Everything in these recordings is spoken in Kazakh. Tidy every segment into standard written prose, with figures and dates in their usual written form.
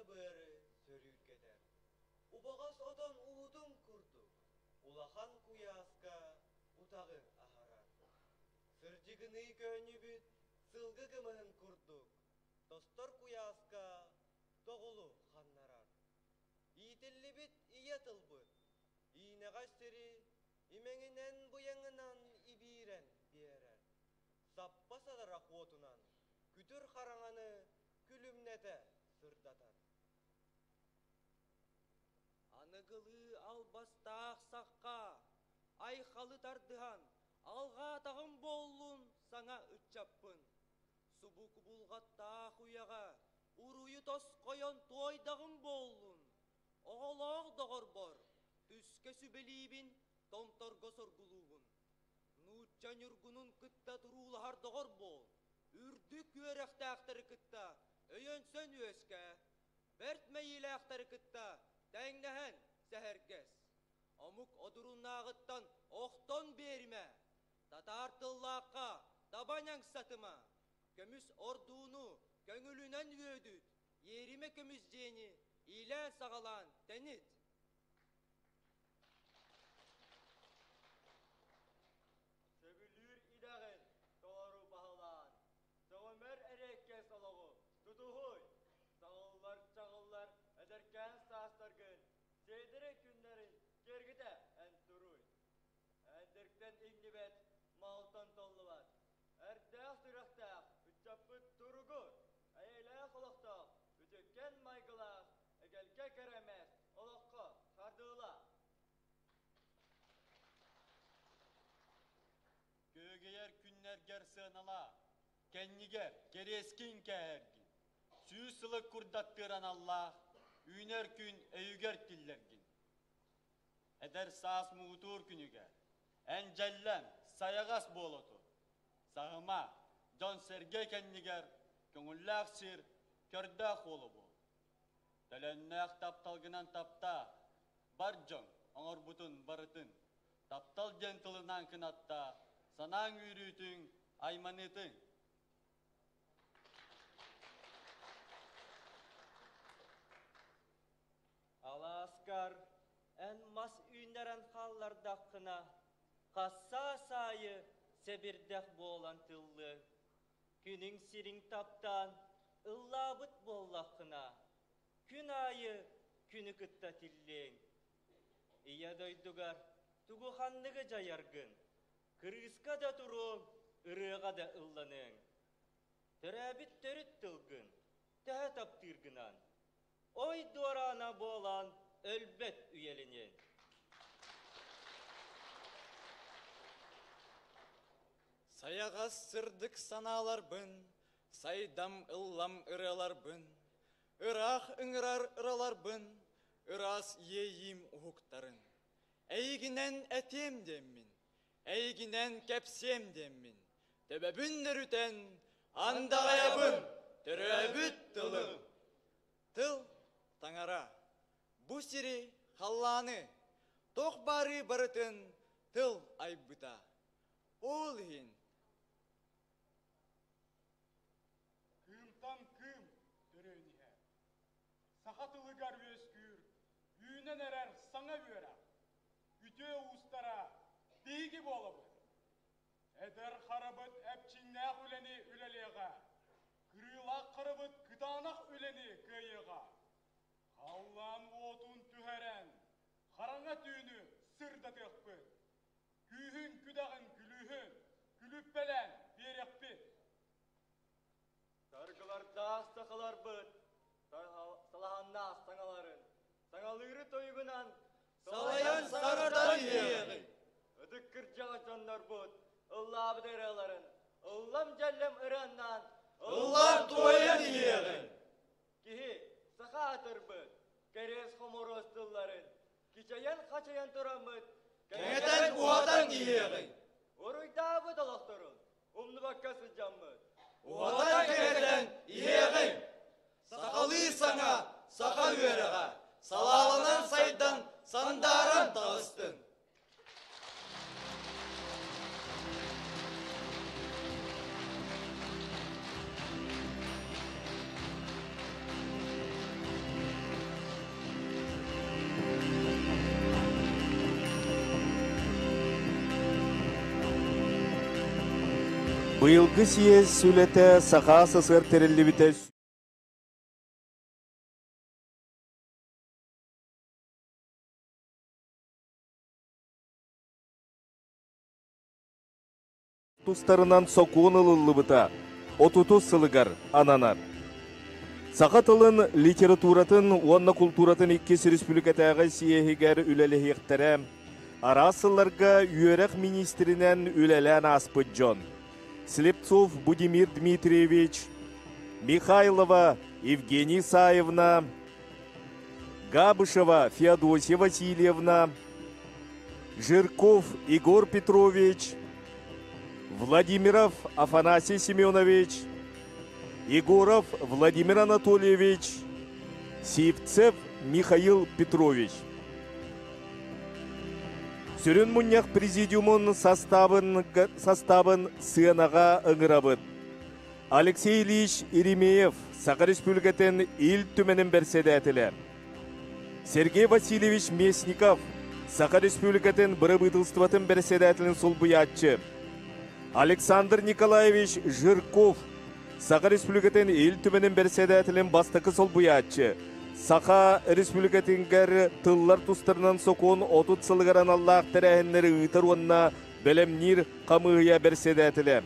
bıarı sörürgeder. Ubağas odan uudun kurduk. Ulahan kuyaska utağı aharar. Sırcıgını könübüt sılgı gımıhın kurduk. Dostor kuyaska doğulu hannarar. İyitillibit iyatılbıt. İğneğaş seri imenginen buyangınan ibiren diyerer. Sappa sadara kuotunan kütür harangаны külümnete sırdatar. Anıgılı albastaq saqqa, ayxalı tardıhan, alğa tağın bollun sana ütçappın. Subuk bulgatta huyaga, uruyu tos koyon toydağın bollun. Oğlağ doğur bor, tüske sübelibin, tomtorgo sorguluğun. Nuçcan yurgunun kıtta turulahar doğur bol. Ürdük yörek dağtırı kıtta, öyönsön öske. Bertme ile aktarı kıtta, Täňnähen seherges. Amuk odurun nağıttan oqton berime. Tatar tıllaqqa tabanyaň satıma. Kömüs orduunu köngülünen ödüt. Yerime kömüsjeni ilän sagalan tenit. Söbülür idağın doğru bahalan. Soğumer erekkes ologu tutuhuy. Sağıllar çağıllar ederken saastargın. Seydire günlerin gergide en duruy. Endirkten ignibet mağutan tolluvat. Erdağ sıraqtaq ütçapıt turugur. Eylağ oloqtaq ütökken maygılaq. Egelke keremez oloqqa kardığıla. Kögeyer günler gersığınala, kenniger gereskin kähergin. Süysılık kurdattıran Allah, üner gün eyüger killergin. Eder saas muğutur günüge, encellem sayagas bolotu. Sağıma, can serge kenniger, köngüllak sir, kördağ olu bu. Telennağ taptalgınan tapta, barcan, oңor butun barıtın. Taptal jentılınan kınatta, sanang yürütün, aymanıtın. Alaskar en mas üyneren hallardaqına qassa sayı sebirdek bolan tıllı. Günün sirin taptan ıllabıt bollaqına. Gün ayı günü kıtta tilleň. İya doydugar tugu hanlıgı jayargın. Kırgıska da turun, ırığa da ıllanın. Terabit törüt tılgın, tehe taptırgınan. Oy dorana bolan ölbet üyelinin. Sayağas sırdık sanalar bın, saydam ıllam ıralar bın. Iraq ıngırar ıralar bın, ıras yeyim uhuktarın. Eyginen etem demmin, eyginen kepsem demmin. Tebebünler üten, andağayabın, teröbüt tılın. Tıl, taŋara, bu siri hallanı, toq bari barıtın, tıl aybıta. Olhin. Kımtan kım törönihe. Sahatılıgar öskür, yüğünen erer sana vöre. Üte ustara, deygi bolabı. Eder harabıt epçinnağ üleni üleleğe. Kırılaq kırıbıt kıtanaq üleni kıyığa. Hallan otun tüheren, haranga tüyünü sırda tıqbıt. Kühün küdağın külühün, külüp belen berekbit. Sargılar dağ sakalar bıt. Salahanna sangaların. Sangalırı toygunan. Salayan sarardan yiyeğin. Ödük kırcağı canlar bıt. Illabı derelerin. Illam cellem ırandan. Illar toyan yiyeğin. Kihi saka atır bıt. Keres homoros tılların. Kiçayan kaçayan turan bıt. Kengeten uhadan yiyeğin. Oruyda bıt alaktarın. Umnu bakkası canmıt. Uhadan kengeten yiyeğin. Sakalı sana, sakal vereğe. Salalanan saydan sandaran tağıstın. Быйылгы съезд сүлете Саха СССР тереллибите тустарынан сокуын ылылыбыта, отуту сылыгар, ананар. Саха тылын литературатын, онна культуратын иккес республикатағы сиехигер үлелехектері, арасыларга үйерек министринен үлелен аспыт жон. Слепцов Будимир Дмитриевич, Михайлова Евгения Исаевна, Габышева Феодосия Васильевна, Жирков Игорь Петрович, Владимиров Афанасий Семенович, Егоров Владимир Анатольевич, Сивцев Михаил Петрович. Сүрін мұняқ президиумын составын сынаға ыңырабыд. Алексей Ильич Иремеев Саха Республикатын ил түменін берседәтілі. Сергей Васильевич Местников Саха Республикатын бірібітілстватын берседәтілін сұлбыятчы. Александр Николаевич Жирков Саха Республикатын ил түменін берседәтілін бастықы сұлбыятчы. Саха Республикатынгер тыллар тустарынан сокуын отут сылғаран Аллах тәрәхінлері ұйтар онына бәлемнир қамығыя берседәтілі.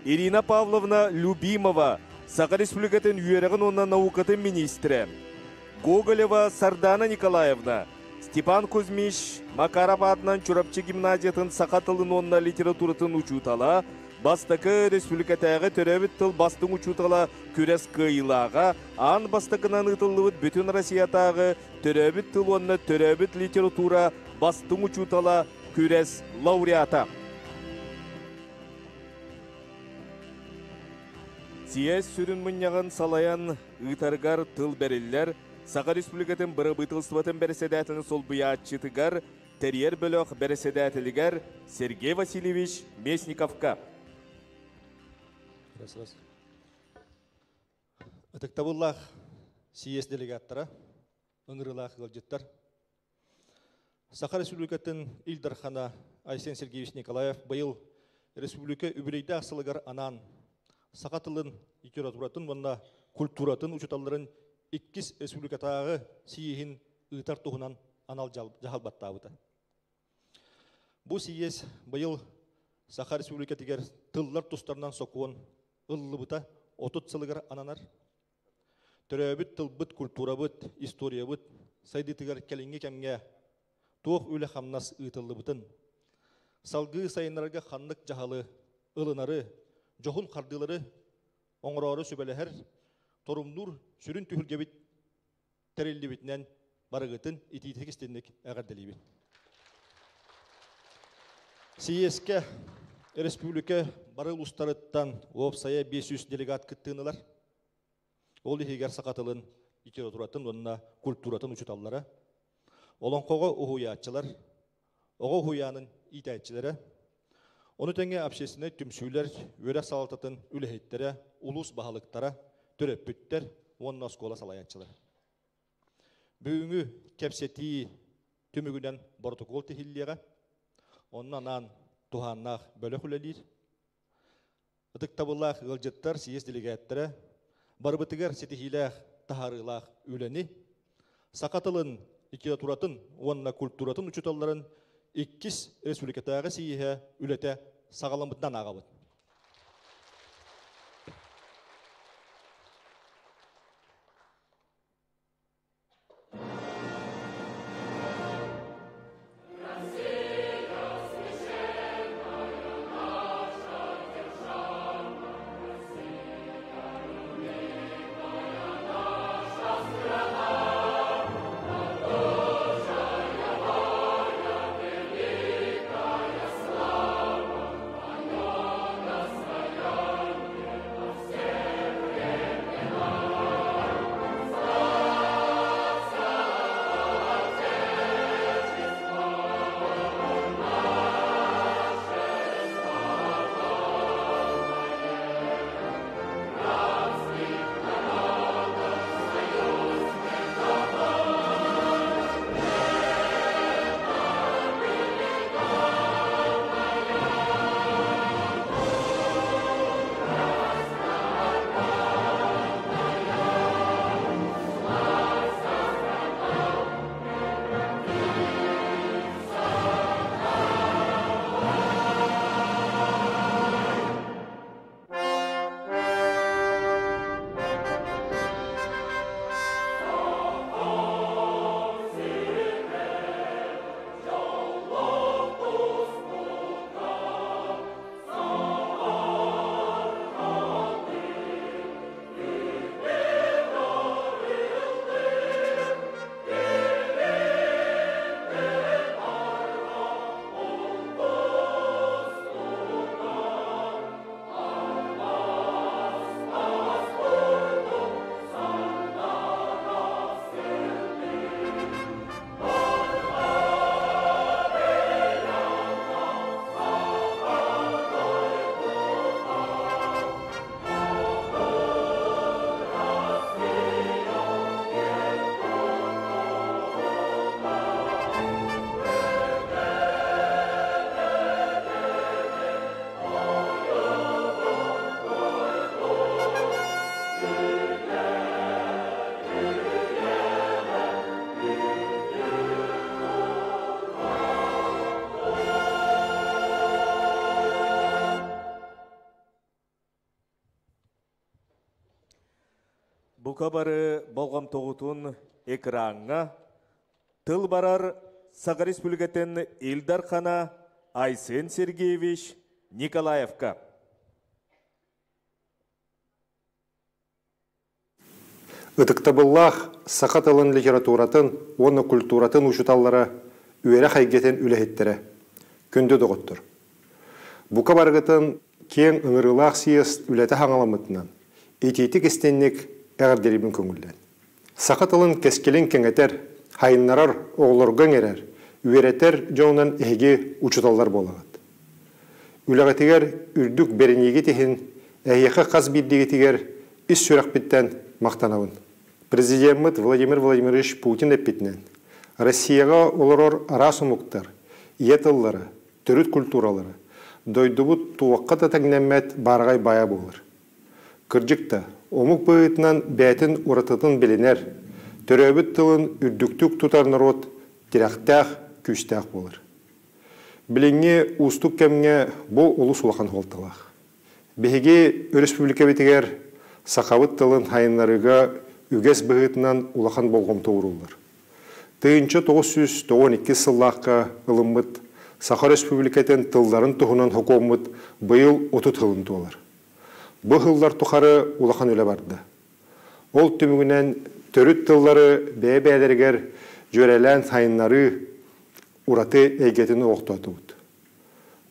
Ирина Павловна Любимова Саха Республикатын үйерігін онына наукатын министрі. Гоголева Сардана Николаевна, Степан Кузьмич Макаров адынан Чурапчы гимназиятын Саха тылын онына литературатын учутала, бастықы республикатағы төрәбіт тыл бастың учутала күрес кыйлаға, ан бастықынан ұтылывыд бүтін Россиятағы төрәбіт тыл онына төрәбіт литература бастың учутала күрес лауреата. Сиес сүрін мұняғын салаян ұйтарғар тыл бәрілер, Саха Республикатын бірі бұйтылсыватын бәріседәтінің сол бұятчытығар, терьер бөліқ бәріседәтілігер Сергей Васильевич Местниковка. Атықтабыллах сиес делегаттара, ыңырылақ ғылжеттар. Саха Республикатын Илдархана Айсен Сергеевич Николаев байыл республика үбілейді ақсылығар анан Саха тылын литературатын, онна культуратын учуталарын иккис республикатағы сиехин ұйтар тұғынан анал жағалбаттабыта. Бұл сиес байыл Саха Республикатығар тыллар тұстарынан соқуын ыллыбыта, отут сылығар ананар. Төрәбіт тылбыт, культурабыт, историябыт, сайдытығар кәлінге кәмге тоқ өлі қамнас ұйтылыбытын. Салғы сайынларға қанлық жағалы ылынары, жоғын қардылары, оңырары сөбәләхер, торумнур сүрін түхілгебіт тәрелі бітінен барығытын итейті кестенлік әғарделейбін. Сиеске республика барыл ұстарыттан опсая 500 делегат кіттіңілер. Ол егер сақатылын литературатын, онына культуратын учуталлары. Олон қоғы ұхуятчылар, оғы ұхуянын итәйтчілері. Оны тәңе апшесіне түмсүйлер, өрі салататын үліхеттері, улус бағалықтары, төрөппүттер, онына скола салаятчылар. Бүгінгі кәпсеті түмігінен протокол тихиллеға, оннан туханнақ бөлі хүлелер. Үтіктабыллақ ғылжеттар сиес делегаттары, барбытығар сетихиләқ тахарылақ үлені, сақатылын литературатын, онына культуратын учуталарын иккис республикатағы сиехе үлеті сағаламытынан ағабыд. Бука бары болғам тоғытын экранға тыл барар Сақа Республикатын Илдар Қана Айсен Сергеевич Николаевка. Ыдықтабыллах Сақа тылын литературатын, оны культуратын ұшыталлары үйері қайгетін үләхеттері. Күнді доғыттыр. Бука барғытын кен ыңырылақ сиес үләті хаңаламытынан, етейті кестеннік әғірдеребін көңілден. Сақа тылын кескелін кеңетер, хайыннарар оғылырғын ерер, үйеретер жоңынан әйге ұшыталлар болағат. Үләғатігер үрдік берінеге техін, әйеқі қаз бірдегі іс сүрақ біттен мақтанауын. Президент Владимир Владимирович Путин әппетінен Россияға оларор арасымуқтар, етыллары, түріт культуралары, дойдубут туаққа да тәңнәмәт барғай бая болыр. Кыржықта, омық бұғытынан бәтін ұратытын білінер, түрәбіт тылын үрдіктік тұтар народ тирақтақ, күштақ болыр. Біліңе ұстық кәмге бұл ұлыс ұлақан қолтылақ. Беге республика бетігер сақавыт тылын хайынларыға үгес бұғытынан ұлақан болғым тоғырулар. Тыйынчы 992 сыллаққа ылыммыт Сақа Республикатын тылдарын тұғынан хокоммыт бұйыл 30 тылын туалар. Бұл хылдар тұқары ұлақан өлі барды. Ол түмігінен түріт тыллары бәй-бәйлергер жөрелән сайынлары ұраты әйгетіні оқтуаты бұд.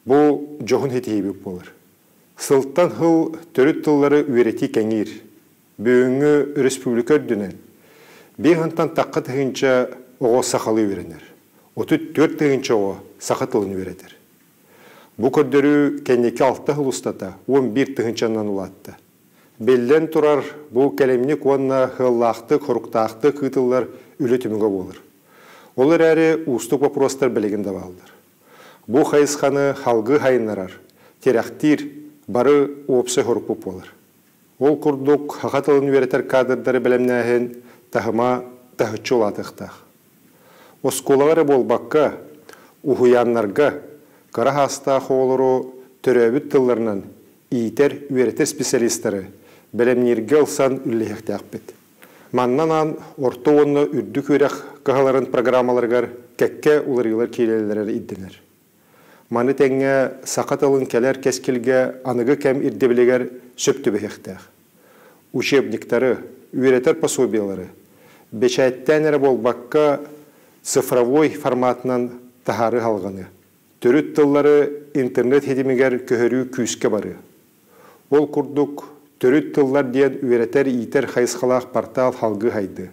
Бұл жоғын хетейбік болыр. Сылттан хыл түріт тыллары үйреті кәңір. Бүйіңі республика үрдінен. Бейхантан таққа тығынша оға сақалы үйренер. 34 тығынша оға сақы тылын үйретер. Бұ көрдері кәнеке 6 хыл ұстата 11 тығыншаннан ұлатты. Белден тұрар бұл кәлемнік онына хыллақты, қорықтақты қытылар үлі түмігі болыр. Олар әрі ұстық вопростар білігінде балдыр. Бұ қайысқаны халғы хайынарар, терақтир бары опсы хорпып болыр. Ол күрдік хақатылын үйретер кадрдары білімнәхін тахыма тахычы оладықтақ. Осколағары болбаққа, ұхуянларға, қара хастақ олыру түрәбіт тылларынан иетер үйретер специалистары білімнерге ұлсан үллехті ақпет. Маннанан орта оны үрдік үйрек қағаларын программаларғар кәкке ұлырғылар кейлелері идденер. Маны тәңе сақатылын кәлер кәскілге анығы кәм ирдебілегер сөпті бәхектәқ. Учебниктары, үйретер пособиялары, бечәттен әрі болбаққа цифровой форматынан тахары алғаны. Түріт тыллары интернет хедемегер көхірі күйіске бары. Ол күрдік түріт тыллар дейін үйретер итер қайысқалақ портал халғы хайды.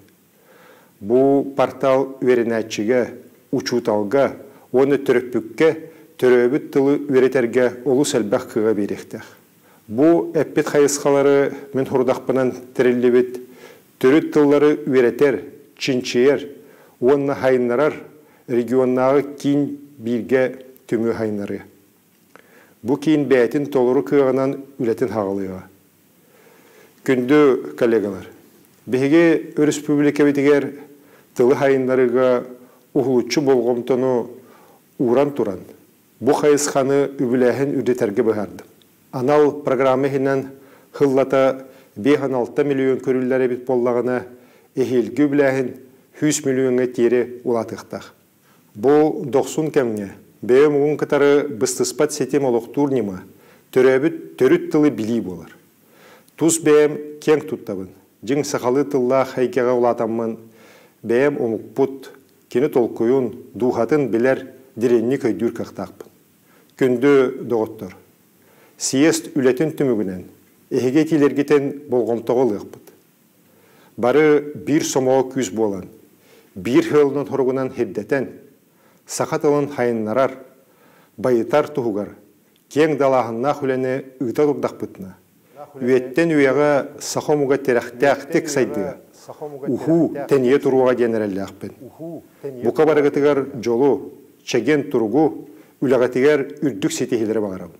Бұл портал үйренәтшіге, учуталға, оны түріппікке, түрөбіт тылы үйретерге олу сәлбәқ кыға беректәқ. Бұ әппет қайысқалары мен хұрдақпынан тірілдебет, түріт тыллары үйретер, чинчиер, онына хайынларар, регионнағы кейін бірге түмі хайынлары. Бұ кейін бәйтін толыры кығынан үлетін хағылыға. Күнді коллегалар, бәйге республика бетігер тылы хайынларыға ұғылучы болғымтыны уран-туран. Бұ қайысқаны үбіләхін үрдетерге бұғарды. Анал программыхінен хыллата 5-6 миллион көрілдері бет боллағына әхелгі үбіләхін 100 миллионға тері улатықтақ. Бұ 90 кәміне бәйім ұғын қытары бұстыспат сетем олықтур нема түрәбіт түріт тылы білей болар. Тұз бәйім кең тұттабын. Жың сақалы тылла хайкеға улатамын. Бәйім омықпұт, кені толқойын, дұғатын білер диренні көйдүр қақтақпын. Күнді доғыттыр. Сиест үлетін түмігінен, әйге телергетен болғымтығы лықпыд. Бары бір сомаға күз болан, бір хылының тұрғынан хеддетен, сақатылын хайыннарар, байытар тұғығар, кең далағынна хүләне ұйта тұрдақпытына. Үйеттен үйеға сақомуға терақтәқтік сайдыға, ұху тәние тұруға денерәлі ақпен. Бұқа барығытығар жолу, чәген тұрғу, үләғатығар үрдік сетехелері бағарау.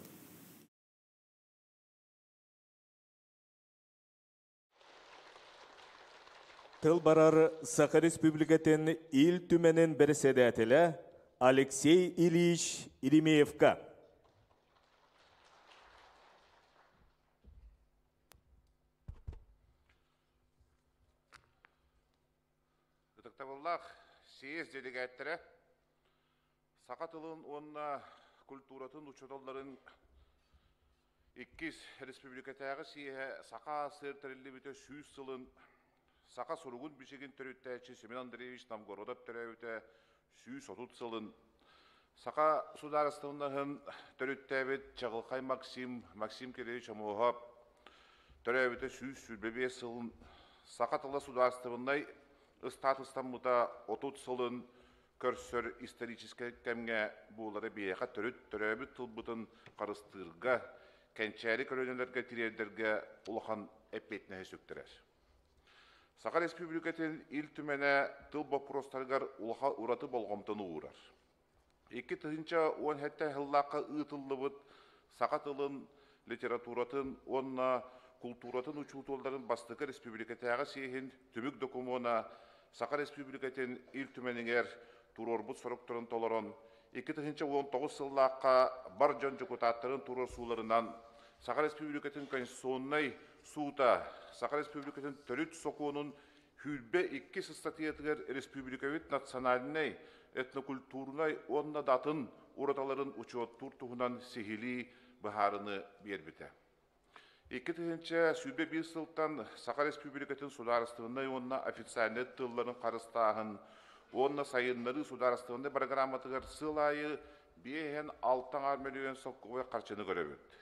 Тыл барар Сақа Республикатын ил түменен берседәтілі Алексей Ильич Иремеевка. Сылақ сейіз делегаттары, сақа тылын онна культуратын учудаларын иккис республикатағы сейе сақа сыр тәрілі біті сүйіз сылын сақа сұруғын бішеген түріттәчі Семен Андреевич Новгородов түрәуіті сүйіз отут сылын сақа сударыстығынағын түріттәбет Чағылқай Максим Киревич Амуғап түрәуіті сүйіз сүрбебе сылын сақа тылы сударыстығынай статустан мұта отут сылын көрсөр исторический кәмге бұлары бейеқа түрәбіт тұлбытын қарыстырға, кәнчәрі көрінелерге тирердерге ұлақан әппетіне сөктірер. Сақа республикатын ил түмәне тыл бопростарғар ұлақа ұраты болғамтыны ұрар. 2-10 хәтті ғыллаққа ұтылы бұд сақа тылын литературатын, онна культуратын учутолдарын бастықы республикатаға сейхін түмік докумона Сақа республикатын ил түмәніңер турорбут сорокторын толорон 2019 сыллаққа бар жон жүкутаттарын турор суларынан Сақа республикатын конституционнай суыта Сақа республикатын төрүт сокуунун хүлбе 2 статиятыгер республикавит национальнай этнокультурнай онна датын ураталарын учуоттур туһунан сихили бахарыны бербите. 2000 сүйбе bir сылттан Сақа республикатын сударыстығындай онна официальный тылларын қарыстағын, онна сайынлары сударыстығындай программатығыр сылайы бейхен 6 миллион соққуға қарчыны көребет.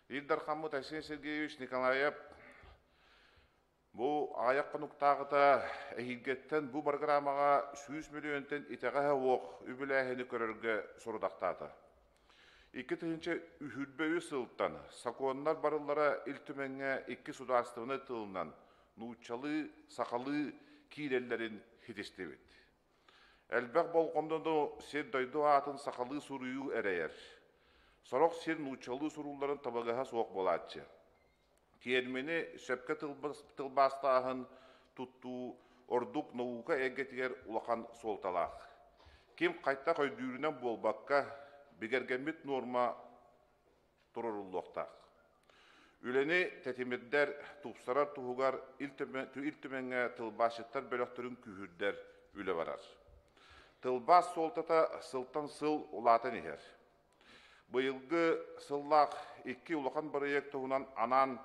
Илдар Хаммут Асен Сергеевич Николаев бұл аяққын ұқтағыда әйілгеттен бұл программаға 100 миллионтен итеғаға оқ үбіләхені көрерге сұрудақтады. 2000 сылттан сакуаннар барыллара илтүмәңе 2 сударыстығыны тылынан нуучалы, сақалы кейлелерін хетестебет. Әлбәқ болғымдың сер дойду атын сақалы сұруyu әрәйер. Сороқ сер нуучалы сұруларын табағаға соқ болатшы. Кермені сөпке тылбастағын тұтту ордук науға әгетігер улақан солталақ. Кем қайтта қойдүйірінен болбаққа бігергемет норма тұрырылуқтақ. Үлені тәтемеддер, тұпсарар тұғығар илтіменге тылбашыттар бөліқтірін күйірдер үлі барар. Тылбас солтата сылтан сыл ұлатын егер. Бұйылғы сыллақ 2 ұлақан барыек тұғынан анан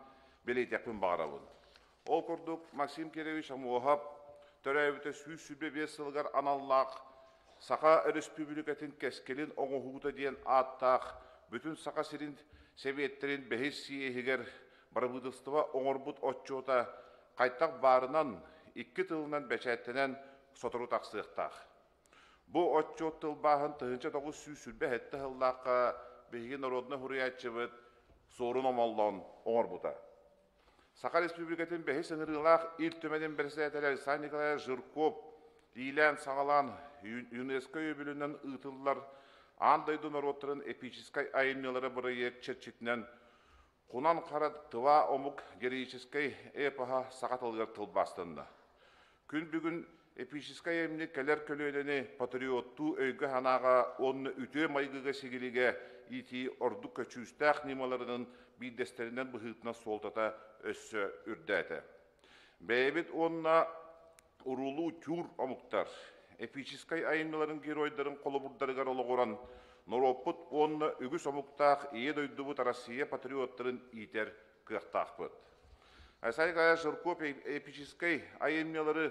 белейтекпін бағарауын. Ол күрдік Максим Киревич Амуғап төрәуіті сүйсүбе 5 сылғар аналлақ Сақа республикатын кәскелін оңығуыда дейін аттақ, бүтін сақа серін себеттерін бәхес сиегер барбыдыстыва оңырбұт отчота қайттақ барынан 2 тылынан бәчәттенен сотыру тақсықтақ. Бұ отчот тылбағын тұхынша 9 сүйсүлбе әтті ғыллаққа бәйген народына хұриятчыбыт сорын омаллон оңырбұта. Сақа республикатын бәхес ыңырылақ ил төмәден бірсәтелер Сан Николай Жирков, Илән сағалан ЮНЕСКО өбілінен ұтылылар андайды народтарын эпическай айымнелары бұрайек черчетінен құнан қарад тыва омық героическай эпаға сақатылғыр тылбастынды. Күн бүгін эпическай айымне кәлер көлелені патриотту өйгі ханаға оны үте майгыға сегеліге ити орду көчүстәқ немаларының бидестерінен бұхытына солтата өссі үрдәді. Бәйбет онына урулу тюр омуктар, эпическай айымныларын геройдарын қолыбұрдарығар олығыран, Нороппыт онны үгіс омуктақ ие дойдубут Россия патриоттарын итер кықтақпыт. Айсайға Жирков эпическай айымнылары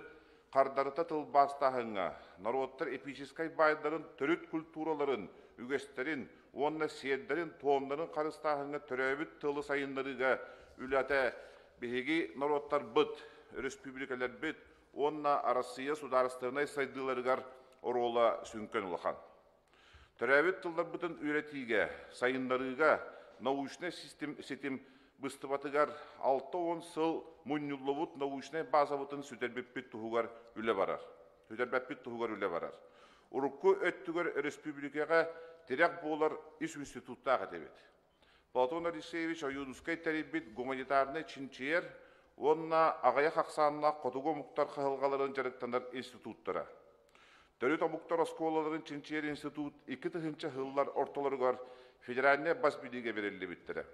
қардарыта тылбастағыңа, народтар эпическай байдарын түріт культураларын, үгестерін, онны седдерін, тоомдарын қарыстағыңа түрәбіт тылы сайынларыға үләті беге народтар бұд, республикалар бұд, онна Россия сударыстарынай сайдыларығар орола сүнкен ұлақан. Түрәбіт тылдар бұтын үйретіге, сайынларыға, научный сетім быстыбатыгар 6-10 сыл мұннюллывыт научный базавытын сүтербеппет тұғығар үлі барар. Урукку өттігер республикаға терек болар иш институттағы дебет. Платон Алексеевич Аюдускай тәребет гуманитарны чинчиер, онна ағая қақсанына қотуғы мұқтар қағылғаларын жарықтанар институттара. Төрет мұқтар осколаларын чинчиер институт 2-тігінші ғыллар орталарығар федеральне бас билиге берелі біттірі.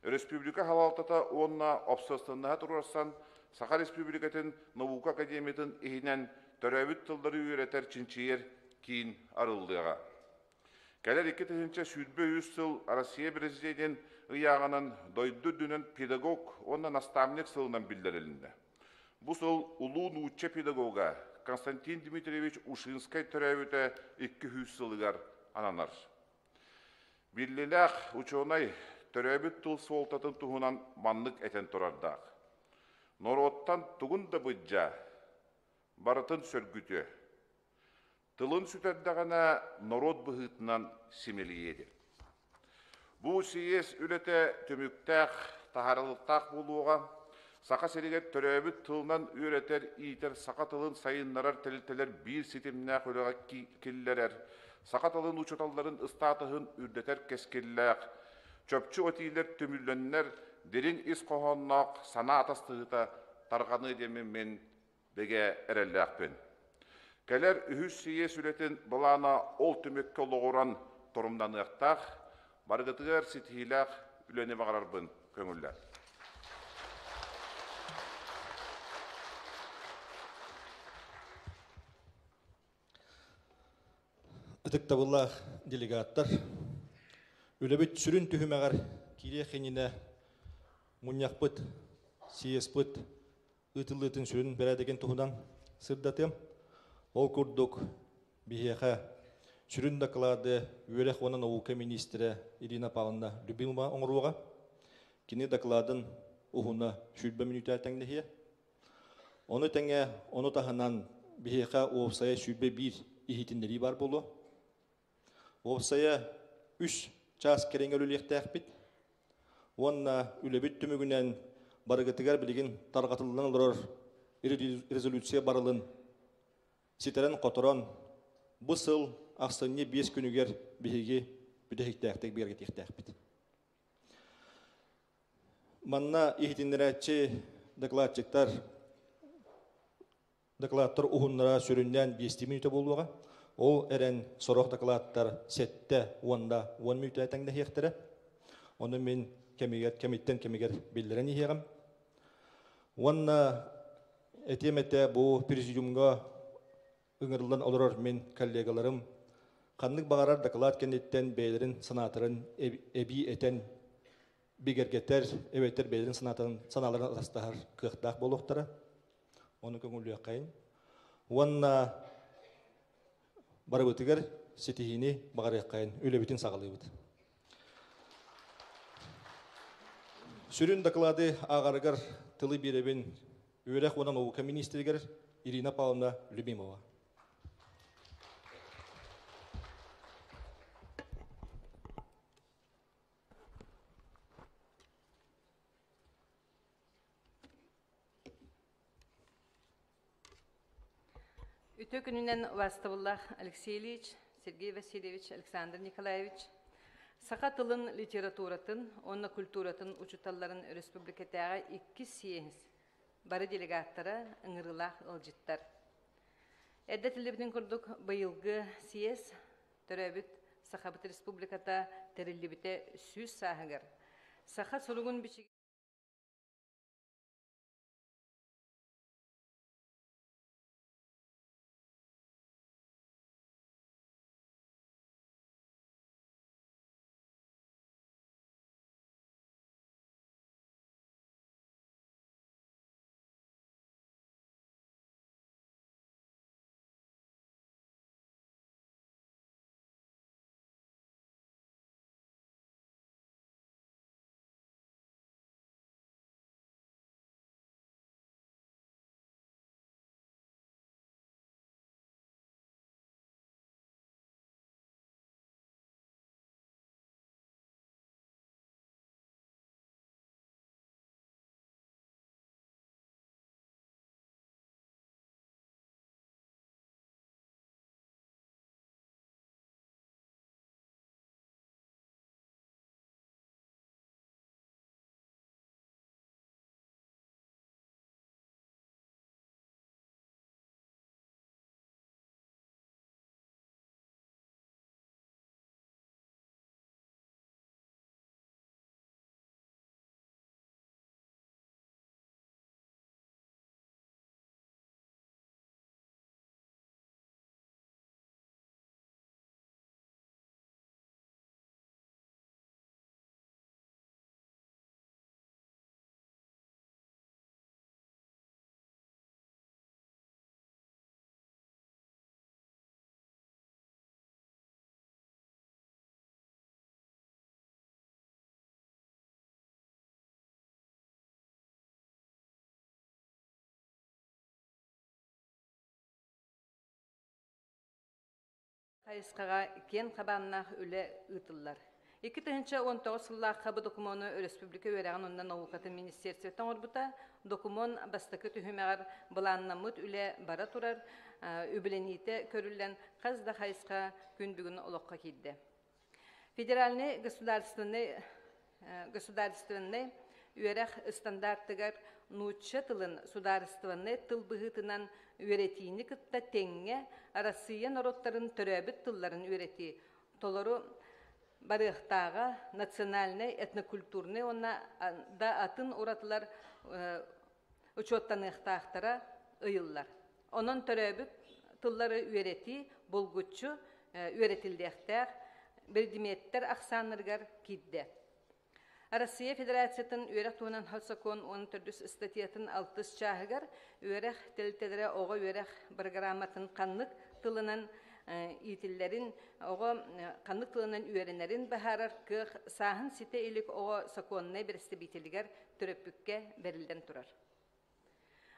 Республика халалтата онна обсыстынна тұрарсан Сақа республикатын Наука академиятын ehinen төрөбүт тылдары үйретер чинчиер кийин арылдыга. Келер 2000 сүрбө 100 сыл Россия президент ыягынан дойду дүнен педагог, онна наставник сылынан билдирилинде. Бу сыл улуу нуучча педагога Константин Дмитриевич Ушинскай төрөбүтө 200 сылыгар ананар. Биллилах ученый төрөбүт тыл солтатын туһунан маннык этен турардак. Нороттан тугун да быджа барытын сөргүтө. Тылын сүтәддәгәнә народ быһытынан симелиеди. Бу сиес үлете төмүктәк таһарылыктак булуга сака серигет төрөбүт тылынан үйретер итер сака тылын сайыннарар телтелер бир ситимнә хөлөгә киллерер. Сака тылын учуталларын ыстатыһын үрдетер кескилләк. Чөпчү отилер төмүлләннәр дерин ис кохоннак сана атастыгыта тарганы демен мен беге эрелләкпен. Келер үһүс сие сүретін бұлана ол түмекке лоғыран тұрымданықтақ, барғытығар сетхилақ үләне бағарарбын көңіллер. Үтіктабыллах делегаттар, үлебіт сүрін түхімәғар кире қеніне мұнияқпыт, сиеспыт, ұтылытын сүрін бәрәдеген тұхынан сырдатым. Ол күрдік бейеға сүрін дақылады үйелек онын ауылка министрі Ирина Павловна Любимова оңыруға. Кені дақыладың ұғына шүлбі минуты әтәңдіхе. Оны тәңе, оны тағынан бейеға оғысая шүлбі бір ихетіндері бар болу. Оғысая 3 час кереңер өліқті әқпет. Онына үлебіт түмігінен барығытығар білген тарғатылынан олар резолюция барылын ситерен которон бу сыл ақсынне 5 күнігер бейге бүдәхіктәқтік берге тектәқпет. Манна ихтинерәтчі докладтар ұғынлара сүрінден 5 минуты болуға. Ол әрін сұрық докладтар сетті 10 минуты әтәңді хектірі. Оны мен кеметтен белдерін ехеғім. Онна әтеметі бұл президиумға үңірілден олырар мен коллегаларым қанлық бағарар доклад кенеттен бейлерін санатырын әбі әтен бігергеттер, әбеттер бейлерін саналарын атастағар қықтақ болуқтары. Оны көңілі қайын. Онна бары өтігер сетихini бағар қайын өлі бітін сағылы өт. Сүрін доклады ағарығар тылы беребін өлек онан ауылка министрігер Ирина Павловна Любимова. Үтө күнүнен Вастовуллах Алексей Ильич, Сергей Васильевич, Александр Николаевич, сақа тылын литературатын, онна культуратын учуталларын республикатаға 2 сиеңіз бары делегаттары ыңырылақ ылжыттар. Әддетілібінің күрдік байылғы сиез төрәбіт Сақабыт республиката тәрілібіте сүз сағығыр. Сақа сұлығын бішігі Хайысқаға кен қабаннақ үлі ұтылар. 2019 сыллаққа бұл документу республика өрәғін ондан ауқаты министерстветтен орбыта, документ бастықы түхімеғар бұланнамыт үлі бара тұрар, үбіленейті көрілден қазда хайысқа күндігіні олыққа келді. Федеральный государственный үйерәқ стандартыгар нучча тылын сударыстыванны тыл бұғытынан үйретейіні кытта теңге Россия народтарын төрәбіт тылларын үйрети. Толору барықтаға национальный, этнокультурный, онна да атын оратылар учеттанықтақтара ұйыллар. Onun törəbüt tılları üyereti, bulgutçu, üyeretildiğler, birdimetler aksanırgar kidde. Россия Федерациятын üyerek tuğunan halsakon 14 statiyatın 6 çağıgar, üyerek teltelere oğa üyerek programatın kanlık tılının itillerin, oğa kanlık tılının üyerenlerin baharar kığ sahın site ilik oğa sakonuna birisi bitiligar töröpükke verilden turar.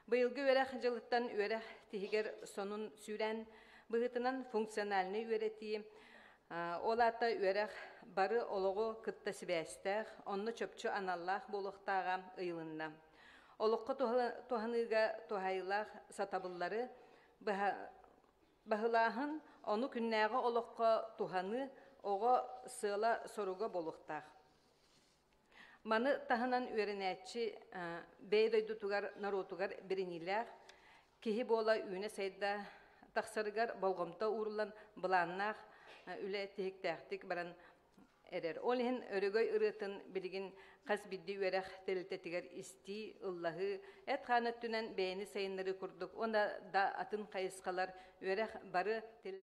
Bu yılgı üyerek jılıttan üyerek tihiger sonun süren bıhıtınan fonksiyonalini üyeretiyi, olata üyerek barı oloğu kıtta sibästär, onnu çöpçü anallah boluqtağa ıyılında. Oluqqa tohanıga tohaylaq satabılları bahılahın onu künnäge oluqqa tohanı oğa sığla soruga boluqtaq. Manı tahınan üyerenäçi beydoydutugar narotugar birinilär, kihi bola üyüne sayda taqsarıgar bolğomta urulan bılannaq üle tehiktähtik baran erer. Olihin örögöy ırıtın bilgin qas biddi üyerek teltetigar isti Allahı et xanat tünen beyni sayınları kurduk. Onda da atın qayısqalar üyerek barı tel.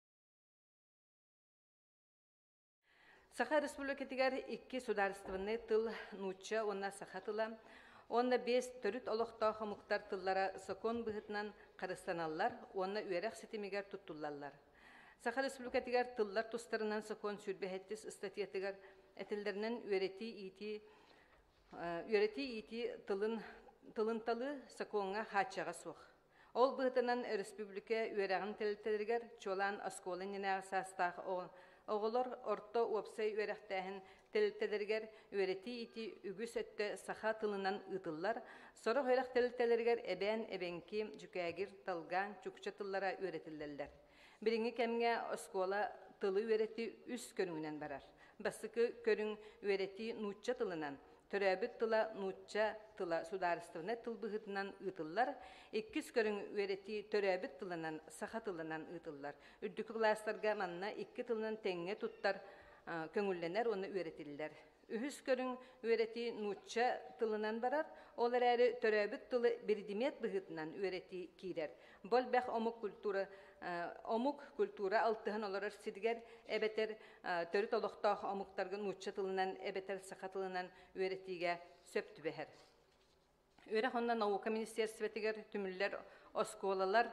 Saha Respublikatigar 2 sudarstvenny tıl nutça onna sahatıla. Onda 5 törüt oloqta muhtar tıllara sakon bıhıtnan qarıstanallar, onna üyerek setimigar tutullallar. Saha Respublikatigar tıllar tustarından sakon sürbehettis statiyatigar etillerinin üyereti iti tılın talı sakonga haçağa soğ. Ol bıhıtınan Respublika üyereğin teltelerigar çolan askolun yine sastağ oğullar orta uapsay üyereğtəhin teltelerigar üyereti iti ügüs ette saha tılından ıtıllar. Sonra üyereğ teltelerigar ebenki cükagir talgan çukça tıllara üyeretillerler. Birinci kemge oskola tılı üyereti üst körüngünen barar. Basıkı körüng üyereti nutça tılından, törəbüt tıla nutça tıla sudarıstığına tıl bıhıtından ıtıllar. İkkiz körüng üyereti törəbüt tılından, saha tılından ıtıllar. Ürdükü klaslarga manna iki tılından tenge tuttar köngüllener, onu üyeretiller. Ühüs körüng üyereti nutça tılından barar. Olar əri törəbüt tılı birdimet bıhıtından üyereti kirer. Bol bəx omuk kultura altıhan olarak sidiger ebeter törüt oloqtaq omuktargın nutça tılından ebeter saha tılından üyeretiga söptü beher. Üyerek ondan Nauka Ministersvetiger tümüller oskolalar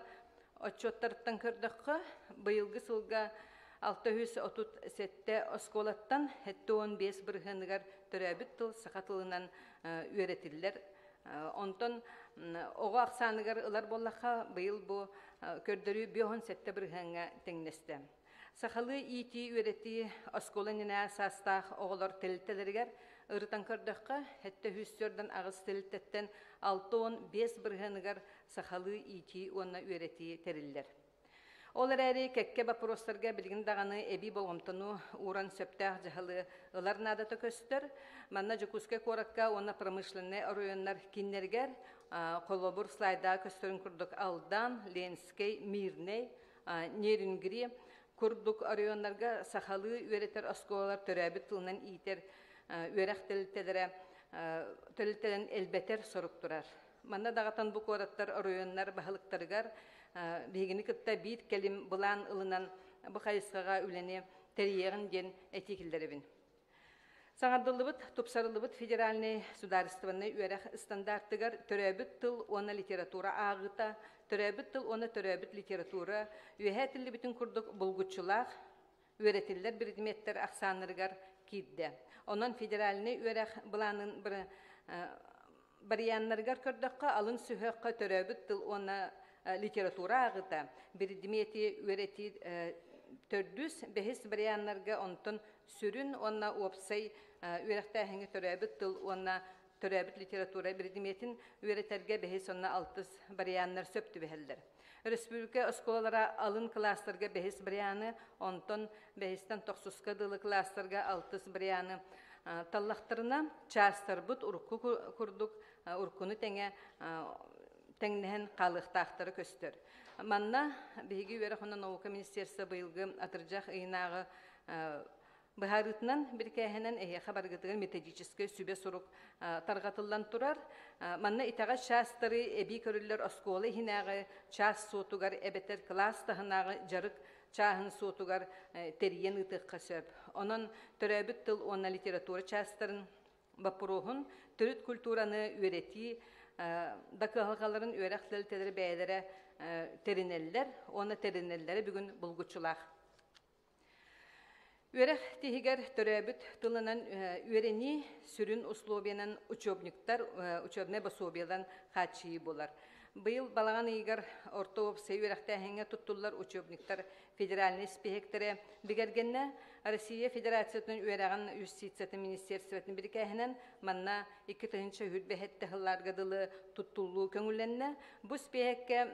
otçottarıttan kırdıqqa bıyılgı sılga 637 oskolattan hette 15 bırhınıgar törəbüt tıl saha tılından üyeretiller. Ondan oğa aksanıgar ılar bollaqa bıyıl bu kördörü biohun sette bırhınga tengneste. Sahalı iti üyereti oskolan yine sastağ oğular teliteleriger ırıtan kırdıqqa hette hüstörden ağız telitetten 6-15 bırhınıgar sahalı iti ona üyereti teriller. Olar əri kekke baprostarga bilgin dağını ebi bolğomtonu uğran söptağ jahalı ılar nadata köstür. Manna jukuske korakka ona pramышленный rayonlar kinlerger kolobur slayda köstürün kurduk Aldan, Lenskey, Mirney, Neriнгри kurduk rayonlarga sahalı üyereter oskolalar törəbüt tılından iter üyerek telitelen elbeter sorup durar. Manna dağıtan bu koratlar rayonlar bahalıktarıgar Bigini kıtta bir kelim bulan ılınan bu kayısqağa üleni teriyeğin gen etikilleribin. Saŋardıllıbıt, tupsarıllıbıt federalni sudarıstığını üyerek standarttıgar törəbüt tıl ona literatura ağıta, törəbüt tıl ona törəbüt literatura, üyehetilli bütün kurduk bulgutçulaq, üyeretiller birdimetler aksanırgar kidde. Onun federalni üyerek bulanın bariyanlargar kördüqqa alın sühöqqa törəbüt tıl ona literatura ağıta, birdimeti üyereti Tördüs behis biriyanlarga ontun sürün onna opsay üyerektähini töröbüt tıl onna töröbüt literatura birdimiyetin üyereterge behis onna altız biriyanlar söptü beheller. Respublika oskolalara alın klaslarga behis biriyanı ontun behisten 90 dılı klaslarga altız biriyanı tallaqtırına çastarbut urku kurduk urkunu tengнehen qalıqtaqtары köstör. Manna bigi üyere xona Nauka Ministerstva bıyılgı atırjaq ıynağı Быһарытынан биркәһенен хабаргытыгын методический сүбе сурук таргатылдан турар. Манна итага шастыры эби көрүллөр осколы хинагы час сотугар эбетер класс тахынагы жарык чаһын сотугар териен ытыкка сөп. Онон төрөбүт тыл онна литература частарын бапурухун төрүт культураны үйрети дакыгаларын үйрәхтелтелер бәйләре теринеллер, оны теринелләре бүгүн булгучулар. Üyereх тихигер төрөбүт тылынан үйрени сүрүн условиянан учебниктар, учебне пособиядан хачии болар. Быйыл балаган игер орто сей үйрехтәһеңе туттулар учебниктар федеральный спехектере бигергенне Россия Федерациятын үйрәгән юстиция министерствотын биркәһенен манна 2-нче хүлбәһәттә хылларга дылы туттулуу көңүлленне бу спехекке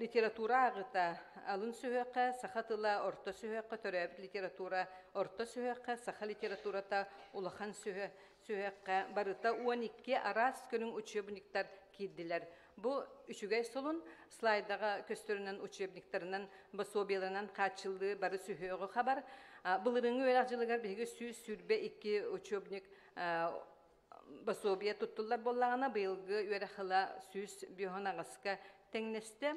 литература агыта алын сөйөккө сахатыла орто сөйөккө төрөбүт литература орто сөйөккө саха литературата улахан сөйөккө барыта 12 арас көнүн учебниктар кирдилер. Бу үчүгөй солун слайдага көстөрүнөн учебниктарынан басобияларынан качылды бары сөйөгө хабар. Былырыңы өракчылыгар биги сүрбе 2 учебник басобия туттулар боллагана быйылгы өрахыла сүз бихонагыска теңнесте.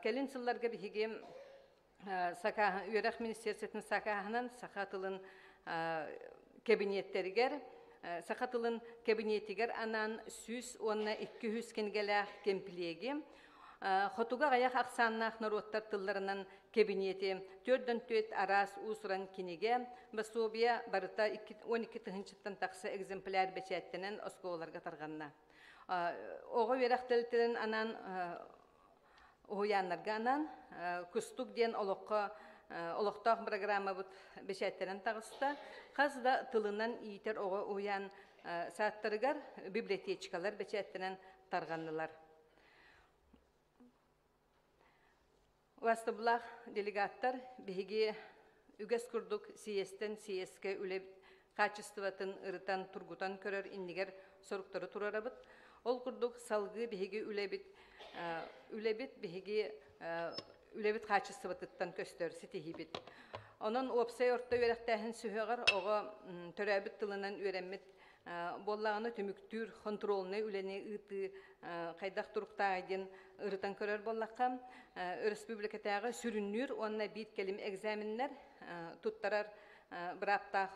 Келин сылларга биги сака өрах министерствотун сакаһынан сахатылын кабинеттеригер Сахатылын кабинетигер анан сүз онна 200 кенгелах кемплеги. Хотуга аяк аксаннах народтар тылларынан кабинети 4-4 арас усуран кинеге басобия барыта 12 тыгынчыттан такса экземпляр бечеттенен осколарга тарганна. Ого верахтелтен анан ояннарга анан кустук ден олоқтақ программа бұд бешеттерін тағыста, қазда тылынан иетер оғы уян саттырыгар библиотечкалар бешеттерін тарғанылар. Вастыблақ делегаттар беге үгес күрдік сиестен сиеске үлеп качестватын ырытан тургутан көрер иннигер соруктары турарабыт. Ол күрдік салғы беге үлебит беге үлебит качествотыттан көстөр ситихибит. Онон опсай орта үйрәктәһен сөйгәр ого төрәбит тылынан үйрәнмит боллаганы төмүктүр контролны үләне ыты кайдак туруктагын ырытан көрөр боллакка республикадагы сүрүннүр онна бит келим экзаменнер туттарар бирапта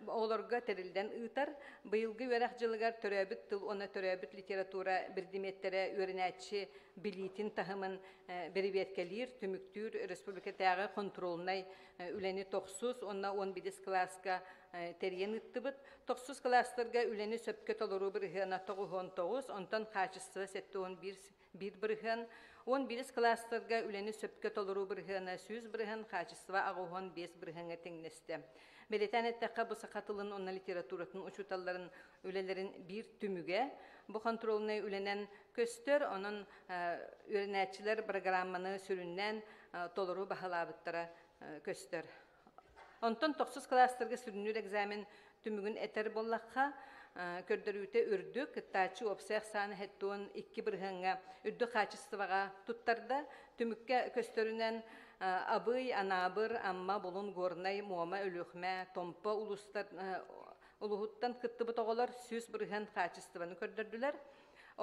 олорга терилден ытар быйылгы өрәк жылыгар төрәбит тыл оны төрәбит литература бирдиметтере үйрәнәче билитин тахымын берибеткелир төмүктүр республикадагы контролнай үләне 9 онна 11 класска терген ыттыбыт 9 класстарга үләне сөпкө толору биргән 9 онтан качество 7 биргән 11 класстарга үләне сөпкө толору биргән 100 биргән качество 5 биргәнгә теңнесте. Белетәнеттәккә бу сакатылын онна литературатын учуталларын үләләрен бир түмүгә бу контрольны үләнән көстөр онын үрнәтчиләр программаны сүрүннән толору баһалабыттара көстөр. Онтон 9 класстарга сүрүнүр экзамен түмүгүн этер боллакка көрдөрүтө үрдүк тачы опсех саны хеттон 2 биргәнгә үрдү качествага туттарда түмүккә көстөрүнән абый анабыр амма болун горнай муама өлөхмә томпа улустар улуһуттан кыттыбы тоголар сүз бирген качестваны көрдөрдүләр.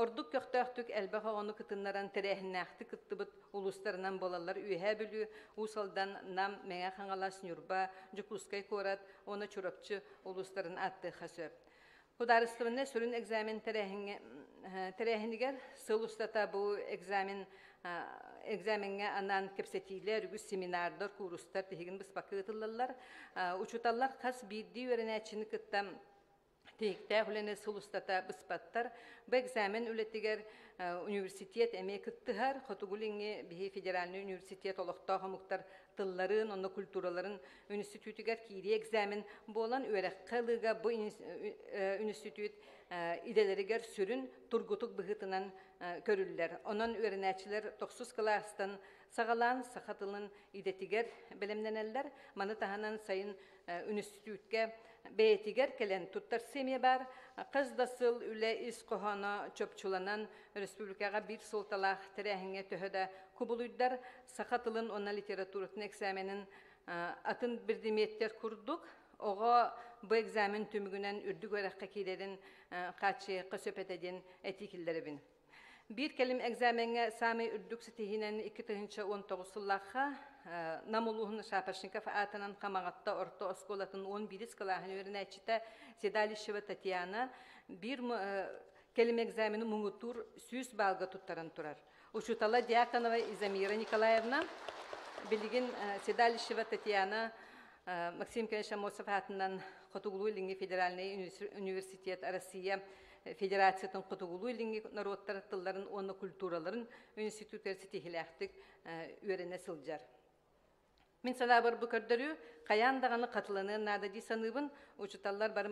Ордук көктөктүк элбе хогону кытыннаран терехнәхти кыттыбыт улустарынан болалар үйһә билүү усалдан нам меңә хаңалас нюрба жукускай корат оны чурапчы улустарын атты хасөп. Хударыстыбыны сүрүн экзамен терехинигер сылустата бу экзаменге анан кепсетилер, үгүс семинардар, курустар тегин биспакы ытыллар. Учуталлар кас бидди өренәчини кыттам Тегтә хүлене сулустата быспаттар. Бу экзамен үлеттигер университет эме кыттыгар, Хотугулинге бихи федеральный университет олохтоға муктар тылларын, онны культураларын институтигер кири экзамен болан өрәккалыга бу институт иделеригер сүрүн тургутук быгытынан көрүлләр. Онан өренәчилер 9 класстан сагалан сахатылын идетигер белемненелләр. Маны таһанан сайын институтка бейтигер келен туттар семья бар. Кыз да сыл үле ис кохана чөпчуланан республикага бир солталах терәһиңе төһөдә кубулуйдар. Сахатылын онна литературатын экзаменин атын бирдиметтер курдук. Ога бу экзамен түмүгүнөн үрдүк өрәккә килерин качы кысөпетеден этикиллерибин. Bir kelim egzamenге sami ürdük sitihinen 2019 yıllaqa namuluğun Şapaşnikov atanan kamagatta orta oskolatın 11 skalahan öğrenəçitä Sedalişeva Tatiana bir kelim egzameni muğutur süs balga tuttaran turar. Uçutala Diakonova Izamira Nikolayevna bilgin Sedalişeva Tatiana Максим Кеншамосов атынан Хотугулу Илинги Федеральный университет Россия Федерациятын Хотугулу Илинги народтар тылларын, оны культураларын институттер сетихиләхтик үйрене сылжар. Мен сана бар бүкөрдөрү каяндаганы катылыны нада ди саныбын учуталлар бар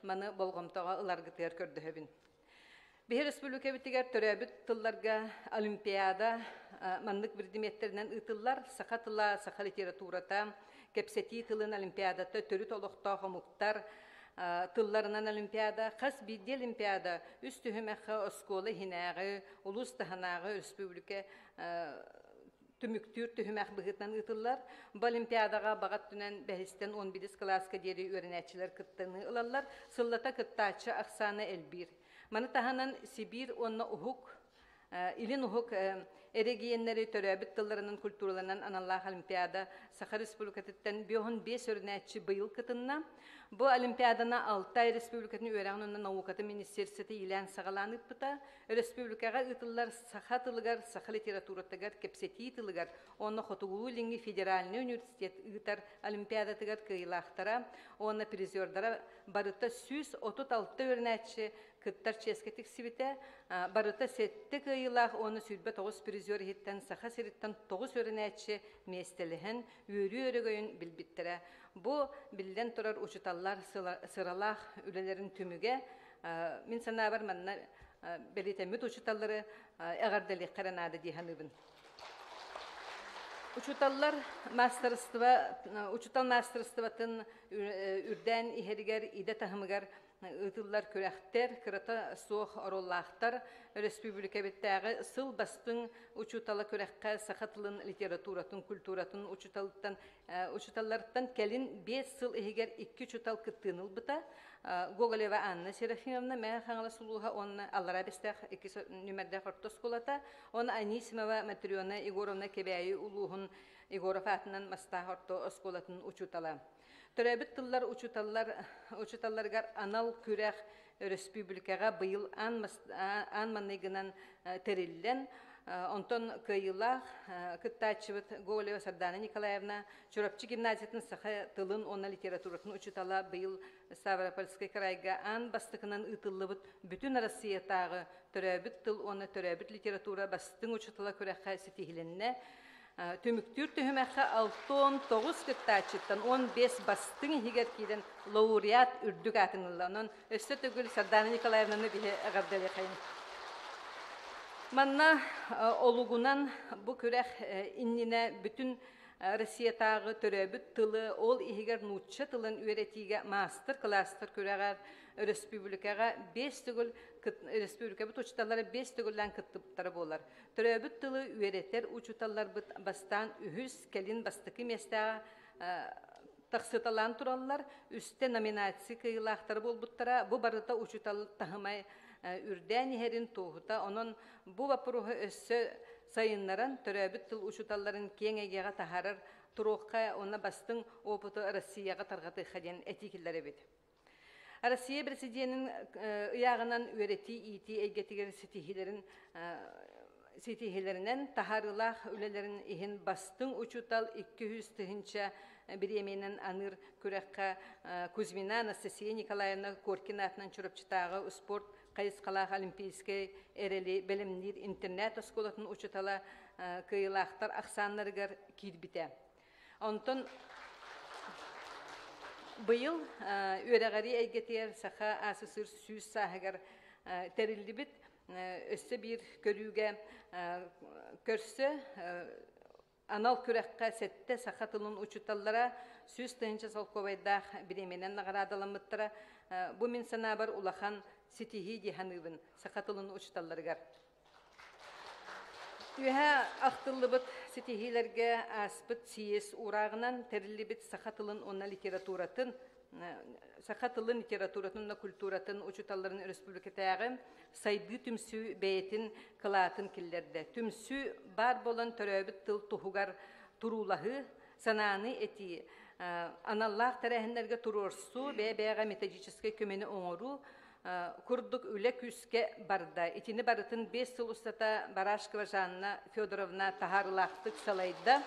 маны болгомтога ыларгытыр көрдөһөбүн. Бир республика битигер төрөбүт тылларга олимпиада маннык бирдиметтеринен ытыллар сахатыла саха литературата кепсети тылын олимпиадата төрүт олохтоого муктар тылларынан олимпиада кас бидди олимпиада үстүһүмэхэ осколы хинагы улус таханагы республика түмүктүр түһүмэх быгытынан ытыллар бу олимпиадага багат түнен бэхистен 11 класска дери үйрөнәчилер кыттыны ылаллар сыллата кыттачы Оксана Эльбир маны таханан Сибир онна ухук илин ухук эрегиеннери төрөбүт тылларынын культураларынан аналлах олимпиада Саха республикатыттан 5 өрнәчи быйыл кытынна бу олимпиадана Алтай республикатын өрәгөнүн наукаты министерствоты илән сагаланып бута республикага ытыллар Саха тылыгар Саха литературатыгар кепсети тылыгар онны Хотугулу Илинги федеральный университет ытар олимпиадатыгар кыйлахтара онны призердара барыта 136 өрнәчи кыттар ческетик сибите барыта сетте кыйлах оны сүрбе 9 призер хиттен Саха сериттен 9 өрнәчи местелихен өрү-өрөгөйүн билбиттере. Бу билден турар учуталлар сыралах үлелерин түмүгө мен сана бар манна белитемит учуталлары эгардели каранады диханыбын. Учуталлар учутал мастерствотын үрден ихеригер иде тахымыгар ытыллар көрәхтер, кырата соқ ороллахтар, республика беттәгы сыл бастың учутала көрәхкә сахатылын литературатын, культуратын учуталлардан келин 5 сыл ихигер 2 учутал кыттыныл бұта. Гоголева Анна Серафимовна мен хаңла сулуха онна аллара бестәх 2 нөмердә хортос колата. Оны Анисимова Матриона Егоровна Кебәйи улуһун Егоров атынан маста хорто осколатын учутала. Төрәбит тыллар учуталларгар анал күрәх республикага быйыл ан манныгынан териллен онтон кыйылах кыттачыбыт Гоголева Сардана Николаевна Чурапчы гимназиятын Саха тылын онна литературатын учутала быйыл Ставропольский крайга ан бастыкынан ытыллыбыт бүтүн Россиятагы төрәбит тыл онна төрәбит литература бастың учутала күрәхә сетихиленне Түмүктүр түһүмәхә 6-9 кыттачыттан 15 бастың хигер киден лауреат үрдүк атынылланын өстө түгүл Сардана Николаевнаны бихе агардалы кайын. Манна олугунан бу күрәх иннине бүтүн Россиятагы төрөбүт тылы ол ихигер нучча тылын үйрәтиге мастер класстар күрәгәр республикага 5 түгүл республика бу учталлары 5 түгүллән кыттыптары болар. Төрөбүт тылы үйрәтер учуталлар бастан үһүс келин бастыкы места тахсыталан тураллар үстә номинация кыйлахтар болбуттара бу барыта учутал тахымай үрдән херин туһута онон бу вопроһы өссө сайыннаран төрөбүт тыл учуталларын кеңегеге тахарар турукка онна бастың опыты Россияга таргаты хаден этикилләре бит. Россия президентinin ıyağından öğreti iti egetигер сетихилерин sitihilerinden taharılaq ülelerin ihin bastın uçutal 200 tığınça bir yemenen anır kürekka Kuzmina Anastasiya Nikolayevna Korkina atnan çürüpçitağı sport Kayıskalaq Olimpiyske ereli bilimler internet oskolatın uçutala kıyılaqtar aksanlarıgar kirbite. Ondan bu yıl öğregari eygetiyer saha asısır süz sahıgar terildi bit össe bir körüge körse anal kürekka sette sahatılın uçutallara süz tığınca salkovayda biremenen nağaradalamıttıra bu min sanabar ulahan sitihi dihanıvın sahatılın uçutallarıgar. Ühe aqtıllıbıt sitihilerge aspıt siyes urağınan terillibit sahatılın onna literaturatın Sahatılın literaturatın ve kulturatın uçutalların respublikatağım saydı tümsü beyetin kılatın killerde. Tümsü bar bolan töröbüt tıl tuhugar turulahı sananı eti anallah terehinlerge turursu ve beyağa metodической kömeni oňoru kurduk üle küske barda. İtini barıtın 5 yıl ustata Barashkova Janna Fyodorovna taharılaqtık salayda.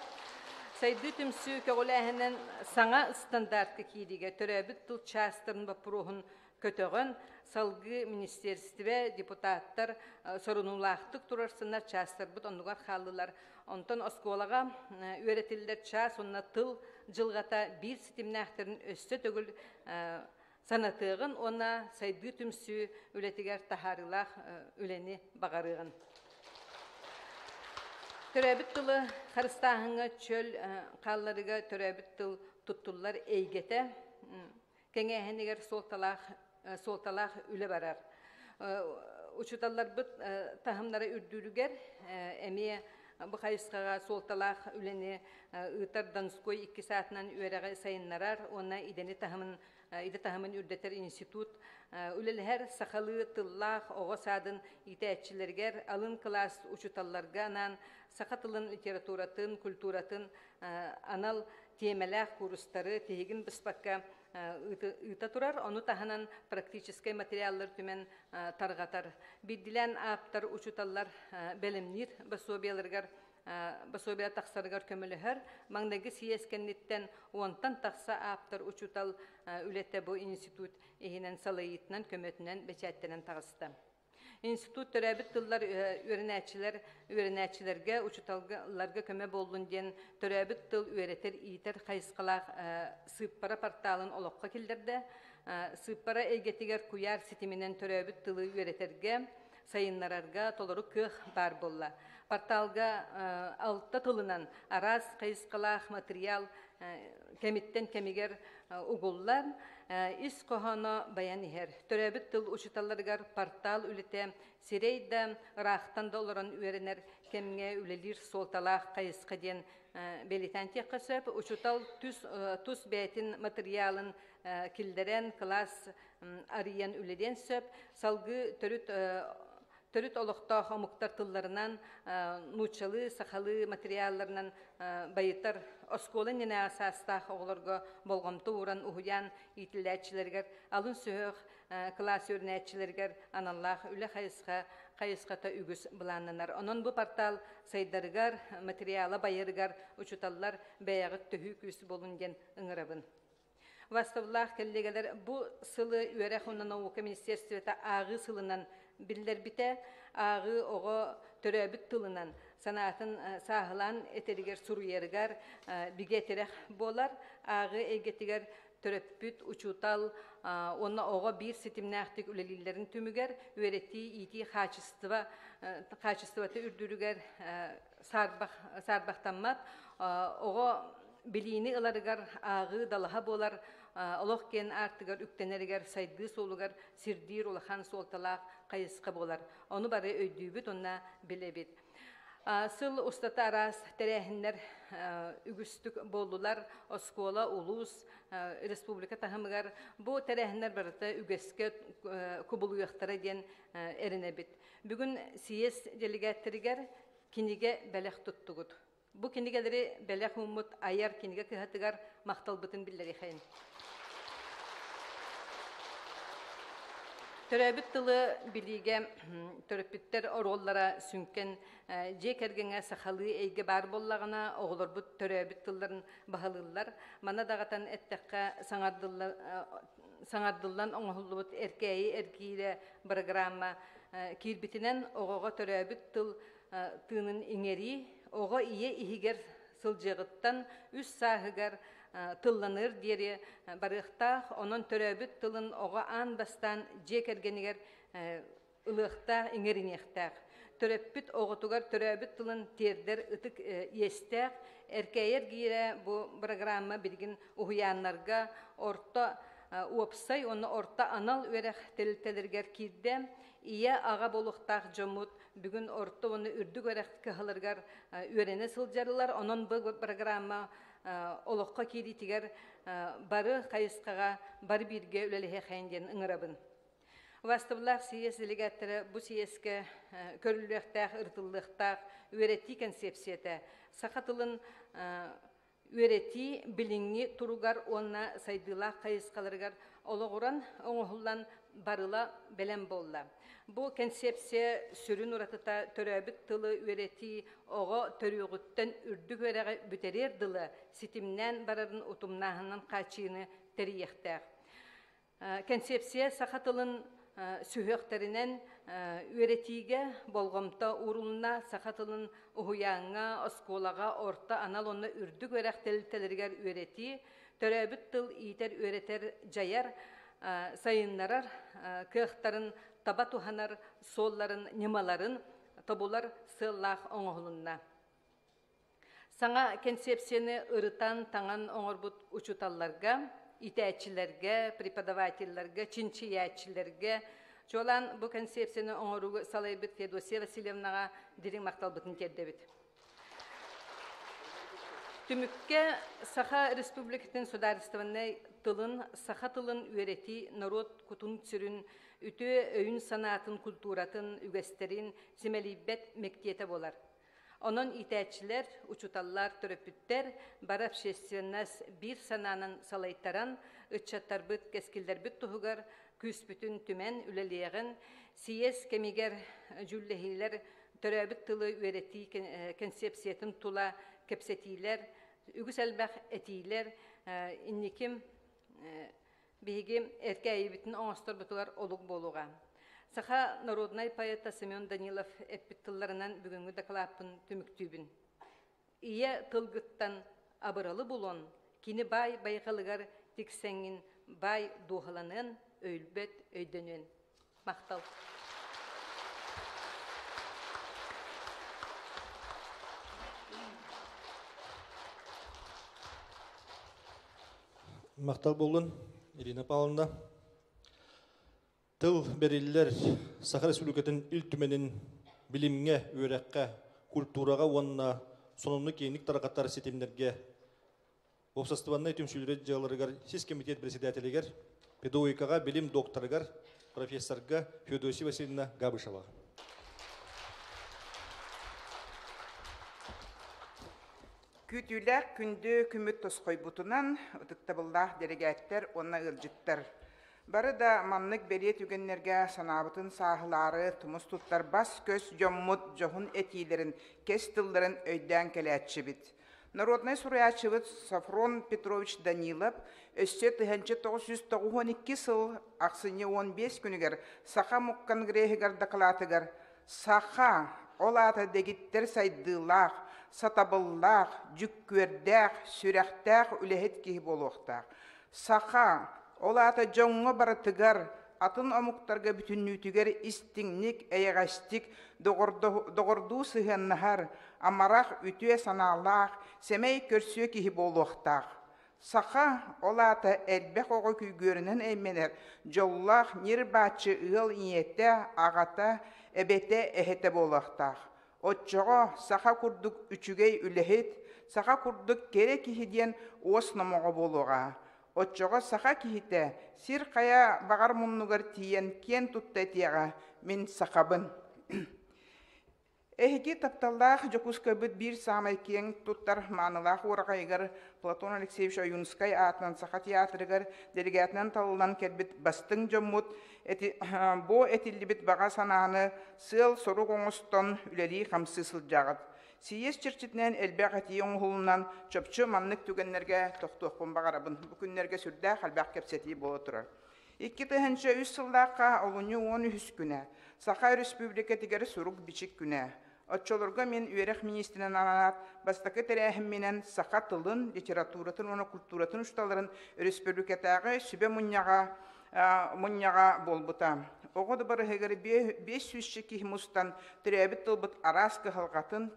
Saydı tümsü kögülehinen sana standartı kiyidige töröbüt tıl çastırın ve prohun kötögün salgı ministerstvi ve deputatlar sorunulaqtık turarsınlar çastırбыт onlugar hallılar. Ondan oskolaga öğretildiler ças onna tıl jılgata bir sitimnähtirin öste tögül sanatığın ona saydı tümsü ületiger taharılaq üleni bagarığın. Töröbüt tılı Haristahıngı çöl qallarıga töröbüt tıl tuttullar eygete kengeheniger soltalaq üle barar. Uçutallar bıt tahımlara ürdürüger emi bu kayıskaga soltalaq üleni ıtar Donskoy 2 saatnan üreğe sayınlarar ona ideni tahımın ürdeter institut ülelher sakalı tıllaq oğa sadın iteçilerger alın klas uçutallarganan sakatılın literaturatın, kulturatın anal temelah kursları tehigin bispakka ıta turar, onu tahanan praktiçiskay materiallar tümen targatar. Bildilen aptar uçutallar belimnir, basobiyalar taqsargar kömülüher, mangdagi siyeskennitten ontan taqsa aptar uçutal ülette bu institut ehinen salayitnan kömötünen beçettenen tağısta. İnstitut töröbüt tıllar öğrenäçilerge uçutallarga köme boldun diyen töröbüt tıl öğreter iter kayıskalaq sıppara portalın olokka kildirde. Sıppara egetiger kuyar sitiminen töröbüt tılı öğreterge sayınlararga toloruk kıh bar bolla. Portalga altta tılınan araz kayıskalaq material kemitten kemiger ugullar is kohana bayan iher. Töröbüt tıl uçutallargar portal ülete sireyde raqtan da olaran öğrener kemge ülelir soltalaq kayısqa diyen belitentik qasıp uçutal tuz betin materialın kilderen klas ariyan üleden söp salgı törüt oloqta hamuktar tıllarından nuçalı, sahalı materiallarından bayıtar oskolan yine asasta oğlarga bolgamta uğran uhuyan itilläçilerger alın söhög klas örnäçilerger anallah üle kayısqata ügüs bulannanar. Onun bu portal saydarıgar materiala bayırgar uçutallar beyagıt töhük üsü bolungen ıngırabın. Vastavlaq kellegeler bu sılı üerek ondan Nauka Ministerstvi'te ağı sılından biller bite, ağı oğa töröbüt tılınan sanatın sahılan eteriger suruyergar bigeterek bolar, ağı egetiger töröbüt uçutal onna oğa bir sitimnähtik ülelillerin tümüger, öğrettiği iti haçıstıvatı ürdürüger sarbaqtanmat, oğa bilini ılarıgar ağı dalaha bolar, Oloq gen artıgar ükteneriger saydı solugar sirdir olahan soltalaq kayısqa bolar. Onu bari öydübüt, onna bilebit. Sıl ustata aras terehinler ügüstük bollular, oskola, ulus, respublika tahımıgar. Bu terehinler barıta ügeske kubuluyuqtara den erinebit. Bugün siyes delegatteriger kinige belek tuttugut. Bu kinigeleri belek umut ayar kinige kıhatıgar maqtalbıtın billeri xeyin. Төрөбүт тылы билиге төрөпүттер ороллара сүнкен жекергеңе сахалы эйге бар боллагына оголорбут төрөбүт тылларын баһалылар. Мана дагатан эттекке саңардылдан оңохуллубут эркейи эркире программа кирбитинен огого төрөбүт тыл тыынын иңери ого ие ихигер сылжыгыттан үс саһыгар тылланыр диэри барыхтах онон төрөбүт тылын ого анбастан жекергенигер ылыхтах иңеринехтах төрөппүт оготугар төрөбүт тылын тердер ытык иестех эркейер гире бу программа билгин уhuyanlarga орто уопсай оны орто анал үерех телтелергер кирде ие ага болуктах жомут бүгүн орто оны үрдүк өрех кыһылыргар үерене сылжарылар онон бу программа олоққа киритигер бары кайыскага бар бирге үлелеhe хенден ыңырабын. Вастыблах сиес делегаттары бу сиеске көрүлөктах, ыртыллыктах, үерети концепцияда сахатылын үерети билиңни туругар онна сайдылах кайыскаларгар ологуран оңохуллан барыла белем болла. Бу концепция сүрүн уратыта төрөбүт тылы үерети ого төрүгүттен үрдүк өреге бүтерер дылы ситимнен барарын утумнаһынан качыны терияхтах. Концепция сахатылын сүһөктеринен үеретиге болгомто урулна сахатылын уhuyanга осколага орта аналонна үрдүк өрек телтелергер үерети төрөбүт тыл итер үеретер жаяр сайыннарар кыхтарын таба туханар солларын немаларын табулар сыллах оңоһулунна. Саңа концепцияны ырытан таңан оңорбут учуталларга, итәчиләргә, преподавательләргә, чинчиячиләргә жолан бу концепцияны оңоругы салайбыт Федосия Васильевнага дирин макталбытын тердебит. Түмүккә Саха Республикатын сударствоны тылын, Саха тылын үерети народ кутун сүрүн үтө өйүн санаатын, культуратын, үгестерин земелибет мектиете болар. Онон итәчилер, учуталлар, төрөпүттер бар общественность бир сананын салайттаран, ытчаттарбыт, кескилдербыт туһугар, күспүтүн түмен үлелиягын, сиес кемигер жүллехилер, төрөбүт тылы үерети концепциятын тула кепсетилер, үгүсэлбэх этилер, инниким биһиги эркәйибитин оңостор бутулар олуг болуга. Саха народный поэта Семен Данилов эппиттылларынан бүгүнгү докладын түмүктүүбүн. Ие тылгыттан абыралы булон, кини бай байгалыгар тиксеңин бай дуһаланын өйлбөт өйдөнөн. Мактал. Мақтал болын, Ирина Павловна. Тыл берилер Саха Республикатын ил түменин билимге, өрекке, культурага онна сонунлы кейник таракаттар сетимдерге Обсастываннай түмсүлірет жағылырығар сіз комитет председателігер, педагогикаға билим докторыгар, профессорга Федосия Васильевна Габышева. Күтүләк күнді күміт тосқой бұтынан ұтықтабыллах делегаттар онна ылжыттар. Бары да маннык берет үгеннерге санабытын сағылары тұмыс тұттар бас көз жоммут жоғын этилерін, кес тылдарын өйден келәтші бит. Народный сураячыбыт Сафрон Петрович Данилов өссе 1992 сыл ақсыне 15 күнігер Саха мұққан грехігер дақылатығыр. Саха олаты дегиттер сайдылақ, сатабыллақ, жүккөрдәқ, сүрәқтәқ үләхет кейі болуқтақ. Саха олаты жоңғы барытығыр, атын омуқтарға бүтіннүтігер истіңнік, әйғастік, доғырду сығыннығар, амарақ үтіе саналақ, сәмей көрсіе кейі болуқтақ. Саха олаты әлбәқ оғы күйгөрінен әйменер, жоллақ, нер бачы ұғыл иетті, ағата, әбеті әхеті болуқтақ. Отчоға саха күрдік үчігей үләхет, саха күрдік кере кейден осынымығы болуға. Отчоға саха кейті, сир қая бағар мұнығыр тиен кен тұтты тияға мен сақабын. Эхиги тапталлах жокускабыт бир самай кең туттар манылах урагайгар Платон Алексеевич Аюнскай атынан саха театрыгар делегатынан талынан келбит бастың жоммут бо этиллибит бага санааны сыл сорук оңостон үлели хамсы сылжагат. Сиес чирчитнен элбәгати оңхулунан чөпчө маннык түгеннерге токтуқпын багарабын. Бу күннерге сүрдә халбак кепсети боло турар. 2003 сыллакка олуну 13 күнә. Саха Республика тигәре сурук бичик күнә. Отчолорга мен үйрек министринен ананат бастакы терәһим менен саха тылын, литературатын, оны культуратын ушталарын республикатагы сүбе муньяга болбута. Оғыды бары хегері 500 шеки мустан түрәбіт тылбыт араскы халғатын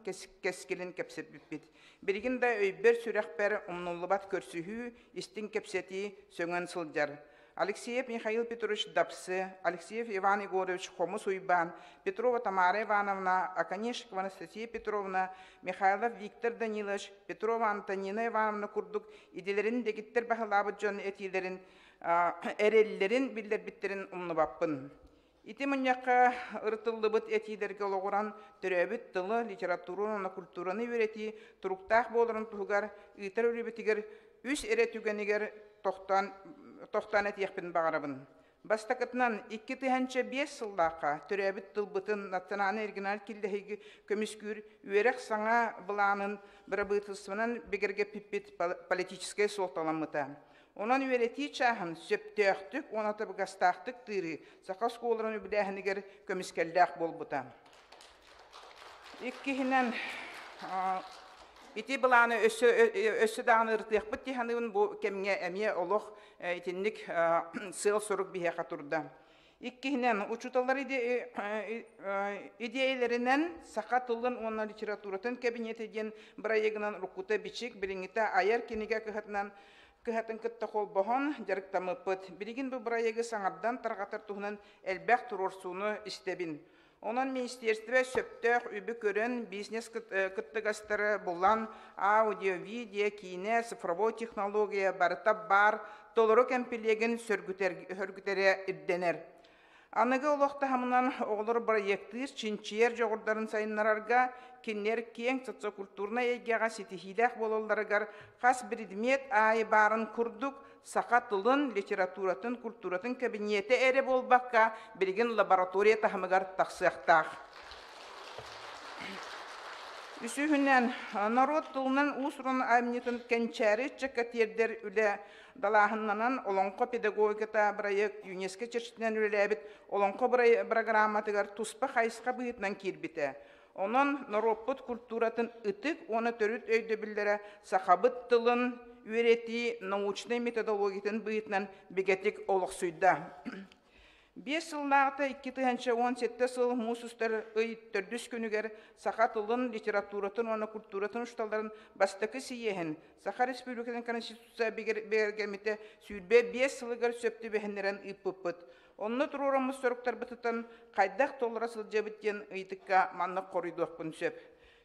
кескелін кепсеп бітпет. Біргін да өйбер сүрәқпәрі ұмнулыбат көрсүхі істің кепсети сөңін сылджар. Алексеев Михаил Петрович Дапсы, Алексеев Иван Егорович Хомус Уйбан, Петрова Тамара Ивановна, Аканешкова Анастасия Петровна, Михайлов Виктор Данилович, Петрова Антонина Ивановна Курдук, иделерин дегиттер бахылабы жон этилерин, әреллерин билдер биттерин умнубаппын. Ити мыньяққа ыртыллыбыт этилерге олғыран түрәбіт тылы литератураны, культураны үйрети, тұруқтақ болырын тұғығар, ұйтар өребетігер, үс әрі түгенігер тоқтан әтияқпен бағарабын. Бастақытынан 2005 сыллаққа түрәбіт тылбытын национальный оригинал келдігі көміскүр үйерек саңа бұланын бір бұйтысынан бегерге пиппет политическай солталамыта. Онан үйрети чағын сөптөқтік, онаты бұғастақтық тыры, сақа сколырын өбіләхінігер көміскелдәқ болбыта. Иккихінен ити бұланы өссі дағын ұртық бұтті ханығын бұл кемге әме олық итінлік сыл сұрық бейеқа тұрды. Иккихінен учуталар идеяларынан сақа тылын онна литературатын кабинеті ден бір айығынан рұқуты бичік біліңіті айар кенеге кыхатын кытта қол бұғын жарықтамы пыт. Білігін бұл бір айығы саңардан тарғатар тұғынан әлбәқ тұрорсуыны істебін. Онан министерстве сөптөк үбі көрін бизнес кыттығастары болан аудио, видео, кине, цифровой технология барытап бар, толыры кәмпелеген сөргітере үрденер. Анығы олықта хамынан оғылыр проекттыр, чинчер жоғырдарын сайынларарға, кеннер кең социокультурна егеға сетихилях бололарығар қас бірдімет айы барын күрдік, сақа тылын, литературатын, культуратын кабинеті әрі болбаққа бірген лаборатория тахымығар тақсықтақ. Үсігінен народ тылынан ұсырын айымнетін кәнчәрі чекатердер үлі далағыннан олонқо педагогиката проект ЮНЕСКО черчетінен үлі әбіт олонқо программатығар тұспа қайысқа бұғытнан кербіті. Онын народпыт культуратын үтік, оны төріт өйді білдері сақабыт тылын үйрети научный методологиятын бұғытнан бігетік олық сүйді. 5 сыллағыта 2017 сыл мұсыстар ұй түрдіс күнігер сақа тылын литературатын, оны культуратын ұшталарын бастықы сейехін. Сақа Республикатын Конституция бергеметі сүйірбе 5 сылығыр сөпті бәхінлерін ұйпыппыт. Онны тұрурамыз сұрықтар бұтытын қайдақ толыра сылжа біттен ұйтыққа маннық қорыйдуақпын сөп.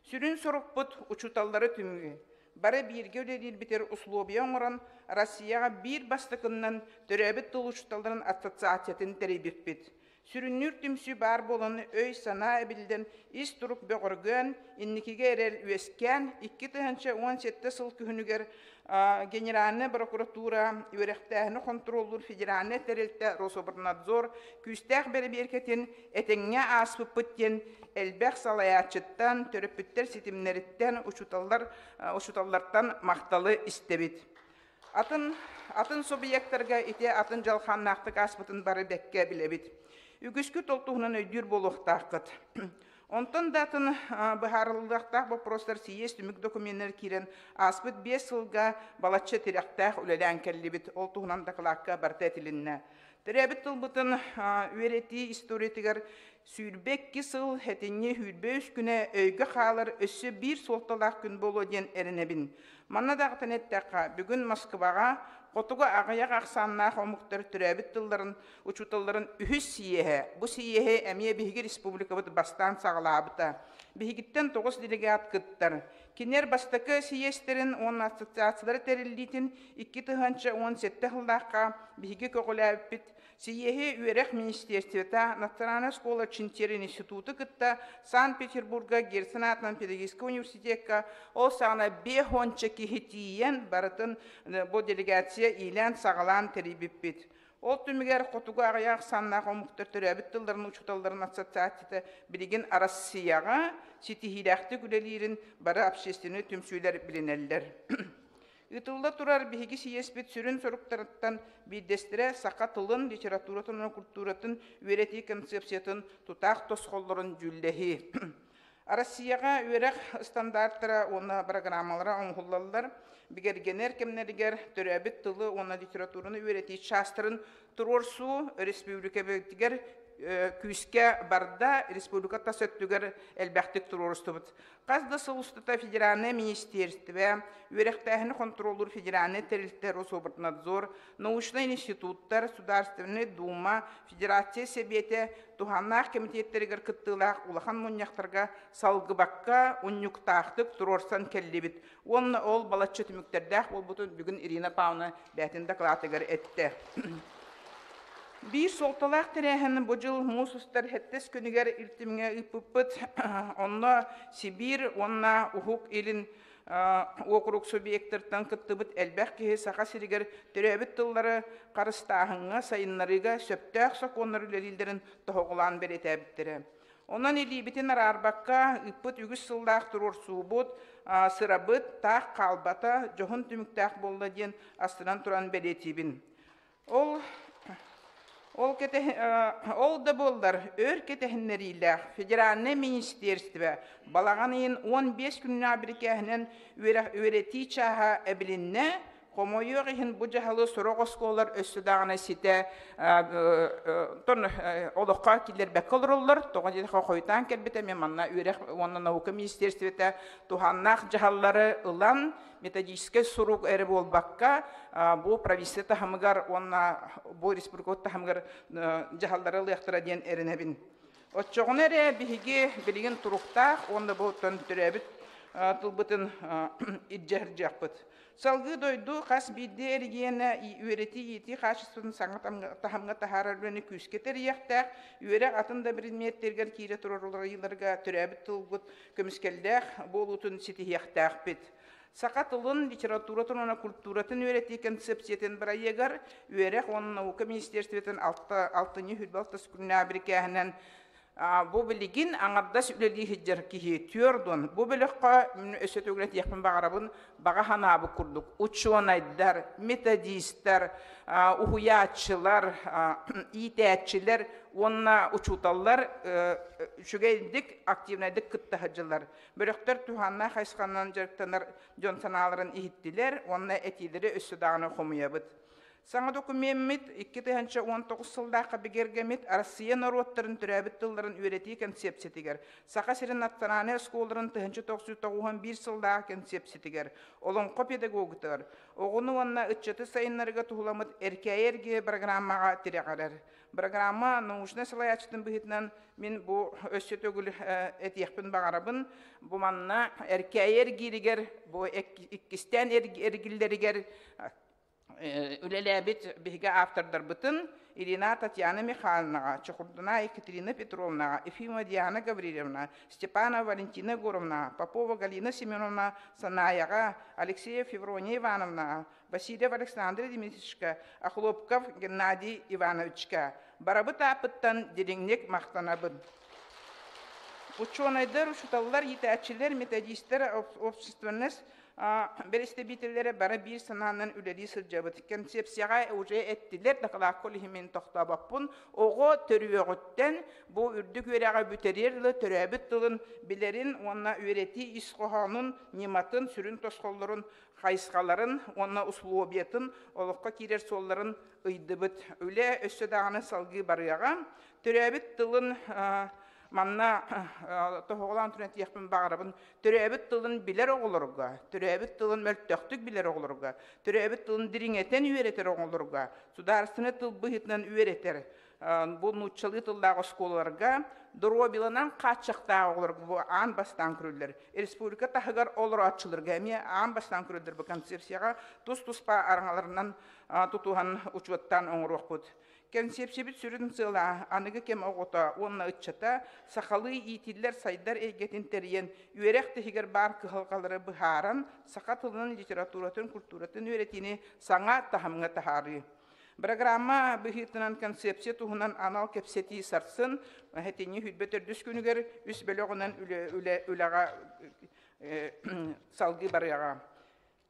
Сүрін сұрықпыт ұчуталары түмігі. Бары бірге өлелер бітер ұслобия оңыран Россияға бір бастықыннан түрәбіт тұл ұчуталарын ассоциациятын тәребеппет. Сүріннүр түмсі бар болын өй сана әбілден ис тұрып бөғыргөн, инникеге әрел өскен 2017 сыл күхінігер Генеральный прокуратура, үйректәхіні контроллур федеральный тәрелті Рособорнадзор, күстәқ бәрі беркетін әтіңе аспып бүттен әлбәқ салаятчыттан, төріппіттер сетімнеріттен, ұшуталлардан мақталы істебет. Атын субъекттарға ете атын жалханнақтық аспытын бары бәкке білебет. Үгіскі толтуғынан өйдір болуқтаққыт. Онтан датын бұхарылықтақ вопростар сиес түмік документтер кирен аспыт 5 сылға балатшы теректақ үлелән кәлібіт ол тұғынан дақылаққа барта тілінне. Тәрәбіт тұлбытын үйреті историятығар сүйірбек 2 сыл әтенне хүлбе үш күні өйгі қалар өсі бір солталақ күн болу ден әрінебін. Манна дағытын әттәққа бүгін Москваға Қотуға ағаяқ ақсаннақ омықтар түрәбіт тылларын, ұчутыларын үхіс сиехе. Бұ сиехе әмие Бейгі Республика бұд бастан сағылабыта. Бейгіттен 9 делегат кыттар. Кинер бастакы сиестерин он ассоциациялары терилдитин 2017 жылдаққа биһиги көголәбит сиехи үерех министерствета Национальная школа Чинтер институты кытта Санкт-Петербурга Герценатынан педагогический университетка ол сағына бехонча кихитиен барытын бу делегация илен сағалан терибиппит. Ол түмігер қотуға ағаяқ саннаға мұқтыр түрәбіт тылдарын учуталдарын ассоциацияты білеген Россияға сетихиляқты күлелерін бары общественный түмсүйлер білінелдер. Итылда турар биһиги сиеспит сүрүн соруктарыттан биддестире сака тылын, литературатын, культуратын, үерети концепциятын тутақ тосқолларын жүллехи. Россияға үерек стандарттара оны программалара оңғылалар, бігергенер кемнерігер түрәбіт тылы оны литератураны үерети частырын турорсу республика бігтігер күске барда республиката сөттігер әлбәқтік турорстыбыт. Қазды сылыстыта федеральный министерстве, үеректәхіні контроллар федеральный территория Рособорнадзор, научный институттар, Государственный дума, федерация себете, туханнақ комитеттерігер кыттылақ улахан мұняқтарға салгыбаққа ұнюктақтық турорсан келлебіт. Онны ол балатшы түміктердәқ ол бұтын бүгін Ирина Павловна бәтін докладыгар етті. Bir soltalaq terehen bu jıl musustar hettes künüger iltimine ipıpıt, onna Sibir, onna uhuk ilin okuruk subyektlerden kıttıbıt elbək ki sağa siriger türebit tılları qarыстahınga sayınlarıga söptək sok onları lelilderin toğulan beretəbittere. Ondan ilibitin ararbaqqa ipıt ügüs sıldak turur subut, sırabıt, taq qalbata, johun tümüktaq bolda diyen astıran turan beretibin. Ол да болдар, өр кетехінлерілі Федеральный министерстве балағанайын 15 күніне абіркәхінен өрети чаға әбілінне Комойуғ ехін бұ жағалы сұрақ осқолар өссідағына сеті олыққа келер бәк олар, тоған жетіға қойтан кәлбеті мен манна өрек онна наука министерстветі туханнақ жағалары ұлан методический сұруқ әрі болбаққа бұл правительство тахамығар, бұл республикот тахамығар жағалары лықтыра ден әрінәбін. Отчоғын әрі бігі білген тұруқтақ, онда бұл төн түрәбіт тылбытын иджәр жақпыт. Салғы дойду қас бидде әргені үйреті еті қашыстың саңа тахамға тахарарбені күскетер ияқтақ, үйрек атында бірінметтергер кейре тұрарулар еларға түрәбіт тылғыт көміскелдәқ болутын сеті ияқтақ бет. Сақа тылын литературатын, оны культуратын үйреті концепциятын бір айегар, үйрек оның наука министерстветін алтыны хүлбалтас күніне абіркәхінен bu bilgin аңардас үлелі хиджар кихи түйөрдун. Бу біліққа өсет өглет яқпын бағарабын баға ханабы күрдік. Учуанайдар, методистер, ухуячылар, итәтчілер, онна учуталар, шүгейдік, активнайдық кыттахыджылар. Бөліқтер туханна қайсқаннан жарықтанар жонсаналарын ихиттілер, онна әтилері өсі дағаны қомуябыд. Саңа документ 2019 жылдаққа бігергемет Россия народтарын түрәбіт тылларын үйреті концепциятигер. Сақа сирен национальный школарын 1991 жылдағы концепциятигер. Олонқо педагогтар. Оғыны онна үтчеті сайынларыға тұғыламыд әркәйерге программаға тіреғарар. Программа научный салаячтың бұхетінен мен бұл өсет өгіл әтияқпын бағарабын. Бұл манна әркәйергерігер, бұл ikkisten әргілдерігер Үлеләбет бігі автордар бұтын Ирина Татьяна Михайловнаға, Чехурдына Екатерина Петровнаға, Ефима Диана Гаврилевна, Степана Валентина Горовна, Попова Галина Семеновна Санаяға, Алексея Феврония Ивановна, Васильев Александр Дмитриевичка, Ахлопков Геннадий Ивановичка. Барабыт апыттан дереңнек мақтанабын. Ученыйдар, учуталлар, етәтчілер, методистер, общественность, Берестебителері бары бір сананын үлелі сылжабыт. Концепцияға уже әттілер, дақылақ колихимен тоқтабаппын. Оғы түріөғіттен бұл үрдік өреға бүтерерлі түрәбіт тылын білерін, онына өреті исқоғанын, нематын, сүрін тосқолларын, қайысқаларын, онына условиятын, олыққа керер солларын ұйдыбыт. Үлі өсі дағаны салғы барыяға. Түрәбіт тылын манна тоһоголан түрен тиякпын багарабын төрөбүт тылын билер оголорга, төрөбүт тылын мөлтөктүк билер оголорга, төрөбүт тылын дириңетен үйретер оголорга, сударственный тыл быһытынан үйретер. Бу нуччалы тылдагы школаларга дробиланан качакта оголорга бу ан бастан күрүлөр. Республика тахыгар олор ачылырга эме ан бастан күрүлөр бу концепцияга тус-туспа араңаларынан тутуган учуттан оңорокпут. Концепция сүрін сыла, анығы кем оғыта, онна үтчата, сақалы итиллер сайдар егетін терген, үйерек тегер бар кығылғалары бұхаран, сақа тылының литературатын, культуратын үйретіне саңа тахамыңа тахары. Программа бұхитынан концепция туғынан анал кепсети сарсын, әтені хүтбетер дүс күнігер үс бөліғынан үліға салғы барыға.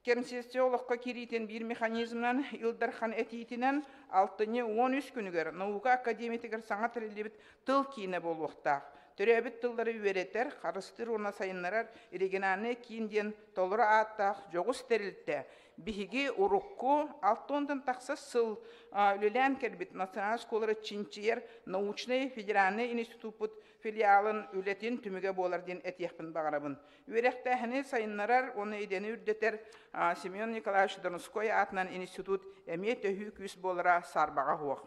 Концепциологқа киритен bir механизмнан Илдархан этитинен 6-13 күнігер наука академитигер саңа тірілебіт тыл кейіне болуқтақ. Төрәбіт тылдары үйеретер, қарыстыр ona сайынларар ирегенаны кейінден толыры аттақ жоғыз тәрілтті. Бихиги урукку 6-дан тақсыз сыл үлілән кәрбіт национал школары чинчиер научный федеральный институт филиалын үлетін түміге боларден әтияқпын бағарабын. Үйеректі әхіне сайынларар оны едені үрдетер Семен Николаевич Донской атынан институт әме төхі күс болыра сарбаға хуақ.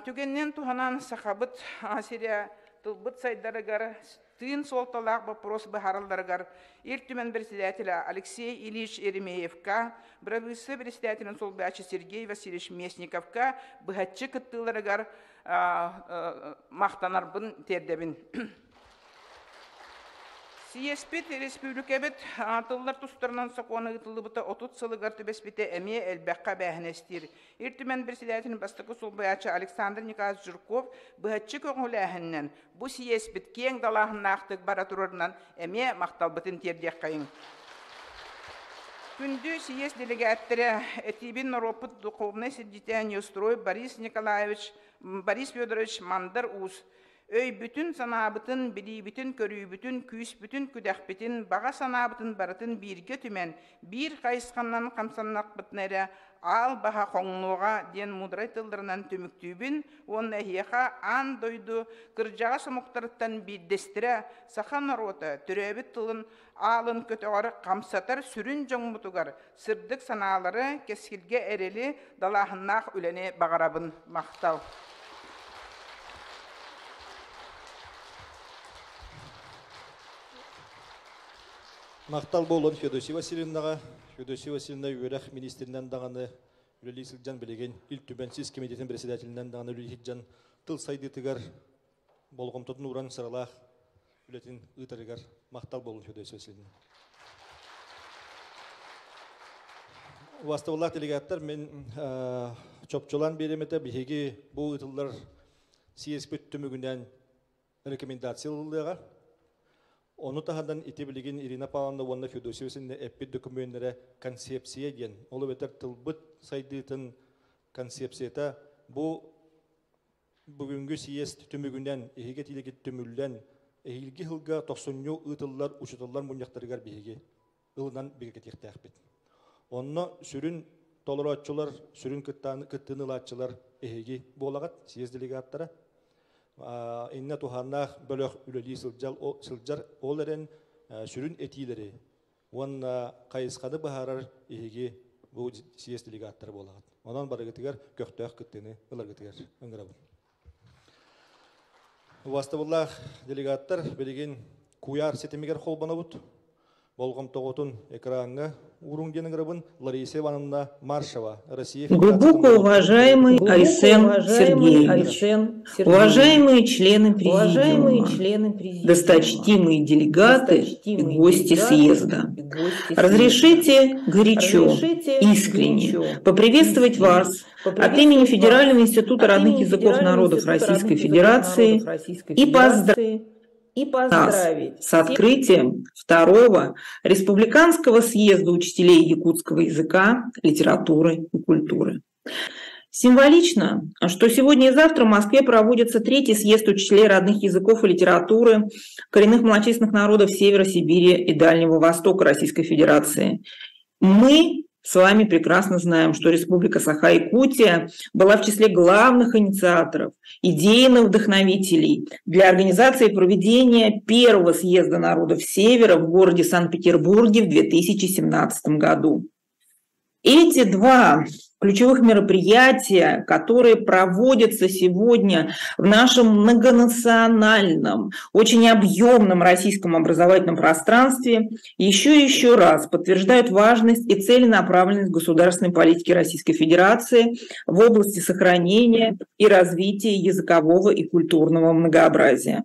Түгеннен туғанан сақабыт Сирия тылбыт сайдарыгар тыын солталақ вопрос бахаралдарыгар иртүмен председателя Алексей Ильич Еремеевка, бравысы председателен солбачы Сергей Васильевич Местниковка быхатчы кыттыларыгар мақтанарбын тердебін. Сиеспет республикабет тыллар тустарынан сақуаны ұтылыбыта 30 сылығар түбеспете әме әлбәққа бәхінестер. Иртімен председателін бастықы солбаячы Александр Николаевич Жирков бұхатчы көңілі әхіннен бұ сиеспет кең далағын нақтық баратурарынан әме мақталбытын тердек қайын. Күнді сиес делегаттары Этибин Ропыт духовный средитяние строй Борис Федорович Мандар Уз. Өй бүтін санабытын, білі бүтін, көрі бүтін, күйіс бүтін, күдәқ бүтін, баға санабытын барытын бірге түмен, бір қайысқаннан қамсаннақ бұтынары ал баға қоңлуға ден мұдрай тылдырынан төміктүйбін, оны әйеға ан дойду кыржаға сымықтарыттан биддестірі, сақан роты, түрәбіт тылын алын көтіғары қамсатар сүрін жоң мұтығар, сырдық саналары кескілге әрелі далағыннақ үлене бағарабын мақтал. Мақтал болын Федосия Васильевнаға, Федосия Васильевна үйерек министрінен дағаны үлелі сілжан білеген, ил түбенсіз комитетін председателінен дағаны үлелі сілжан тыл сайдетігер болғымтатын уран сыралақ үлетін ұйтарығар. Мақтал болын Федосия Васильевна. Ваставаллах делегаттар, мен чопчолан береметі бігеге бұл ұйтылдар сиеспет түмігінен рекомендациялылыға. Onu tahadan itebilgin Irina Pavlovna Vanna Fedosiyasının epid dokümentlere konsepsiye diyen. Olu beter tılbıt saydıtın konsepsiyete bu bugünkü siyasi tümügünden ehiget ilegit tümülden ehilgi hılga toksonyo ıtıllar uçutullar munyaktarıgar bihigi. Ildan birget yektakbet. Onu sürün toleratçılar, sürün kıttığını latçılar ehigi bolagat siyasi delegattara. İnne tuhannak bölük üleli sılcar olaren sürün etileri. Onun kayıskanı baharar ehigi bu siyasi delegatları bolagat. Ondan barı getiger köktök kıttığını ılar getiger. Öngürabın. Vastavallah delegatlar belirgin kuyar setimiger kolbana bud. Болғым тоғытын экранға урун денігірабын Лариса Ивановна Маршева, Россия Федерация. Глубоко уважаемый Айсен Сергеевич, уважаемые члены президиума, досточтимые делегаты и гости съезда, разрешите горячо, искренне поприветствовать вас от имени Федерального института родных языков народов Российской Федерации и поздравить с открытием второго Республиканского съезда учителей якутского языка, литературы и культуры. Символично, что сегодня и завтра в Москве проводится третий съезд учителей родных языков и литературы коренных малочисленных народов Севера, Сибири и Дальнего Востока Российской Федерации. Мы с вами прекрасно знаем, что Республика Саха-Якутия была в числе главных инициаторов, идейных вдохновителей для организации и проведения первого съезда народов Севера в городе Санкт-Петербурге в 2017 году. Эти два ключевых мероприятия, которые проводятся сегодня в нашем многонациональном, очень объемном российском образовательном пространстве, еще раз подтверждают важность и целенаправленность государственной политики Российской Федерации в области сохранения и развития языкового и культурного многообразия.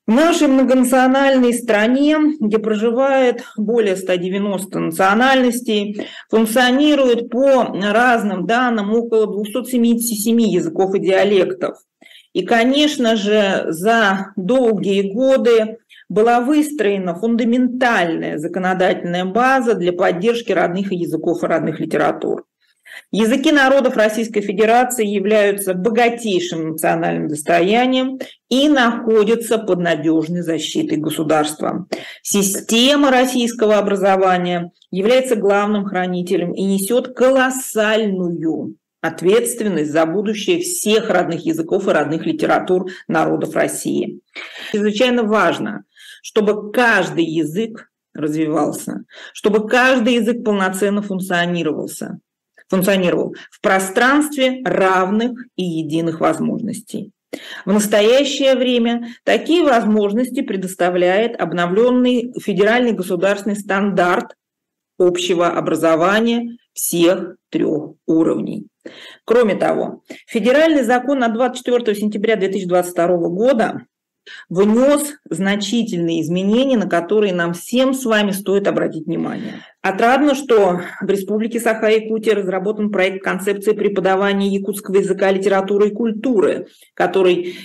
В нашей многонациональной стране, где проживает более 190 национальностей, функционирует по разным данным около 277 языков и диалектов. И, конечно же, за долгие годы была выстроена фундаментальная законодательная база для поддержки родных языков и родных литератур. Языки народов Российской Федерации являются богатейшим национальным достоянием и находятся под надежной защитой государства. Система российского образования является главным хранителем и несет колоссальную ответственность за будущее всех родных языков и родных литератур народов России. Чрезвычайно важно, чтобы каждый язык развивался, чтобы каждый язык полноценно функционировал в пространстве равных и единых возможностей. В настоящее время такие возможности предоставляет обновленный федеральный государственный стандарт общего образования всех 3 уровней. Кроме того, федеральный закон от 24 сентября 2022 года внес значительные изменения, на которые нам всем с вами стоит обратить внимание. Отрадно, что в Республике Саха-Якутия разработан проект концепции преподавания якутского языка, литературы и культуры, который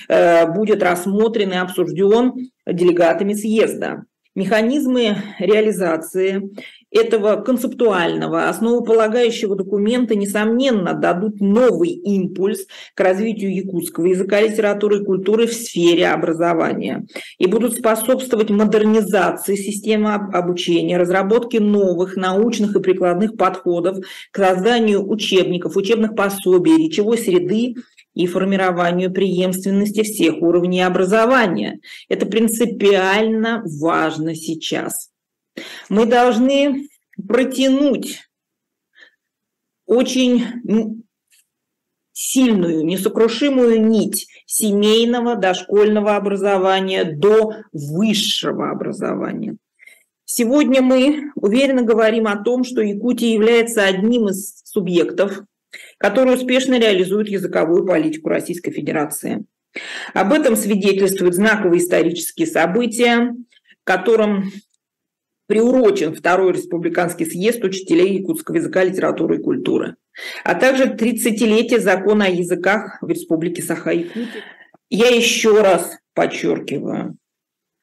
будет рассмотрен и обсужден делегатами съезда. Механизмы реализации этого концептуального, основополагающего документа, несомненно, дадут новый импульс к развитию якутского языка, литературы и культуры в сфере образования и будут способствовать модернизации системы обучения, разработке новых научных и прикладных подходов к созданию учебников, учебных пособий, речевой среды и формированию преемственности всех уровней образования. Это принципиально важно сейчас. Мы должны протянуть очень сильную, несокрушимую нить семейного дошкольного образования до высшего образования. Сегодня мы уверенно говорим о том, что Якутия является одним из субъектов, которые успешно реализуют языковую политику Российской Федерации. Об этом свидетельствуют знаковые исторические события, которым приурочен Второй республиканский съезд учителей якутского языка, литературы и культуры, а также 30-летие закона о языках в Республике Саха-Якутия. Я еще раз подчеркиваю,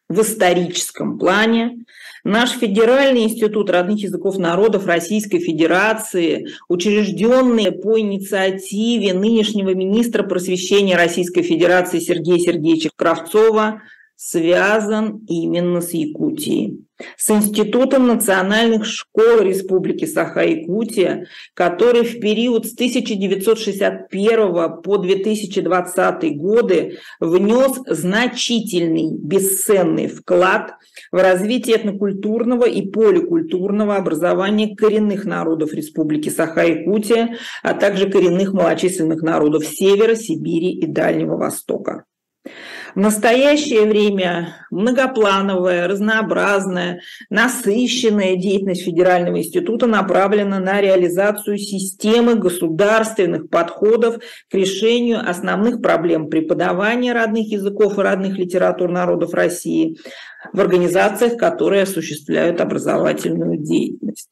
в историческом плане наш Федеральный институт родных языков народов Российской Федерации, учрежденный по инициативе нынешнего министра просвещения Российской Федерации Сергея Сергеевича Кравцова, связан именно с Якутией, с Институтом национальных школ Республики Саха-Якутия, который в период с 1961 по 2020 годы внес значительный бесценный вклад в развитие этнокультурного и поликультурного образования коренных народов Республики Саха-Якутия, а также коренных малочисленных народов Севера, Сибири и Дальнего Востока. В настоящее время многоплановая, разнообразная, насыщенная деятельность Федерального института направлена на реализацию системы государственных подходов к решению основных проблем преподавания родных языков и родных литератур народов России в организациях, которые осуществляют образовательную деятельность.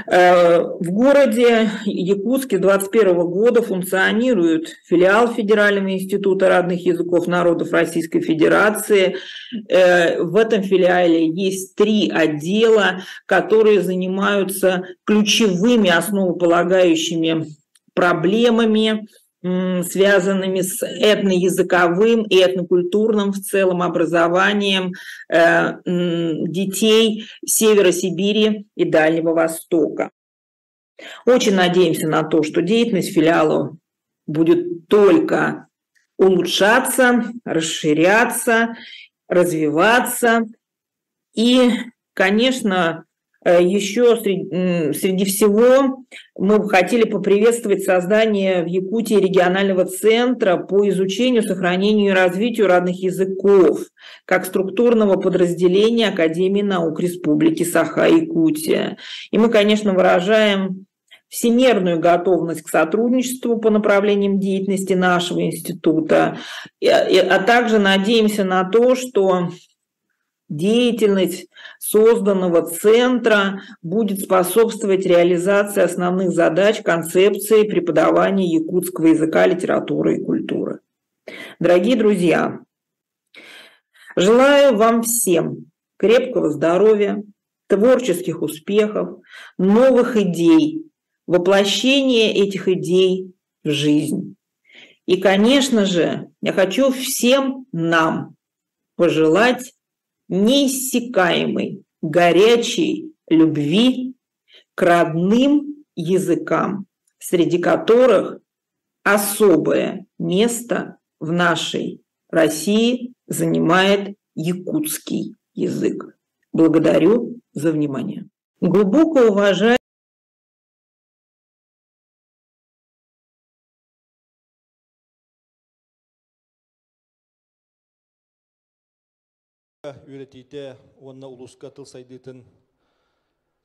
В городе Якутске 2021 года функционирует филиал Федерального института родных языков народов Российской Федерации. В этом филиале есть 3 отдела, которые занимаются ключевыми основополагающими проблемами, связанными с этноязыковым и этнокультурным в целом образованием детей Севера Сибири и Дальнего Востока. Очень надеемся на то, что деятельность филиала будет только улучшаться, расширяться, развиваться. И, конечно, еще среди всего мы бы хотели поприветствовать создание в Якутии регионального центра по изучению, сохранению и развитию родных языков как структурного подразделения Академии наук Республики Саха-Якутия. И мы, конечно, выражаем всемерную готовность к сотрудничеству по направлениям деятельности нашего института, а также надеемся на то, что деятельность созданного центра будет способствовать реализации основных задач концепции преподавания якутского языка, литературы и культуры. Дорогие друзья, желаю вам всем крепкого здоровья, творческих успехов, новых идей, воплощения этих идей в жизнь. И, конечно же, я хочу всем нам пожелать неиссякаемой, горячей любви к родным языкам, среди которых особое место в нашей России занимает якутский язык. Благодарю за внимание. Глубоко уважаю үйретейте, онна улуска тыл сайдытын,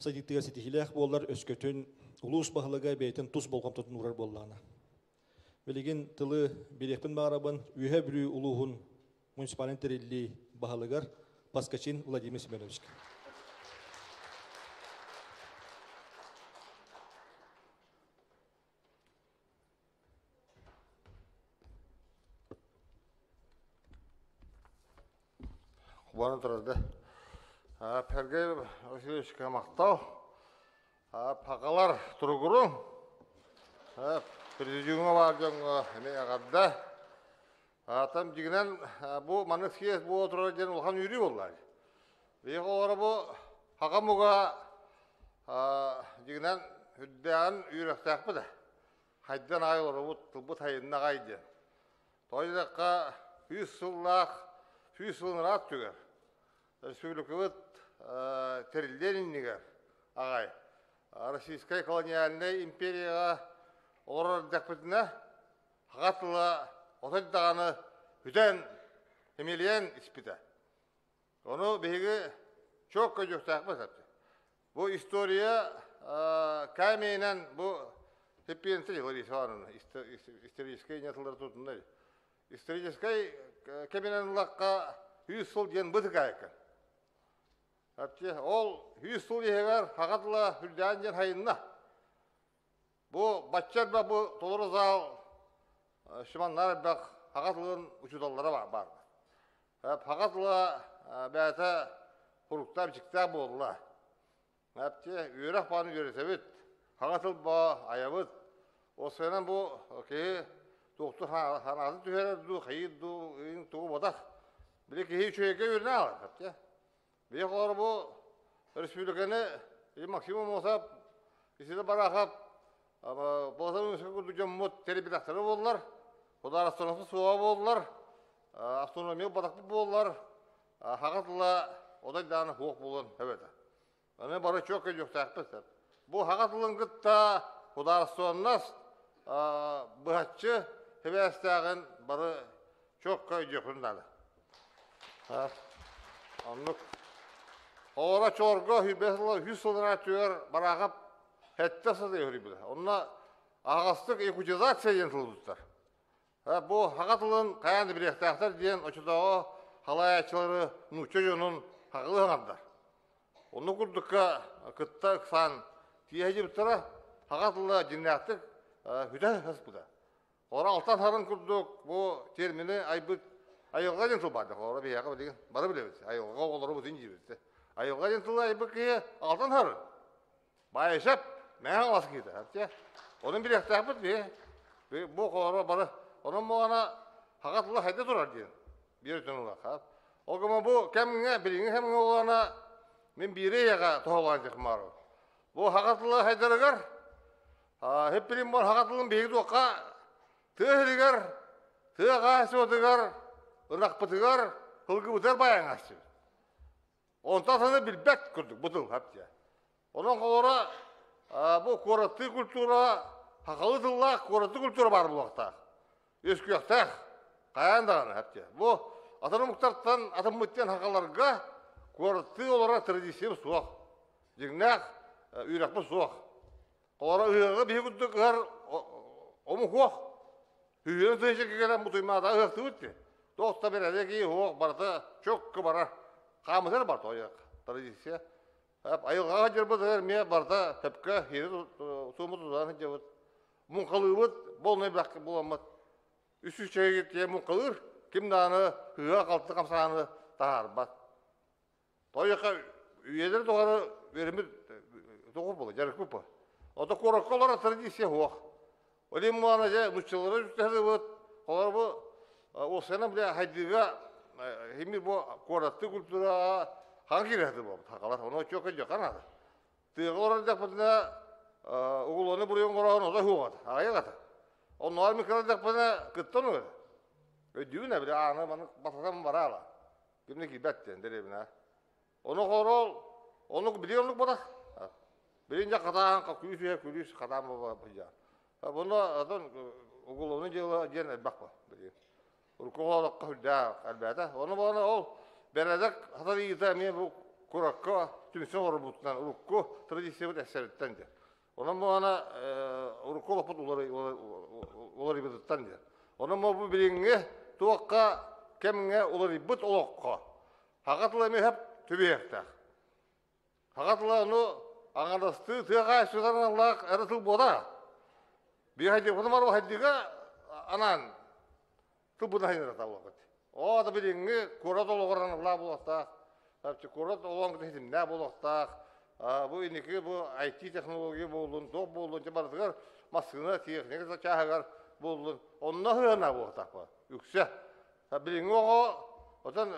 сайдыттыға сетихилях болар өскөтін, улус бағылыға бейтін тұз болғам тұтын ұрар боллағына. Белеген тылы берекпін бағарабын, үйе бүрі улуғын муниципален терелі бағылығар Паскачин Владимир Семенович. Буаны тұрады. Пәрге Васильевичке мақтау. Пақалар тұрғырың. Президиумға бардыңғы әме ағадда. Там дегенен бұл манық съезд бұл отырар ден ұлған үйрі болар. Бейгі олары бұл хақамуға дегенен үддәғын үйректәк бұды. Қайдан айлары бұл тайынна қайды. Тойдаққа 100 жыллақ 100 жылын рат түгер. Республикавыт терілденінігер ағай. Российская колониальная империяға олар дәкпетіне қағатылы отайдағаны үден емелиен іспіді. Оны бейгі çok көжөктәк бәсәпті. Бұл история кәмейінен бұл теппенсі жылы исторической нетылдар тұтындай. Исторической кәмейінен лаққа 100 жыл ден бұты кәйкі. Ол 100 жыл егер қағатылы үлдән ден хайынна. Бұл батчар ба бұл толыры зал шыманлар бәқ қағатылығын ұчудалары бар. Қағатылы бәті құрықтап жіктап болыла. Үйрақ баны көресебет, қағатыл ба аябыт. Осыйынан бұл кейі тоқты ханазы түхерді, қиыды, тұғы бодақ. Біле кейі чөйеке өріне алар. Бек олар бұл республиканы максимум осап, еседі барақап, боласан өңісі күрді жаммот теребедақтары болылар, одар астронасы суға болылар, автономия батақты болылар, хақатылы одайданы хуқ болын әбеті. Аны бары чөкке жоқтақпыз. Бұл хақатылын күтті одар астронас бұғатшы хебәстәғын бары чөкке жоқындады. Олара чорға 100 жылына түйер барағап әтті сызы өрі білі. Онына ағастық экутизация ден тылы тұттар. Бұл хақатылын қаянды біректақтар ден очыдағы қалайачылары нұчы жөнін хақылы ғандар. Оны күрдікқа күтті қсан тиежі біттіра хақатылы жинақтық хүді қыз бұда. Олара алтан харын күрдік бұл термini айылға ден тыл барды. Олара бейяқы деген бары білеміз. Айылға олары бұзын жебізді. Айылға ден тылы айбықы алтан харын. Байышап, мәң аласы кейді. Оның біректақ бұд бе. Бұл қолары бары. Оның мұғана хақатылы қайда тұрар дейін. Бері түнілі. Ол күмі бұл кәміңе, біліңе кәміңе олғана мен бірі еға тоғылған жекмары. Бұл хақатылы қайдарығар Hep bilin var haqatılın beyi doqa tığırıgar, tığağa soğudıgar, ınaqpıtıgar, hılgı bıtar bayan açtı. Ondan sana bilbet kürdük budul hepçe. Onun kolora bu koratı kultura, haqalı tılla koratı kultura var bu vaqta. Ösküyakta, qayandağını hepçe. Bu atanı muhtarttan, atın mütten haqalarga koratı olarak tradisiyem soğuk. Jignak, üyrakpı soğuk. Olara ıhığı bir gündük ıhır omu hoğ. Hüyünün tınçı kekelen bu tuymada ıhıqtı bitti. Dosta berede ki hoğ barda çok kıbara. Qamıdır barda oyak. Tradisiya. Hep ayılğa jırbı dağır miye barda hepke hiri tuğmu tuzanı cevut. Munqalıbıt bolnay bilakı bulamad. Üsü çaya gittiye munqalır. Kim dağını hığa qaltı qamsağını dağar bat. Toyaka üyeleri doğarı verimi doğur bulu, jarık bu. Ota korakkalara tradisiya hoq. Olim muanaja nuşçalara jutahdı bu. Olar bu o sene bile haydiga hemi bu koratı kultura hangi rehdi bu? Haqalar onu çok jakan. Tığlar da patna oğulunu buraya qoran o da hoq. Ayaq. Onlar mikro da patna kıttın. Ödüğüne bile ana bana batasam var ala. Kimne ki betten derebine. Onu qorol, onu biliyorluk bu da. Birinci kadağın külüs kadağın baba ya. Bunu adam oğulunu jela bakma. Urkuğalık hüda elbette. Onu bana ol beredek hatar yita mi bu kurakka tümsün orbuttan urku tradisiyon eseritten de. Onu bana urku laput uları ibadettan de. Onu bu biringe tuakka kemge uları ibad olakka. Hakatla mi hep tübeyekte. Hakatla onu Ağadastı tığağa süzan Allah eratıl boda. Bir haydi bunu var bu haydiga anan. Tıbbına haydirat Allah. O da biringi kurat oluğuran Allah bulaqta. Hepsi kurat oluğun kıtaydım ne bulaqta. Bu indiki bu IT teknoloji buldun, top buldun, çabardıgar, maskına teknik çağıgar buldun. Onunla hırana bulaqta. Yüksek. Biringi o, otan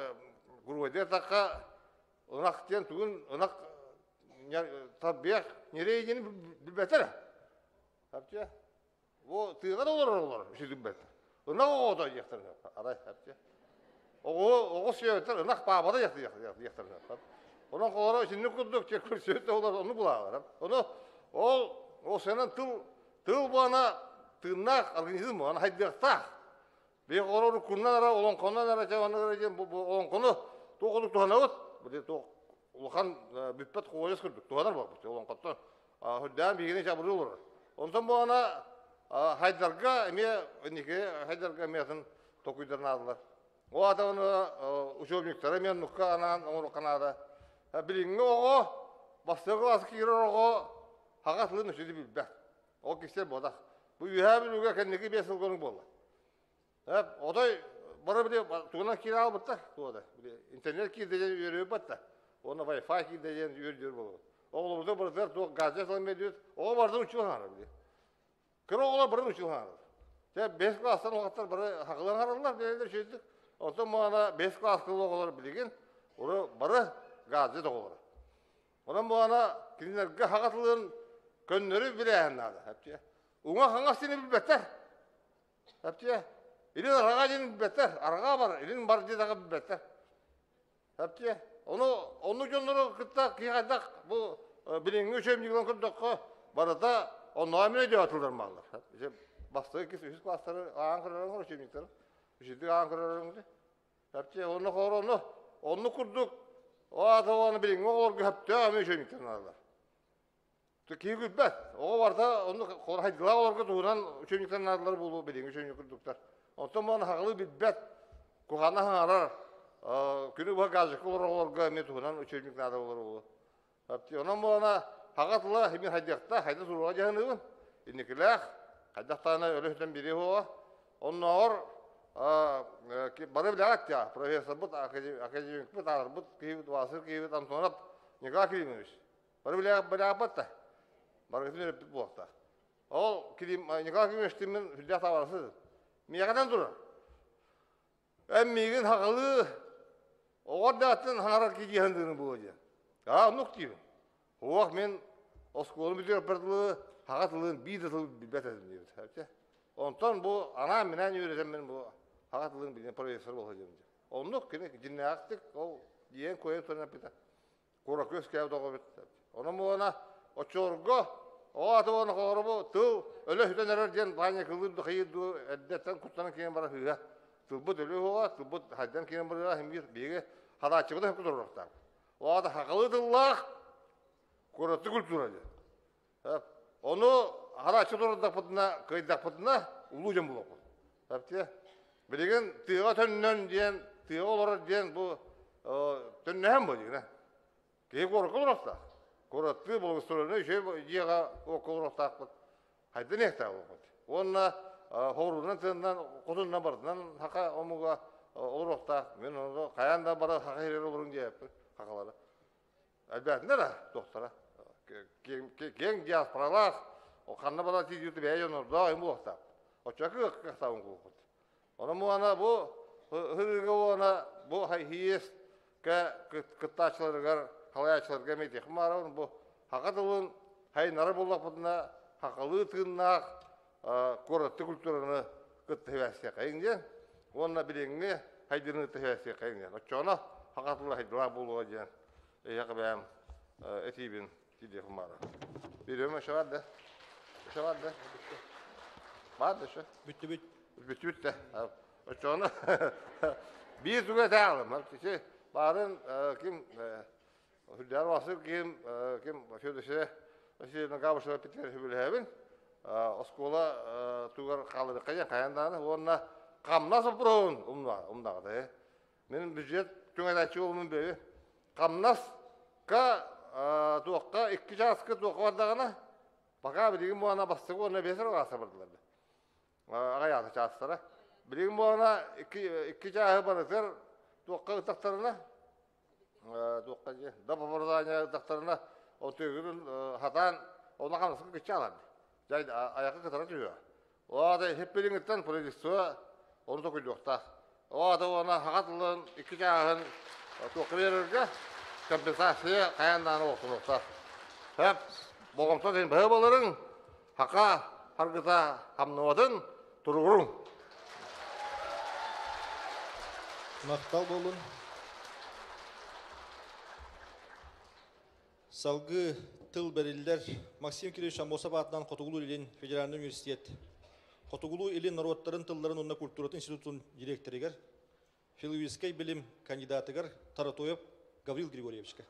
guruvayda takka, onak diyen tugun, onak tabiyak nereye yeni bir beter. Hepçe. Bu tığlar olur. Bir şey beter. Ona o da yaktır. Aray hepçe. O söyleter. Ona babada yaktır. Ona kolara şimdi kurduk çekir söyle olur onu bularlar. Onu o senin tıl bana tırnak organizm ona haydakta. Bir korar kunlara olan konulara çavanlara bu olan konu toquluk tohanavut. Bu Улахан bütpet koyas kırdık. Doğalar bak bu. Olan katta. Hüddam bilgini çabırı olur. Ondan bu ana Haydarga emiye nike Haydarga emiyatın tokuydarını aldılar. O adamını uçobniktara emiyen nukka anan onu kanada. Bilingi o bastığı klası kirir o haqatlığın üçüdü bilbek. O kişiler bu da. Bu yühe bilüge kendiki bir asıl konuk bolla. Hep o da bana bile tuğunan kira albıtta. İnternet kirdeyen yürüyüp batta. Onu Wi-Fi gideceğin yürüyor bu. Oğlumuzda burada da gazete falan ediyor. O vardı uçuyor hanım diye. Kırı oğlan burada uçuyor hanım. Ya 5 klastan o kadar burada haklılar haralar dediler şeydik. Ondan bana 5 klas kılı oğlan bilgin. Onu bara gazete oğlan. Ondan bana kinlerge hakatlığın könleri bile yanladı hepçe. Ona hangisini bir beter. Hepçe. İlin aragacının bir beter. Araga var. İlin barcıdaga bir beter. Hepçe. Onu jonları kıtta kıyacak bu bilingi üçemciğin kırdıkı barada onu amine diye atılır mallar. İşte bastığı ki üst klasları Ankara'nın üçemciğleri. Üçüncü Ankara'nın hepçe onu kurduk. O adamı bilingi olur hepçe amine üçemciğlerini alırlar. Ki gülbet. O varda onu koraydılar olur ki tuğunan üçemciğlerini alırlar bu bilingi üçemciği kurduklar. Ondan bana haqlı bilbet. Kuhana harar. Günü bu gazık olur gaymet ulan üçüncü nada olur. Hepsi onun bana haqatla hemin haydakta hayda suruğa jahanıbın. İndikiler haydaktaana ölühten biri o. Onlar ki bana bilagat ya profesör bu akademik bu taraf bu ki vasır ki sonra nikah kilimiş. Bana bilagat da. Bana gitmedi bu vakta. O kilim nikah kilimiştimin hüccet avarsız. Miyakadan durur. Emmigin haqalı o da atın harar ki cihandığını bu hoca. Ya nuk diyeyim. O men Oskolu bir öperdili, haqatılığın bir tıl bilbet edin diyor. Ondan bu ana minen öğreten ben bu haqatılığın bilinen profesör olacağım. Onluk kine cinnaktık o diyen koyup sonra pita. Kora köz kağıt oğu bitti. Onun bu ona o çorgo o atı onu korubu tıl öyle hüten erer diyen banya kıldı kıyıdı eddetten kutlanın kiyen bara hıya. Tıl bu dölü hoa tıl bu hadden kiyen bara hem bir bege hadaçı da hep dururlar. O ada hakalı dıllah koratı kulturacı. Onu hadaçı dururdak pıtına kıydak pıtına ulucan bulak. Hep bilegen tığa tönnen diyen tığa olur diyen bu tönnem bu diyen. Keyif korku olursa. Koratı bulgusturunu şey yega o koruktak. Haydi ne ekta oldu. Onunla horundan tığından kutundan barından haka omuga oluruktak. Men onu kayanda bara haka hirer olurun diye hakaları. Elbette de doktora. Gen diasporalar o kanna bara tijutu beyon orada im buluktak. O çakı kıhtavun kulukut. Ona muana bu hırgı ona bu hiyes kıttaçlarıgar halayçlarga metek maravun bu hakatılın hay nara bollak butuna hakalı tığınnak koratı kulturunu kıttı hevesiye kayınca onna bilengini haydırını kıttı hevesiye kayınca oçona hakatılı haydılar buluğa diyen yakı beğen etibin gidiyor mara biliyorum şu vardı vardı şu bitti oçona bir süre dağılım barın kim Hüddar vasır kim şöyle şeyden kabuşlar biter hübülhebin oskola tugar kalır kayandan ona kam nasıl proun umda da benim bücret tüngadaçı olmun böyle kamnas ka tuqqa iki jaskı tuqvardagana baka bilgin bu ana bastık ona beser olasa birdiler agayatı çastara bilgin bu ana iki jahı barıtır tuqqa ıtaktarına da babarzanya daktarına oturuyorun hatan ona kanısı geçalan. Jadi ayakı kadar diyor. O da hep bilinçten prodüksiyon onu da koyuyorlar. O da ona hakatılın iki cahın toklerge kompensasiya kayandan otururlar. Hep boğumsa sen babaların haka hargıta hamnavadın tururun. Maqtal bolun. Salgı tıl beriller Maksim Kireviç Amosov atынан Котугулу илин Федеральный университет. Котугулу илин народтарын тылларын онна культураты институтун директорыгар, филологический билим кандидатыгар Таратоев Гаврил Григорьевичка.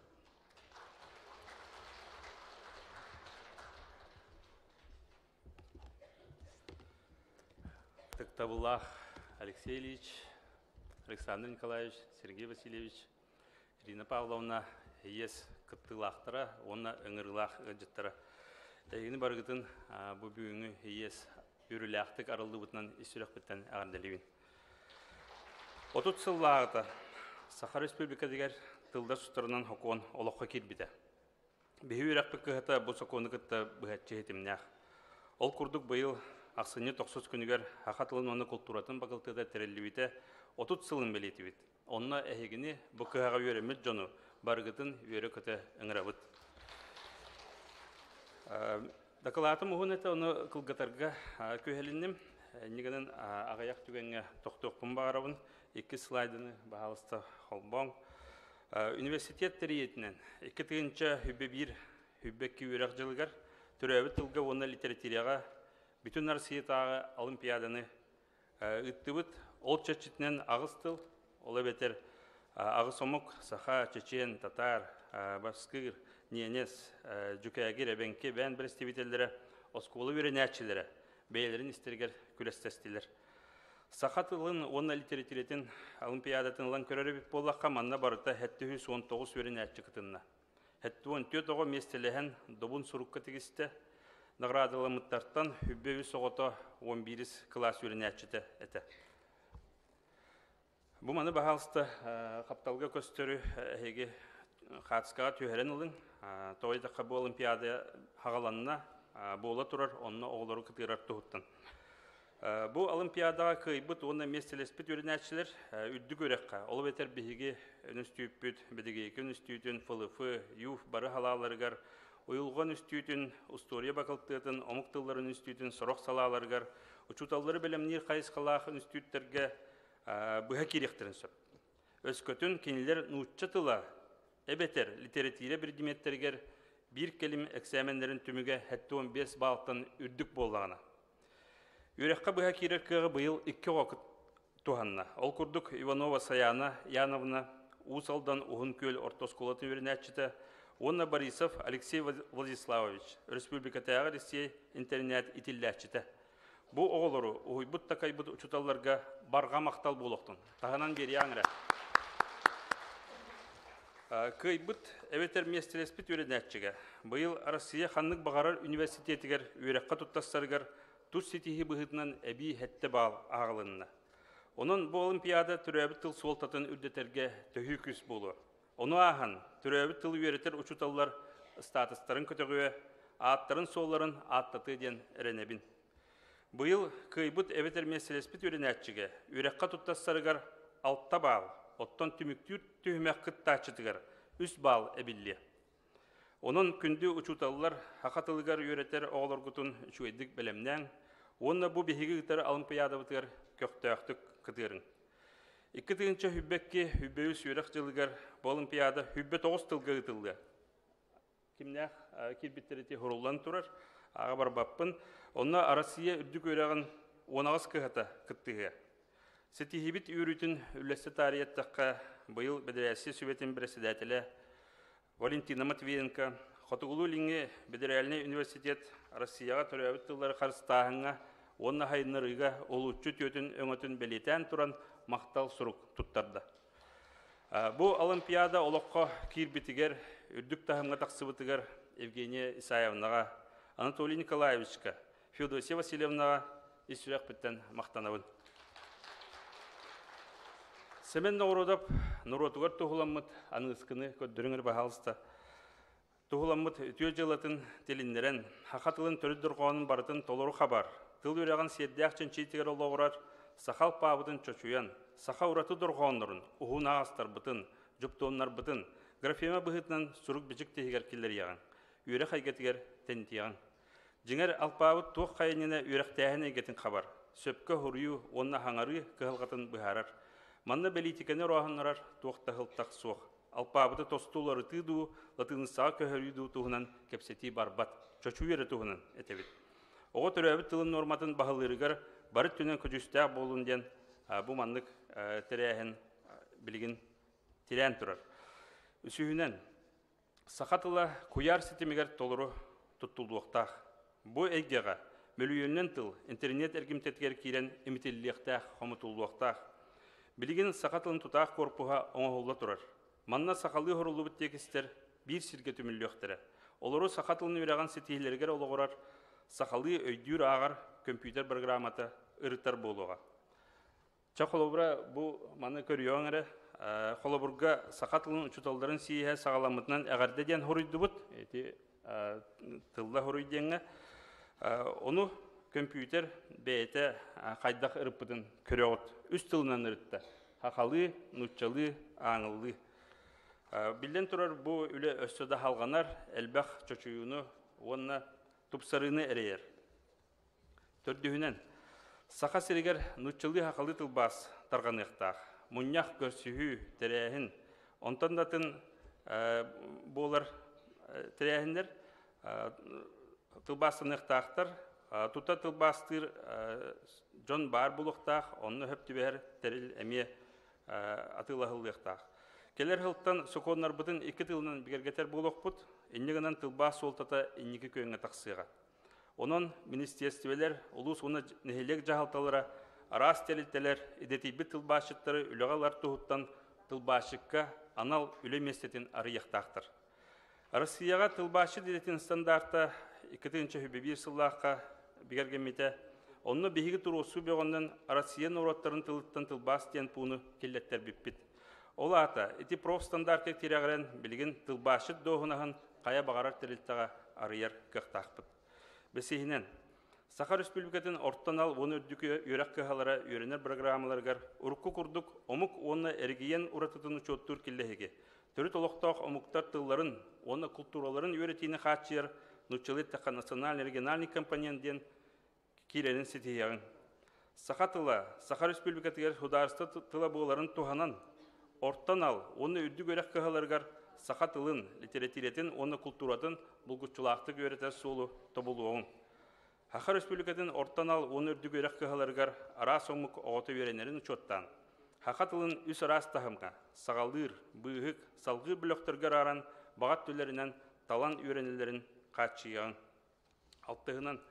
Токтабуллах Алексей Ильич, Александр Николаевич, Сергей Васильевич, Ирина Павловна, ес кыттылақтыра, онна ыңырлақ ыджыттыра. Дәйгіні барғытын бұл бүгінгі ес үріләқтік арылды бұтынан исүрек біттен ағанделевін. 30 сыллағыта Саха Республика дегер тылда сұстарынан хокуын олыққа келбіді. Бейі үрәк бүкіғыта бұл сокуыны кытта бұхәтчі етімнәқ. Ол күрдік бұйыл ақсыны 90 күнігер хақатылын оны культуратын бақылтыда тәрелі 30 сылын белеті бит. Онна әйгіні бұкыға өреміз жону барғытын өре көті ыңырабыт. Дақылатым ұғын әті оны қылғатарға көйеліннім. Негінің ағаяқ түгенге тоқтоқпын бағарабын. 2 слайдыны бағалысты қолбан. Университет тәрейетінен 2 тығынша хүбе 1 хүбе 2 өрақ жылығар. Түрәбі тылға оны литературияға бүтін Россиятағы олимпиаданы үттібіт. Ол чәчетінен ағыз тыл, олы бетер ағыз омық, саха, чечен, татар, басқыр, ненес, жүкәгер, әбенке, бән бір істебетелері, осколы өрен әтшілері, бәйлерін істергер күлестестілер. Саха тылын онна литературетін олимпиадатын лан көрері біп болаққа манна барыта 719 өрен әтші қытынна. 714 местелеген добун сурукка тегісті, наградылы мұттартан үббе соғыта 11 класс өрен әтшіті әті. Бұл маны бағалысты қапталға көстері әйге қатысқаға түйерен ұлын, тоғайдаққа бұл олимпиада хағаланына бола тұрар, онына оғылары күтірар тұғыттын. Бұл олимпиадаға қайбыт, оны местелеспет өрен әтшілер үдді көрекқа. Олы бетер бігеге үністүйіппет, бедеге екі үністүйітін, фылыфы, юф, бары халаларығар, Uyulған үстүйтін, Устория бакылтыытын, омук тылларын үстүйтін, сорок салаларгар, учуталлары белемнир кайысқалаахын үстүйттерге бұға керектерін сөп. Өскөтін кенелер нуутча тыла, эбетер литература бірдіметтергер bir келим экзаменлерин түміге 15 балықтан үрдік болағына. Үйрекқа бұға кереккіға бұйыл 2 оқыт туғанна. Ол күрдік Иванова Саяна, Яновна, Усалдан Уғын көл ортосколатын өрінәтчіті, Онна Борисов Алексей Владиславович, Республикатағы Ресей интернет итилләтчіті. Бұ оғылыру ұйбұт тақайбұт ұчуталарға барға мақтал болуқтын. Тағынан бері аңыра. Кыйбыт әветер местелеспит өрінәтчіге. Бұйыл Россия ханлық бағарар университетігер өрекқа тұттастарығар тұс сетихи бұғытынан әбей хәтті бағыл ағылынына. Onun bu olimpiyada türebi tıl soltatın ürdəterge töhüküs bolu. Onu ahan türebi tıl üreter uçutallar statusların kötügüye, ağıtların solların ağıttatı ediyen erenebin. Bu yıl kıybıt eveter meselespit ürenetçige, ürekka tuttasarıgar altta bağ, ottan tümüktür tühmek kıttaçıtıgar, üst bağ ebilli. Onun kündü uçutallar hakatılıgar üreter oğlargutun şüyeddik belemden, onunla bu behigi gitarı olimpiyada bıtıgar köktüktük kıtırın. İkkitinci hübbekki hübbeyi sürek jılıgar bu olimpiyada hübbe 9 tılga gıtıldı. Kimler kirbitteriti horullan turar, ağa bar bappın. Onunla Arasiya ürdük öğreğin 16 kıhata kıttığı. Setihibit üyürütün üllesi tarihiyyattakka bu yıl Bediriyasi Süvetin Presidentili Valentina Matviyenko, Xotugulu lingi Bediriyalini Üniversitet Arasiyaga törəbit tılları qarыстahına Onunla hayınlarıga oluççu tötün öngötün beleten turan maqtal suruk tuttardı. Bu olimpiyada oloqqa kirbitiger, ürdük tahımga taqsıbıtıger Evgeniya Isayevnaga, Anatoliy Nikolayevichka, Feodosiya Vasilyevnaga isürek bitten maqtanabın. Semen noğrodap, nurotugar tuğulanmıt, anıskını köddürüngür bahalısta. Tuğulanmıt ütüye jılatın telinleren, haqatılın törüdür qoğanın baratın toluru xabar. Tıl öreğin seddiyakçın çeytiger oloğurar, saqal pabıdın çoçuyan, saqa uratı durğonların, uğun ağastar bıtın, juptonlar bıtın, grafema bıhıtынан suruk bicik tehiger killer yağın. Üre qaygetiger tenti yağın. Jinger alpabıt tuğ qaynine ürek tähine getin xabar. Söpke huruyu, onna hangarı kıhılgatın bıharar. Manna belitikene roğanlarar, tuğta hıltaq suğ. Alpabıtı tostuları tığdu, latını sağa köhörüydü tuğunan kepseti barbat. Çoçu yere tuğunan etebit. Oğa törəbit tılın normatın bahılırıgar, barıt tünen köcüstəq bolun den bu manlık terəhin bilgin tiren turar. Üsühünen, saqatıla kuyar sitimigar toluru tuttulduqtaq. Bu eggeға, mülüyönnen tıl, internet ergimtetger kiren imitilliyaqtaq, xomutulduqtaq. Bilgin saqatılın tutaq korpuğa oңahulla turar. Manna saqalı horullu bittekistер bir sirge tümülliyaqtara. Oluru saqatılın üreğen sitihlerger oluğurar, saqalı öydür ağar kompüter programata ırıtar boluğa. Çaqolobra bu manı körüyoğun Xoloburga saqatılın uçutalların siyihe sağalamıtынан əğarda den horuydu bud, tılda horuydenga. Onu kompüter beyete qaydaq ırıpıdın körüyoğut, üst tılından ırıtta. Haqalı, nutçalı, ağıllı. Bilden turar bu üle össöda halganar, elbaq çoçuyunu, onna tupsarını ereyer. Tördühünen, saqa seriger nutçalı haqalı tılbas targanıqtaq. Munyaq görsühü terəhin, ondan datın bolar terəhinler tılbasınıqtaqtar, tuta tılbastır John Bar buluqtaq, onu höptü behər teril əmiyə atılahıllıq. Keler hılttan sokonlar bıdın 2 tılından bigergeter buluq bud, enniğinan tılbas soltata enniki köyüne taqsıға. Onun ministerstveler, ulus onu nehilek jahaltalara aras telitteler, edetibit tılbaşıtları üleğalar tuğuttan tılbaşıkka anal üle mesletin arıyaqtaqtır. Arasiyaga tılbaşı dedetin standartta 2. hübebir sılaqqa bigergemete, onu behigi turusu beğondan Arasiyan uratların tılıttan tılbas diyen puğunu kelletler bippit. Ola ata, eti prof standartke tiragaren bilgin tılbaşıt doğunağın qaya bağarar telittağa arıyar kıqtaqpıt. Besihinen, Saqa Respublikatın ortadan al onu öddükü yörek kıhalara öğrenir programlargar urukku kurduk, omuk onu ergiyen uratıtını çoğuttur killehege. Төрүт олоқтоқ омуктар тылларын, оны культураларын өретейіні қатшыр, нучылы таққа национальный региональный компонентден киренин сетияғын. Сақа тыла, Саха Республикатығар хударысты тыла бұғыларын туғанан, орттан ал, оны үрді көрек қығаларғар Сақа тылын, литературетін, оны культуратын бұлғытчылақты өретер солу тобылуғын. Саха Республикатын орттан ал, оны үрді көрек қығаларғар ара соңмық оғыты өренерін ұчоттан. Сақа тылын үс арас тағымға, сағалдыр, бұйғық, салғы біліқтіргер аран бағат түлерінен талан өренелерін қатшияғын. Алттығынан,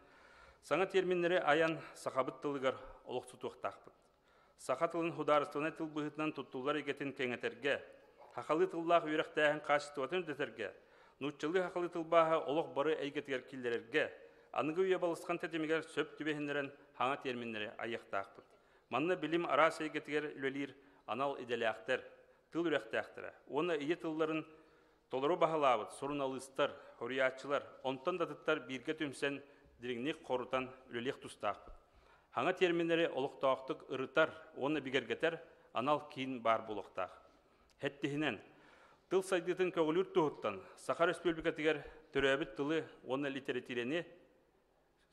саңа терминлері аян сақабыт тылығар олықсы туқтақпыд. Сақа тылын хударыстығына тыл бұғытынан тұттулар егетін кеңетерге, хақалы тыллағы үйректәйін қашыстуатын өтетерге, нұтчылы хақалы тылбағы олық бары әйгетігер келдерерге, анығы үйе балысқан тәтемегер сөп түбехіндерін хаңа терминлері аяқтақпыд. Манна білім арас әйгетігер үлелер анал иделяқтар, тыл үректәқтірі. Оны ие тылларын толыру бағалабыд, сұрыналыстар, хориятчылар, онтан датыттар бірге түмсен диригник қорытан үлелек тұстақпыд. Хаңа терминері олықтақтық ұрытар, оны бігергетер, анал кейін бар болықтақ. Хәттігінен, тыл сайдытын көгілір тұғыттан, Саха Республикатығар түрәбіт тылы, оны литературені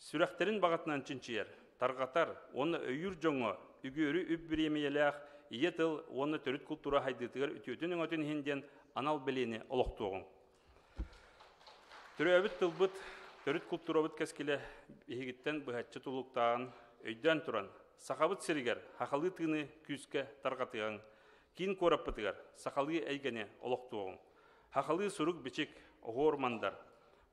сүрәқтерін бағатынан чинчияр, тарғатар, оны өйір жоңы, үгөрі үп біремееләқ, ие тыл, оны түріт культура хайдытығар үтеутінің өтін хенден анал білені олықтуғын. Түрәбіт тылбыт, түріт культура бұт кәскелі егіттен бұхатчы тұлықтағын өйден тұран. Сақабыт серігер, хақалы тыны күзге тарғатығын, кейін көраппытығар, сақалы әйгені олықтуғын. Хақалы сұрық бічік оғырмандар.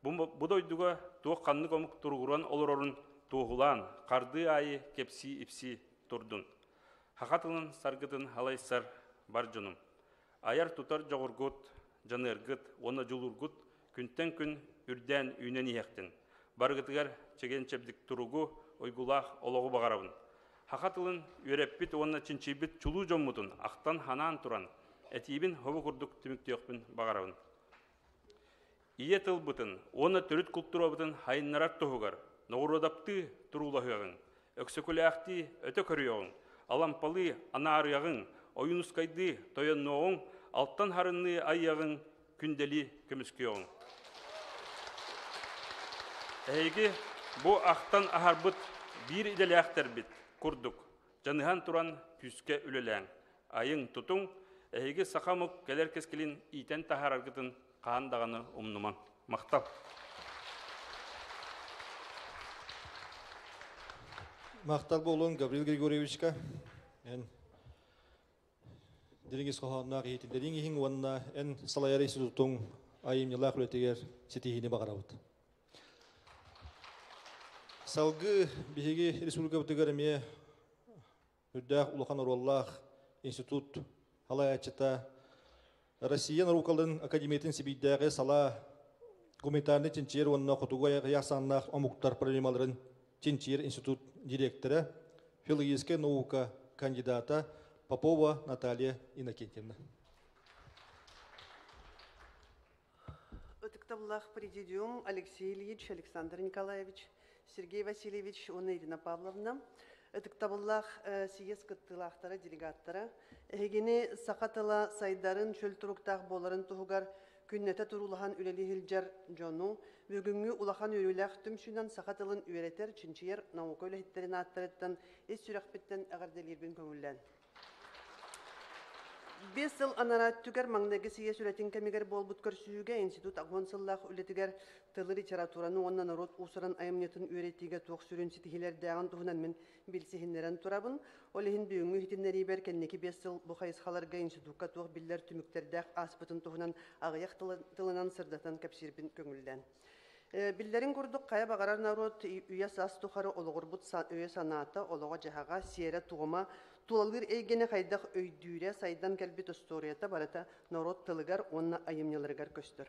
Бұдойдуға туық қанны көмік тұрғыран олыр орын туғылан, қарды айы кепси ипси тұрдын. Хақатылын сарғытын халайсар бар жыным. Аяр тұтар жоғырғыт, жанырғыт, оны жұлырғыт, күнттен күн үрден үйнен ияқтын. Барғытығар чеген чәбдік тұрығы ойгулақ олығы бағарабын. Хақатылын өреппіт, оны чинчибіт чулу жоммутын, ақтан ханан тұран, әтейбін ховы күрдік түміктеуқпін бағарабын. Ие тыл бұтын, оны түріт культура бұтын хайыннарар тұғығар, ноғыродапты тұрулағығын, өксөкілі өті көріоғын, алампалы анарыяғын, ойынускайды тойынноғын, алттан харынны айяғын, күндели көміскеоғын. Әйгі бұ ақтан ахарбыт бір иделі ақтар біт, күрдік, жаныған тұран күске үлеләң. Айың тұтың, әйгі сақамық кәлер кескелін итен тахарарғытын қағандағаны ұмныман. Мақтал. Мақтал болуын Гаврил Григорьевичка. Деріңіз қоғаннағы еті. Деріңі хин уанна ән салайар институттың айымнелақ үлетегер сетихіне бағарауыд. Салғы бігеге республика бұтығар әме үрдәқ Улахан Ороллах институт халай әтчіта Россия Нарукалдың академиятын себейдәғі сала гуманитарный тенчер онына құтуға яқсаннақ омуқтар проблемаларын тенчер институт директоры, филологическая наука кандидата Попова Наталья Иннокентьевна. Отыктавлах президиум Алексей Ильич, Александр Николаевич, Сергей Васильевич, Ирина Павловна. Отыктавлах съезд кыттылақтары делегаттары. Эгени сақатыла сайдарын шөлтіруктақ боларын тұғығар күннеті тұрулахан үлелі хилжар жону, бүгінгі улахан өріләқ түмшінен сақатылын үйретер чинчиер наука өліхеттерін аттырыттан ес сүрәқпеттен әғарделербін көңілден. 5 жыл анарат түгер маңнегі сие сүрәтін кәмегер бол бұткыр сүйіге институт ағуансыллақ үлетігер тылы литератураны оннан народ усыран айымнетін үйретіге тоқ сүрін сетихилер дәғын тұғынан мен білсехінлерін тұрабын. Олехін бүйіңі хитінлері бер кәннекі 5 жыл бұқайысқаларға институтқа тоқ білдер түміктердәқ аспытын тұғынан ағаяқ тылынан сырдатан кәпсербін көңілден. Биллерин курдук кая багарар народ үйе сас тухары олғырбут үйе санаты олығы жағаға сиере туғыма тулалыр эйгене хайдақ өйдүйре сайдан кәлбет историята барата народ тылыгар онна айымнелыргар көстір.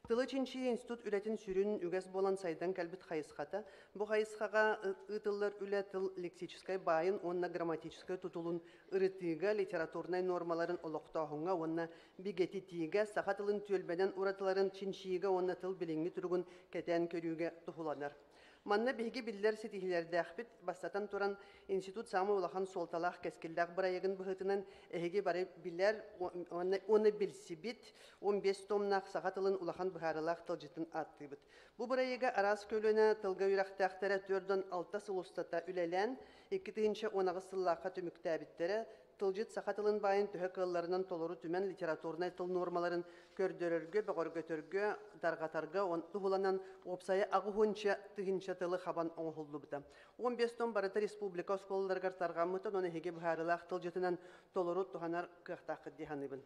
Тылы чинчи институт үлетін сүрін үгәс болан сайдан кәлбет хайысқата. Бұ хайысқаға ытыллар үлі тыл лексическай байын онна грамматическай тутулун ырытыға литературнай нормаларын олықтағынға онна бигети тиге сақа тылын төлбеден уратыларын чинчиге онна тыл біліңі түргін кәтен көріге тұхуланар. Манна биһиги биллер ситихилердäхпит бастатан туран институт самы улахан солталах кескилдәк барайыгын быһытынан эһиги бары биллер оны билсибит 15 томнах сагатылын улахан быһарылах тылжытын аттыбыт. Бу барайыга арас көлөнө тылга үрәхтәхтәре 4-6 сылустата үлелән 2-нче 10 сыллакка түмүктәбиттере тылжыт сахатылын байын төһө кылларынан толору түмен литературный тыл нормаларын көрдөрөргө, бөгөргөтөргө, даргатарга, тухуланан опсайы агыгынча тыгынча тылы хабан оңхуллубута. 15 том барыта республика осколларга таргаммытын оны хеге быһарылах тылжытынан толору туханар кыхтакы диханыбын.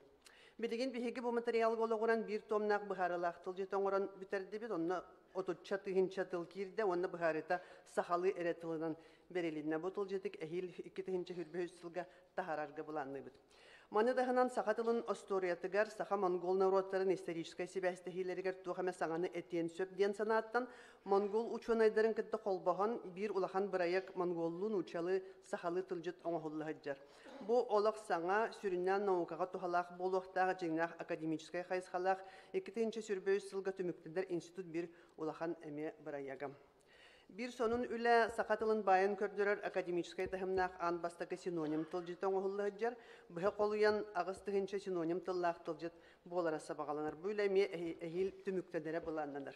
Билигин биһиги бу материал гологоран 1 томнак быһарылах тылжыт оңорон битердибит, онна отучча тыгынча тыл кирде, онна быһарыта сахалы эретылынан берилинне бу тылжытык эхил 2-нче хүрбөс сылга тахарарга буланныбыт. Маны дагынан сахатылын историятыгар саха монгол народтарын исторической себәстехилеригер тухаме саңаны этен сөп ден санаттан монгол ученыйдарын кытты колбаган бир улахан быраяк монголлун учалы сахалы тылжыт оңохуллаһыджар. Бу олақ саңа сүрүннән наукага тухалах болохтагы жеңнах академической хайсхалах 2-нче сүрбөс сылга түмүктедер институт бир улахан эме быраягам. Bir sonun üle sakatılın bayan kördürür akademической тахымнах ан бастакы синоним тылжыт оңғылыгыджар, бұхы қолуян ағыстығынша синоним тыллақ тылжыт болараса бағаланар. Бұл әме әйіл түміктедері бұланнанар.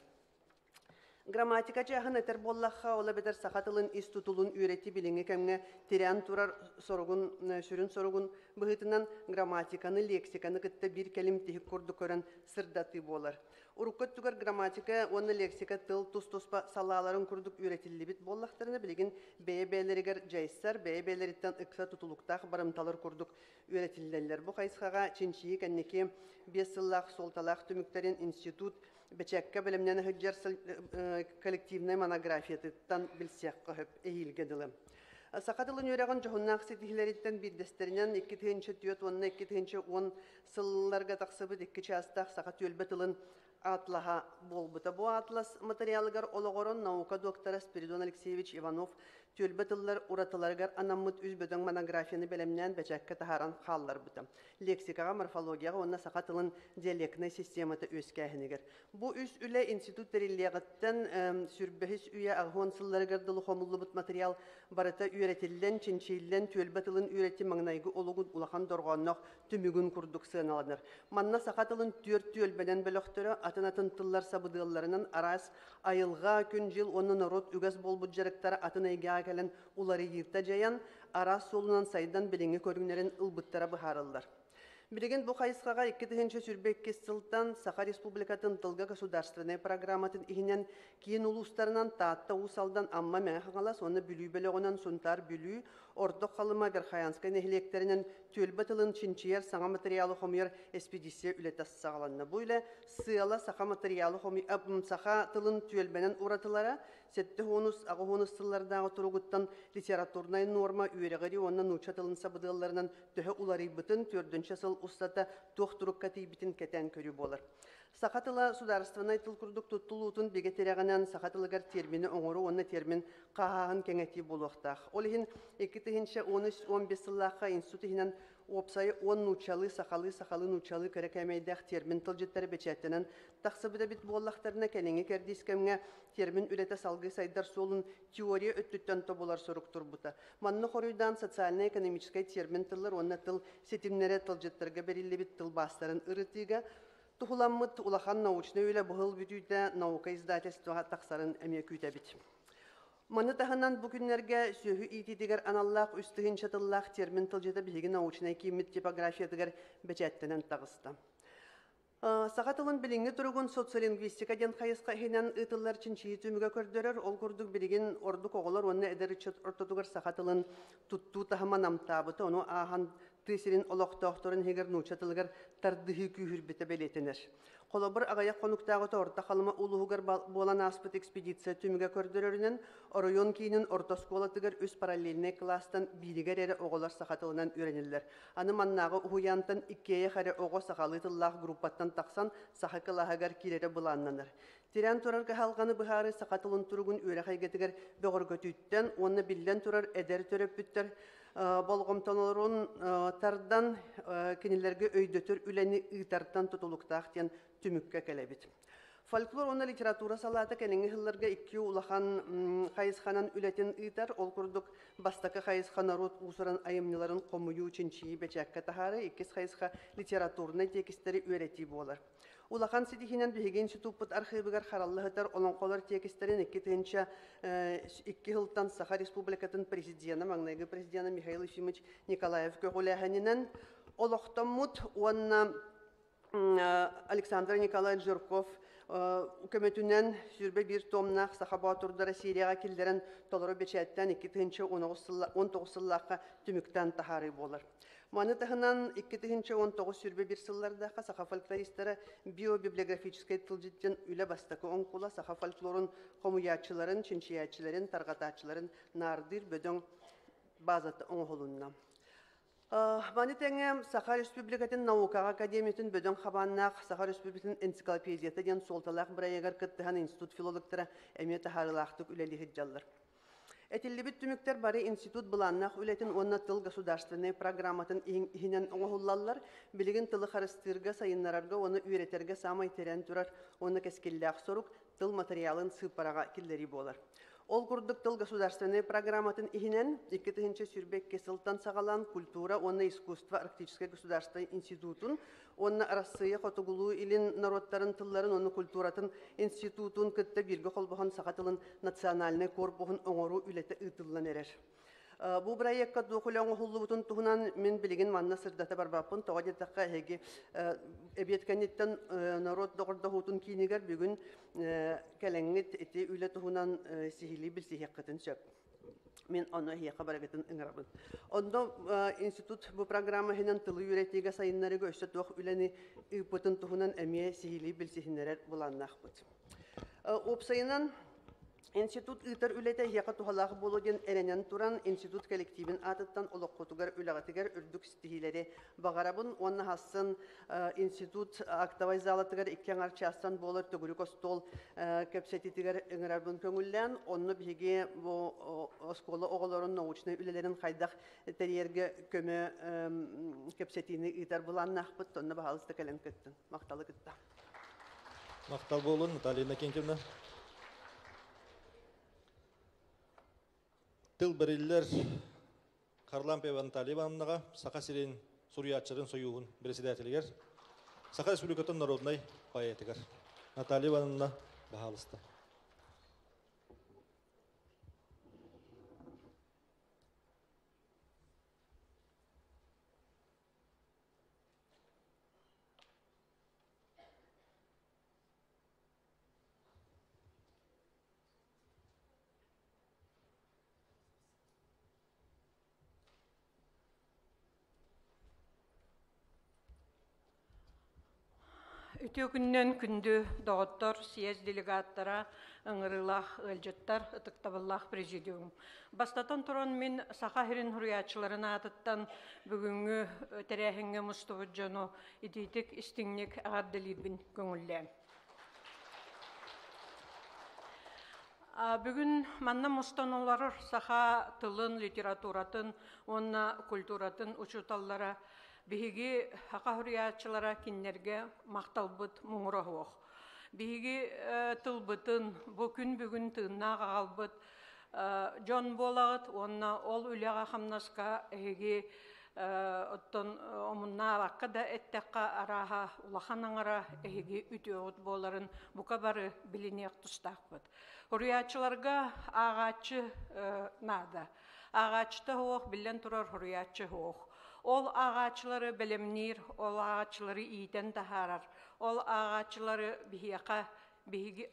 Грамматика жағын әтер боллаққа ола бедер сақатылын истутулын үйреті біліңі кәмге терян турар сорғын, сүрін сорғын бұғытынан грамматиканы, лексиканы күтті бір кәлім тихік көрді көрін сырдаты болар. Уруккат тугар грамматика, оны лексика тыл тус-туспа салаларын күрдік үйретілі бит боллақтарына білген бәйбәлерігер жайсар, бәйбәлеріттен ықса тұтылықтақ барымталар күрдік үйретілділер. Бұ қайсқаға чинчиі кәннеке 5 сыллақ солталақ түміктерін институт бәчәкке білімнен хүджар коллективный монографиятыттан білсек қығып әйілгеділі. Сақатылын өреген жоғыннақ сетихілеріттен бірдестерінен 2-нче 2-10 сылларға тақсыбы 2 частақ сақат өлбетілін атлаға болбыта. Бу атлас материалыгар олығырын наука доктора Спиридон Алексеевич Иванов төлбетілер уратыларыгар анаммыт үзбөдің монографияны бәлемнен бәчәкке тахаран қаллар бұта. Лексикаға, морфологияға, онна сақатылын диалектный систематы өскәхінігер. Бу үз үлі институт дәреллеғыттен сүрбәхіс үйе ағуан сылларыгар дылы қомылы бұт материал барыта үйретілден, чинчейлден төлбетілін үйреті маңнайғы олығын улахан дорғаннақ түмігін күрдік сығыналаныр. Манна сақатылын төлбәден бөліқтірі атын тыллар сабыдығыларынан арас айылға күн жыл оның народ үгәз болбыт жарықтары атын айға кәлін улары ерті жаян арас солынан сайдан біліңі көргінерін ұлбыттара бұхарылдар. Билеген бу хайсқаға 2-нче сүрбекке сылтан Саха Республикатын тылга государственный программатын ихинен кейін улустарынан таатта усалдан амма мәңғалас, оны бүлі бөлігінен сұнтар бүлі, ордық қалыма Верхаянскай нехилектерінен төлбетілін чинчияр саңа материалы хомер эспедисия үлетас сағаланна. Бұл үлі сыяла саха материалы саха тылын төлбенен уратылара, сетті ағығонус сыллардағы тұрғыттан литературнай норма үйрегері онын ұча тылын сабыдығыларынан төхі улары бұтын 4-нче сыл ұстата тоқтырыққа тейбітін кәтен көрі болыр. Сақатыла сударственный тыл күрдік тұттылуытын бегетереғанан сақатылығар термini оңыру, оны термин қағағын кәңәти болуқтақ. Ол ең 2-нче 13-15 сыллаққа институтығынан опсайы 10 нучалы, сақалы нучалы көрекәмейдәқ термин тылжеттері бечәттенен тақсыбыда бит боллақтарына кәлеңі кәрдескәмге термин үлеті салғы сайдар солын теория өттіттен тоболар сұрық тұрбыта. Манны қорыйдан социально-экономическай термин тыллар, оны тыл сетимнері тылжеттерге берілі бит тыл бастарын ұрытыға, тұхыламмыт улахан научны өйлі бұғыл бүтүйді наука издательствоға тақсарын әме күйті бит. Маны тахынан бүгінлерге сөйі итидігер аналлақ үстігінші тыллақ термин тылжеті білгі научнай кеймет типографиядығыр бәчәттенен тағысты. Сағатылын біліңі тұрғын социолингвистика ден қайысқа хейнен ұтылар чинчиі түмігі көрдірер, ол күрдік білген ордық оғылар, оны әдері чөт ортодығыр сағатылын тұтту тахыман амтабыты, оны аған түйсерін олықтақтырын хегер нұчатылығыр тардығы күйір біті белетінер. Қолабыр ағаяқ қонуқтағыты орта қалыма ұлығығыр болан аспыт экспедиция түмігі көрдірерінен, орайон кейінің орта сколатығыр үз параллельный кластан бейдігер әрі оғылар сақатылынан үйренілер. Аны маннағы ұғыянтын иккейе қарі оғы сақалы тыллағы группаттан тақсан сақықылағығар келері бұланнаныр. Тиран турар қалғаны бұхары сақатылын тұрғын үйрі қайгетігер бөғір көтүйттен, оны білден турар әдер төріп бүттір, болғымтанылырын тардан кенелерге өйдөтір үләні ұйтарттан тұтылықтақтен түмікке кәлебет. Folklor ona literatура салата кенеңе хылларга 2 улахан хайысханан үлетен ыйтар, ол курдук бастакы хайысха народ усуран айымныларын комую чинчии бечакка тахары, 2 хайысха литературный текстери үйрети болар. Улахан сидихинен биһиген сутуппут архивыгар хараллыһытар олонқолар тексттерин 2 хылтан Саха Республикатын президиена, маңнайгы президиена Михаил Ефимович Николаев көгүлэһэнинен олохтоммут уанна Александр Николаевич Жирков көмөтүнен сүрбе бир томнах Сахабатурдара Сирияга килдерен толору бечеттен 2019 сыллакка түмүктен тахары болар. Маны тахынан 2019 сүрбе бир сыллардака Саха фольклористері биобиблиографический тылжиттен үле бастакы оңкула Саха фольклорун комуячыларын, чинчиячыларын, таргатачыларын нардыр бөдөң базаты оңголунна. Маны тәңем Саха Республикатын наука академиятын бөдөң хабаннақ Саха Республикатын энциклопедията ден солталақ бірайығар кыттыған институт филологтары әме тахарылақтық үлелі жаллар. Этиллибит түміктер бары институт бұланнақ үлетін онна тыл государственный программатын ихинен оңғылалар, білігін тылы қарыстырға сайынларарға оны үйретерге самай терен тұрар, оны кәскелләқ сорук тыл материалын сыпараға келдері болар. Ол күрдік тыл государственный программатын ихинен 2-ші сүрбек кесілтан сағалан культура, онна искусство арктической государственный институтун, онна Россия Хотугулу илин народтарын тылларын, онна культуратын институтун кытта бирге қолбаған сағатылын национальный корпуғын оңору үлеті ұтылын әрер. Бу проектка дохулан хуллубутун туһунан мен билигин манна сырдата барбаппын тога детакка heги эбеткенниттен народ догордохутун кинигер бүгүн келеңит эти үле туһунан сихили билсихеккатын сөп. Мен аны хияка барагатын ыңырабын. Онда институт бу программа хенен тылы үйретиге сайыннарыга өстө тох үлени ыпытын туһунан эмие сихили билсихиннерер буланнахбыт. Опсайынан институт ытар үлете хияка тухалағы болу ден эренен туран институт коллективин атыттан олоққотугар үлағатыгар үрдік стихилери бағарабын. Онна хасын институт актовай залатыгар иккен арчастан болыр түгілік остол көпсетитігер үңірарбын көңіллән. Онны біге осколы оғыларын научный үлелерін қайдақ тәрерге көмі көпсетini ытар бұланнақ бұт. Онны бағалысты кәлін күттін. Мақталы күтті. Мақтал болын, Наталья Кентьевна. Тыл бірілер Қарлан Певан Талибановнаға Саха Сирен Суриятчырын союғын председателігер, Саха Республикатын народной поэтігер Наталья Ивановна бағалысты. Үтө күннен күндү доғыттар, съезд делегаттара, ыңырылақ, ылжыттар, ытықтабыллақ президиум. Бастатан тұран мен Саха Хирин хуриятчыларына атыттан бүгінгі тәрәхінге мұстығы жону идейтік істіңнік ағардылибін көңіллән. Бүгін манна мұстан оларыр Саха тылын, литературатын, онна культуратын учуталлара Биһиги хака хуриятчылара киннерге макталбыт муңурохуох. Биһиги тылбытын бу күн бүгүн тыынна агалбыт жон болагыт, онна ол үлега хамнаска эги оттон омунна бакка да эттекка араха улаханаңара эги үтөөгөт боларын бука бары билинек тустакпыт. Хуриятчыларга агачы нада. Агачта хоох билен турар хуриятчы хоох. Ол ağaçları belemnir, ol ağaçları iyiden taharar. Ol ağaçları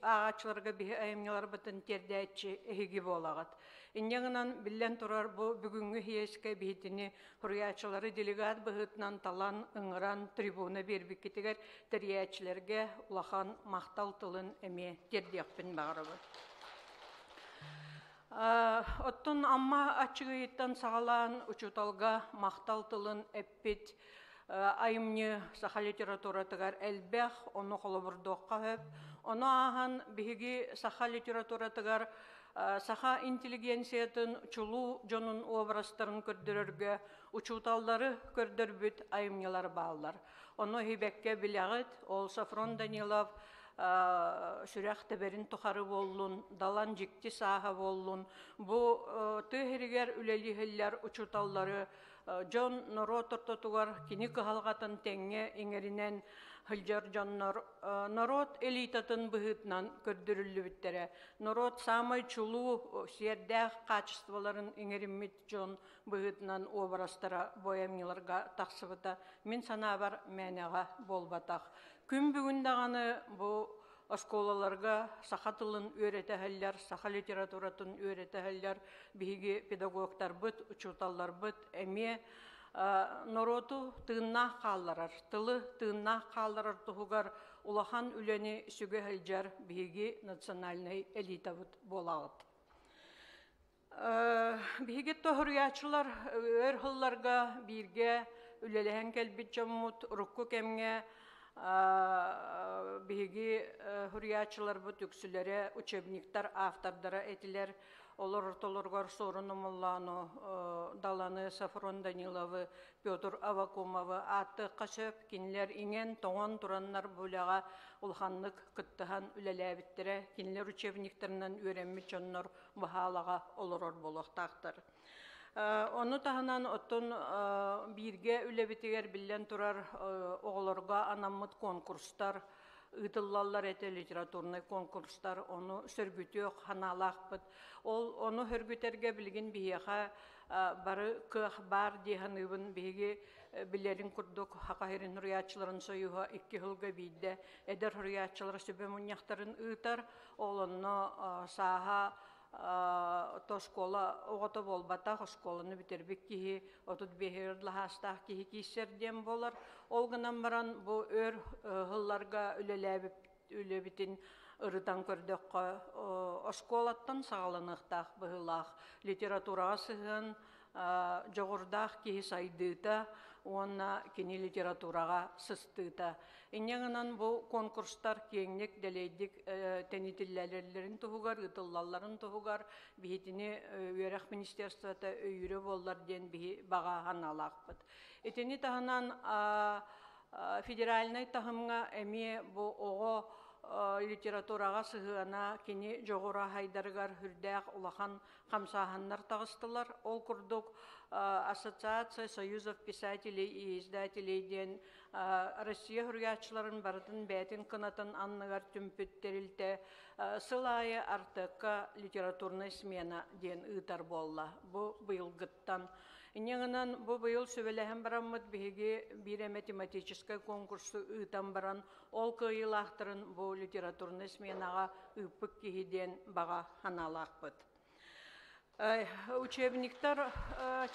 ağaçlarga bihi ayımyalar batın terdetçi ehigi bolağıt. İnyağınan billen turar bu bugünkü hiyeske bihitini huriyatçıları delegat bıhıtnan talan, ıngıran, tribuna berbikitiger teriyatçilerge ulahan maqtal tılın eme terdekpin bağırabı. Оттон амма ачыгыйттан сағалан учуталга мақтал тылын эппит айымны Саха литературатыгар элбэх, оны холобурдоққа хөп. Оны ахан биһиги Саха литературатыгар Саха интеллигенциятын чулу жонун образтарын көрдөрөргө учуталдары көрдөрбүт айымнылар баалар. Оны хибекке билягыт, ол Сафрон Данилов сүрәх тәбәрин тухары боллун, далан жикти саха боллун. Бу тыһыригер үлелихиллер учуталлары Джон Норо тортотугар кини кыһалгатын теңге иңеринен хылжар жоннор народ элитатын быһытнан көрдүрүлүбүттере. Народ самай чулуу сиердэх качестволарын иңериммит жон быһытнан образтара боямниларга тахсыбыта. Мен санабар мәнега болбатах. Күн бүгүндаганы бу осколаларга саха тылын өйрәтәһәлләр, саха литературатын өйрәтәһәлләр, биһиги педагогтар быт, учуталлар быт, эме народу тыынна қалларар, тылы тыынна қалларар туһугар улахан үлени сүге хәлҗәр биһиги национальный элита быт болагыт. Биһиги тохурячылар өр хылларга бирге үлеләһән кәлбит жаммут рукку кемге биһиги хурячылар бу төксүләре учебниктар автордары этилер. Олар толоргар сорunu Моллану, Даланы Сафрон Даниловы, Петр Авакумовы, Аты Қашып, кинлер инген тоңан тураннар бүліға улханлык кыттыхан үлеләбіттірі, кинлер учебниктерінен өремі чоннор бұхалаға олорор болуқтақтыр. Оны тағынан оттон бирге үлебітігер білен турар оғыларға анаммыт конкурстар, Итыллалар эте литературный конкурстар, оны сөргүтөк, ханалақпыт. Ол оны хөргүтерге білген бияға бары көх бар дейін үбін бейге білерін күрдік хақайрын хұрыятшыларын сойуға 2 жылға бейді. Әдір хұрыятшылары сөбе мұнияқтарын ұйтар, ол оны саға тошкола оғыты болбатақ, школаны бітербек кейі, отыд бейірді хастақ кейі кейсерден болар. Ол ғынан баран бұл өр ғылларға үлебітін ұрыдан көрдіққа школаттан сағаланықтақ бұғылақ. Литератураға сығын жоғырдақ кейі сайдыта, оны кені литератураға сыстыта. Иннеңінен бұл конкурстар кеңнек дәлейдік тәнетілләлерін тұғығар, ұтыллаларын тұғығар, бейетіне өйрәқ министерствата өйірі болар ден баға ханалақпыд. Етені тағынан федеральный тағымға әме бұл оғы литератураға сығына кені жоғыра хайдарғар хүрдәқ улахан қамсағаннар тағыстылар. Ол күрдік Ассоциация союзов писателей и издателей ден Россия хұрыятшыларын бардын бәтін қынатын анныгар түмпеттерілті сылайы артыққа литературный смена ден ұйтар болла. Бұл бұйылғыттан. Инеңінен бұл бұйыл сөбеләхен барамыд бігі бире математическай конкурсы ұйтан баран, ол күйілақтырын бұл литературный сменаға ұйпық кейден баға ханалақпыд. Учебниктар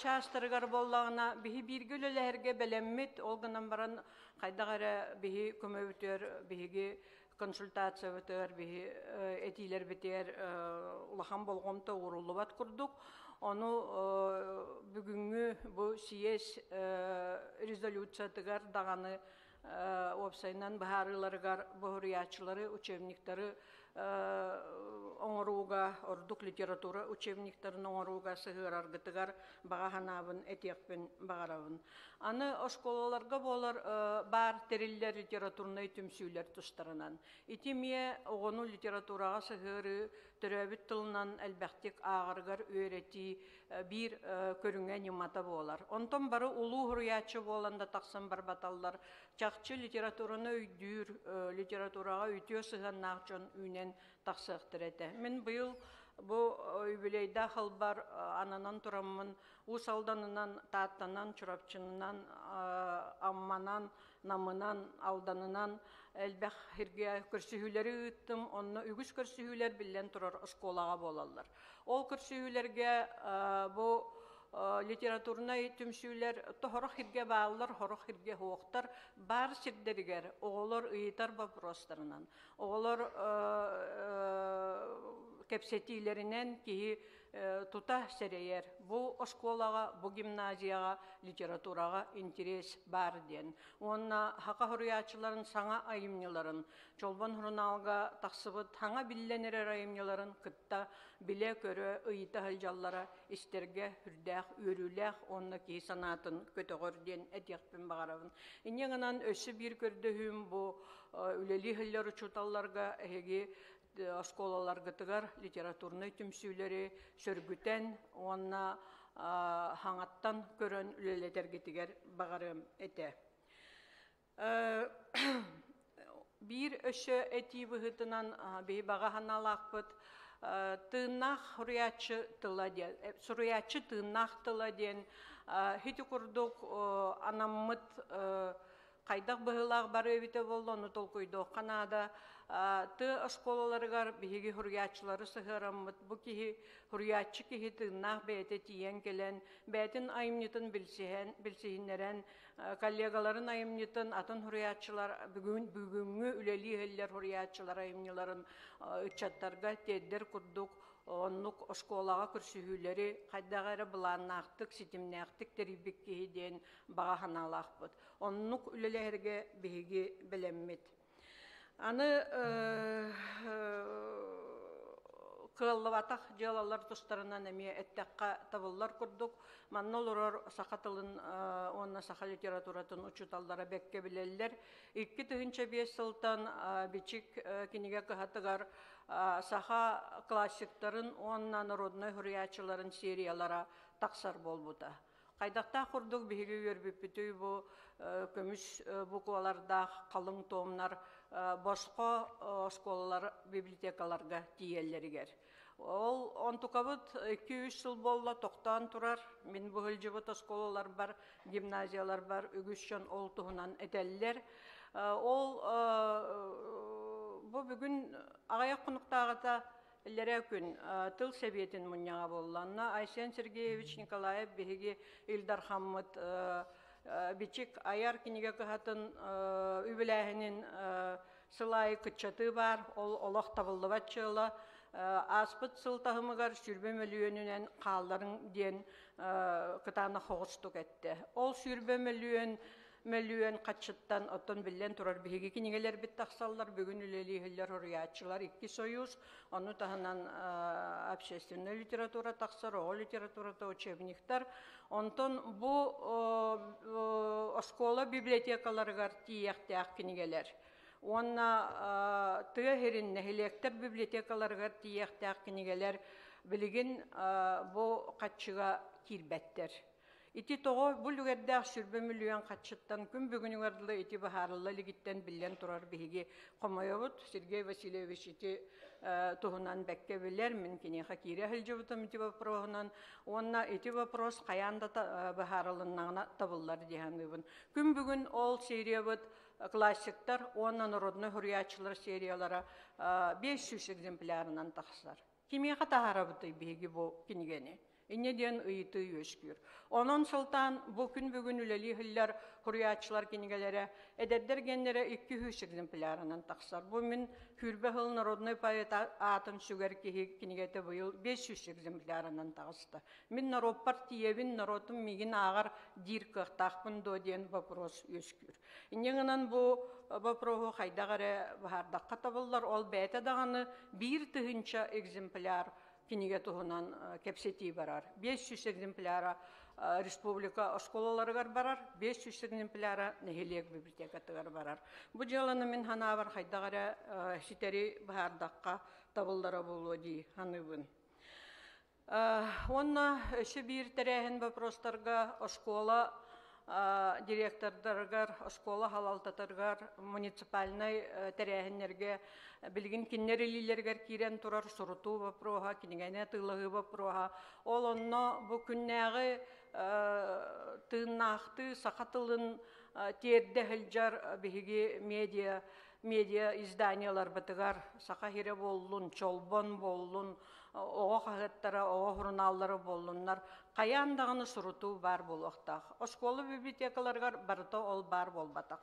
частырыгар боллағына бігі биргілілерге бәлеммет, олғынан баран қайдағары бігі көмөбітер, бігі консультация бітер, бігі әтилер бітер, ұлақан болғымта ұрулы бат күрдік. Оны бүгінгі бұл сиес резолюциятығар дағаны опсайнан бағарыларығар бұғыриятшылары, учебниктары оңыруға, ордук литература учебниктарын оңыруға сығырарғытығар бағаханабын, әтекпен бағарабын. Аны осколаларға болар бар териллер литературный түмсүйлер тұстарынан. Итимие оғыну литератураға сығыры түрәбіт тылынан әлбәқтік ағырғар өйреті бір көріңе немата болар. Онтан бары ұлу хұрыятшы боланда тақсан бар баталар. Чақчы литератураны өйдір, литератураға өйтеу сыған нағчон үйнен тақсықтыр әті. Мен бұйыл бұл өйбілейді қылбар ананан тұрамын, ұсалданынан, таттанан, чұрапчынынан, амманан, намынан, алданынан, әлбәқ хирге көрсігілері ұттым, оны үгіс көрсігілер білен тұрар школаға болалар. Ол көрсігілерге бұл литературный түмсүйлер тоғырық хирге бағылар, хорық хирге хоқтар, бар сирдерігер, оғылар ұйытар бапростарынан. Оғылар кепсетилеринен киһи тута серейер. Бу осколага, бу гимназияга, литературага интерес бар ден. Онна хака хуруячыларын саңа айымныларын, чолбон журналга тахсыбыт хаңа билленерер айымныларын кытта биле көрө ыйыта хылжаллара истерге хүрдәх, үрүләх, онна киһи санатын көтөгөр ден этекпин багарабын. Иннеңанан өсү бир көрдөһүм бу үлели хыллар учуталларга эги осколаларга тыгар литературный түмсүлери сөргүтен онна хаңаттан көрөн үлелетерге тигер багарым эте. Бир өшө эти быһытынан бей бага ханалакпыт тыыннах хуруячы тыла ден, суруячы тыыннах тыла ден хити курдук анаммыт кайдак быһылаах бары бите болду, ону толкуйдук канада ты осколаларыгар биһиги хуруячылары сыһыраммыт. Бу киһи хуруячы киһи тыыннах бэйэте тиен келен, бээтин айымнытын билсиһиннерен, коллегаларын айымнытын атын хуруячылар бүгүнгү үлели хеллер хуруячылар айымныларын ычаттарга теддер курдук оннук осколага көрсүһүүлери кайдагары булааннаактык, ситимнээктик терибик киһиден бага ханалаахпыт. Оннук үлелерге биһиги белеммит. Аны кыллыбатах жалалар тустарынан эме эттекка табыллар курдук. Маннол урор сакатылын онна саха литературатын учуталлара бекке билеллер. 2-5 сылтан бичик киниге кыхатыгар саха классиктарын онна народной хуруячыларын сериялара таксар болбута. Кайдакта курдук биһиги көрбүппүтүй бу көмүс букваларда калың томнар башка школалар, библиотекаларга тиеллеригер. Ол онтукабыт 2-3 жыл болла токтан турар. Мен бу хылжыбыт школалар бар, гимназиялар бар, үгүшчөн ол туһунан этеллер. Ол бу бүгүн агаяк кунуктагыта эллере күн тыл советин муньяга болланна Айсен Сергеевич Николаев биһиги Илдар Хаммыт бичик аяр киниге кыхатын үбүлэһинин сылайы кытчаты бар, ол олох табылдыбатчыла аспыт сылтахымыгар сүрбе мөлүөнүнен каалларын ден кытаана хогустук этти. Ол сүрбе мөлүөн качыттан оттон билен турар биһиги кинигелер бит таксаллар бүгүн үлелиһиллер хуруячылар 2 союз, ону таһынан общественная литература таксар, о литературата учебниктар. Онтон бу школа библиотекаларыгар тиехтеах кинигелер. Онна тыахерин нехилектер библиотекаларыгар тиехтеах кинигелер билигин бу качыга кирбеттер. Ити того бу люгердеах сүрбе миллион качыттан күн бүгүнүгардылы ити бахарылла лигиттен билен турар биһиги Комоёвут Сергей Васильевич ити туһунан бекке билер мен кинеха кире хылжыбытым ити вопросунан онна ити вопрос каянда бахарылыннагына табыллар дигенбин. Күн бүгүн ол сериябыт классиктар, онна народный хуруячылар сериялара 500 экземплярынан тахсар. Кимеха тахарабыты биһиги бу кинигени. Иннеден ыйты өскүр. Онон сылтан бу күн бүгүн үлели хыллар хуруячылар кинигелере эдердер геннере 200 экземплярынан таксар. Бу мен хүрбе хыл народной поэт атын сүгер кинигете быйыл 500 экземплярынан тагысты. Мен народ партиевин народым мигин агар диркыктакпын доден вопрос өскүр. Иннеңнен бу вопросу хайдагары бардакка табыллар, ол бәйте даганы 1 тыгынча экземпляр киниге туһунан кепсети барар. 500 экземпляра республика школаларыгар барар, 500 экземпляра нехилек библиотекатыгар барар. Бу жаланы мен ханабар хайдагара ситери бардакка табылдара болу ди ханыбын. Онна өші бир терехин вопростарга школа директордаргар, школа халалтатаргар, муниципальный терехиннерге билгин киннерилилергер кирен турар суруту вопроха, кинегене тылыгы вопроха. Ол онно бу күннәгы тыыннаахты сакатылын терде хылжар биһиги медиа изданиялар батыгар сака хире боллун, чолбон боллун, ого хагыттара, ого журналлары боллуннар. Каяндагыны суруту бар болуктак. Школа библиотекаларга барыта ол бар болбатак.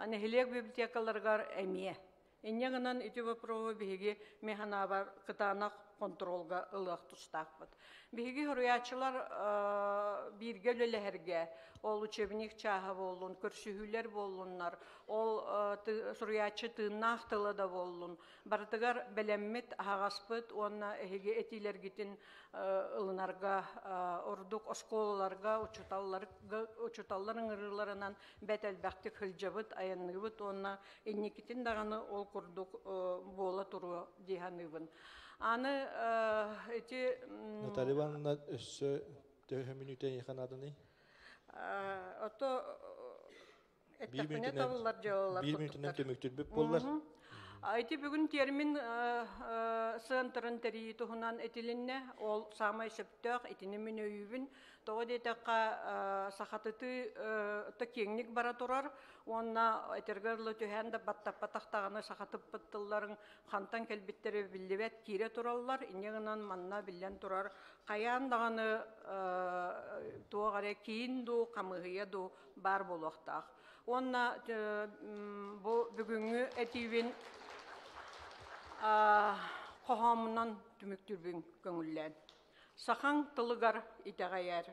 Нехилек библиотекаларга эме. Иннегынан ити вопросы биһиги механабар кытанак контролга ылык тустакпыт. Биһиги хуруячылар бирге лөлөһөргө, ол учебник чаһа болун, көрсүһүлөр болуннар, ол хуруячы тыыннаах тылыда болун. Бартыгар белеммит агаспыт, онна эһиги этилергитин ылынарга, ордук осколаларга, учуталларын ырыларынан бетелбактык хылжабыт, аянныбыт, онна инникитин даганы ол курдук бола туру диханыбын. Аны эти... Наталья Ивановна, өссө 2 минуттен яханадыны? Ото... Эттәкіне табылар жалалар. 1 минуттен төмөктүрбөп боллар. Айти бүгін термин сыантырын тәрейі тұхынан этилинне, ол самай сөптөк, этинемен өйібін, тоғы дейтаққа сақатыты кеңнік бара тұрар, онна этергарлы түйәнді баттап-баттақтағаны сақатып бұттыларын қантан кәлбеттері білдебет кире тұралар, инегінен манна білден тұрар, қаяндағаны туағаре кейін ду, қамығыя ду бар болуқтақ. Онна бүгінгі этивин қоғамынан түміктірбін көңіллән. Сақан тылығар итағайар.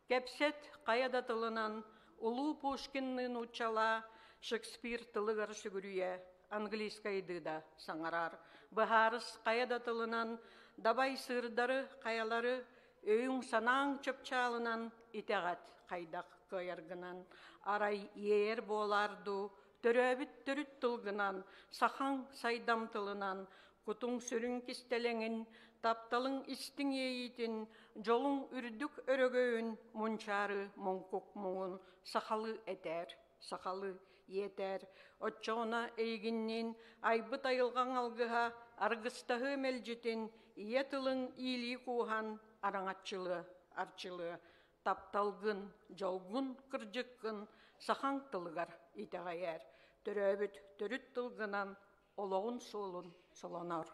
Кәпсет қаяда тылынан Улу Пушкиннын учала Шекспир тылығар сүгірүйе английскайды да саңарар. Бұхарыс қаяда тылынан дабай сырдары қаялары өйін санаң чөпчалынан итағат қайдақ көйаргынан. Арай ер боларду, төрөбіт түріт тылгынан, сақан сайдам тылынан, кутуң сүрін кистелеңін, тапталың истің ейітін, жолың үрдік өрөгөйін, мұнчары мұңкук мұңын, сақалы әтер, сақалы етер. Отчоғына әйгіннен, айбыт айылған алғыға, арғыстағы мәлжетін, ие тылың иілі қуған, араңатчылы, арчылы. Тапталгын, жолгун, кыржыккын, сахан тылгар итағайар. Төрөбіт, төрүт тылгынан, олоғын солын солонар.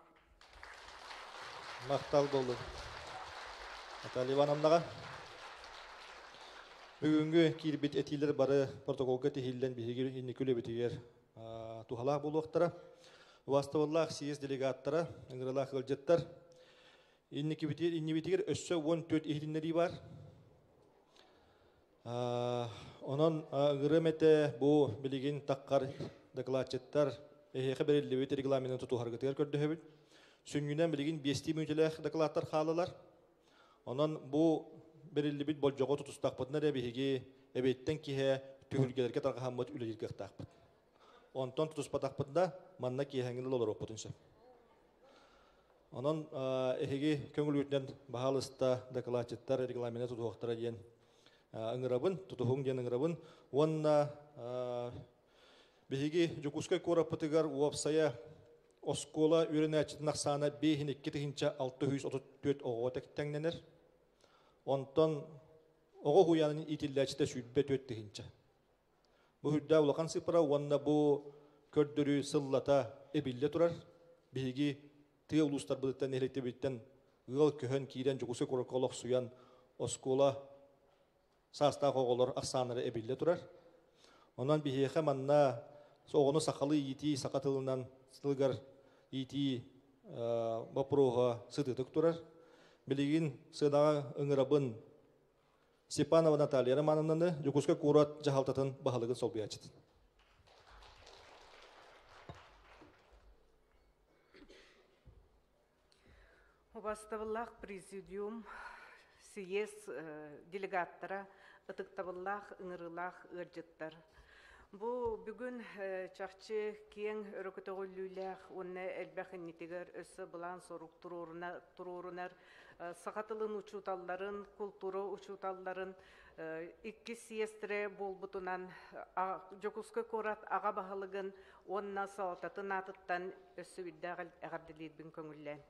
Мақтал болу. Наталья Ивановнаға. Бүгінгі кирбит этилер бары протоколға тихилден бігер инникүлі бітігер тухалақ болуқтара. Ваставаллақ съезд делегаттара, ыңғырылақ ғылжеттар. Иннибитигер өссө 14 ихриннери бар. Онон ыңғырымете бұл білеген таққар докладчеттар эхеқі берілі регламентін тұтуғарғытығар көрді хөбіт. Сүнгінен білеген 5 мүнтелек докладтар қалылар. Онон бұл берілі біт бол жоғы тұтыстақпытынар әбіхеге әбеттен кеге түйілгелерге тарғахамбыт үлелерге қытақпыт. Онтон тұтыспатақпытында манна кегеңілі олар оқпытыншы. Онон эхеге көңіл өтінен бағалыста докладчеттар регламентін тұтуғақтара дейін ыңырабын, тұтуғың ден ыңырабын. Онна бігеге жүкускай корапытығар уапсая оскола үрін әчетін ақсаны 5-2-634 оғы тәктәңненер. Онтан оғы хуянын итілләчіті сүйтбет өттігінші. Бұл хүрді ұлақан сыпыра, онна бұл көрдірі сыллата әбілі тұрар. Бігеге тыя ұлыстар бұдыттан әлетті біттен ұғыл көхін кейден жүкускай корапқалық суян оскола састағы оғылар ақсаныры әбілі тұрар. Онан бігеге манна соғыны сақалы еті сақатылынан сылғар еті бапыруға сыдытық тұрар. Білеген сыдағы ыңырабын Степанова Наталья Романовнаны жүкіскай курат жағалтатын бағалығын сол биячыды. Убастабыллах президиум, съезд делегаттара, ытыктабыллах, ыңырылах, ыржыттар. Бу бүгүн чакчы кең өрөкөтөгүлүләх, онны элбәхин нитигер өссө булан сорук турурунар, сакатылын учуталларын, культура учуталларын, икки съездре болбутунан, жокускы корат ага баһалыгын, онна салтатын атыттан өссө биддагыл агардылыйбын көңүллән.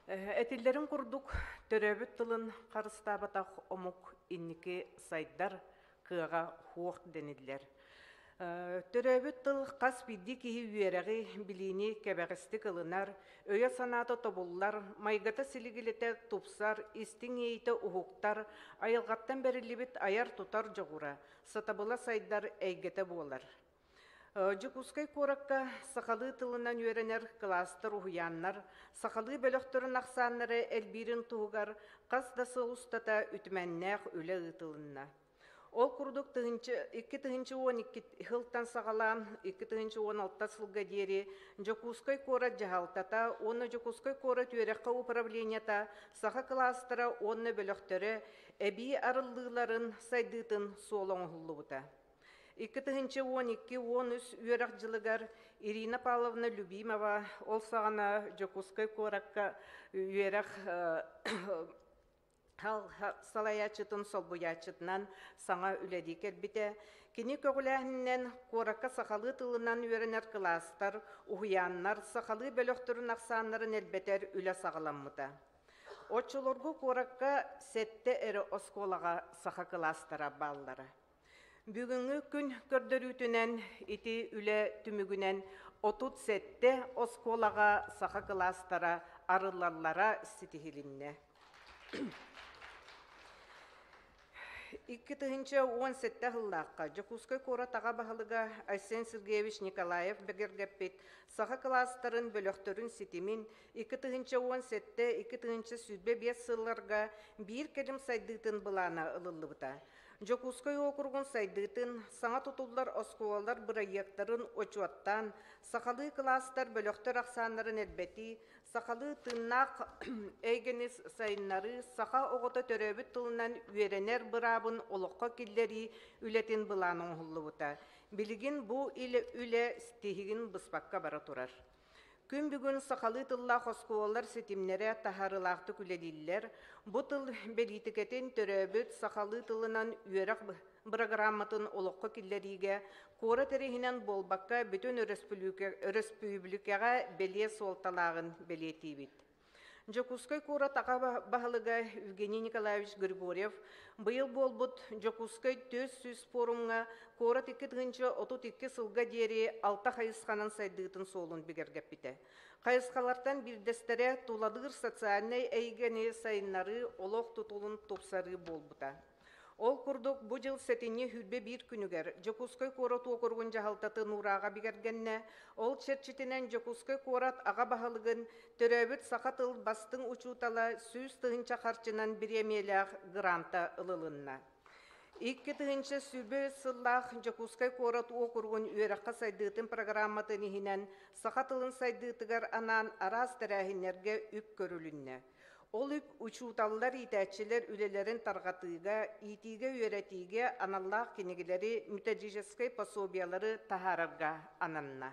Этиллерин курдук, төрөбүт тылын карыстабатак омук инники сайдар кыга хуок денедилер. Төрөбүт тыл кас бидди киһи үөрәги билини кебегисти кылынар, өйө санаты тобуллар, майгата силигилете тупсар, истиң эйте ухуктар, айылгаттан берилибит аяр тутар жогура, сатабыла сайдар эйгете болар. Жукускай коракка сақалы тылынан үйренер кластер уһуяннар, сақалы бөлөктөрүн аксаннары элбирин тугар, кас да соустата үтмәннәк үле ытылынна. Ол курдук 2-12 хылтан сағалан 2-16 сылга дери Жокускай кора жахалтата, оны Жокускай кора түйерекка управленията саха кластера оны бөлөктөрі әбі арыллыларын сайдытын солон хуллубута. 2-12-13 үйерек жылыгар Ирина Павловна Любимова ол сағана Жокускай коракка үйерек салаячытын солбуячытынан саңа үләди келбите. Кені көгіләхіннен коракка сақалы тылынан үйренер кластар, уғыяннар, сақалы бөлөктөрүн ақсанларын әлбетер үлі сағаламмыта. Отчылоргу коракка сетте әрі осколаға сақа кластара баллары. Бүгінгі күн көрдірүтінен ити үлі түмігінен 30 сетте осколаға сақа кластара арыларлара ситихилинне. 2-17 хыллаққа Жокускай кора таға бағылыға Айсен Сергеевич Николаев бігергеппет саға кластарын бөлөктөрүн ситимин 2-17-2 сүдбе 5 сылларға бір келім сайдытын бұлана ылылыбыта. Жокускай округун сайдытын саңа тутулар оскуалар бұрайектарын очуаттан сақалы кластар бөлөктөр ақсанларын әлбети сақалы тыннақ әйгенес сайыннары сақа оғыта төрөбіт тылынан үйеренер бұрабын олыққа келлери үлетін бұланың ғылыбыта. Білігін бұл үлі стихігін бұспаққа бара тұрар. Күн бүгін сақалы тылла қоскуалар сетимнері тахарылақты күлелілер, бұл тыл белитікетін төрөбіт сақалы тылынан үйерек программатын олыққа келлериге кора терехинен болбаққа бүтін республикаға беле солталағын белетейбет. Жокускай кора таға бағылыға Евгений Николаевич Григорьев бұйыл болбұт Жокускай 400 форумға кора 2-32 сылға дері 6 қайысқанын сайдығытын солын бігергеп біті. Қайысқалардан бірдестері туладығыр социальный әйгені сайынлары олық тұтылын топсары болбыта. Ол курдук бу жыл сетинне хүрбе бір күнігер Жокускай корот окургун жахалтаты нураға бігергенне, ол черчитинен Жокускай корот аға бағылығын төрөбіт сақатыл бастың учутала сүйіз тығынча қарчынан биремелях гранта ылылынна. 2 сүрбе сыллах Жокускай корот окургун үйераққа сайдытын программатын ихинен сақатылын сайдытыгар анан араз тәрәхинерге үп көрілінне. Ол үп учуталлар итәтчілер үлелерін тарғатыға, итиге үйретиге аналлах кенегелері мүтәжижескай пособиялары тахарарға ананна.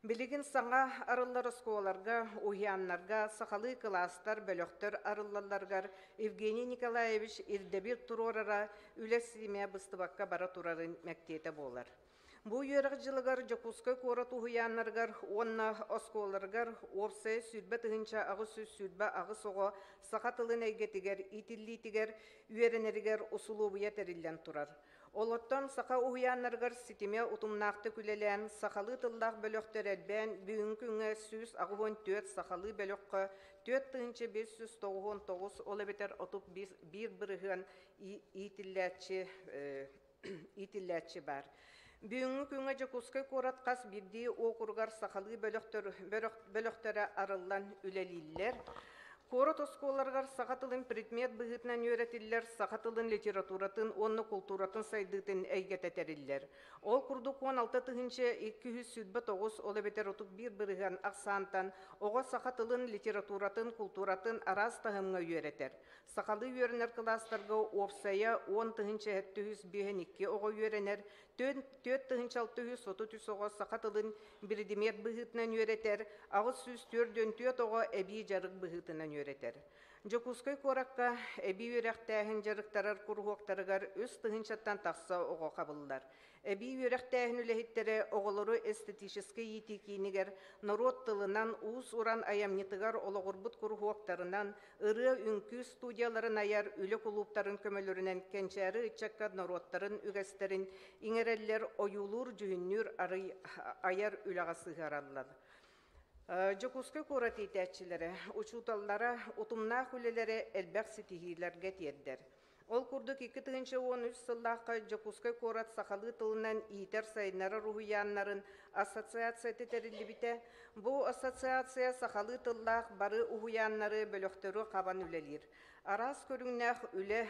Білігін саңа арыллар осколарға, уйянларға, сақалы кластар, бөлөктөр арыллаларғар Евгений Николаевич Ирдебир Турорара үлесіме бұстыбаққа бара турарын мәктеті болар. Бу үйерек жылығар Жокускай корот уйянларғар, онна осколарғар, орсай сүрбе тығынча ағы сөз сүрбе ағы соғы сақатылын әйгетігер, итиллитігер, үйеренерігер ұсылу бұя тәрілден тұрар. Олоттан сақа уйянларғар ситиме утумнақты күлелен сақалы тыллақ бөлөктөр әлбән бүгінгі үңі сүз ағуын 4 сақалы бөлөкқа 4-599 олы бетер отып бір бірігін итилләтші бар. Бүгінгі күңі Жокускай корот қас бірді оқырғар сақалы бөлөктөрі арылан үлелілер. Корот осколарғар сақатылын предмет бұғытынан өретілер, сақатылын литературатын, онны культуратын сайдытын әйгететерілер. Ол күрдік 16-200 сүдбі 9 олы бетер отып бір біріған ақсантан, оға сақатылын литературатын, культуратын араз тағымға өретер. Сақалы өрінер кластарға опсая 10-702 оға өренер, 4-630 оға сақатылын бірдемет бұғытынан өретер, ағыз сүз 4-4 оға әбей жарық бұғытынан өретер. Жокускай коракка әбей өрәқтәхін жарықтарар күрғуқтарығар өз тұғыншаттан тақса оға қабылдар. Әбей өрәқтәхін үләхеттері оғылыры эстетический етекейінігер народ тылынан уыз уран аямнетігар олығырбыт күрғуқтарынан ұры үнкі студияларын аяр үлі құлуптарын көмелерінен кәнчәрі үтчакка народтарын үгәстерін иңерелер ойулур жүхіннүр аяр үлағасы ғараллар. Жокускай корот етәтчілері, учуталлары, утумна хүлелері әлбәқ сетихилерге теддер. Ол курдук 2013 сыллаққа Жокускай Корат сақалы тылынан ийтер сайнары рухуяннарын ассоциация тетерилибите. Бу ассоциация сақалы тыллақ бары ухуяннары бөлөктөрү қабан үлелер. Арас көрүннәх үле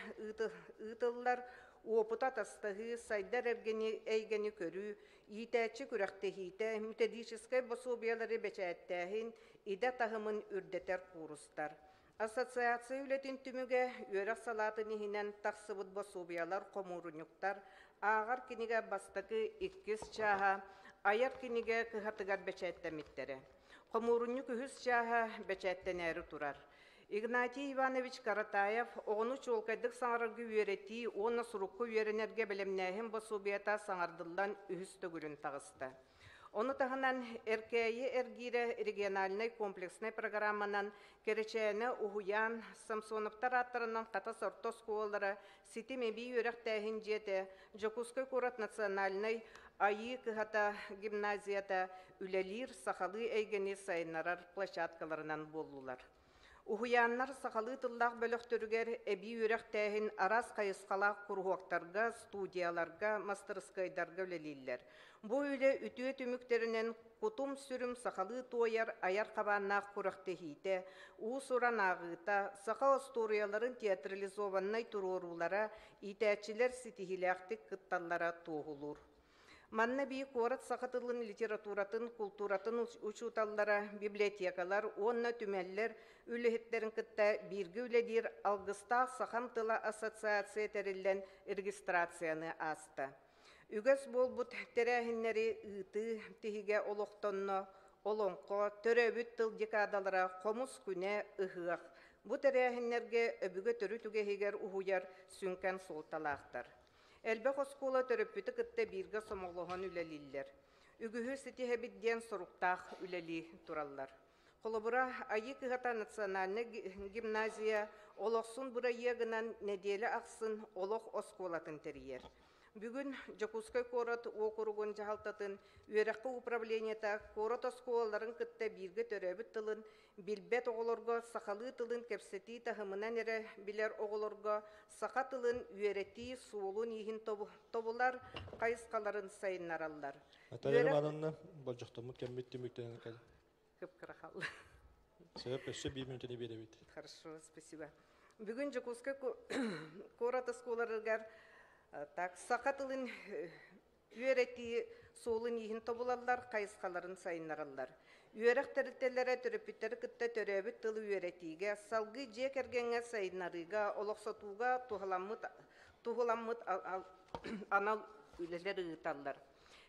ытыллар опыта тастығы сайдар әйгені көрі, ийтәчі күрәқтехейті, методическай пособиялары бәчәттәхін, иде тағымын үрдетер курустар. Ассоциация үлетін түміге өрәк салатын ехінен тақсыбыт пособиялар қомурунюктар, ағар кенеге бастықы 2 чаға, аяр кенеге кығатығар бәчәттәметтері. Қомурунюк 3 чаға бәчәттәнәрі тұрар. Игнатий Иванович Каратаев оғыны чолкайдық саңарғы үйереті, оны сұрыққы үйеренерге білімнәхін басубията саңардылдан үхісті күрін тағысты. Оны тағынан әркәйі әргері региональный комплексный программанан керечәні ұхуян Самсоновтар аттарынан қата сорто сколары сетемеби өрек тәхін жеті Жокускай Корат национальный айы кығата гимназията үлелер сақалы әйгені сайынарар площадкаларынан болулар. Ухуяннар сақалы тыллақ бөліқтірігер әбі өрек тәхін арас қайысқалақ құрғуақтарға, студияларға, мастерскайдарға өлелейлер. Бұ үлі үтіе түміктерінен құтым сүрім сақалы тойар аяр қабаннақ құрақтехейті, ұсыран ағыта, сақа историяларын театрализованнай тұрорулара, итәчілер сетихиляқтық қытталлара тоғылыр. Манна бей корат сақатылын литературатын, культуратын учуталлара, библиотекалар, онна түмәллер, үліхеттерін кітті біргі үледер алғыстақ сақам тыла ассоциация тәрілден регистрацияны асты. Үгіз бол бұт тәрәхіннері ұйты тихіге олықтонны, олонқо, төрөбіт тыл декадалара қомыс күне ұғық. Бұ тәрәхіннерге өбігі түрі түгехегер ұғуяр сүнкен солталақтар. Әлбәқ оскола төрөппіті кітті біргі сомоғлығын үлелілер. Үгігі сетихе бидден соруқтақ үлели тураллар. Қолыбыра айы кығата национальны гимназия олықсын бұра егінен неделі ақсын олық осколатын терьер. Бүгін Жокускай Корат округын жағалтатын өрәққы управлениета Корат осколаларын кітті біргі төрөбіт тылын, билбет оғылырға сақалы тылын кепсети тахымынан әрі білер оғылырға сақа тылын үйерети суылын ехін тобылар қайысқаларын сайынаралар. Аталарым анынна болжақтамыт кәмметті мүктенің қәді. Кып-қырақалы. Сөйіп өсі 1 минутыны беребет. Хорошо, спасибо. Бүгін Жокускай Корат осколаларығар сақа тылын үйерети суылын ехін тобылалар қайысқаларын сайынаралар. Үйерек тәріттелері түріпіттері күтті төрөбіт тылы үйеретіге, салғы жек әргенге сайынарыға, олықсатуға туғыламмыт анал үйлелері ұйталар.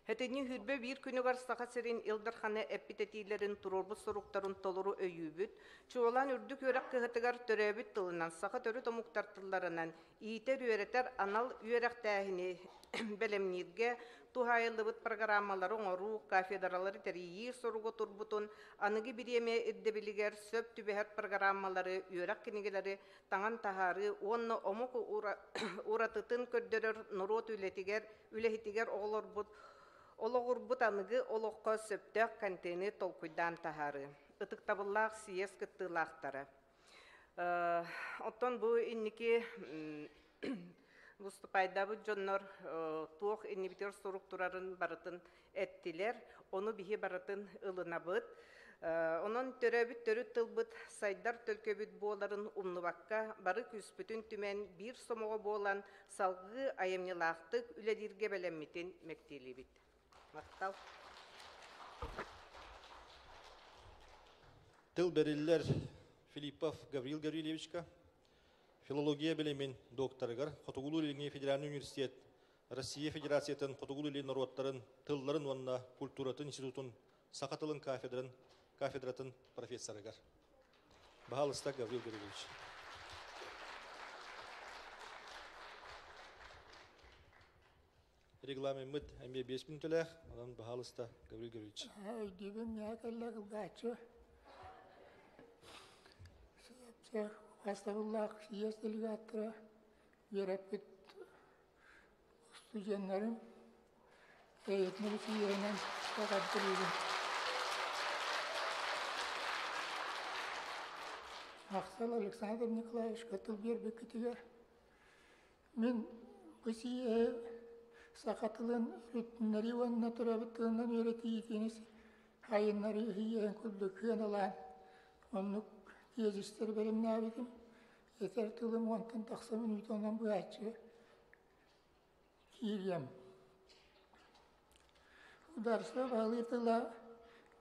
Хәтіні хүрбе бір күні бар сақа серін илдарханы әппететилерін тұрорбы сұруқтарын толыру өйібіт, чуолан үрдік үйерек кығытығар төрөбіт тылынан сақа төрі томуқтартыларынан ийтер үйеретер анал үйерек тәхіне бәлемнерге тухайылыбыт программалары оңыру, кафедралары тәрейі соруғы тұрбутын, анығы біреме үрдебілігер сөп түбәхәр программалары, үйерек кенегелері таңан тахары, онны омық ұратытын көрдерер нұрот үлетігер олығырбыт анығы олыққа сөптәк контейнер толкуйдан тахары. Үтіктабыллақ сиес кіттілақтары. Оттон бұл иннеке выступайдабы жоннор туох иннибитер структурарын барытын әттілер, оны бихи барытын ылынабыт. Онын төрөбіт төрі тылбыт сайдар төлкөбіт боларын умнубакка бары күспүтін түмен бір сомоға болан салғы айымнылақтық үледерге бәлемметін мектелі бит. Мақтал. Тыл берілер Филиппов Гаврил Гаврилевичка, филология білемен докторыгар, Хотугулу Ильине Федеральный университет, Россия Федерациятын Хотугулу Ильин народтарын, тылларын онна культуратын институтын, сақатылын кафедратын профессорыгар. Бағалыста Гаврил Гаврилевич. Регламент мыт әме 5 минутылах, одан бағалыста Гаврил Гаврилевич. Дебім яқыллағы бәтші. Астағыллақ естілігі аттыра ерәппет студентлерім әйетмелі сүйерінен сағаттырыйды. Ақсал Александр Николаевич қатыл бербек кетігер. Мен бұсие сақатылын үріттінлері онына тұрабыттығынан өретейетінес хайынлары хиен күлдіккен алан. Оннық кезістер берімін абекім. Етер тылым онтын тақсамын үйтонан бұятшы киірем. Ударса бағылытыла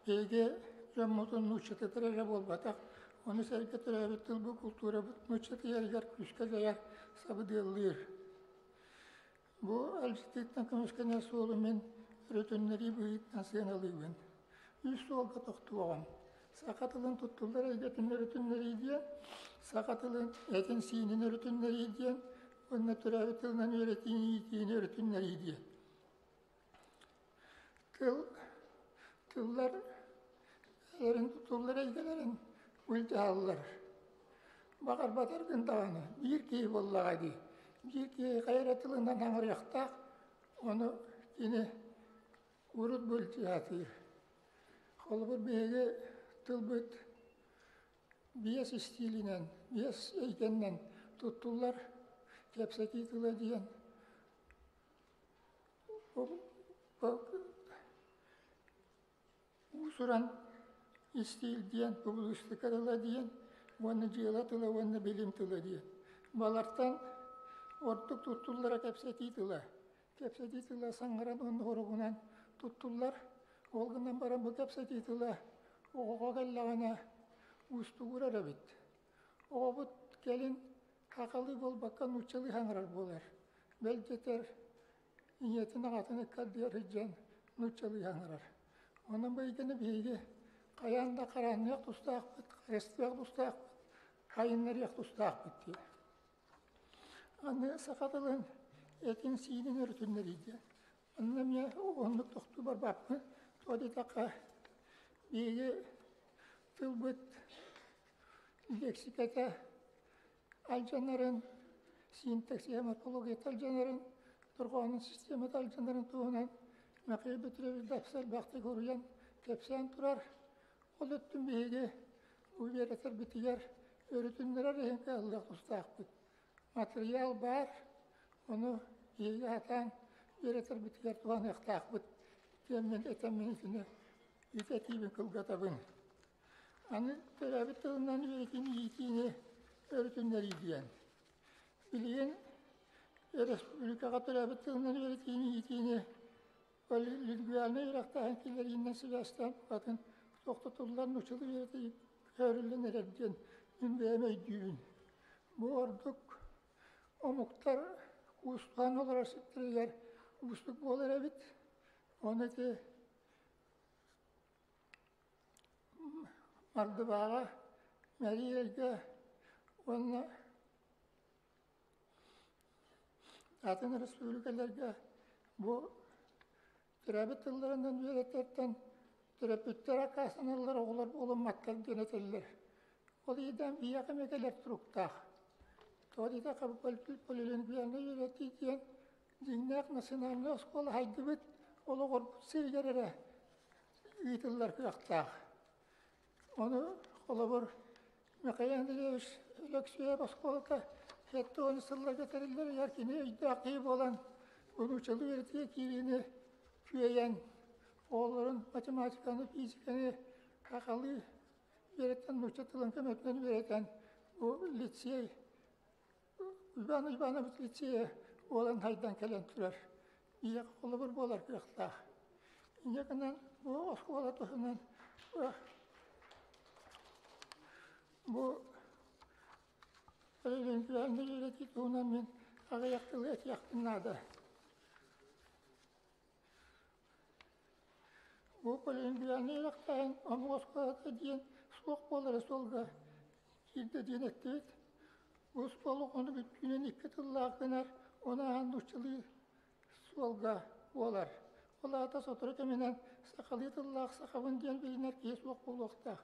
бейге жаммутын нұчыты тұрары болбатақ. Оны сәрге тұрабыттыл бұл культура бұт нұчыты ергер күшке жаяр сабыдылыр. Бұл әлжеттіктен көміскене солы мен өрөтінлері бұйыттан сыйналығын. Үш солға тоқты оған. Сақатылын тұттылдар әйгетін өрөтінлері дейін, сақатылын әтін сейінін өрөтінлері дейін, онына тұрабыттылынан өретейін өрөтінлері дейін. Тыллар әрін тұттылдар әйгелерін үлді алылар. Бағар батар күндағаны бір кей боллаға дей. Bir kez gayretliğinden anırıqtaq, onu yine urut bölçü atır. Kolbur beyge tılbıt biyas istilinden, biyas eykenden tuttular, kepseki tıla diyen. Usuran istil diyen, publistik adıla diyen, onu cığla tıla, onu bilim tıla diyen. Balartan ortuk tuttulara kepsetiydiler. Kepsetiydiler sangaran onun horugunan tuttular. Olgundan baran bu kepsetiydiler. Oğa gellağına ustuğur arabit. Oğa bu gelin hakalı bol bakkan uçalı hangarar bolar. Bel yeter niyetin ağatını kaddiyar hiccan uçalı hangarar. Onun beygeni beygi kayanda karanlık tustaq bit, karestiyaq tustaq bit, hayınlar tustaq bit. Anne sakatılın etin sinin örtünleriydi. Annem ya onluk tohtu var bakma. Todi taka bir tılbıt leksikata alcanların sinteks hematologiyat alcanların turğanın sistemat alcanların tuğunan makayı bütürevi dapsal baktı koruyan tepsen turar. Ol öttüm beyge bu vereter bitiyer örtünlere rehenke Allah ustaqbıt. Material var, onu iyi atan vereter bitiyer tuğan ektakbıt. Temin etemin içine ütetibin kılgatabın. Anı terabit tığından üretini yiytiğini örtünleri diyen. Biliyen Respublikaga terabit tığından üretini yiytiğini Lüdgüyalına Irak'ta hankilerinden Sivas'tan batın toxtatırlar nuçalı üretip körülün erediyen ünbeyemey düğün. Bu orduk o muhtar ustuhan olarak sittiriler, ustuk bolar evit. Onu ki Mardıbağa, Meriyel'ge, onunla Atın Respublikalarga bu terabit yıllarından üreterden terapütler akasınırlar oğlar olunmaktan denetirler. O yüzden bir yakım ekeler turukta. Torida kabul polilin bir yana üretiyken dinler nasıl oskola haydıbıt olu korput sevgerere iyitiller kıyakta. Onu kolabur mekayendilemiş öleksüye baskolata hatta onu sırla getirirler yerkini iddiakıyı olan bunu çalı üretiye kirini küyeyen oğulların matematikanı, fizikanı kakalı öğreten, nuşatılan kömekten öğreten bu liseye İbana liseye olan haydan gelen türer. İyi kolabur bolar kıyakta. İnce bu oskola tohunan bu öğrencilerinde öğrettiğinden ben ağayaktılı et yaktınlarda. Bu öğrencilerinde öğrettiğin ama oskolada diyen soğuk boları solga girdi diyen ettik. Bu soluk onu bütünün iki tıllağı kınar, ona handuşçılığı solga bolar. Ola da sotura keminen sakalı tıllağı sakavın diyen beyinler ki soğuk bolukta.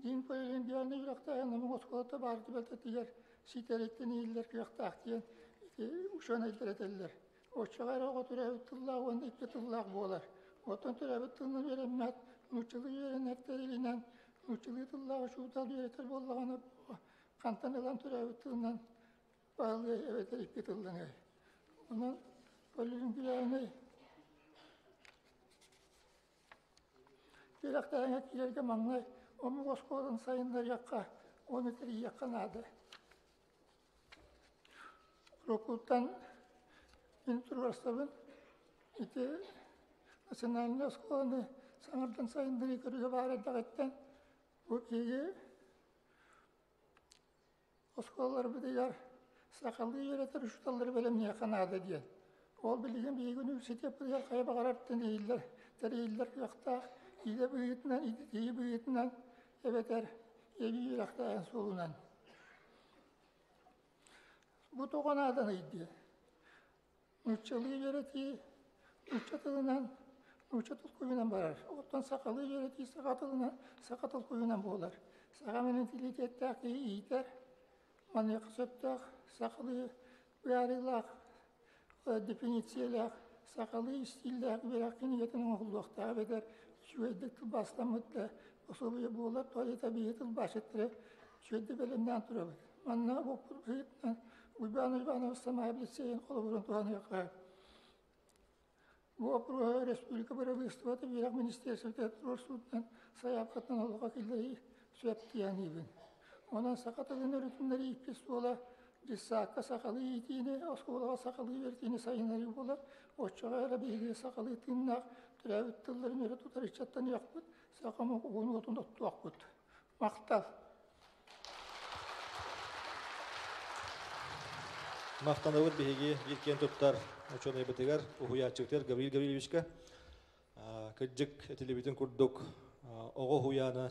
Din poyelin diğerine yürekte yanımın oskolata bardı belte diğer siterekten iyiller kıyaktak diyen uşağına ederler. O çağır oğa türevi tıllağı onda iki tıllağı bolar. Otan türevi tılını verenmet, nuçılı verenetleriliyle nuçılı tıllağı şuğdal üretir bollağına kantan elan türevi tılından Bağlı evet iki tıllanıyor. Onun ölürün gülerine bir aktarına kilerge manlay onu Moskvadan sayınlar yakka onu teri yakkan adı. Rokultan Inturvastavın iti nasyonalini Moskvadan sanırdan sayınları görüge var edakitten bu kegi Moskvalar bir de yar sakallı yönetir uşutalları belemni yakkan adı diyen. Ol bildiğin bir gün üniversite yapılıyor, kaya bakararttın değiller. Tereyiller yakta, ide büyütünden, iyi büyütünden, evet evi yakta en solunan. Bu toğan adanıydı. Nuşçalığı yönetiyi, nuşçatılından, nuşçatıl kuyunan barar. Ottan sakalı yönetiyi sakatılından, sakatıl kuyunan boğular. Sakamenin tiliti ettak iyi iyiter. Manyak söptak, sakalı uyarılak, definisiyeler, sakalı istiller, bırakın yetinin okulluqta eder, şüveyde tıl baslamıdda, osobuya boğular, toyeta bir tıl başettire, şüveyde belimden turabı. Manna bu hıyıtla, uybanı ıslamaya bilseyin, kolu burun tuğanı yakar. Bu apruha Respublika Bırabı İstivatı Birak Ministersiyeti Tursu'dan sayapkattan oluğa killeri süepti yani ibin. Ondan sakatılığın öğretimleri ipkesi ola, Sakka sakalı yediğini, oskolağa sakalı verdiğini sayınları bolar. Oççağa bir sakalı tınnak, türevit tılların öyle tutar içattan yakbıt, sakama onu otunda tuakbıt. Maktal. Мақтанауыт беге жеткен топтар ученый бітігер, ұхуячықтар Гавриил Гавриловичка. Күджік әтілебетін күрдік оғы хуяны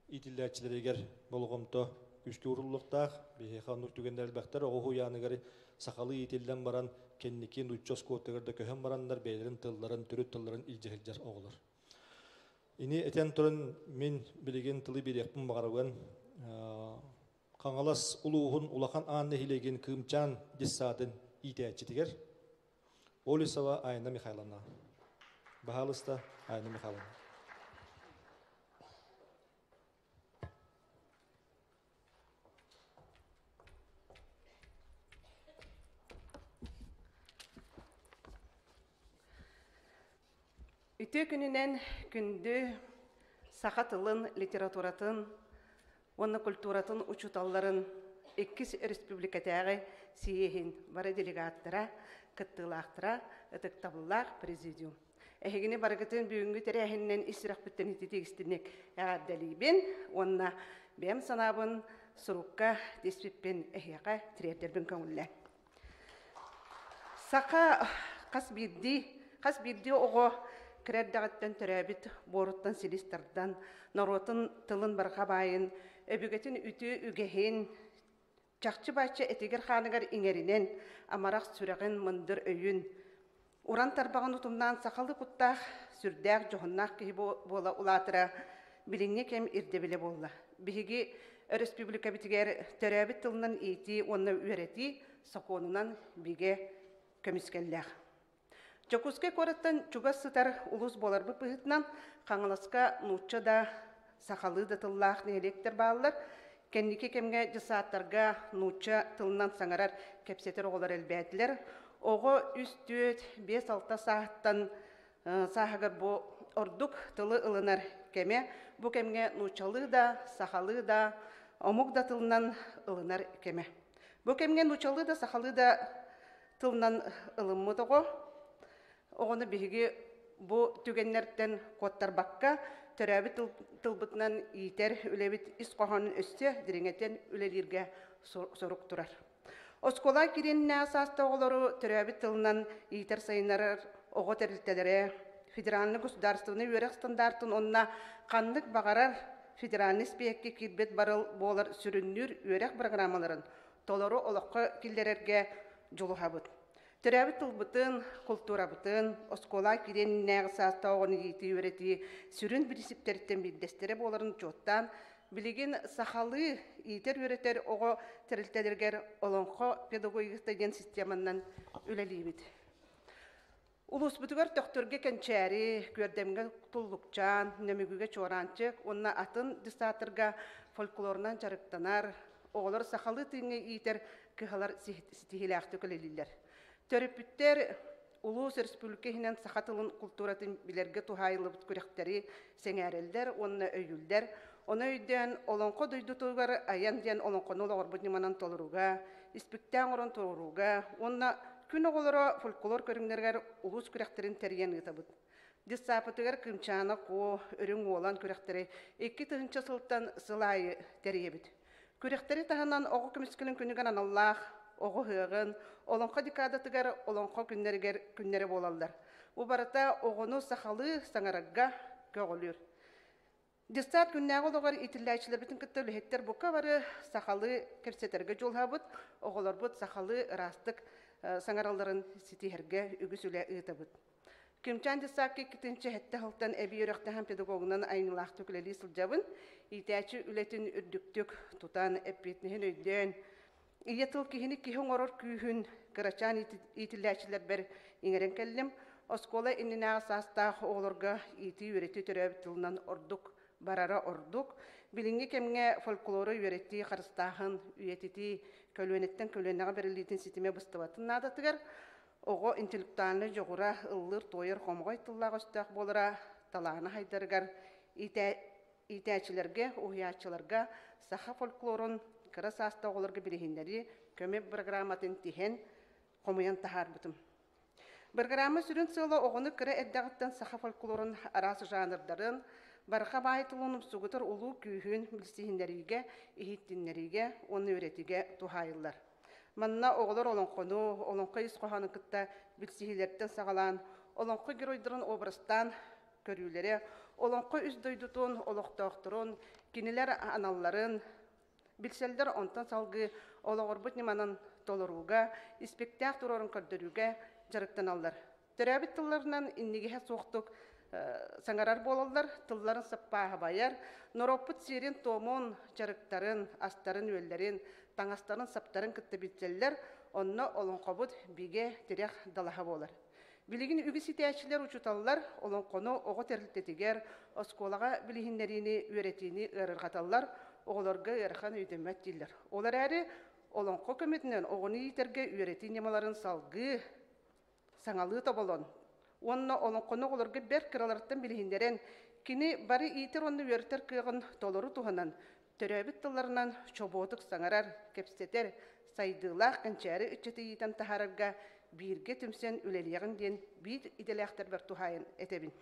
итілләтчілерегер болғымты күшкі ұрылықтақ, беге қанур түгендер әлбәқтер оғы хуяныгары сақалы итілден баран кеннекен ұйтчос көттігірді көһен барандар бейлерін тылларын, түріт тылларын илжехілдер оғылар. Ини әтен тұрын мен білеген тылы берекпін бағарығын Қаңалас ұлуғын ұлақан анны хилеген кымчан диссатын итәчітігер. Олисова Айна Михайловна. Бағалыста Айна Михайловна. Үтө күнінен күнді сақатылын литературатын, оны культуратын учуталларын эккис республикатағы сиехин бары делегаттыра, кыттылақтыра, ытыктабыллақ президиум. Эхегіне баргытын бүгінгі тәрәхіннен исірақ бүттен итетегістінек әғаддалейбен, онына бәм санабын сұрукка деспеппен эхеға тірердербін көңілі. Сақа қас бірді оғы кірердағыттан түрәбіт боруттан селистердан, наротын тылын барға байын, өбігетін үті үгехен, чақчы бачы этегер ханығар иңерінен, амарақ сүрәғін мындыр өйін. Уран тарбағын ұтымнан сақалы құттақ, сүрдәк жоғыннақ кейі бола ұлатыра, біліңне кем ирдебілі болла. Бігі республика бітігер түрәбіт тылынан еті, оны үйреті, сақонынан біге көміскелләқ. Жокуске кораттан чугас сытар улус боларбы пыхытнан, қаңыласқа нучча да сақалы да тыллақ нелектер балылар, кеннеке кемге жысаттарға нучча тылынан саңарар кепсетер оғылар әлбәділер. Оғы үст-төт 5-6 сағаттан сағығыр бұ ордук тылы ылынар кеме, бұ кемге нучалы да, сақалы да, омук да тылынан ылынар кеме. Бұ кемге нучалы да, сақалы да тылынан ылынмыды ғо, оғыны бігі бұ түгеннерден коттар баққа, төрәбі тылбытынан итер үлебіт іс қоғанын өсте диреңеттен үлелерге сорук тұрар. Оскола киренне асаста оғылары төрәбі тылынан итер сайынарар оғы тәрілтелері, федеральны государственный өрек стандартын онына қандық бағарар федеральный спекке кирбет барыл болар сүріннүр өрек программаларын толары олыққа келдерерге жолу хабыт. Төрәбі тылбытын, культурабытын, оскола киренне асаста оғыны еті өреті сүрін принциптеріттен білдестері боларын жоттан, білеген сақалы итер өретер оғы тәрілтелергер олонқо педагогикстеген системаннан үлелейбіт. Улус бұтығар төқтөрге кәнчәрі, көрдемге тұллықчан, нөмігіге чоранчық, онына атын дистатырға фольклорынан жарықтанар, Oğlar sakalı tığını iyiter kıhalar sitihilak töküleliller. Törüpütter Ulus Respublikasının sakatılın kulturatın bilerge tuhayılıp kürekteri sengerelder, onunla öyüller. Ona öydен olonko duydu tuğgar ayan diyen olonkonu olağır budnimanan toluruga, ispikten oran toluruga, onunla gün oğulara folklor körünlerger ulus kürekterin teriyen ıtabıd. Dis sapıtıgar kımçana ko örün oğlan kürekteri 2 tığınça sıltan sılayı teriyebid. Kürekteri tahanan oğu kümiskilin günügen anallah, oğu hığın, olonko dikadatıgar olonko günleri bolallar. Bu barata oğunu sahalı sanaragga köğülür. Distat günnäge olagar itilläçiler bitin kıtta lühetler boka barı sahalı kepseterge jolhabıt, oğular bıt sahalı rastık sanaralların sitiherge ügüsüle ıtabıt. Kimçan disakki kitinçe hette halktan ebi yürekten pedagogunan aynılaq töküleli sılcabın, itaçı ületin ürdüktük tutan epitnihin öydön. İyatıl kihini kihon oror kühün kıraçan itilläçiler ber ingeren kellim, oskola innina sastağ oğulurga iti üreti töröbit tılınan orduk, barara orduk, bilingi kemge folkloru üretti karıstahın üyetiti kölönetten kölöneğe berilitin sitime bıstavatın nadatıgar, oğu intelektualini joğura ıllir toyur homoğay tıllağı üstağ bolara talağını haydargar itaçilerge, uhiyaçılarga saha folklorun kıra sasta oğulurga bilihinleri köme programatın tihen komuyan tahar butum. Programı sürün sıla oğunu kıra eddağıttan saha folklorun arası janırların barqa baytılınıp sugutur ulu kühün bilsihinlerige, ihittinlerige, onu öğretige tuhayırlar. Manna oğulur olonkonu, olonqa isqohanı kıtta bilsihilerden sağalan, olonqa giroydırın obrastan körülere, olonqa üzdöydutun, oloqtağıtırın, kiniler analların, bilselder ontan salgı, oloğurbut nimanın toluruga, ispektaq turorun kördürüge jarıktan allar. Törəbit tıllarından innigehe soğutuk, sangarar bolallar, tılların sappağı bayar, noroput sirin tomon jarıktarın, astarın öllerin, taŋastарын саптарын кытты битселлер, онно олонқобут биге тирек далаха болар. Билигин үгү ситәчилер учуталлар, олонқону ого терлитетигер, осколага билихиннерини үөретини ырыргаталлар, оголорга ырхан үйдөмөт диллер. Олар әри олонқо көмөтүнөн огону итерге үөрети немаларын салгы саңалы тоболон. Онно олонқону оголорга бер кыраларттан билихиндерен кини бары итер онну үөртер кыгын толору туханан Töröbit tıllarынан çobotuk sangarar, kepsetер, saydığlaq kançarı ütçeti yitan tahararga birge tümsen üleliğin den bir ideləxtər bir tuhayın etebin.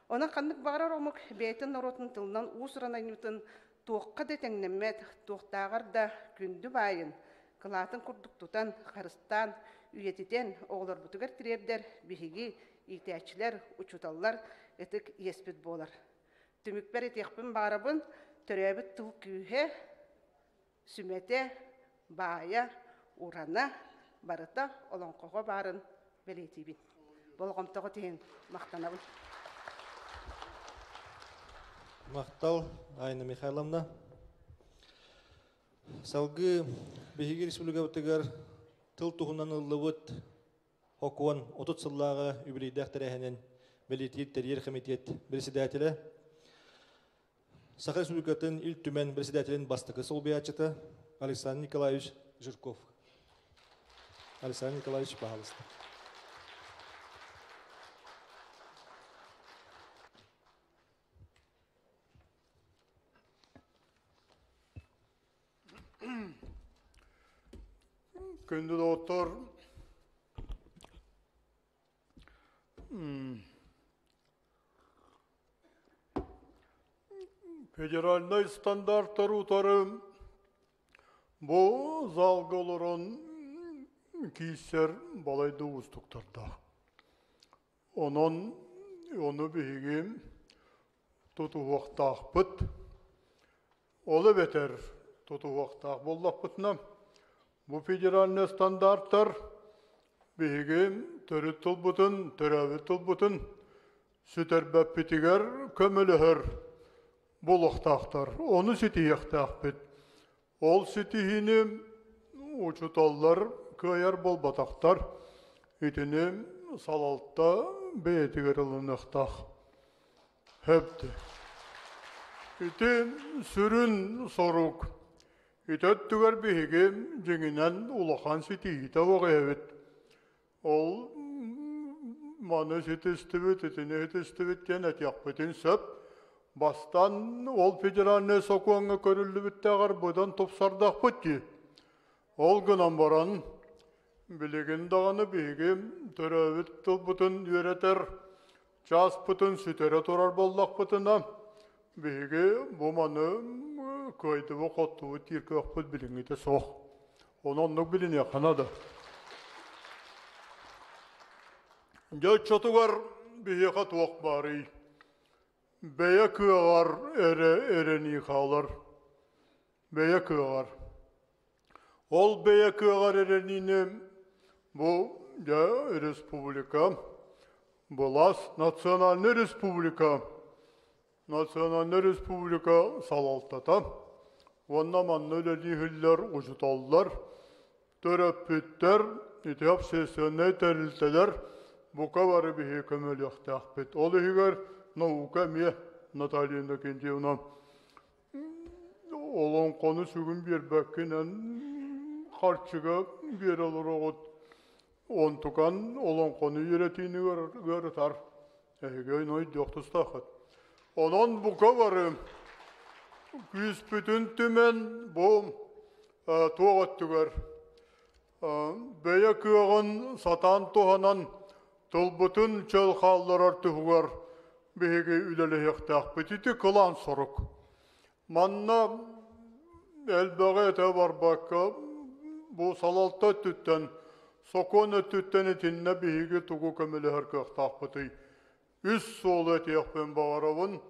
Ona kanlık bağırar omuk beytin norotun tılından usuran aynutun tuğqa detengnemmet, tuğtağır da gündü bayın, kılatın kurduk tutan, karıstan, üyetiden oğlar butugar tirerder, bihigi, ihtiyaççiler, uçutallar, etik yespit bolar. Tümükber etekbin bağırabın, Töröbit tıl kühe, sümete, baya, urana, barıta, olonqoğa barın beletibin. Bolğomtoğu tehin maqtanabın. Maqtal Ayna Mikhailovna. Salgı Bihigi Respublika Bıtıgar tıl tuğunan ıllıvıt Hokuan 30 sıllağı übüleydak terehenen beletiyet teriyer komitet председателя Саха Республикатын ил түмен председателин бастығы сол биячыты Александр Николаевич Жирков. Александр Николаевич, пожалуйста. Күнді доктор Федеральный стандарттар утарым bu залголорон кийсер балайды устуктарда. Onu бигим тутуактакпыт. Олы бетер тутуактак боллакпытна. Bu federальный стандарттар бигим төрүт тулбутун, төрөбүт тулбутун сүтербеп питигер көмөлөһөр. Boluqtaqtar, onu sitiyaqtaqbet. Ol sitihini uçutallar, köyar bolbataqtar. İtini salaltta beyetigeriliniqtaq. Hepti. İti sürün soruk. Итөттүгөр биһиги жеңинен улахан ситиһите оҕэбит. Ол маны ситистибит, итини ситистибит диэн этиахпытын сөп. Бастан ол федеральный сокуаңа көрүлүбүттэгар будан топсардахпыт ди. Ол гынан баран билигин даганы биһиги төрөбүт тылбытын үйрөтер, час пытын сүтере турар боллакпытына биһиги бу маны көйдүбү коттубу тиркөкпүт билиңите соох. Ононнук билине канада. Жочотугар биһига туок бары. Бәйә кыағар әрені қалар. Бәйә кыағар. Ол бәйә кыағар әреніне бұл республика, бұлас национальный республика. Национальный республика салалтата. Онна манны өлі хүллер ұжыталылар. Төрөппіттер, итеп сесионный тәрілтелер. Бұқа бары бігі көмөл яқтақпет. Ол үйгер наука ме Наталья Иннокентьевна. Олон қоны сүгін бербәккенен қарчыға бер алыр оғыт. Он тұқан олон қоны еретейіні көрітар. Әйгей ной доқтыстақыт. Онан бұқа бары күз бүтін түмен бұл тоғыттығар. Бәйі күйіғын сатан тоғанан тұлбытын чөл қалдар артығығар. Биһиги үлелехтах битити кылан сорук. Манна элбеге эте барбакка бу салалта түттен, соконы түттен этинне биһиги тугу көмелехер кыхтах бити. Үс сол этехпен багарабын,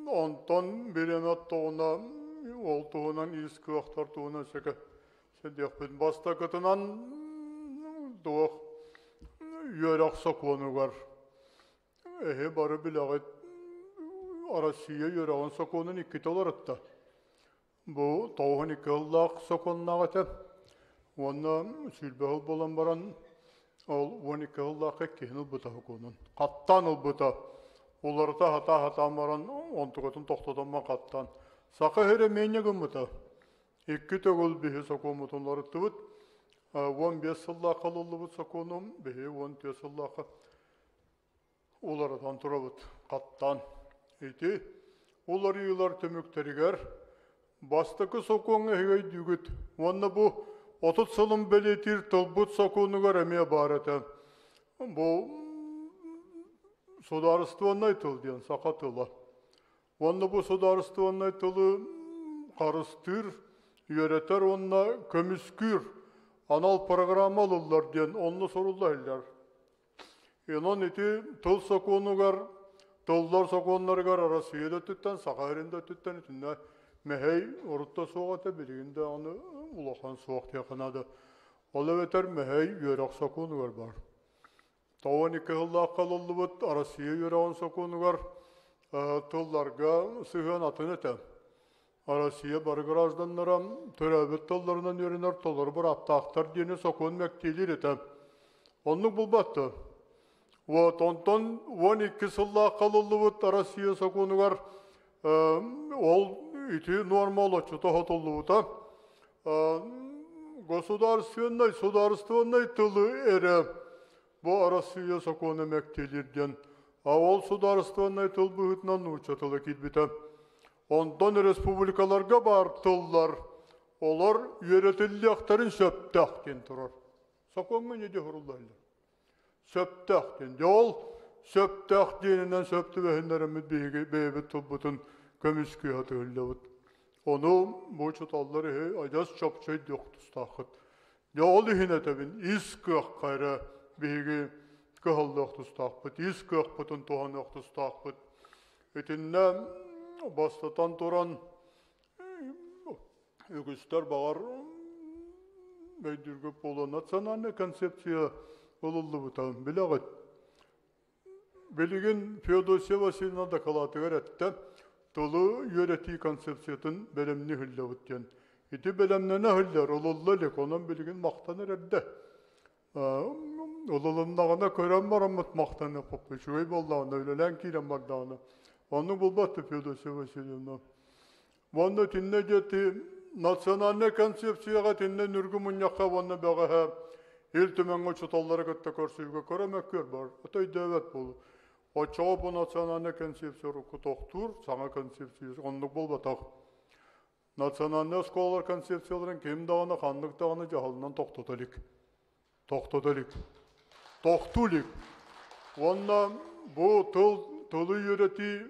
онтон биремет тоғына, ол тоғынан ис кыхтар тоғына секе. Седехпен баста кытынан туғ үйерек соконугар. Бары білағыт Россия үйерағын соконын иккет олар атта. Бұл тауғын икі ұллақ соконына ғаты. Оны сүлбәғыл болан баран, ол 12 ұллақ әккейін ұлбыта соконын. Қаттан ұлбыта. Оларыта хата баран, 10-тұғытын тоқтатанма қаттан. Сақы хәрі мене күмбіта. Иккі төгіл бігі сокон мұтынлар ұтты бұд. 15 ұллақы ұлы бұд соконым, бігі 14 ұллақы. Олардан тұрабыт қаттан. Эти, олар үйілар төміктерігер, бастықы сокуңы хегей дүгіт. Онны бұ 30 сылым бәлетір тылбыт сокуңығар әме бар әті. Бұ сударыстываннай тыл ден, сақа тылы. Онны бұ сударыстываннай тылы қарыстыр, үйеретер онна көміскүр, анал программалылар ден, онны сорулайлар. Енон ити тыл соконугар, тылдар соконларгар Россияда түттен, Сақайрында түттен итинне мәхей орытта соғаты білігінде аны улахан соғықты яқынады. Ол өтер мәхей үйерек соконугар бар. Тауан 2 жылда қалылы бұд Россия үйереген соконугар тылларға сыған атын еті. Россия бар гражданлара төрәбіт тылларынан өрінер тыллар бір аптақтар дені сокон мәктейлер еті. Онның бұл батты. Вот онтон 12 жылда қалылы бұд Россия соконугар ол ити нормалы чута хотылы бұта. Государственный тылы әрі бұл Россия соконы мәктейлерден. Ол сударственный тыл бұғытынан ұчатылы кетбіті. Онтон республикаларға бар тыллар, олар үйретілдіқтарын сөптәқтен тұрар. Сокон мәне де құрылдайлар. Сөптәқтен. Ол сөптәқтенінен сөпті бәхіндеріміз бейбіт тұлбытын көміскі аты өлдәвіт. Оны мұчаталары айдас чапчай дұқтыстақыт. Ол үйін әтәбін искі қайры бейгі кығылдықтыстақпыт, искі бұтын туғанықтыстақпыт. Етінне бастатан тұран үгістер бағар бәйдіргі болу национальный концепция олылы бұтағын біліғыт. Білігін Феодосия Васильевна докалатығыр әтті тұлы үйреті концепциятын бәлемні хүлі бұттен. Ити бәлемнені хүлдер, олылы лек, онын білігін мақтаныр әдді. Олылындағына көрен барамыт мақтаны қоппы, шуай болдағына, өлелән кейлен бардағына. Оны бұл бәтті Феодосия Васильевна. Оны түнне жеті национальный концепцияға теннен үргі мұньяққа ванна бәғаға ел төменгі чуталлары көтті көрсүйге көремеккер бар. Отой дөvet болу. Очаға бұл национальный концепция рұқы тоқтур, саңа концепциясы ондық бол батақ. Национальный школалар концепцияларын кем дағаны, қандық дағаны жағалынан тоқтаталик. Тоқтулик. Онна бұл тылы үйреті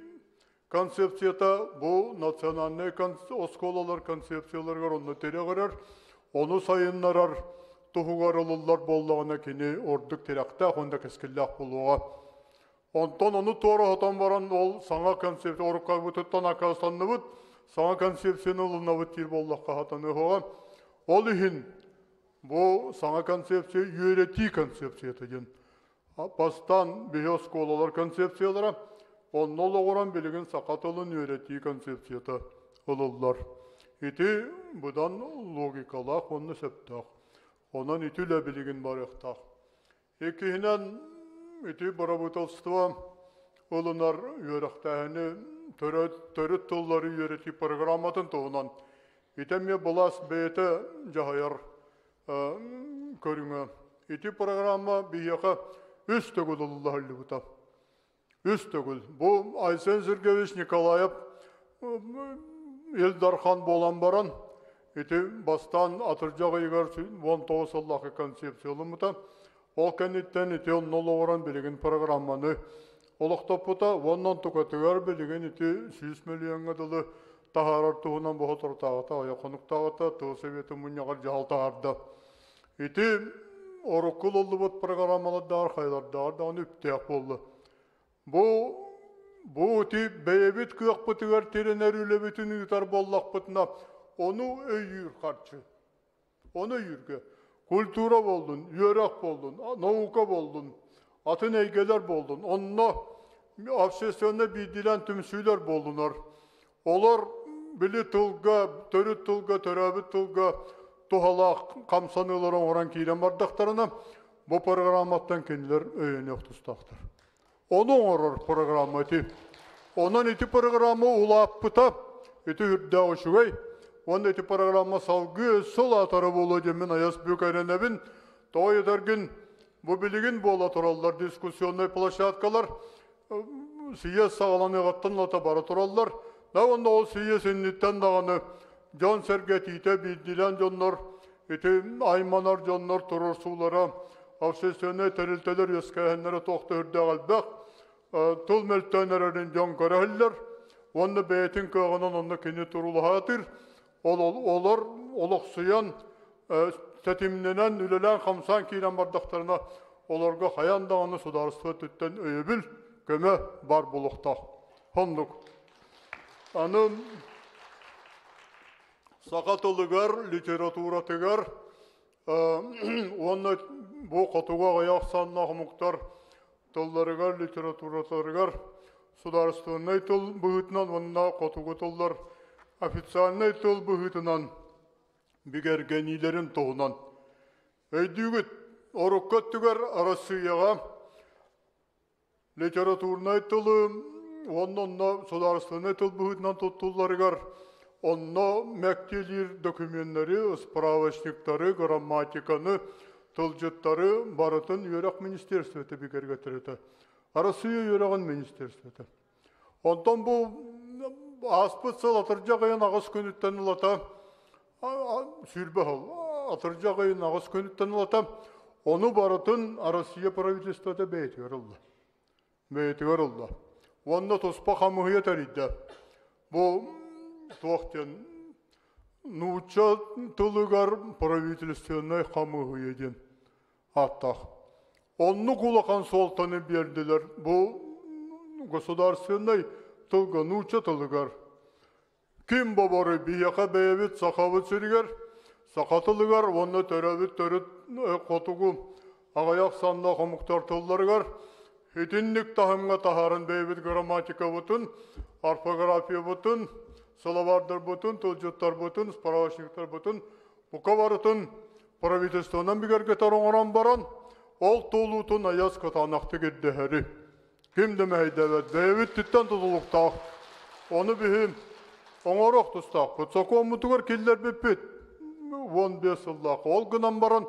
концепцията, бұл национальный школалар концепцияларға онны тере қарар, оны сайынларар, тұғығар олылар болдағына кені ордық теректақ, онда кескілләқ болуға. Онтан оны торы атан баран ол саңа концепция, орыққа бұтыттан ақастанны бұд, саңа концепцияны ұлына бұд тер болдаққа атаны қоға. Ол үйін, бұл саңа концепция үйреті концепцияты ден. Бастан бейе школалар концепциялары, onun oğuran bilgin sakatılın öğrettiği konsepsiyata olurlar. İti budan logikalak, onu septak. Onun itiyle bilgin barıqtak. İkihinen iti barabıtalstva olunar öğrektağını törüt tılları öğretti programatın toğunan. İtemme bulas beyte cahayar körüne. İti programma biyaka üstü olurlar buta. Üstügül. Bu Aysen Zirgeviç Nikolayev Eldarхан bolan baran iti bastan atırcağı yigar 19 Allah'ı konsepsiyonu muta. O kenitten iti onnolu oran bilgin programmanı olaqtap buta. Ondan tukatıgar bilgin iti 100 milyon adılı taharar tuğunan bu otur tağıta, ayakonuk tağıta, tuğ seviyeti munyagar jahal tağarda. Iti orukul oldu bu programmalı dağır haylar dağır da onu üpteyak oldu. Bu ti beyebit kıyaq bıtıgar terener üle bütün yutar bollaq bıtına onu öyyür karşı. Onu yürge. Kultura boldun, yörek boldun, nauka boldun, atın eygeler boldun. Onunla obsesyonda bildilen tümsüler boldunar. Olar bili tılga, törüt tılga, törabit tılga, tuhalaq, kamsanıların oran kiren bardaklarına bu programattan kendiler öyene yoktustaqtır. Onun orar programı eti. Onun eti programı ulap bıtap, eti hürde oşugay. Onun eti programı salgı sol atarı bolu demin ayas büyük ayrenebin. Toy edergin bu bilgin bol atarallar, diskusyonlu plaşatkalar. Siyas sağlanı gattanlata bara turallar. Da onda o siyas innitten dağını Can Serget ite bildilen canlar, eti aymanar canlar turur sulara. Avsesyonu terilteler yaskahenlere toqta hürde qalbaq. Tıl meltönlerin can körehiller. Onu beytin kağınan onu kini turulu hatır. Olar oluqsuyan tetimlenen ülelen kamsan kiren bardaklarına olarga hayan dağını sudarısı tütten öyebil köme bar buluqta. Honluk. Anın sakatılıgar, literaturatıgar, onu bu katuğa ayak sannak muhtar tıllarıgar, literaturatıgar, sudarıstığınay tıl bühütünan onunla katuğu tıllar, ofitsialnay tıl bühütünan, bigergenilerin toğunan. Öydüğüt, orukkattügar arasıyağa, literaturnay tılı, onunla sudarıstığınay tıl bühütünan tutullarıgar, onunla mektelir dokümenleri, spravashnikları, grammatikanı, tılcıtları baratın yörek ministersveti bir gergetirdi. Arasıya yöreğin ministersveti. Ondan bu aspıtsal atırcak ayın ağız könütten ulata, sülbe hal, atırcak ayın ağız könütten ulata, onu baratın Arasıya pravительствоda beytigar oldu. Onda tospa hamıhıya teriydi. Bu toğten Нуча тылыгар правительственный хамыгы еден. Аттах. Онны кулақан солтаны берділер. Бұл государственный тылга, нуча тылыгар. Ким бабары бияқа бәйевет сақавыт сөрігер. Сақатылыгар, онны төрәбіт төріт қотугу. Ағаяқ санда қомықтар тылларыгар. Хетинлік тахымға тахарын бәйевет грамматика бұтын, орфография бұтын, Салавардар бұтын, тылжыттар бұтын, справочниктар бұтын, бұқа барытын правительствонан бігерге тарыңыран баран, ол толутын аяз қатанақты кеддәхәрі. Кім демейді әвет, бәйевет тіттен тұтылықтақ. Оны бігім, оңорох тустақпыт. Сокомутугар келдер беппет. 15 жылдақ. Ол гынан баран,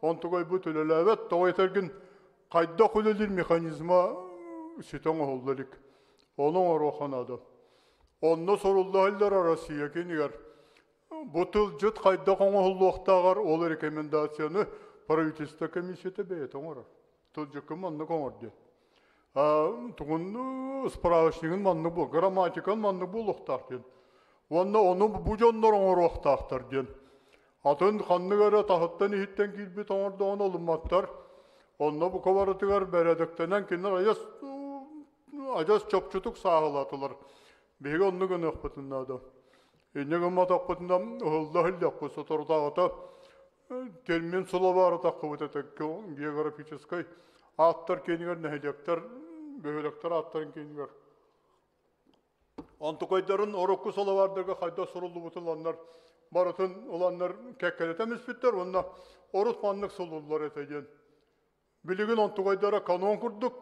онтугай бұт өлеләбет, тоғайтаргын қайда құлелер механизма сетен оғылдалик. Оның ороханады. Онны сорулдағылар Россия кенігер. Бұтыл жыт қайда қоңғылуқтағар ол рекомендацияны правительство комиссияты бәйет оңырар. Тұл жүкім манны қоңырды. Тұғын справочнигін манны бұл, грамматикан манны бұл ұқтақ ден. Оны бұ жондар оңыр ұқтақтар ден. Атын қанны көрі тағыттан ехіттен келбет оңырды оны олыматтар. Онны бұ көбаратығар бәрәдіктенен кенер ажас чопчутук сағылатылар. Беге онны күн өқпітіндады. Енегім атақпытында ұғылда хілдек бұсы тұрдағыта термин сұла бары таққы өтетек географическай аттар кенігер нәхелектер, бөгелектер аттарын кенігер. Антықайдарын орыққы сұла бардығы қайда сұрылды бұтыландар барытын оландар кәккәлетеміз біттер, онна орыс манлық сұлылар етеден. Білігін антықайдары канон күрдік,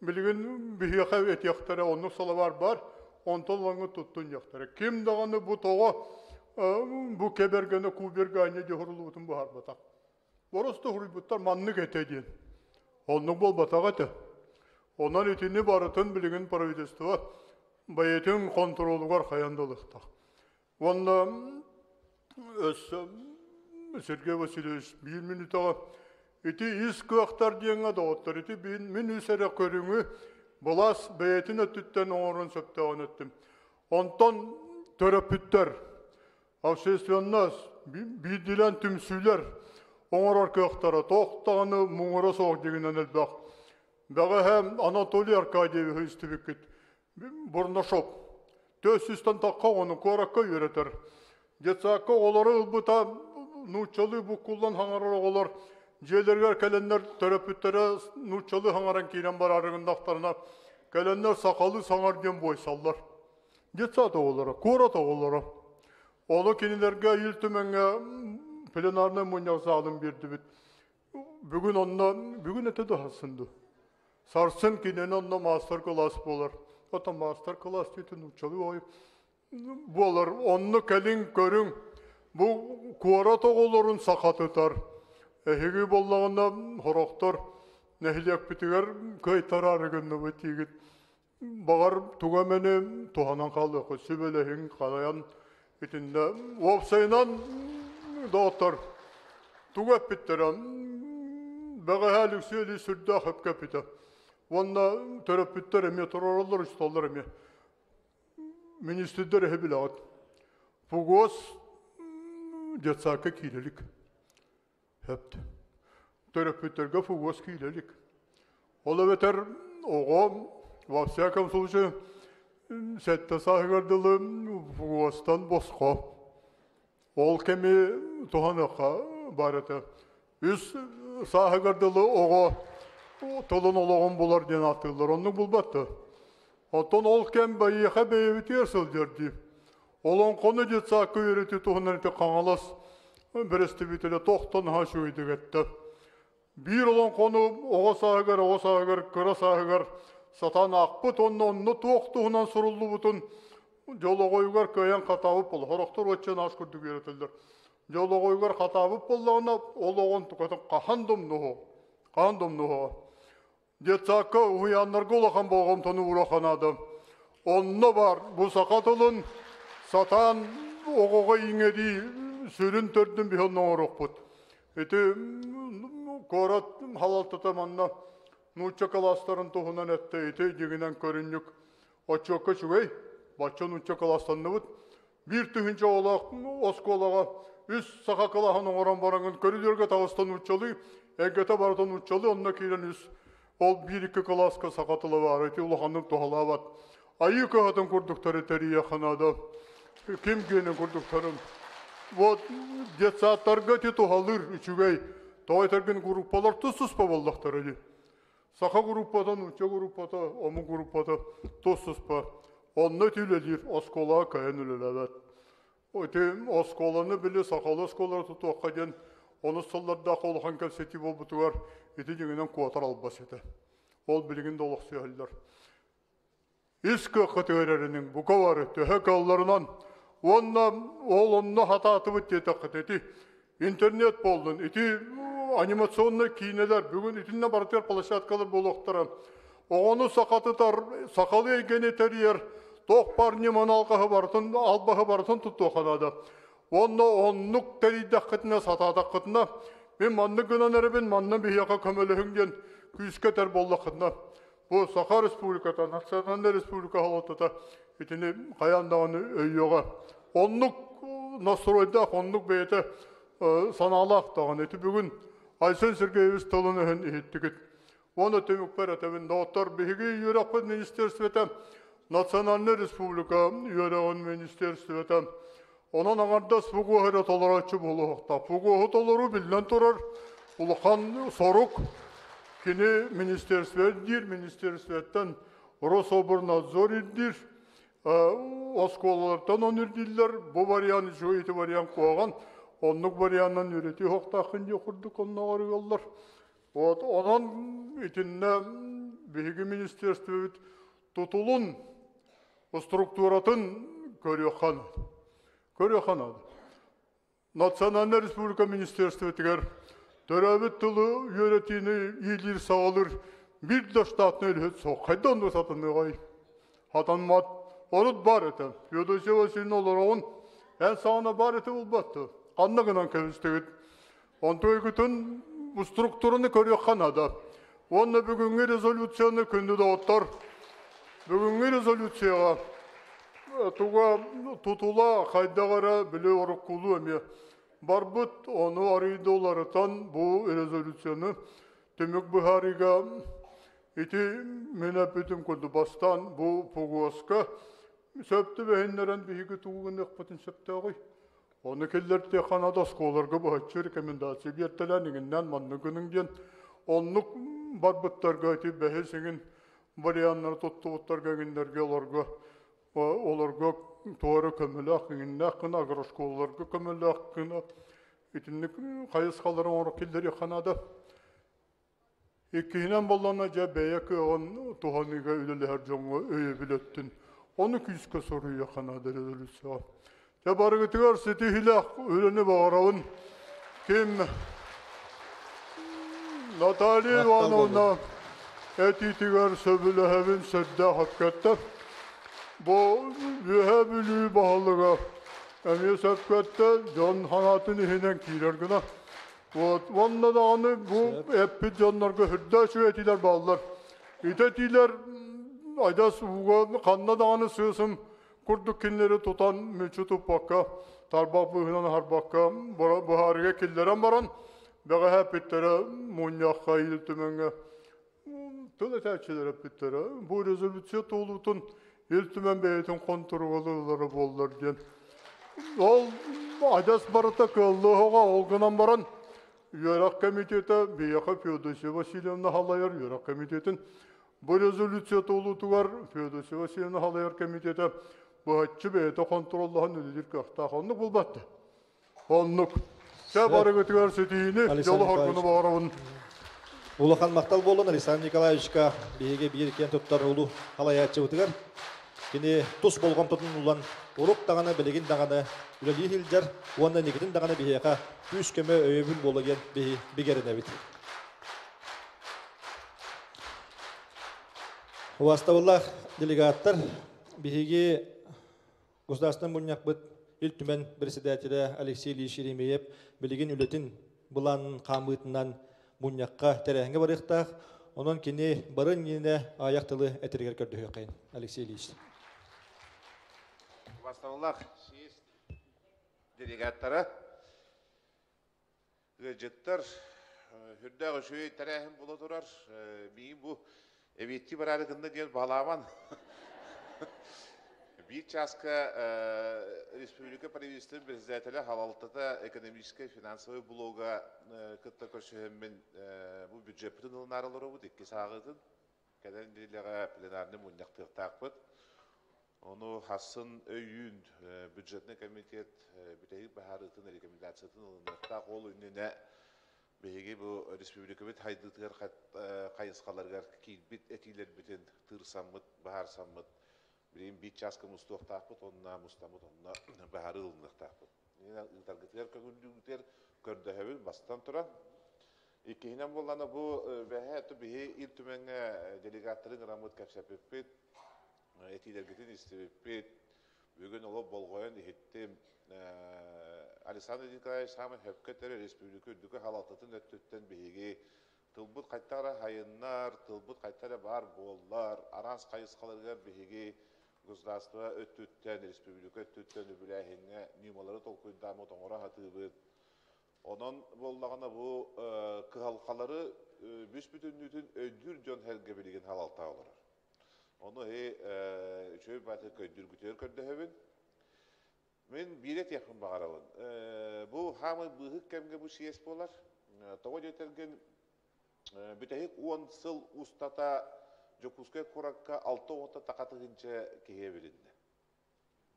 білігін бігеқәв етектері онлық сұла бар, онтолаңы тұттын яқтары. Кем дағаны бұ тоға, бұ кебергені күбергені де ғырылы бұтын бұхар батақ. Орысты ғырыл бұттар манны кетеден. Онның бол батақ әті. Онан етіні барытын білігін правительство байетін контролуғар қаяндылықтақ. Онна Сергей Васильевич 1 минутаға еті ескі ақтар дейінға да оттар. Еті мен өсәрі көріңі Бұлас бәйетін өттіттен оңырын сөптеуін өттім. Онтан төрөпіттер, общественнас, биділен түмсүйлер, оңырар көқтары, тоқтағаны мұңыры соқ дегенен әлбақ. Бәғі әм Анатолий Аркадьеві үстібіккет, Бұрнашоп, төсістен таққа оны қораққа үйретер. Жетсаққа олары ұлбыта, нұчалы бұққылдан хаңарар олар, Желергер кәленлер төрөпүттері нұчалы хаңаран кейрен бар арығындақтарына кәленлер сақалы саңарген бойсалдар. Жетсаты олары, қораты олары. Оны кенелерге елтіменге пленарны мұнyak залым берді бит. Бүгін әті дұхасынды. Сарсын кенен онна мастер класс болар. Ота мастер класс деті нұчалы ойып. Болар, онны кәлін көрің, бұл қораты оларын сақатытар. Әхеге боллағында хорақтар нәхілек бітігер көйтар арығынны бітігіт. Бағар туға мәне туғанан қалды. Сөбелеген қалаян бітінде. Опсайнан доғыттар туға біттірін. Бәғі әлік сөйлі сүрді ақып көпіті. Онда төріп біттір әме тұраралар ұсталдар әме. Министрдер әхе білағыд. Бұғыз жетсақы кейлілік. Hepti. Töröpütlerge fuğuz kilelik. Ola beter oğam, во всяком случае, sette sahigardılığı fuğuzdan bosqa. Ol kemi tuhanıqa barete. Üs sahigardılığı oğa tolun olağın bular den atılır. Onu bulbattı. Oton ol kem bayiqa beyevit yersil derdi. Olan konu jetsaqı öğreti tuhanırete qangalas. Бірісті бітілі тоқтан хашу едігетті. Bir olan konu oğa sağıgar, kıra sağıgar, satan ақпыт, onu тоқтуғынан сұрылды бұтын. Жолы қойғар көйен қатабып бол. Хорақтар өтчен аш күрді керетілдір. Жолы қойғар қатабып болдағына, ол оғын тұқатын қағандым нұғы. Детсақы ұянларға олақан болғым тұны ұрақанады. Онны бар, бұл сақатылын сатан оғыға еңеді Sürün tördüm bir ondan oruk bud. Eti korat halaltıta manna nuçça kalasların tohunan ette eti deginen körünlük. Açıkka şugay, başça nuçça kalaslarını bud. Bir tühünce olaq, oskolağa, üst saka kalahının oran barangın körülürge tağıstan uçalı, egete baratan uçalı, onunla kiren üst. Ol bir iki kalaska sakatılı var, eti ulağanın tohala bat. Ayı kağıtın kurdukları eteriye xanada. Kim gene kurdukların? Вот детсаттарға тету халыр үчігей, тоғайтарген группалар тұсыз па болдақтары. Сақа группадан, үче группата, омы группата тұсыз па. Онны түйлелер, оскола кайын үлеләбәт. Осколаны білі, сақалы осколар тұту аққа ден, оны сылларда қолған кәлсеті бол бұтығар, еті дегенен қуатар албас еті. Ол білген долық сүйәлілер. Искі қытығарарының бұқа бары, төхек алларынан, онна хататы бит дете интернет болдун. Ити анимационный кинелер бүгүн итинне бартер площадкалар болохтара. Оғаны сақалы егені тәрер, тоқ бар неман албағы бартын тұтту қанады. Оннық тәрейдақ қытына, сатадақ қытына, мен манны гынан әрбен манны бейяға көмелігінген күйіске тәр болды қытына. Бұл Сақа Республиката, Национальный Республика халатыда етіне қаяндағыны өйеға. Оннық настройдақ, оннық бейеті саналақ дағын еті бүгін Айсен Сергеевич тылын өйін еттігіт. Оны төмік бәрәтәбін дауыттар бейге үйерақпын министерстветі, Национальный Республика үйерағын министерстветі. Онан аңарда спугу ғайра толарачы болу оқта. Пугу толару білден тұрар, ұлықан сорук, кені министерстветтен Рособорнадзор еддір, осколалардан он үрділдер, бұл вариант жойты вариант қоған, онлық вариантын үреті оқтақын де құрдық оннағары олар. Онан итинне бейгі министерствет тұтылын структуратын көріқанады. Национальный Республика министерстветтігер төрәбіт тұлы үйретіні елдер сағалыр бір да штатны әлхет соқ. Қайдан да сатыны ғай? Хатанмат, орыд бар еті. Феодосия Васильевна оларауын ән сағына бар еті ұлбатты. Қаннығынан кәвістігіт. Онтой күтін bu strukturunu көріқанады. Оны бүгінгі резолюцияны күнді дауыттар. Бүгінгі резолюцияға тұтыла қайдағара біле орыққылы әме. Барбыт оны арыйды оларытан бұл резолюцияны Темек Бұхариға еті мен әпетім көді бастан бұл пұғуасқа сөпті бәйінлерін бейгі тұғын әқпетін сөпті ағай. Оны келдерде қанада сколарға бұхатшы рекомендация бертеләнігіннен манны күніңден онлық барбыттарға әті бәхесіңін варианнар тұттығыттарға гендерге оларға туары көмілі ақыңын ақын агрошколаларға көмілі ақын етінік қайысқалары оңыр келдері қанада. Еккейінен болана жа бәйек оған туғаныға үлілер жоңы өйе білеттін. Оны күйіске соруя қанада резолюцияға. Ja bargıtıgar setihilah ürünü bağırağın kim Natalya Ivanovna etitigar söbülü hevin södde hakikatte bu bühebülü bağlığa emiye söbkette can hanatını hinen kiler gına Vanna da anı bu epi canlarga hüdde şu etiler bağlılar İtetiler aydas uğa kanna da anı sığsım Kurduk kinleri tutan müçütü bakka, tarbak bıhınan harbakka, buhariye killeren baran, beğe hep bittere, munyakka iltümenge, tüle terçiler hep bittere. Bu rezolüsiye tuğulutun iltümen beyetin kontrolüleri bollar diyen. Ol, adas barıta kıllığa olgınan baran, Yörak komitete, Beyaka Feodosya Vasilyevna halayar Yörak komitetin, bu rezolüsiye tuğulutu var, Feodosya Vasilyevna halayar komitete, Bu haççı beyte kontrollahın ödedir kahta onluk bulbattı. Onluk. Şabarı götüger setiğini yolu harkunu bağırağın. Улахан мақтал болын Александр Николаевичка бейге bir кен тұттар ұлы халаятчы бұтығар. Кені тұс болған тұтын ұлан ұруқ дағаны білеген дағаны үлелі хилдер, оғанда негетін дағаны бейеқа күш көмі өйебіл болыген бейгерін әбіт. Уаставаллах делегаттар бейге Государственный муньяк быт илтүмен председателя Алексей Ильич Еремеев білеген үлетін бұланын қамытынан муньякқа тәрәңге барықтақ, onun kini barın yine ayaktılığı etirger gördüğü kayın. Alexey Ильич. Vastavullah, siz delegatlara gıcıttır. Hürdağı şöyle terahim bula durar. Benim bu evetti bararıkında diye bağlaman. Bir çaska Respublika Правительства председателя Халалтата экономическая финансовая блога кытта көрсөһөммен бу бюджеттин ылнарылары бу дикки сагытын каден дилега пленарны мундактыктакпыт. Onu haсын өйүн бюджетный комитет битеги бахарытын рекомендациятын ылнакта кол үнүнө беги бу республика бит хайдытыр кайыскаларга кийбит этилер битен тырсаммыт бахар саммыт Bileyim bir çaskı mustuq taqpıt, onna mustamut, onna baharı ılınıq taqpıt. Yine ıtargıtlar kögüldügütler kördöhebül bastan turan. İkihinen bolana bu behe bihi iltümenge delegatların ramut kapsapıpıt, etilergitin istipit, bugün olup bolgoyan ihittim. Alexander Nikolaevich Saman Höpkötleri Respublika Ürdükü halatатын öttütten bihigi tılbut kaytara hayınlar, tılbut kaytara bar bollar, arans kayıskalargar bihigi Guzdastva öttütten, Respublika öttütten übülehinge nümaları tolkuydamı toğra hatıbıt. Onun bollağına bu kıhalkaları büsbütünlütün ödür John Helge bilgin halalta olur. Onu şöyle batı köydürgütör kördöhebin. Men bilet yakın bağırabın. Bu hamı bıhık kemge bu siyes bolar. Toğa yetergen bütehik 10 sıl ustata Jokuske kurakka 6 onta takatığınca kehe bilindi.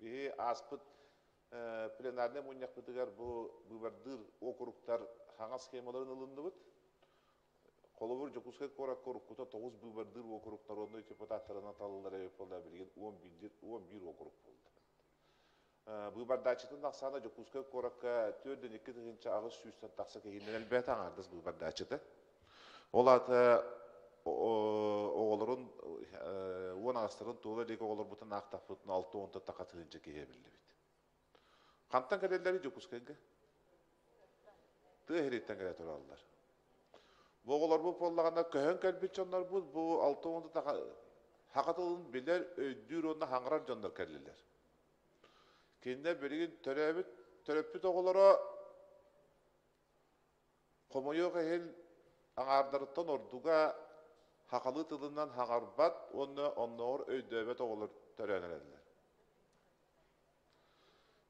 Bihi aspıt plenarne munyak bitigar bu bardır okuruktar hangi skemaların alındı bit. Kolubur Jokuske kurak korukkuta 9 bu bardır okuruktar onda deputatlarına talılara yapıldı bilgin 11 okuruk oldu. Bu bardaçıtın aksana Jokuske kurakka 4-2 tığınca ağız süyüsten taksa kehinden elbette ağırdız bu bardaçıtı. Olatı oğulların 10 ağızların tuğla leki oğulur butan ağtafıtın 6-10 takatığınca kehebildi bit. Kantan kalelleri Jokuskenge? Tığ heritten kale turallar. Bu oğullar bu pollağında köhön kelbit jonlar bu 6-10 hakatılın biler öydür onda hangırar jonlar kelliler. Kinde birigin töröpüt oğullara komoyo kehil ağardarıttan orduga hakalı tılından hağarbat onlar öydöbet oğullar törönerler.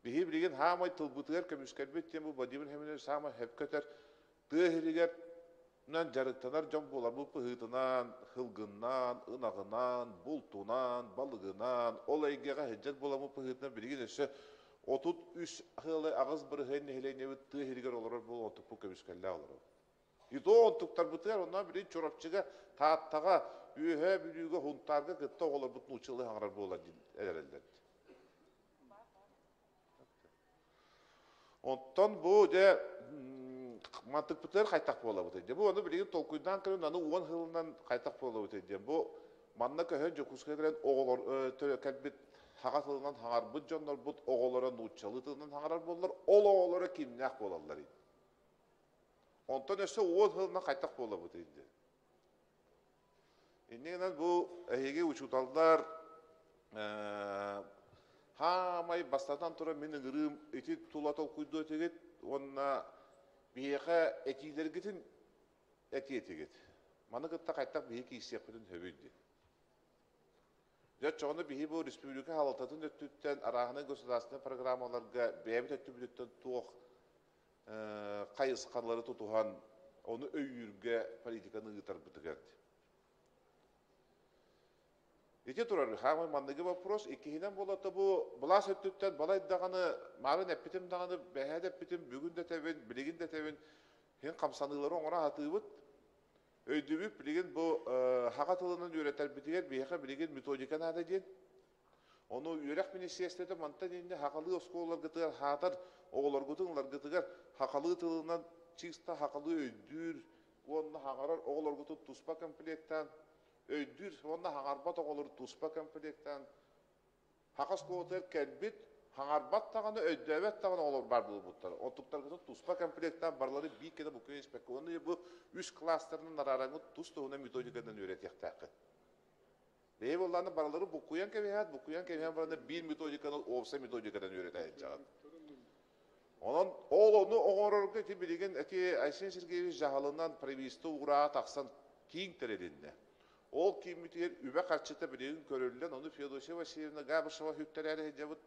Bihi birigin hamay tılbıtıgar kömüskelbet diyen bu badimin heminer sama hep köter tığhiriger nan jarıktanar jom bolar bu pıhıtınan, hılgından, ınağından, bultunan, balıgından, olaygaga heccat bolar bu pıhıtınan birigin ese 33 hılı ağız bırıhın nehileyne tığhiriger olur bu ontuk bu kömüskelle olur. Ito ontuktar bıtıgar ondan birigin çorapçıga taattaga ühe bülüge huntarga gıtta olur butun uçılı hangrar bolar ederler. Ondan bu de mantık biter kaytak bola biter. Bu onu bilgin tolkuydan kırın onu 10 hılından kaytak bola biter. Bu manna köhön Jokuske giren oğullar kelbit hagat hılından hangar bu jonlar bu oğullara nuçalı tığından hangarar bollar. Ol oğullara kimnak bolarlar. Ondan öse 10 hılından kaytak bola biter. Eninden bu ehege uçutallar hamay bastadan tura meni gırım eti tula tolkuydu öteget onna biheqa etilergitin eti eteget. Mana gıtta kaytak biheki isiyapıdın höbüldü. Jat çoğunu bihi bu Respublika halatатын öttütten arağının gösterasını programmalarga beyabit öttübüdütten tuğ kayıskarları tutuhan onu öyyürge politikanı gıtar bıtıgerdi. Ете турар, хамы мандыгы вопрос, икихинен болата bu булас öttütten balay dağını, mağın eppitim dağını, behad eppitim, bugün de tevin, biligin de tevin, hen kamsanıları oңara hatıbıt, öydübüp biligin bu haqatılının üreter bitiger, beyaka biligin metodikan adı den. Onu ürek ministriyestede manta deninde haqalı oskolar gıtıgar, hatar, oğular gıtıglar gıtıgar, haqalı tılından çıksta haqalı öydür, onunla haqarar, oğular gıtıg tuspa komplektan, öydür, onda hangarbat oğulur tuspa komplektan. Hakas koğutar kelbit, hangarbat tağını öydöbet tağını olur bar bulu butlar. Ontuklar gıtın tuspa komplektan barları bir kede bu köyün spekü. Onu bu 3 klasterinin ararangı tus toğuna metodikadan öğretiyek taqı. Bey bollarını barları bukuyan kevihat barlarını bir metodikanın olsa metodikadan öğretiyek taqı. Onun onu oğururgu eti bilgin eti Aysen Sergeyevich jahalından previsto uğrağa taqsan kiң teredinde. Ol kimmitер übe karşıta bileğin körülden onu Fyodosya Vasilyevna Gabышева hüpteleri hecabıt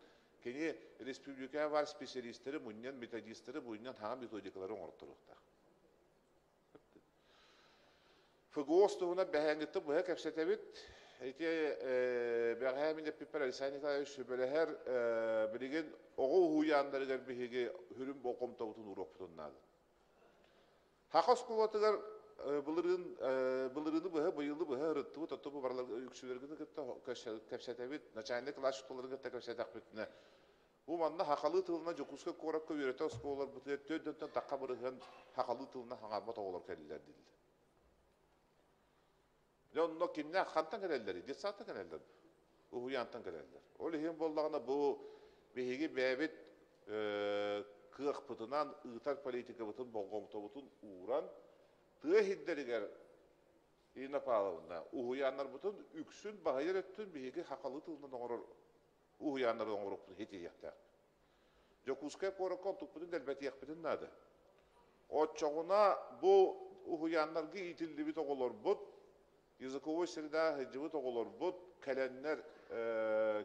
keni Respublika var spesialistleri bundan metodistleri bundan hangi metodikaları ortalıkta. Fıgostuğuna behengitte bu hek hepsetebit eti beğenminde piper Alexander Şübeleher bileğin oğu huyanları gelbihege hürüm bokum tavutun uğrapıtınlar. Hakas kuvvetıgar Былырыны быһа, быйылы быһа ырыттыбы, тоттыбы барлар үксүлергіні көпсәтәбет, начальный класс шуталарын көпсәтәк бітіне. Бұл манна хақалы тылына жокуска коракка үйреті осколар бұтыр, төдден таққа бұрыған хақалы тылына хаңарма тоғылар кәлілер дейді. Онно кимне хантан кәлелер, детсаттан кәлелер, ұхуянтан кәлелер. Ол ең болдағына бұл бейгі бәбет кық бұтынан ұйтар политика бұтын, болғымта бұтын ұғыран, тыға хиддерігер Ирина Павловна, ұхуянлар бұтын үксін бағайыр өттін бейгі хақалы тылынан оңырыр, ұхуянлар оңырып бұтын хеті яқтақ. Жокускай қораққа тұқпытын дәлбәті яқпытын нады. Отчағына бұл ұхуянларға итілді біт оғылар бұт, языковой среда хыджыбы тоголор бут каленнер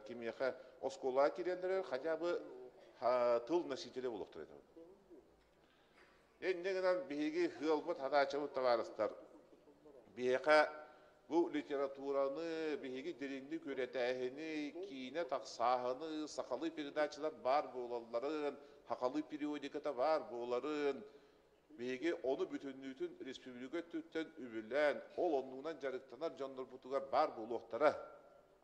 кимияха оскола кирендер хотя бы тыл носители болуктур эти. Эннегенен биги хылбыт хадачыбыт товарыстар. Бияка бу литератураны биги дереңди көрөтәһини, кийне таксаһыны, сакалы передачалар бар болаларын, хакалы периодиката бар боларын Беге оны бүтүннүтүн республика түттен үбүлән, ол оннуынан жарыктанар жондар бутугар бар болуқтара.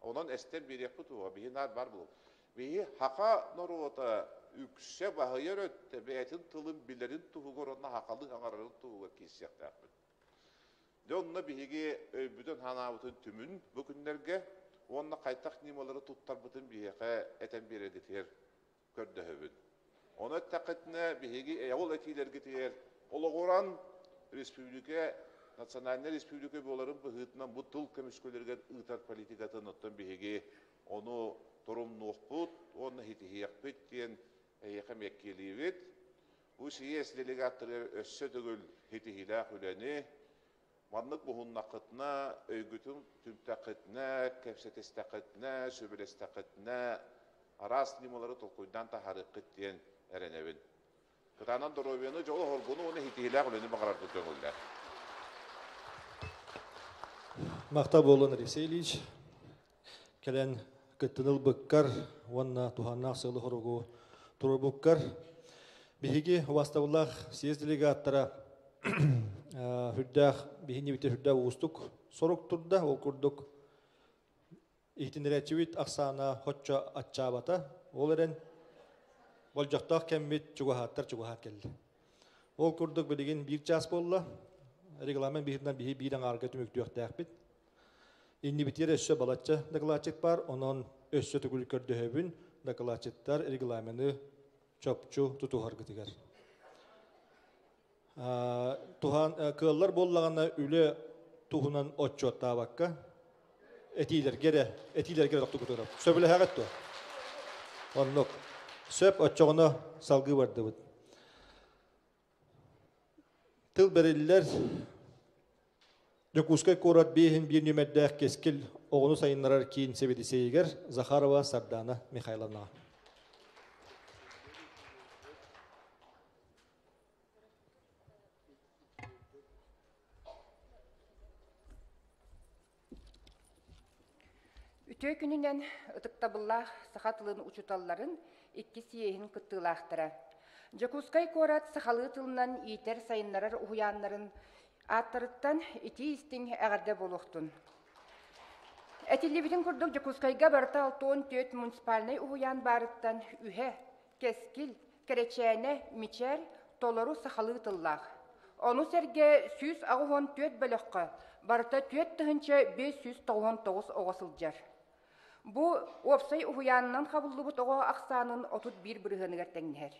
Онан әстен берек бутуға, бейінар бар болу. Беге хақа норота үксе бағайыр өтті, бәйтін тылын білерін туғығыр, онна хақалы хаңарарын туғығыр кейсияқты ақпын. Онна беге өйбүден ханабытын түмін бүкіндерге, онна қайтақ немалары туттар бұтын беге әтен берегітер көрді өбін. Оны тақытына беге әйол әтейлерге тер, Олығыран республика, национальный республика боларын бұғытынан бұл тұл көміскөлерген ұйтар политикатын ұттан бейге оны тұрымнуқ бұд, оны хетихияқ беттен әйеқі мәккелі бет. Бұл сиес делегаттырыр өссі түгіл хетихилақ үләне, манлық бұғын нақытына, өйгітін түмтақытына, кәпсетестақытына, сөбелестақытына, арас немалары тұлқойдан тахарық кеттен әренебін. Кытанан доробияны жолы хоргуну оны хитихилақ үлені бағарар бұттен олдар. Мақта болын Алексей Ильич, кәлән кіттініл бұққар, онна туханнақ сылы хоргу тұры бұққар. Бігеге ваставылақ съезд делегаттара хүрдәқ, бігіне біте хүрдәқ ұстық сорук тұрда, ол күрдік. Ихтінерәтчевит ақсана хотча атчабата, ол әрен Ол жақтақ кәмбет чуғахаттар чуғахат келді. Ол күрдік білеген бір час болла, регламент бірінен бірін арға түмікті өқтәқ бет. Инні бітер өссі балатча дақылачет бар, оның өссі түгіл көрді өбін дақылачеттар регламенті чөпчу тұтуғар күтігер. Кыллар боллағына үлі тұғынан отчу отта баққа, әтейлер кере доқты күтігер. Сөбілі әғетті. Онлық. Сөп отчоғына салғы барды бұд. Тыл бәрелілер Жокускай корат бейхін бір нөмәддәқ кескіл оғыны сайынларар кейін себедесейгер Захарова Сардана Михайловна. Үтөй күнінен ұтықтабыллах сақатылын учуталларын икки сиехин кыттылақтыра. Жокускай корат сақалы тылынан итер сайынларар уянларын аттырыттан ити истин әғарда болуқтын. Әтилебітін күрдік Жокускайга барыта 6-10 муниципальный уян барыттан үхе, кескил, керечәне, мичер, толору сақалы тыллақ. Оны сәрге 194 бөліққа, барыта 4 тұхынча 599 оғасылжар. Бу опсай уяннан қабылды бұт оға ақсанын 31 бірғынығар тәңнер.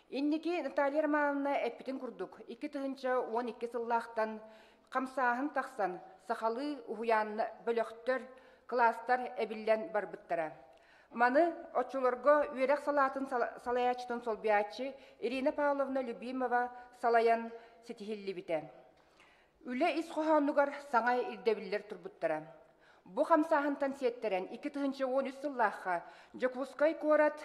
Иннеки Наталья Романовна әппетін күрдік. 2 тұхынча 12 сыллақтан қамсағын тақсан сақалы уянны бөліқтер, кластар әбіллән барбыттара. Маны отчуларға үйрек салатын салаячтың солбиячы Ирина Павловна Любимова салаян сетихилли бите. Үлі ис қоғануғар саңай ирдебілер тұрбыттара. Бұ қамсағынтан сеттерен 2013 сыллаққа Жокускай корат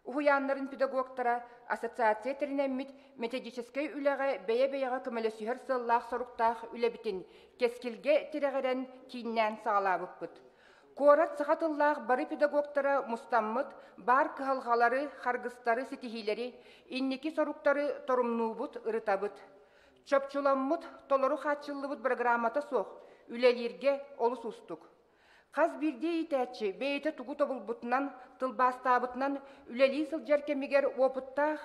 уяннарын педагогтара ассоциация терінеммит методической үліғі бәе-бәеға көмілі сүйір сыллақ сұрықтақ үлі бітін кескілге тірегерен кейіннен сағалабық бұд. Корат сақатыллақ бары педагогтара мұстаммыт, бар кығылғалары, харгыстары, сетихилері, иннеки сұрықтары торумну бұд, ұрытабыд. Çöpçülanmıt toluru xatçıllıbıt programmata soğ, ülelirge olus ustuk. Qaz birde itәtçi, beyte tugu tobulbutnan, tılbastabıtnan üleli sıljar kemiger opıttağ,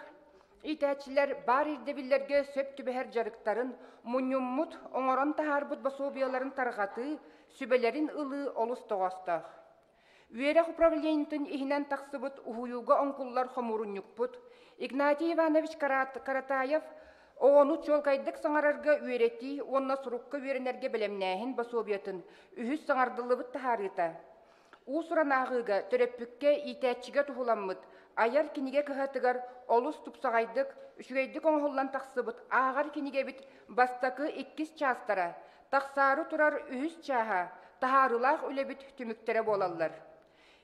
itәtçiler bar irdebillerge söp tübeher jarıktarın, munyummut, oңoron taharbıt basobiyaların targatı, sübelerin ılı olus toğastağ. Üerek upravleniyatin ihinen taqsıbıt uhuyuga onkullar xomurunyukput, Ignatiy Ivанович Каратаев onu çolkaydık sanararga üeretti, onna surukka üerenerge bilemnähin basobiyatın, ühüs sanardılıbıt taharita. Usuran ağıga, töröppükke, itәtçige tuhulanmıt, ayar kinige kıhatıgar, olus tupsagaydık, üşügeydik oңhullan taqsıbıt, ağar kinige bit, bastakı 2 çastara, taqsarı turar ühüs çaha, taharılaq ülebit tümüktere bolallar.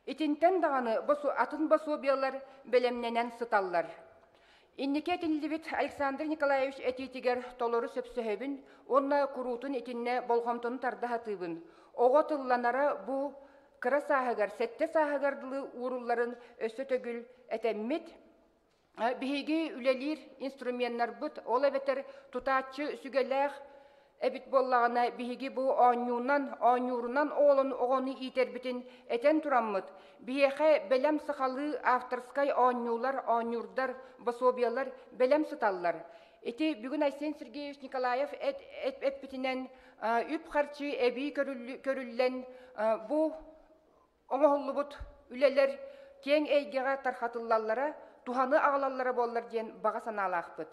İtinten dağını atın basobiyalar belemnenen sıtallar. İnnike tinlibit Alexander Nikolaevich etitiger toloru söpsöhebin, onna kurutun itinne bolğomtonu tardahatıbın. Oğa tıllanara bu kıra sahıgar, sette sahıgardılı uğrulların ösü tögül etemmit, bihigi ülelir instrumentar bıt, ola beter tutaççı sügeler, ebit bollağına bihigi bu oñurunan oğlun oğunu iterbitin eten turammıt. Bihehe belem sıxalı aftarskay oñurdar, basobiyalar belem sıtallar. Eti bugün Aysen Sergeyevich Nikolayev etbitinen üp harçı ebi körüllen bu oňohullubut üleler keň eýgege tarhatıllallara, tuhanı ağlallara bollar diyen bağa sanalaqpıt.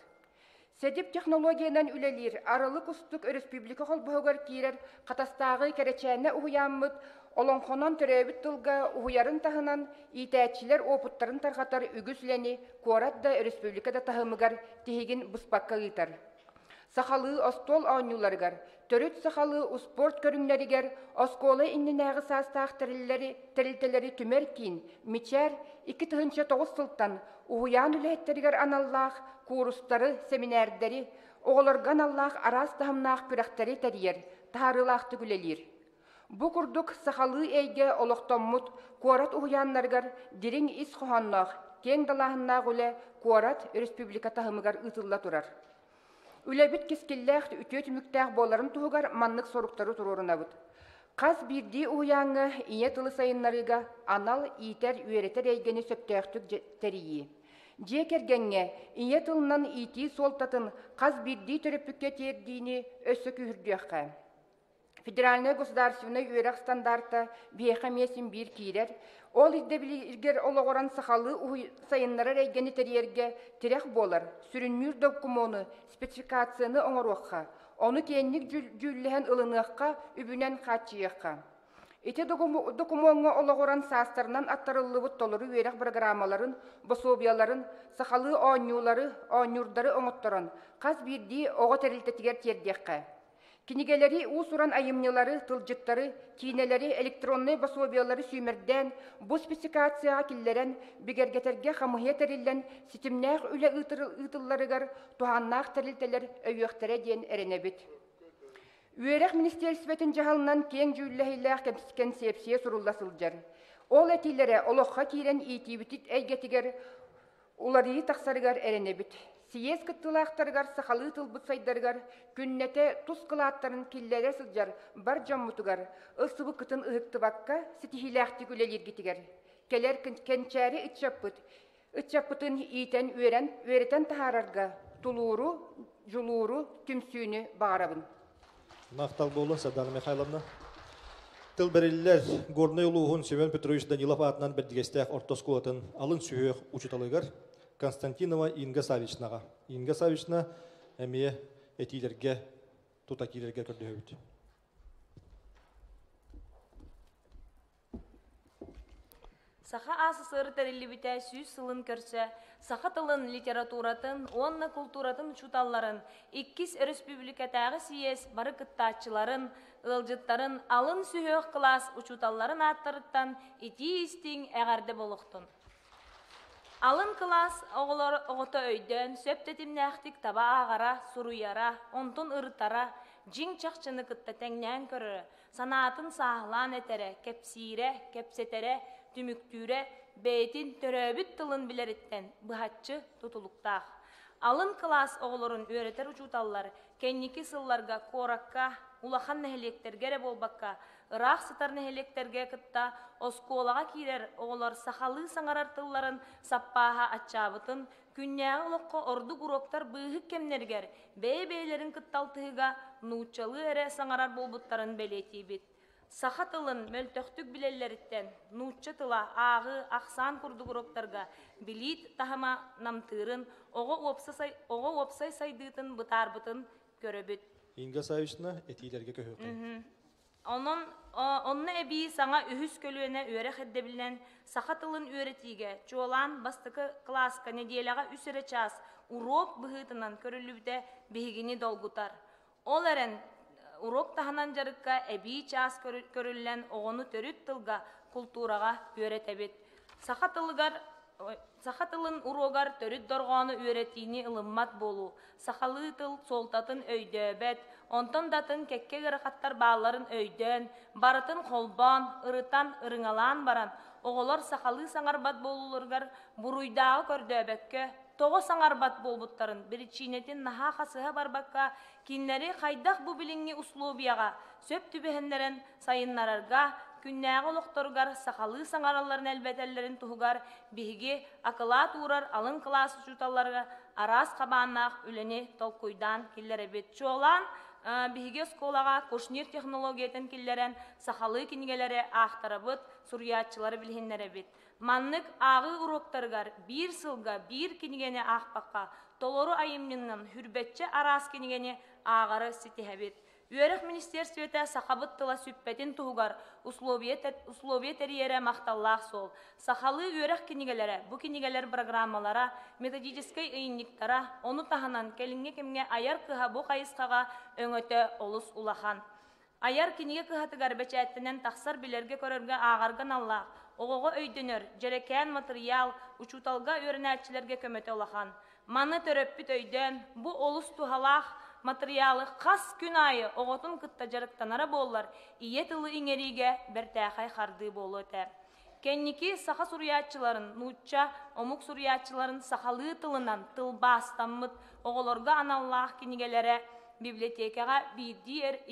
Sedip teknologiyadan ülelir, aralık ustuk Respublika holboğar kirer, qatastağı kereçäne uhuyanmıt, olonxonan töröbüt tılga uhuyarın tahınan, itәtçiler oputtарын tarhatar ügüsleni, kuarat da Respublikada tahımıgar tihigin buspakka gıtar. Sahalı ostol oñulargar, törüt sahalı usport körünleriger, oskola innenägi sastaq terilteleri tümerkin, miçer, 2 tığınça 9 sıltan, uhuyan ülehetteriger anallah, kurusları, seminerderi, oğlargan Allah aras tahımnaq püraktari teriyer, taharılaqtı gülelir. Bu kurduk sahalı eyge oloqtommut, kuarat uhuyanlargar dirin is xohannaq, keň dalahannaq üle kuarat Respublika tahımıgar ıtılla turar. Ülebit kiskilleğ ütüt müktəğ bolların tuğugar manlık sorukları tururunabıt. Qaz birdi uhuyanğı iye tılı sayınlarıga anal iter üereter eygeni söptäğtük teriyi. Jekergenge iye tılından iti soltatın qaz birdi töröpükке terdiğini össö kühürdüğe. Federalne gosdarstvenna üerek standarta biheqa mesin bir kirer, ol iddebilirger ologoran sahalı sayınlara eygeni teriyerge tirek bolar, sürünmür dokumonu, spesifikasyonu oňoruqqa, onu kenlik jüllehen ılınıqqa, übünen qaçıyıqqa. Ete dokumonga ologoran sastarından attarıllıbıt toluru üerek programmaların, basobiyaların, sahalı oñurları oňuttoran, qaz birdi oğa teriltetiger terdiqqa. Kinigeleri usuran ayımnıları, tılcıtları, kineleri, elektronlu basobiyaları sümerden, bu spesifikatsiyaga killeren, bigergeterge xamıhya terillen, sitimnäq üle ıtıllarıgar, tuhannaq terilteler öyöktere diyen erenebit. Üerek ministersvetin jahalından keň jüllehilläq kensepsiye surullasıljar. Ol etilere oloqqa kiren itibitit eygetiger, uları taqsarıgar erenebit. Siyes kıttılaqtarıgar sahalı tılbıt saydarıgar, künnete tuz kılaatların killere sıljar, bar jammutugar, ısıbı kıtın ıhıktыбakka sitihilaqti gülelir gitiger. Keler kençäri ıtçapıtın iten üereten tahararga, tuluru, juluru, tümsüünü bağırabın. Naftal bolun Sadana Mikhailovna. Tıl beriller Gornoy uluğun Semyon Petrovich Danilov atынан berdigestәк ortoskolatın alın sühüq uçutalıgar Konstantinova Inga Savichnaga. Inga Savichna әмие etilerge tutakilерге kördühöbüt. Saha asısırı terillibite süz sılın körse, saha tılın literaturatın, onna kulturatın uçutalların, 2 Respublikatağı siyes barı kıttaççıların, ılcıtların alın sühöq klas uçutalların attırıttan iti istin ägärde boluqtun. Alın klas oğota öydön, söptetimnäxtik taba ağara, suruyara, ontun ırıtara, jing çaqçını kıtta teňnän körü, sanatın sahlan etere, kepsire, kepsetere, tümüktüre, beytin töröbüt tılın bileritten bıhatçı tutuluktağ. Alın klas oğulorun öğreter uçutallar, kenniki sıllarga, korakka, ulahan nehelektergere bolbakka, ıraq sıtar nehelekterge kıtta, oskolağa kirer oğular sahalı sangarartılların sappaha açabıtın, künnyağı uloqqa ordu guroktar bıhık kemnerger, bey-beylerin kıttaltıhıga nuçalı ere sangarar bolbutların beleti bit. Saha tılın möltöktük bilelleritten, nuçça tıla ağı, aksan kurdu guroktarga, bilit tahama namtırın, oğa opsay saydıtın bıtarbıtın göröbüt. Inga Savishna etilerge köhökün. Onun ebi sana ühüs kölüğüne öğrek edebilen sahatılın öğretige, çoğulan bastıkı klaska nediyelaga üsere çaz, urok bıhıtından körülübde bihigini dolgutar. Olaren urok tahanan jarıkka ebi çaz körüllen oğunu törüt tılga kulturaga öğretebit. Sahatılın urogar törüt dorğanı öğrettiğini ılımmat bolu. Sahalı tıl soltatın öydöbet, onton datın kekke gırıqattar bağların öyden, baratın kolban, ırıtan ırıŋalan baran, oğular sahalı sangarbat bolulurgar buruydağı kördöbekke, toğu sangarbat bolbutların bir çiğnetin naha xasıha barbakka, kinleri qaydak bu bilingi uslubiyaga, söp tübehenleren sayınlararga, künnäge oloktorgar sahalı sangaralların elbetellerin tuhugar bihigi akıla tuğrar alın klası çutallarga aras kabannak üleni tolkuydan killere bet çoğulan bihigi skolaga koşnir teknologiyeten killeren sahalı kinigelere ahtarabıt suriyatçıları bilhinlere bet. Manlık ağı uroktargar bir sılga bir kinigene ahbakka toloru ayımnından hürbetçe aras kinigene ağarı sitihebet. Üörek ministersiyete sahabıt tıla süppetin tuğugar, usloviyet eriyere mahtallaq sol. Sahalı üörek kinigelere, bu kinigeler programmalara, metodическай ıyınliktara, onu tahanan kelinge kemge ayar kıha bu kayısqaga öngöte olus ulahan. Ayar kinige kıhatıgar beçettenen taqsar bilerge körörge ağargan Allah, oğoğa öydönör, jereken material, uçutalga öğrenetçilerge kömöte ulahan. Manı töröppüt öydön, bu olus tuhalaq, materialı kas gün ayı oğutun kıtta jarıktanara bollar, iye tılı iňerige bertähäy hardığı bolu öter. Kenniki saha suriyatçıların, nuçça, omuk suriyatçıların sahalığı tılından tıl bastanmıt, oğolorga anallah kinigelere, bibliotekaga bidi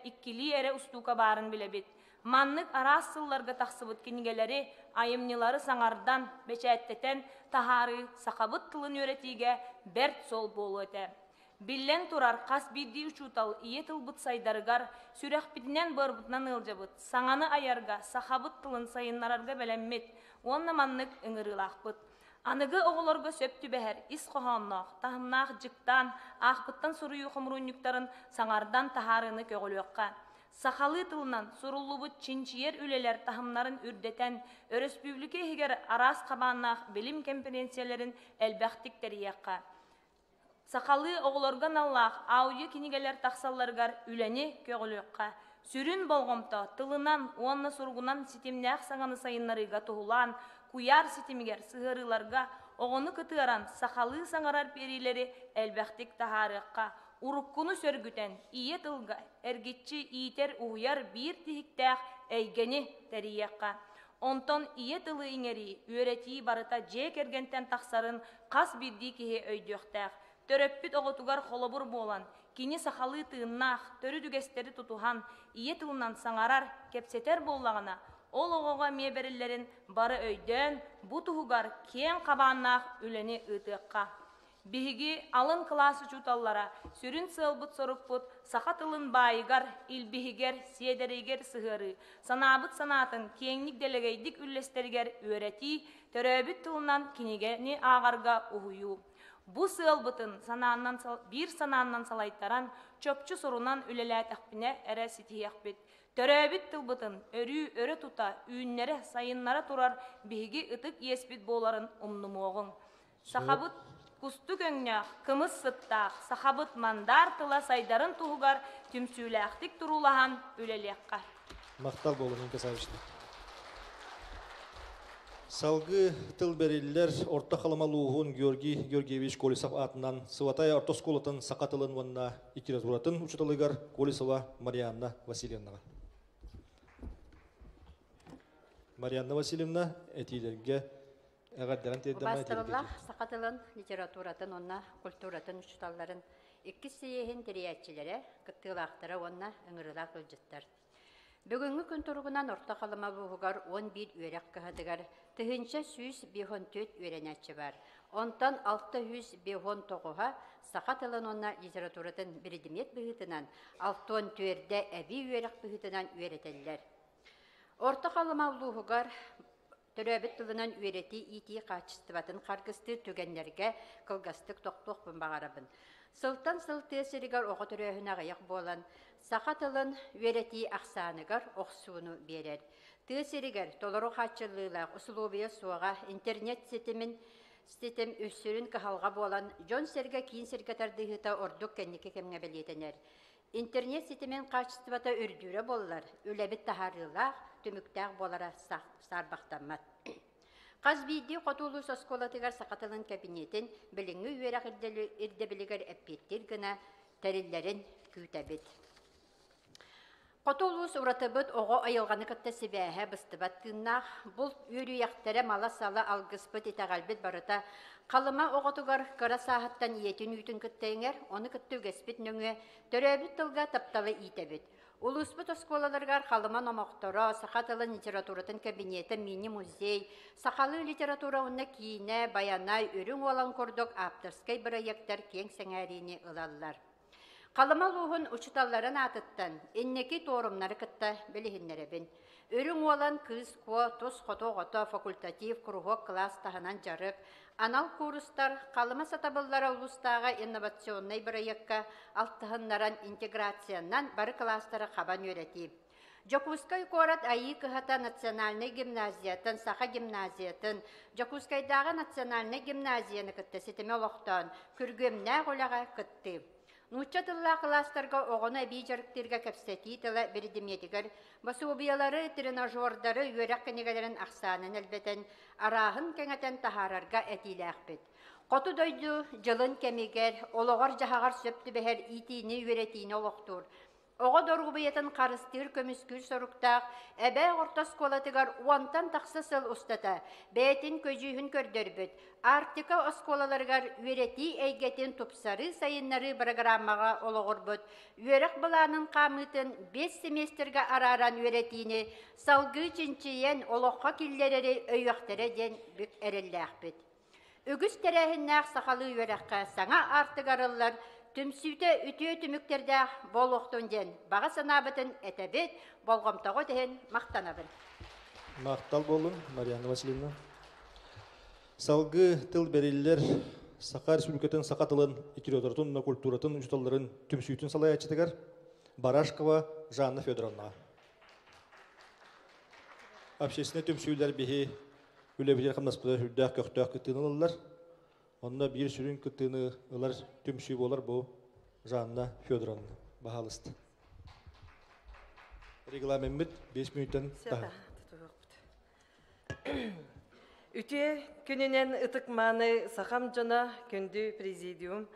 ikkili ere ustuka barın bilebit. Manlık aras sıllarga taksıbıt kinigeleri, ayımniları sangardan, beçetteten, taharı, sakabıt tılın öğretige bert sol bolu öter. Billen turar kas bidi uçutal iye tılbıt saydarıgar, sürekbitinden barbıtnan ıljabıt, saŋany ayarga, sahabıt tılın sayınlararga belemmet, onna manlık ıngırılaqbıt. Anıgı oğularga söptü beher, is qohannaq, tahımnaq jıktan, ahbıttan suruyu xumrunyukların saŋardan taharını kögülöqqa. Sahalı tılından surullubut çinçiyer üleler tahımların ürdeten, Öröspüblüke higer aras qabannaq bilim konferensiyelerin elbäxtikteri yaqqa. Sahalı oğulorgan Allah, audio kinigeler taqsallargar üleni kögülöqqa. Sürün bolğomta, tılынан, onna surgunan sitimnäq saŋany sayınlarıga tuhulan, kuyar sitimiger sığırılarga, oğunu kıtıaran sahalı saŋarar perileri elbäxtik taharıqqa. Urukkunu sörgüten, iye tılga, ergitçi iter uyar bir tihiktäq eygeni teriyaqqa. Onton iye tılı iňeri, öğretiyi barıta jek ergenten taqsarın qas birdi kihe öydöqtäq. Töröppüt oğutugar holobur bolan, kini sahalı tığınnaq, törü dügesteri tutuhan, iye tılından saŋarar, kepseter bollağına, ol oğuğa meberillerin barı öydön, bu tuhugar ken qabannaq üleni ıtıqqa. Bihigi alın klası çutallara, sürün sığılbıt sorukput, saha tılın bayıgar, ilbihiger, siederiger sığırı, sanabıt sanatın kenlik delegeydik üllesteriger öğreti, töröbüt tılından kinigeni ağarga uhuyu. Bu sığılbıtın bir sanandan salaytaran, çöpçü sorundan ülelәtəqbine ere sitiyakbit. Töröbüt tılbıtın örü tuta, üyünlere, sayınlara turar, bihigi ıtık yespit boların umnumuğun. Sahabıt kustu göňňäq, kımız sıttaq, sahabıt mandar tıla saydarın tuhugar, tümsüläxtik turulahan ülelekqa. Maqtal bolun Inga Savishna. Salgı tıl beriller orta halamaluğun Georgi Georgievich Kolisov atынан Sıvatay orta skolatın sakatılın vanna ikiraturatın uçutalıgar Kolisova Marianna Vasilyevnaga. Marianna Vasilyevna etilerge Әгәрдәрен теддәмә Бастырылах сақатылын литературатын, онна культуратын учталларын икки сейехин териятчилere кыттылақтары онна ыңырылақ өлжіттір. Бүгінгі күн тұрғынан орта қалыма бұғығар 11 үйрек кіғадығар, тыхынша 154 үйренәтші бар. Онтан 659-ға сақатылын онна литературатын бірдімет бұғытынан, 64-де әбі үйрек бұғытынан үйретелілер. Орта қалыма бұғығар Төрөбіт тылынан үйреті ити қачыстыбатын қарғысты түгенлерге қылғастық тоқтоқ бұнбағарабын. Сылтан сылты сірігер оғы түрөхін ағаяқ болан, сақа тылын үйреті ақсанығар оқсуыны берер. Ты сірігер толыру қачылылақ ұсылубия суға интернет сетім өссірін қағалға болан, жон серге кейін сергетардығыта ордық кәнеке кемге білетінер. Интернет сетімен қачыстыбата үрдірі болылар, үләбіт тахарылақ, түміктәқ болара сарбақтамат. Қазбейді қотулы сосколатығар сақатылын кабинетін біліңі үйерақ ирдебілігер әппеттер гына тәрілерін күйтәбет. Қотулус ұратыбыт оғы айылғаны кітті себәхә бұстыбаттығынақ, бұл үйрі яқтары мала салы алғыспыт етағалбет барыта, қалыма оғытығар қара сағыттан етін үйтін кіттейңер, оны кітті үгеспет нөңе, төрәбіт тылға тапталы итәбет. Улуспыт осколаларғар қалыма номоқтора, сақатылын литературатын кабинеті, мини-музей, сақалы литература онна кейіне, баянай, үрің олан көрдік, аптырскай біраяқтар кең сәңәріне ылалар. Қалыма луғын ұчыталарын атыттан, еннеки торумнары кітті білігіннеребін. Өрің олан кыз, ко, тұс, қото-қото, факультатив, круғық, класс тағынан жарық, анал курустар, қалыма сатабыллара улустаға инновационный бірайыққа алтығыннаран интеграциянан бары кластары қабан өретейіп. Жокускай корат айы кыхата национальный гимназиятын, саха гимназиятын, Жокускайдағы национальный гимназияны кітті сетіме олықтан, күргемнә ғолаға кітті. Нучатылла кластарға оғына әбей жарықтырға кәпсәті тылы бірдіметігір, басуобиялары, тренажердары, үйерек кенегелерін ақсанын әлбетін, арағын кәңәтен тахарарға әтейлі әқпет. Қоту дойду жылын кәмегер, олығар жағағар сөпті бәхер итini үйеретейіні олықтыр. Оға дорғы бұйетін қарыстыр көміскүр сұрықтақ, әбә ортас колатығар уантан тақсысыл ұстата, бәйтін көжүйін көрдірбіт. Артика осколаларғар үйреті әйгетін тұпсары сайынлары программаға олығыр бұд. Үйерек бұланын қамытын 5 семестрға араран үйретейіні, салғы чинчиен олыққа келдерері өйіқтері ден бүк әрілі әқпет. Үгіс тәрәхіннәқ сақалы үйерекқа саңа артығарылар, Түмсүйті үтіе түміктерді бол оқтын ден, баға санабытын әтәбет, болғамтағы ден мақтанабын. Мақтал болын, Марияна Васильевна. Салғы тыл бәрелілер Сақа Республикатын Сақа тылын, икериотортын, культуратын, ұжыталарын түмсүйтін салай әчетігер Барашкова Жанна Федоровна. Общественне түмсүйлер бейі үлебедер қамнаспыда үлдәқ көқтәқ күттін алылар. Онна bir sürün kıttığını ılar tümsü bolar bu Жанна Федоровна bahalısты. Reglamент 5 minuttan daha. Үте күнінен ытықманы сақам жана күнді президиум.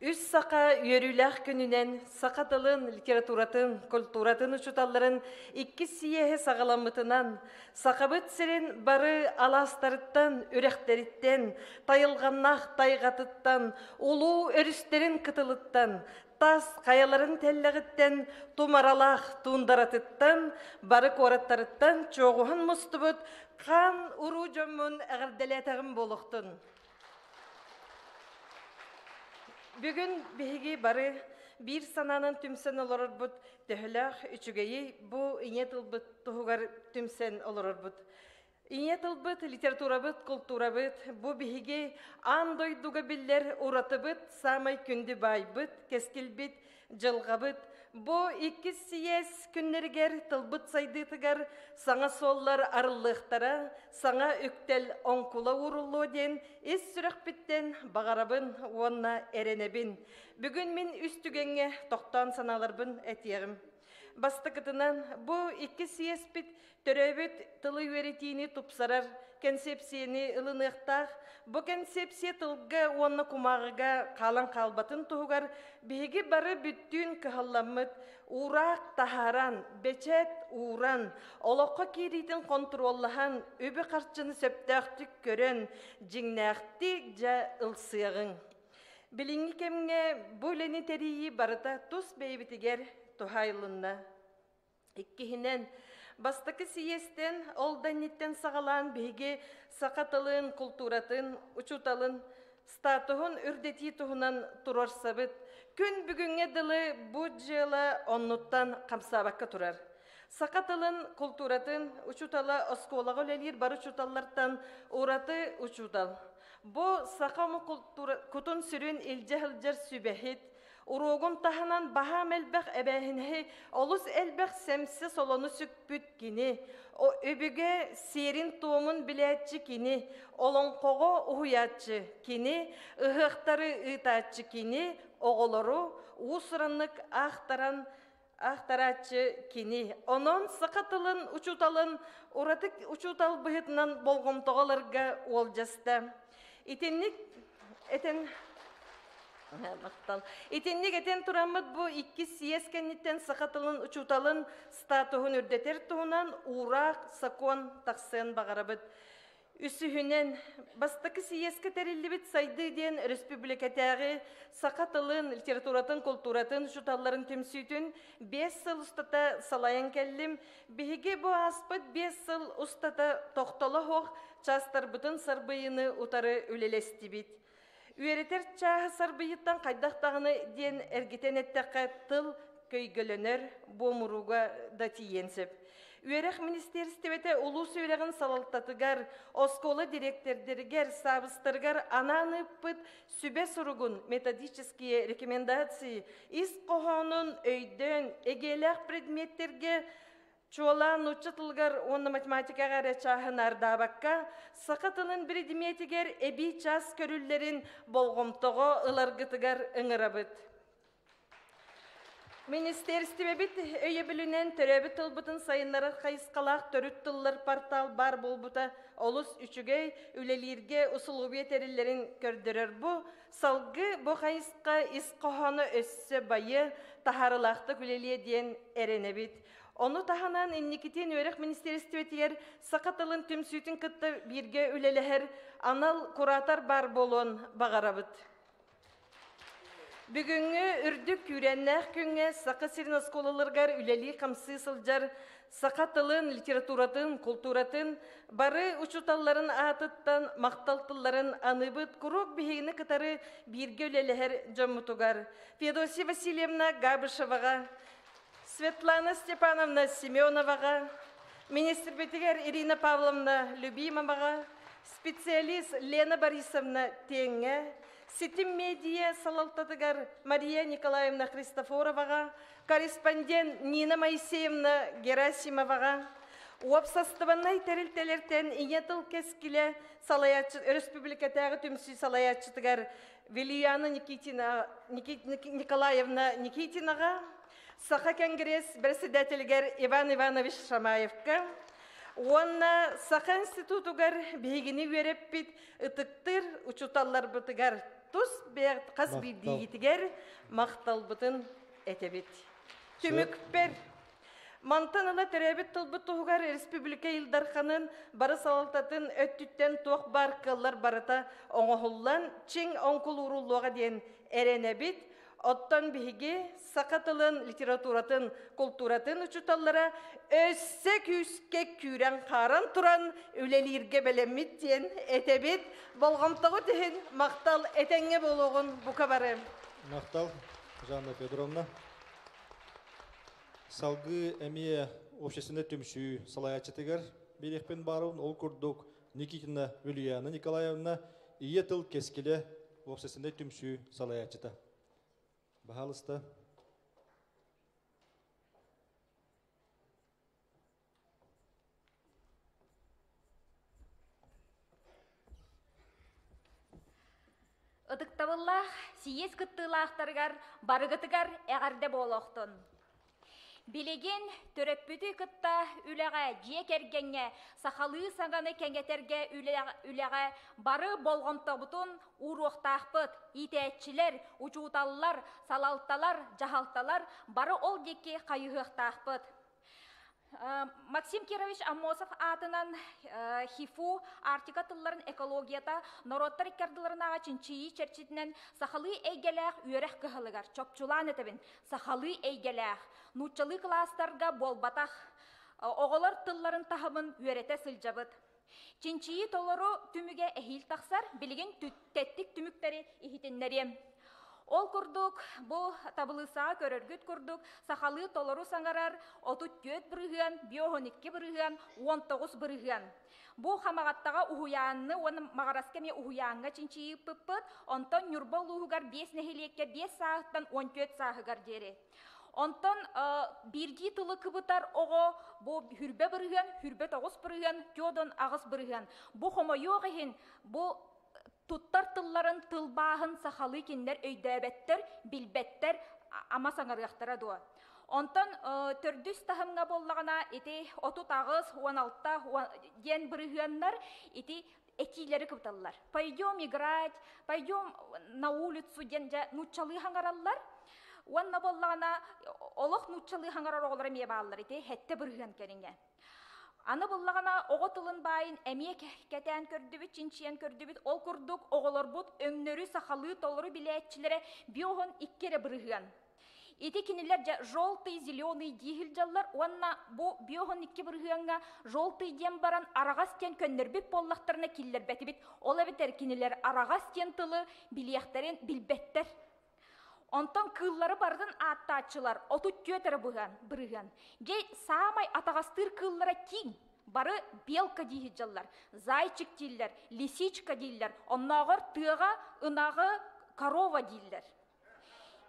Үс сақа үйеріләқ күнінен сақатылын, литературатын, культуратын ұшыталарын 2 сиеhe сағаламытынан, сақабыт сірен бары аластарыттан, үрәқтеріттен, тайылғаннақ тайғатыттан, улу өрістерін кытылыттан, тас қаяларын тәлләғіттен, тумаралақ туындаратыттан, бары қораттарыттан, чоғуын мұстыбыт, қан ұру жөммін әғірделетіғім болуқтын. Бүгін бейге бары bir сананын түмсен олырыр бұд, төхіләқ үчігейі бұ ине тылбыт тұғығар түмсен олырыр бұд. Ине тылбыт, литература бұд, культура бұд, бұ бейге андой дуға білдер ұраты бұд, самай күнді бай бұд, кескіл бұд, жылға бұд. Бұ 2 сиес күннергер тылбыт сайдытығар, саңа соллар арылықтара, саңа үктел оңкула урулу ден, ес сүрек біттен бағарабын, онна әренебін. Бүгін мен үстігенге тоқтан саналарбын әтиեղім. Басты кытынан бұ 2 сиес біт төрөбіт тылы өретейіні тұпсарар, концепцияны ылыныктах, бу концепция тылга уонна кумагыга калан калбатын тугар биги бары бүттүн кыхалламыт урак тахаран, бечет уран, олоққа киритин контроллахан өбі қарчыны сөптәқтік көрен, жиңнәқтік жа ылсыяғын. Біліңі кемге бүлені терейі барыта тұс бейбітігер тухайлынна. Иккихінен бастықы сиестен олданеттен сағалан бейге сақатылын, культуратын, учуталын, статуғын үрдети туғынан тұрар сабыт, күн бүгінге дылы бұ жылы оннуттан қамсабаққа тұрар. Сақатылын, культуратын, учутала осколаға өлелер бар учуталлардан ураты учутал. Бұ сақамы күтін сүрін илжі-хілжер сүбәхет, уруғын тахынан баха мәлбәқ әбәхінхі, олыс әлбәқ сәмсі солоны сүкпүт кені, өбіге серін туымын біләтчі кені, олон қоғы ұхуятчы кені, ұхықтары ұйтатчы кені, оғылыру, ұсырынлық ақтаратчы кені. Онын сақатылын, учуталын, ұратық учутал бұхытынан болғымтоғаларға ол жаста. Итенник этен турамыд бу 2 сиескенниттен сақатылын учуталын статуғын үрдетер туғынан урақ сакон тақсын бағарабыд. Үсүхінен бастықы сиеске тәрелі сайды ден республикатағы сақатылын, литературатын, культуратын, учуталларын түмсүйтін 5 сыл ұстата салайын кәлім. Беге бу аспыд 5 сыл ұстата тоқталы хоқ частар бұтын сарбайыны ұтары өлелесті бит. Үйеретер чағы сарбайыттан қайдақтағыны ден әргетен әттәққа тыл көйгілінер бомыруға да тиенсіп. Үйерек министерстевете улус үйрегін салалтатыгар, осколы директордергер, сабыстыргар ананы пыт сүбе сұруғын методические рекомендации ис қоғанын өйден егелек предметтерге чуалан учытылгар онны математикаға речахын ардабакка, сақатылын предметігер эби час көрүллерин болғымтығы ыларгытыгар ыңырабыт. Министерстве бит өйе білінен төрәбі тылбытын сайынлары қайысқалақ төрүт тыллар портал бар болбыта олыс үчүгей үлелерге усулубия териллерин көрдірер бұ. Салғы бұ қайысқа исқоханы өссі байы тахарылақты үлелие ден әрені бит. Оны таханан инникитен өрек министерстве тиер сақатылын түмсүйтін кытты бирге үлелехер анал куратар бар болуын бағарабыт. Бүгінгі үрдік күреннәқ күнге сақы сирин осколаларғар үлелі қамсы сылжар сақатылын, литературатын, культуратын, бары учуталларын атыттан мақталтыларын аныбыт күрок бігейіні кытары бирге үлелехер жомутугар. Федосия Васильевна Габышеваға, Светлана Степановна Семеноваға, министр бетігер Ирина Павловна Любимоваға, специалист Лена Борисовна Теңе, Сетим медиа салалтатыгар Мария Николаевна Христофороваға, корреспондент Нина Моисеевна Герасимоваға, уапсастываннай тәрілтелерден иетіл кескілі республикатағы түмсі салаятчытыгар Вильяна Николаевна Никитинаға, Саха Конгресс председательгер Иван Иванович Шамаевка, онна Саха институтугар бейгini вереп бит ытыктыр учуталлар бытыгар тус бер қас бирдигитигер мақтал бытын этебит. Түмүкпер Мантанала теребит тылбыт тугар республика илдарханын бары салалтатын өттүттен тоқ бар кыллар барыта оңохуллан чиң онкул уруллуга ден эренебит. Оттан биһиги сақатылын, литературатын, культуратын учуталлара өссө күске күрен қаран туран үлелерге белемит ден этебит болғамтығы ден мақтал этеңге болуғын бұқа бары. Мақтал, Жанна Федоровна. Салғы әмие общественный түмші салаячытыгар берекпен баруын ол күрдік Никитина Вильяна Николаевна ие тыл кескелі общественный түмші салаячыта. Бағалысты. Ыдықтабыллах, сиес күттілақтарғар, барығытығар әғарде болуқтын. Билеген төрөппүтү кытта үлеге жие кергенге, сахалы саңаны кеңетерге үлеге бары болгонтобутун уруктаахпыт, итээчилер, учууталлар, салалталар, жахалталар бары ол деки кайыгыктаахпыт. Максим Кирович Амосов атынан ХИФУ артика тылларын экологията народтар иккардыларынаға чинчии черчитінен сахалы эйгелях үйерек кыхалыгар, чопчулан этебин, сахалы эйгелях, нучалы кластарга болбатах, оғылар тылларын тахымын үйерете сылжабыт. Чинчии толору түміге эхил тақсар, билеген теттик түміктері ихитиннерем. Ол күрдік, бұл табылыса көрергіт күрдік, сахалы толору саңарар, 34 бірігін, 52 бірігін, 19 бірігін. Бұл хамағаттаға ұхуянны, оны мағараскеме ұхуянға чинчиі пыппыт, онтан нүрбал ұхугар 5 нәхелекке 5 сағыттан 14 сағығар дере. Онтан біргі тылы кыбытар оғы, бұл хүрбе бірігін, хүрбе 9 бірігін, кёдон ағыз бірігін. Бұл хомойоғы хен, бұл туттар тылларын тылбағын сахалы кендер өйдөбеттер, билбеттер, ама саңарғақтара дуа. Онтан төрдүс тахымға боллағына еті 30 ағыз, 16 ден бірігенлер еті этилері кыпталылар. Пойдем играть, пойдем на улицу ден нучалы хаңараллар. Онна боллағына олық нучалы хаңарар оғылары ме бағалар еті хетті біріген керінген. Аны бұллағына оғы тылын байын әмек кәтән көрдібіт, чинчиян көрдібіт, ол күрдік оғылар бұд өңнөрі сақалы толыры біләтчілері биоғын иккері бірігін. Еті кенелер жолтый, зеленый дейгіл жаллар, онна бұ биоғын икке бірігінға жолтый дем баран арағас тен көннербіп боллақтарына келлер бәті бит, ол әбітер кенелер арағас тен тылы білияқтарын білбеттер. Онтан кыллары бардың аттачылар, 34 бірігін. Жей самай атағастыр кыллары кең, бары белка дейі жаллар, зайчик дейлер, лисичка дейлер, оннағыр тыға, ынағы корова дейлер.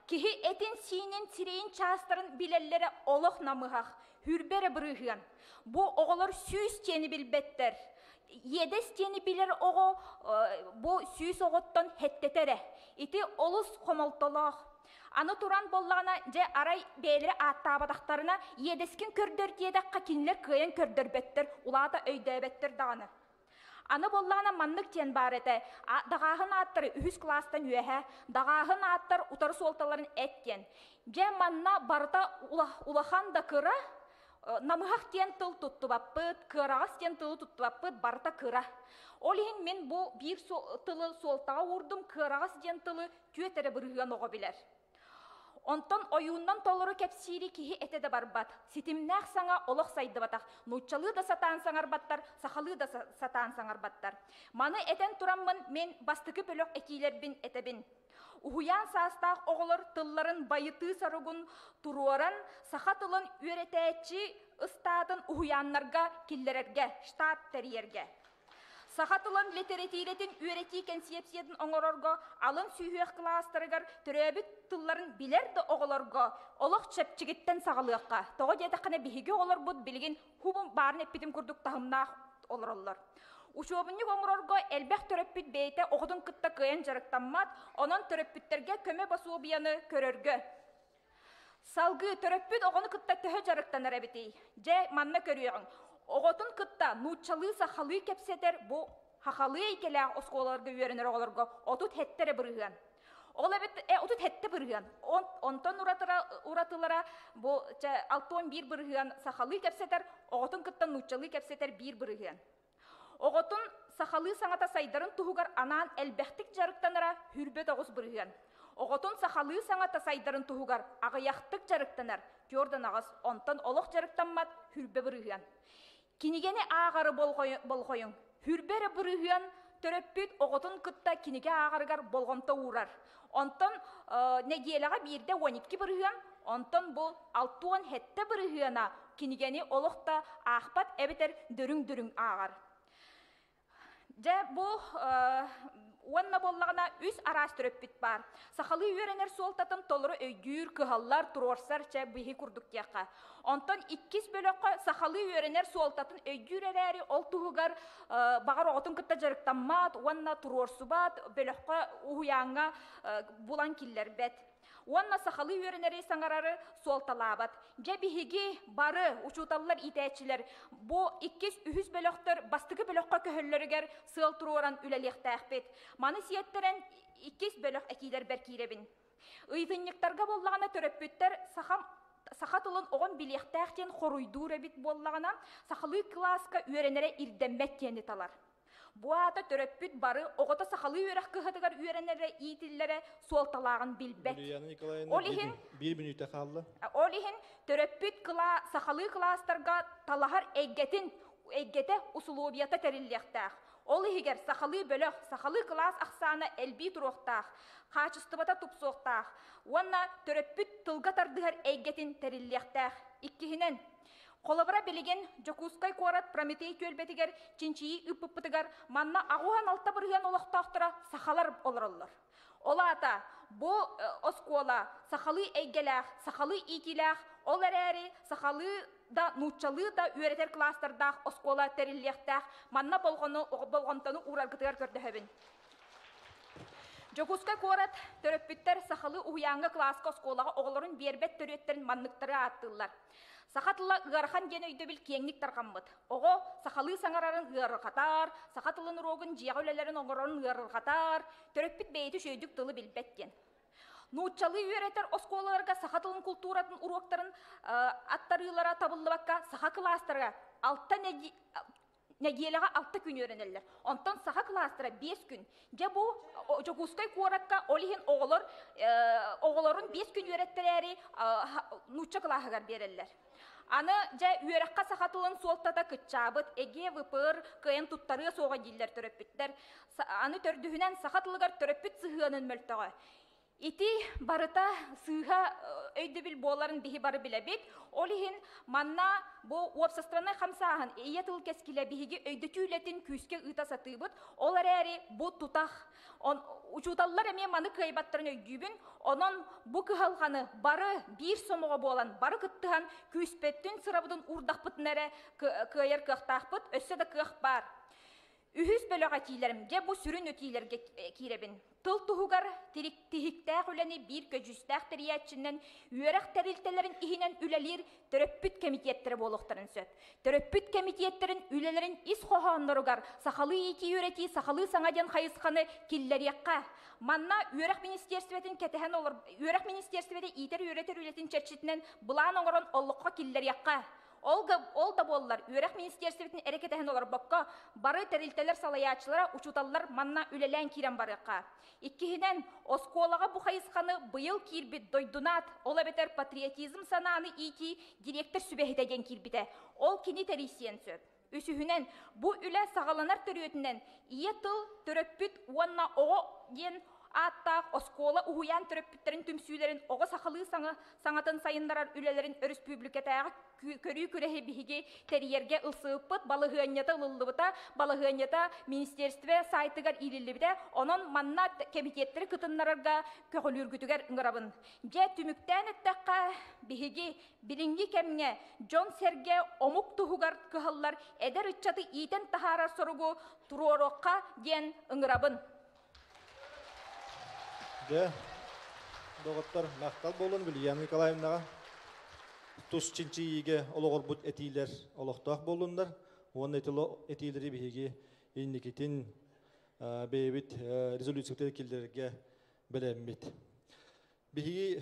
Кехи этин синен сирейін частарын билелері олық намығақ, хүрбері бірігін. Бұл оғылар сүйіз тені білбеттер. Едес тені білер оғы, бұл сүйіз оғыттан хеттетере. Ити олыс қомалталақ. Аны туран боллағына же арай бәйлері аттабадақтарына едескен көрдір дедаққа кенілер көйен көрдір бәттір, улата өйді бәттір дағаны. Аны боллағына маннық тен бар әті, дағағын аттары үхіз кластан үйәхә, дағағын аттар ұтары солталарын әткен. Же манна барыта улахан да кыра, намығақ тен тыл тұтты баппыт, кырағыз тен тылы тұтты баппыт, барыта кыра. Олеген мен бұл бір тылы солтаға ұрдым, кырағыз тен тылы түйетері бірген оға білер. Онтан ойуыннан толыры кәпсири кихи әтеді барбат. Сетімнәқ саңа олық сайды батақ. Нучалы да сатан саңар баттар, сақалы да сатан саңар баттар. Маны әтен тұрамын мен бастықы бөлік әкейлербін әтебін. Ухуян састақ оғылыр тылларын байыты сарығын тұруаран, сақа тылын өретәтші ұстатын ухуянларға келлерерге, штат тәрерге. Сахатылын литературетин үйрети концепциядын оңорорго, алын сүйхек кластырыгар түрөбіт тылларын билерді оғылорго, олық чепчігіттен сағалыққа. Тоғы дедақына бігіге олар бұд білген хубым барын әппетім күрдік тағымнақ олар. Ушуабынник оңорорго әлбәқ түрөппіт бейте оғыдың кытта күйен жарықтанмат, онын түрөппіттерге көмі басуы бияны көрөргө. Салғы түрөппіт оғыны кытта төхі жарықтанар әбітей. Же манна көрüyorsun. Оғытын кытта нучалы сахалы кепсетер, бұл хахалы екелі осколарғы үйерінер оғыларға отут хеттері бірген. Ол әбет, отут хетті бірген. Онтан уратылара бұл 6-11 бірген сахалы кепсетер, оғытын кытта нучалы кепсетер 1 бірген. Оғытын сахалы саңата сайдарын тұғығар анан әлбәқтік жарықтанара хүрбе 9 бірген. Оғытын сахалы саңата сайдарын тұғығар ағаяқтық жарықтанар, көрден ағыз, онтан олық жарықтанмат хүрбе бірген. Кинигене ағары болғойын. Хүрбері бірігін төрөппіт оғытын кытта кинеге ағарығар болғанта урар. Онтан негеліға бірде 12 бірігін, онтан бұл 6-10 хетті бірігіна кинигене олықта ақпат әбетер дүрің ағар. Же бұл Уанна боллағына үс арас төрөппіт бар. Сақалы үйеренер солтатын толыры өйгүр, кыхаллар, турорсар ча бұхи күрдік тияққа. Онтан 2 бөліққа сақалы үйеренер солтатын өйгүр әрәрі ол тұғығар бағар оғытын күтті жарықтанмат, уанна турорсу бат, бөліққа ұхуяңға бұлан киллер бәт. Уанна сақалы үйеренері саңарары солталабат. Жабихиги бары учуталлар итәчілер. Бу 2-3 бөліқтір бастығы бөліққа көхіллерігер сыл тұроран үләліқті әқпет. Маны сияттерін 2 бөліқ әкейлер бәркейребін. Ұйтыннықтарға боллағына төрөппеттер сақатылын оғын біліқті әқтен хоруйдур әбіт боллағына сақалы класска үйеренері ирденбәт тені талар. Буата төрөппүт бары оғыта сақалы үйерек кығытығар үйеренері иетілері суалталағын білбәт. Олихин 1 минута қалды. Олихин төрөппүт сақалы кластарға талахар әйгеті усулубията тәріллектақ. Олихигер сақалы бөліқ, сақалы класс ақсаны әлбей тұруқтақ, қачыстыбата тұпсуқтақ. Онна төрөппүт тылға тардығар әйгетін тәріллектақ. Иккихінен Қолабыра білеген Жокускай қуарат Прометей көлбетігер чинчиyi үппіптігер манна ағуан алта бірген олықтақтыра сақалар олырылыр. Ола ата, бұл оскола сақалы әйгеләқ, сақалы итиләқ, ол әрәрі сақалы да нұтчалы да үйретер кластардақ оскола тәріллектәқ, манна болғантаны ураргытығар көрді хөбін. Жокускай қуарат төрөппіттер сақалы ұяңғы класска осколаға оғылырын бербет төреттерін маннықтары аттылар. Сақатылы ғархан гені өйдөбіл кеңнік тарқамбыд. Оғы сақалы саңарарын ғырқатар, сақатылын рогын жияғылелерін оғырын ғырқатар, төрөппіт бейті шөйдік тылы білбәттен. Нұтчалы үйретер осколаларға сақатылын культуратын уроктарын аттарылара табылы баққа сақа кластарға Нәгеліға 6 күн өренелер. Онтан сақа кластыра 5 күн. Жа бұл Жокускай қуаракка олихин оғыларын 5 күн өреттірәрі нұтча клағығар берелер. Аны жа үйераққа сақатылын солтата күтчабыт, әге вұпыр, күйен тұттары соға дейлер төрөппіттер. Аны төрдігінен сақатылығар төрөппіт сығығының мөлтіға. Ити барыта сыға өйді біл боларын бейі бары біләбек, олихин манна бұл уапсастыраны қамсағын ие тыл кәскілі бейіге өйді түйілетін күйіске ұта сатыбыт, олар әрі бұл тұтақ. Учуталлар әме маны кайбаттарын өйгүйбін, онын бұл кығалғаны бары бір сомуға болан, бары күттіған күйіспеттін сырабыдың ұрдақпытын әрі күйер кықтақпыт, өсі да кық бар. Үхіз бөліға кейлерім, де бұл сүрін өтейлерге кейребін. Тыл тұғығар тихіктәқ үләні бір көжістәқ тіриятшінен үйерақ тәрілтелерін ихінен үләлер төрөппіт комитеттері болуқтарын сөт. Төрөппіт комитеттерін үләлерін ис қоғанларығар сақалы еті үйреті сақалы саңаден қайысқаны келлерекқа. Манна үйерақ министерстветін кәтіген олыр, үйерақ министерстветі итер үйретер үлетін чәрчетінен бұлан оңырын олыққа келлерекқа. Ол да болылар, үйерақ министерстветінің әрекетәген олар баққа, бары тәрілтелер салаячылара учуталлар манна үлелән кирен барыққа. Иккихінен, осколаға бұқайысқаны бұйыл кирбет дойдунат, ола бетер патриотизм сананы ити директор сүбәхетеген кирбеті. Ол кені тәрисен сөп. Үсүхінен, бұ үлә сағаланар төрөтінен, ие тыл төрөппіт уанна оғы ден аттақ, оскола ұғуян төрөппіттерін түмсүйлерін, оғы сақалы саңатын сайындарар үлелерін республикатағы көрі көрәхе бігі тәриерге ұлсыппыт, балығыанята ұлылыбыта, балығыанята министерстве сайтыгар илілібіде, оның манна комитеттері күтінларарға көхілүргүтігер ұңырабын. Жә түміктен әттәққа бігі білінгі кәміне Джон Серге омук тұғығар көхіллар әдер үтчаты итен тахарар соругу тұруорыққа ден ұңырабын. Доғыттар мақтал болын Вильяна Николаевнаға. Тұс чинчи еге олығыр бұт әтейлер олықтақ болындар. Оның әтейлері бейге енекетін бейбіт резолюциялар келдерге білеммет. Бейге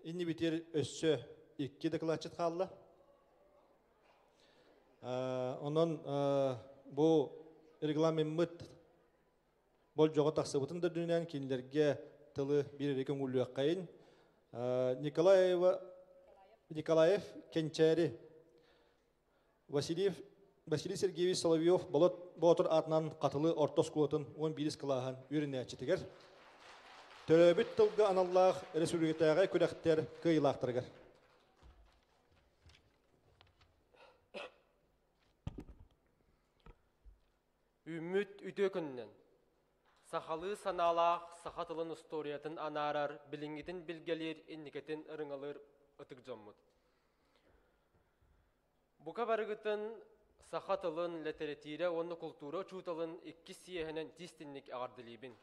ені бітер өссі 2 докладчет қалды. Оның бұл регламент бол жоға тақсыбытындар дүнен келдерге тылы bir rekim uluyor kayın. Николаев, Кенчери, Василий Сергеевич Соловьев болотыр атынан қатылы ортос кулатын 11 кылахан үріне әчетігер. Төрөбіт тылғы аналлах республикатаға көрәқтер кыйлақтырғыр. Үміт үті күннен Сахалы саналақ, сахатылын историятын анарар, билингитин билгелер, инникетин ырыңалыр ытык жоммут. Бука барыгытын сахатылын литература, онны культура чуталын икки сиехенен дистинник ағардылибин.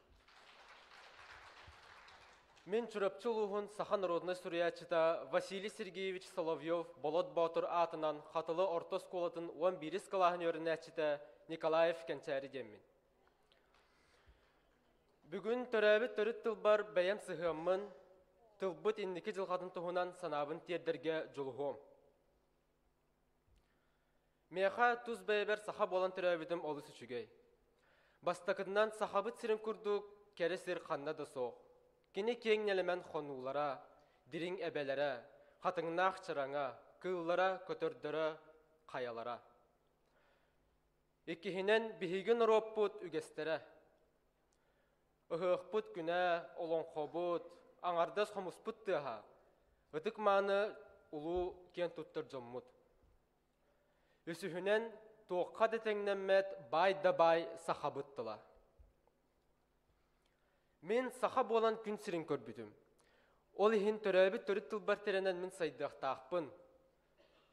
Мен чурапчылуғын Саха народный суриячыта Василий Сергеевич Соловьев Болот Батыр атынан хатылы орта сколатын 11 скалағын өрінәчіта Николаев кәнчәрі деммін. Бүгін төрәбі түріт тылбар бәйім сығымын, тылбыт иннекі жылғатын тұғынан санабын тердерге жолуғым. Меха туз бәйбер саха болан төрәбідім олысы чүгей. Бастақыдынан сахабыт сирін күрдік, кәрі сир қанна да соқ. Кені кеңнелемен қонулара, дирин әбелері, қатыңнақ чыраңа, кыллара, көтөрдірі, қаялара. Еккехінен бігіген роппут үгестері. Үхіқпут күнә, олонқобут, аңардас қомыспут тыға. Үтік маны ұлу кен тұттыр жоммут. Үсіхінен тоққа детеңнеммет бай-да-бай сахабыттыла. Мен саха болан күн сирин көрбүдім. Ол ихин төрәбі төріт тылбар теренен мен сайдақтақпын.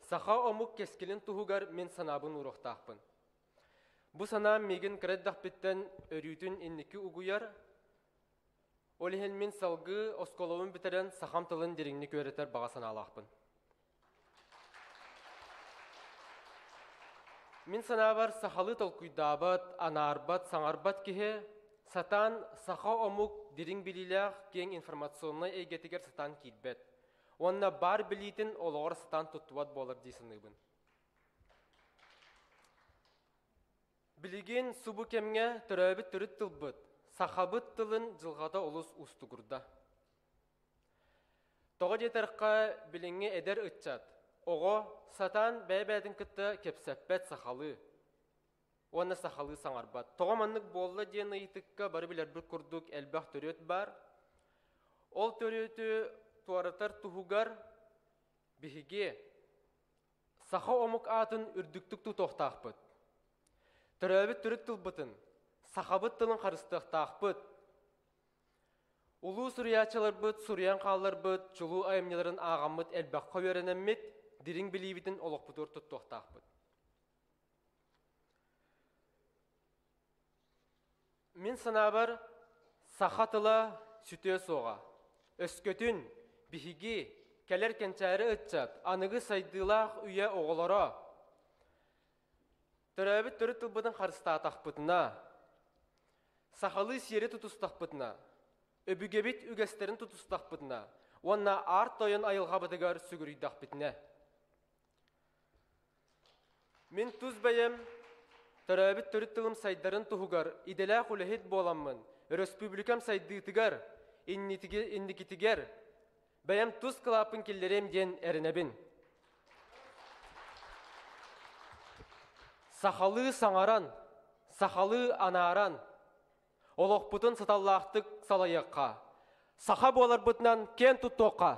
Саха омук кескілін тұғығар мен санабын ұрықтақпын. Бұ сана меген кірәддақ біттен өрүтін иннекі ұғыяр. Ол ихин мен салғы осколауын бітерен сахам тылын деріңні көретер баға саналақпын. Мен санабар сахалы толкуйдабат, анарбат, саңарбат кеге, Сатан саха омук дирин билилях кен информационный эйгетигер сатан китбет. Онна бар билитин олор сатан туттуат болар дейсінігін. Билиген субу кемге түрәбіт түріт тылбыт, сахабыт тылын жылғада олыс устугурда. Тоғы жетерққа билинге эдер үтчат. Оғы сатан бәйбәдің кітті кепсәппет сахалы. Оны сахалы саңарбат. Тоғаманлық болы дені етікке бары білер бір күрдік әлбәқ төрет бар. Ол төреті туаратар тұғығар біхіге саха омық атын үрдіктікті тоқтақпыт. Түрәбіт түріт тұлбытын, сахабыт тылын қарыстықтақпыт. Улу сүриячалар бұт, сүриян қалар бұт, чулу айымнеларын ағамыт әлбәққа өренеммет, дирин білейбітін олықпытыр тұттықтақпыт. Мен санабар сахатыла сүте соға. Өскөтін, бихиги, кәлер кәнчәрі үтчат, анығы сайдылақ үйе оғылара. Түрәбіт түрі тұлбыдың қарыста атақпытына, сахалы сері тұтыстақпытына, өбігебет үгестерін тұтыстақпытына, онна арт ойын айылға бітігар сүгірейдақпытына. Мен тұз бәйім, Төрәбіт түріт тылым сайдарын тұғығар, иделә құлығет боламын, республикам сайдығытығар, инникетігер, бәйім тұз қылапын келдерем ден әрінәбін. Сахалы саңаран, сахалы анаран, олықпытын саталлақтық салайыққа, саха болар бұтынан кен тұттоққа.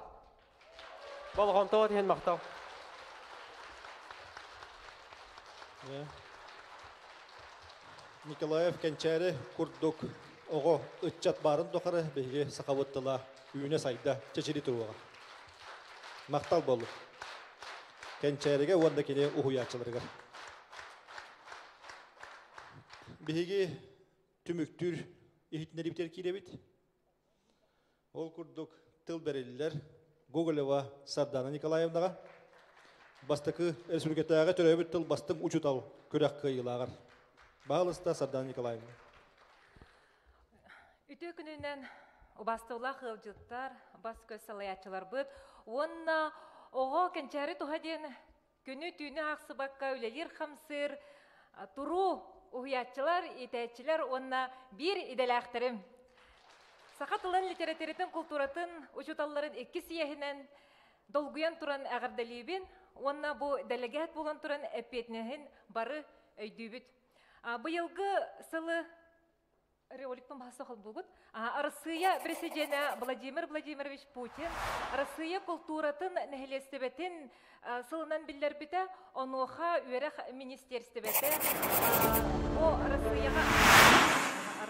Болғамтауы дейін мақтау. Николаев кәнчәрі күрдік оғы үтчат барын тоқары бейге сақавыттыла үйіне сайда чечері тұруға. Мақтал болу. Кәнчәріге онда келе ұхуячылырға. Бейге түміктүр ехітінері бітер кейлебет. Ол күрдік тыл бәрелілер Гоголева Сардана Николаевнаға. Бастықы республикатаға төрәбіт тыл бастың ұчутал көрәк қиылағар. Бағылыста Сардан Николаевна. Үті күнінен бастығыла қылжыттар, бас көз салаятчылар бұд. Онна оғы кәнчәрі тұға ден күні түйіні ақсы баққа өлелер қамсыр, тұру ұғиятчылар, етәйтчілер онна бір иделәқтірім. Сақатылын литературатын, культуратын, ұчуталларын екі сияхінен долгуян тұран әғардалейбін, онна бұл делегат болан тұран әпетнехін бары өйдүйбіт. Бұйылғы сылы революктың басы қыл бұғыт. Россия президенті Владимир Владимирович Путин Россия культуратын нәхелестебетін сылынан білдер біті, оныға өрек министерстебеті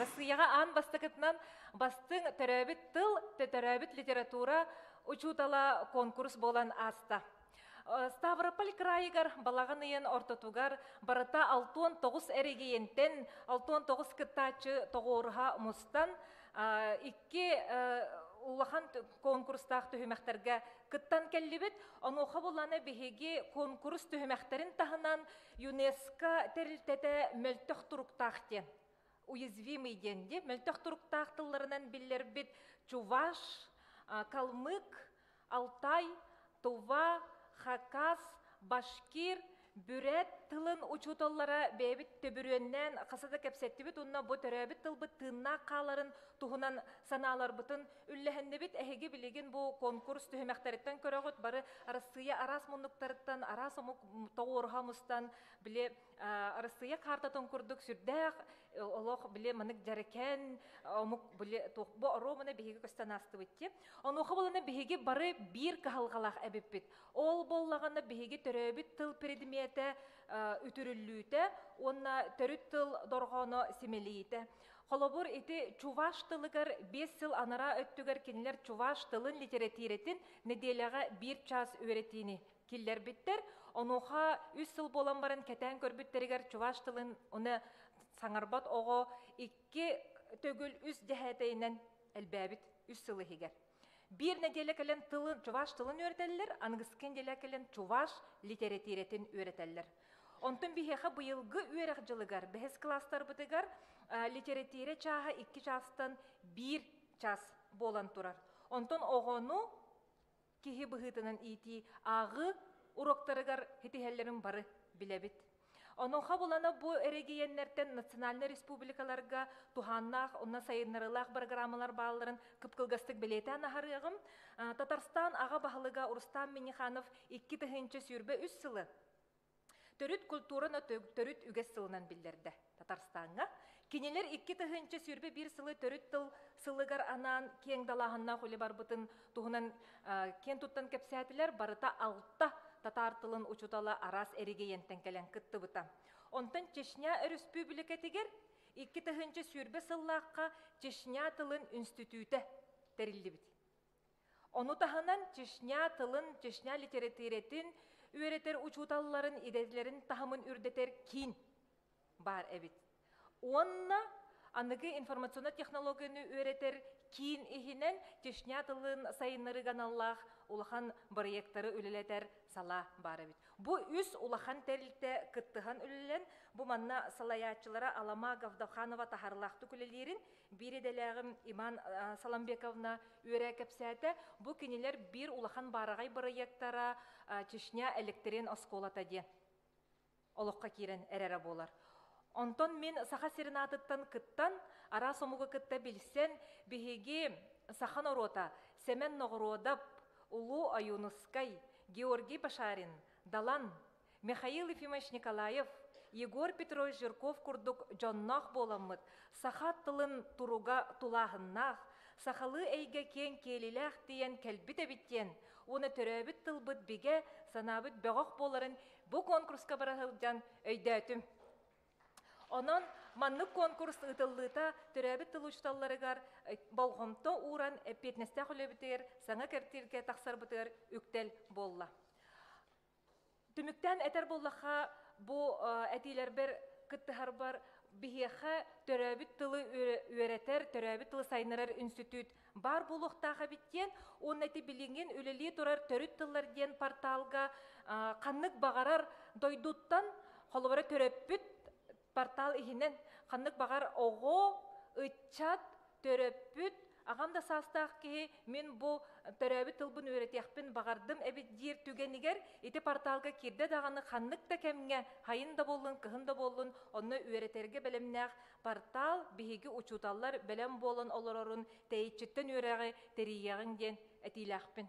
Россияға ан бастықытынан бастың төрәбіт тыл, төрәбіт литература учутала конкурс болан аста. Ставрополь крайыгар балағын ең ортотугар барыта 6-9 әрегейентен 6-9 кыттачы тоғырға мұстан икки улахан конкурстақ түхімәқтерге кыттан кәллібет, онуға боланы бігеге конкурс түхімәқтерін тағынан ЮНЕСКО тәрілтеті мөлтіқ тұруқтақтен. Уязвимый денде мөлтіқ тұруқтақтыларынан білер бет Чуваш, Калмык, Алтай, Тува, Хакас, Башкир, Бүрет тылын учуталлара бәбіт төбіріннен қасада кәпсетті бет, онна бұ төрәбіт тыл бұт тынна қаларын туғынан саналар бұтын үлләхінді бет әхеге білеген бұл конкурс түхімәқтәріттен көріғыт бары Россия арас мұнықтарыттан, арас тоғырға мұстан біле Россия картатын күрдік сүрдәқ, олық біле мұнық жарекен, омық біле бұ оромына бігеге көстен асты бітті. Онуға болына бігеге бары бір қағалғалақ әбіп бет. Ол болағына бігеге төрәбіт тыл предметі үтіріллүйті, онна төріт тыл дорғаны семелейті. Қолабыр еті Чуваш тылығыр 5 сыл анара өттігір кенілер Чуваш тылын литератиретін неделяға 1 час өретіні келдер біттер. Онуға 3 сыл болан барын кәтен көрбіттерігер Чуваш тылын оны саңарбат оғы 2 төгіл 3 дәхәтейінен әлбәбіт 3 сылы егер. Bir nedelek elen Çuvaş tılın öğreteller, angısken delek elen Çuvaş literatüretin öğreteller. Ontun biheha bu yılgı öğrenciler, behes klaslar bıdıgar, literatüre çaha 2 çastan 1 ças bolan turar. Ontun oğunu kihi bıhıtının iti ağı uroktarıgar hitihellerin barı bilebit. Onuğa bulana bu eregiyenlerden nasyonalne respublikalarga tuhanlaq, onna sayınlarılaq programmalar bağlıların kıpkılgastık bileti anaharığım. Tatarstan ağa bahılıga Urustan Minikhanov 2 tıhınçı sürbe 3 sılı. Törüt kulturana törüt üges sılından bildirdi Tatarstan'a. Kiniler 2 tıhınçı sürbe 1 sılı törüt tıl sılıgar anan keng dalahınna huli barbıtın tuhunan ken tuttan kepsiyatiler barıta 6 Tatar tılın uçutala aras erigeyenten kelen kıttı bıta. Ondan Çeşnya Respublikatiger 2 tıhınçı sürbe sıllıqqa Çeşnya tılın institüte terildi bit. Onu tahınan Çeşnya tılın, Çeşnya literatüretin üreter uçutalıların idetlerin tahımın ürdeter kin bar ebit. Onna anıgı informasyona teknologiyonu üreter kin ihinen Çeşnya tılın sayınları ganallaq ulahan proyektları üleleter sala barabit. Bu üs ulahan terilite kıttıhan ülelen bu manna salayatçılara Alama Gavdavkhanova taharlaktı külelerin biri delağım İman Salambekovna üre kepsiyete bu kiniler bir ulahan baragay proyektara Çeşnya elektrin oskolata diye oluqqa kiren erere bolar. Onton men saha serenatıttan kıttan ara somuga kıtta bilsen bihegi sahan orota Semen Nogorodab Ulu Ayunuskay, Georgiy Pasharin, Dalan, Mikhail Efimович Nikolayev, Yegor Petrovich Zhirkov kurduk jonnaq bolamıt, sahat tılın turuga tulahınnaq, sahalı eyge ken kelilaq diyen kelbite bitten, onu töröbit tılbıt bige sanabit beğoq boların bu konkurska barahılcan öydätüm. Onun manlık konkurs ıtıllıta töröbit tıl uçtallarıgar bolğomto uğran petneste xülöbiter, sana kertirge taqsar bıtır üktel bolla. Tümükten eter bollaqa bu etiler bir kıttihar bar biheqa töröbit tılı öğreter, töröbit tılı saynarar institut bar buluqtaqa bitten, onun eti bilingen üleli turar törüt tıllar diyen portalga qanlık bağarar doyduttan xolubara töröbit portal ihinen qanlık bağar oğu, ıtçat, töröbit, ağam da sastaq ki men bu töröbit tılbın öğretiyakpin bağardım ebit diyer tügeniger iti portalga kirde dağını qanlık da kemge hayın da bollun, kıhın da bollun onu öğreterge belemnaq portal bihigi uçutallar belem bollun olororun teyitçitten öğreği teriyağın den etilaqpin.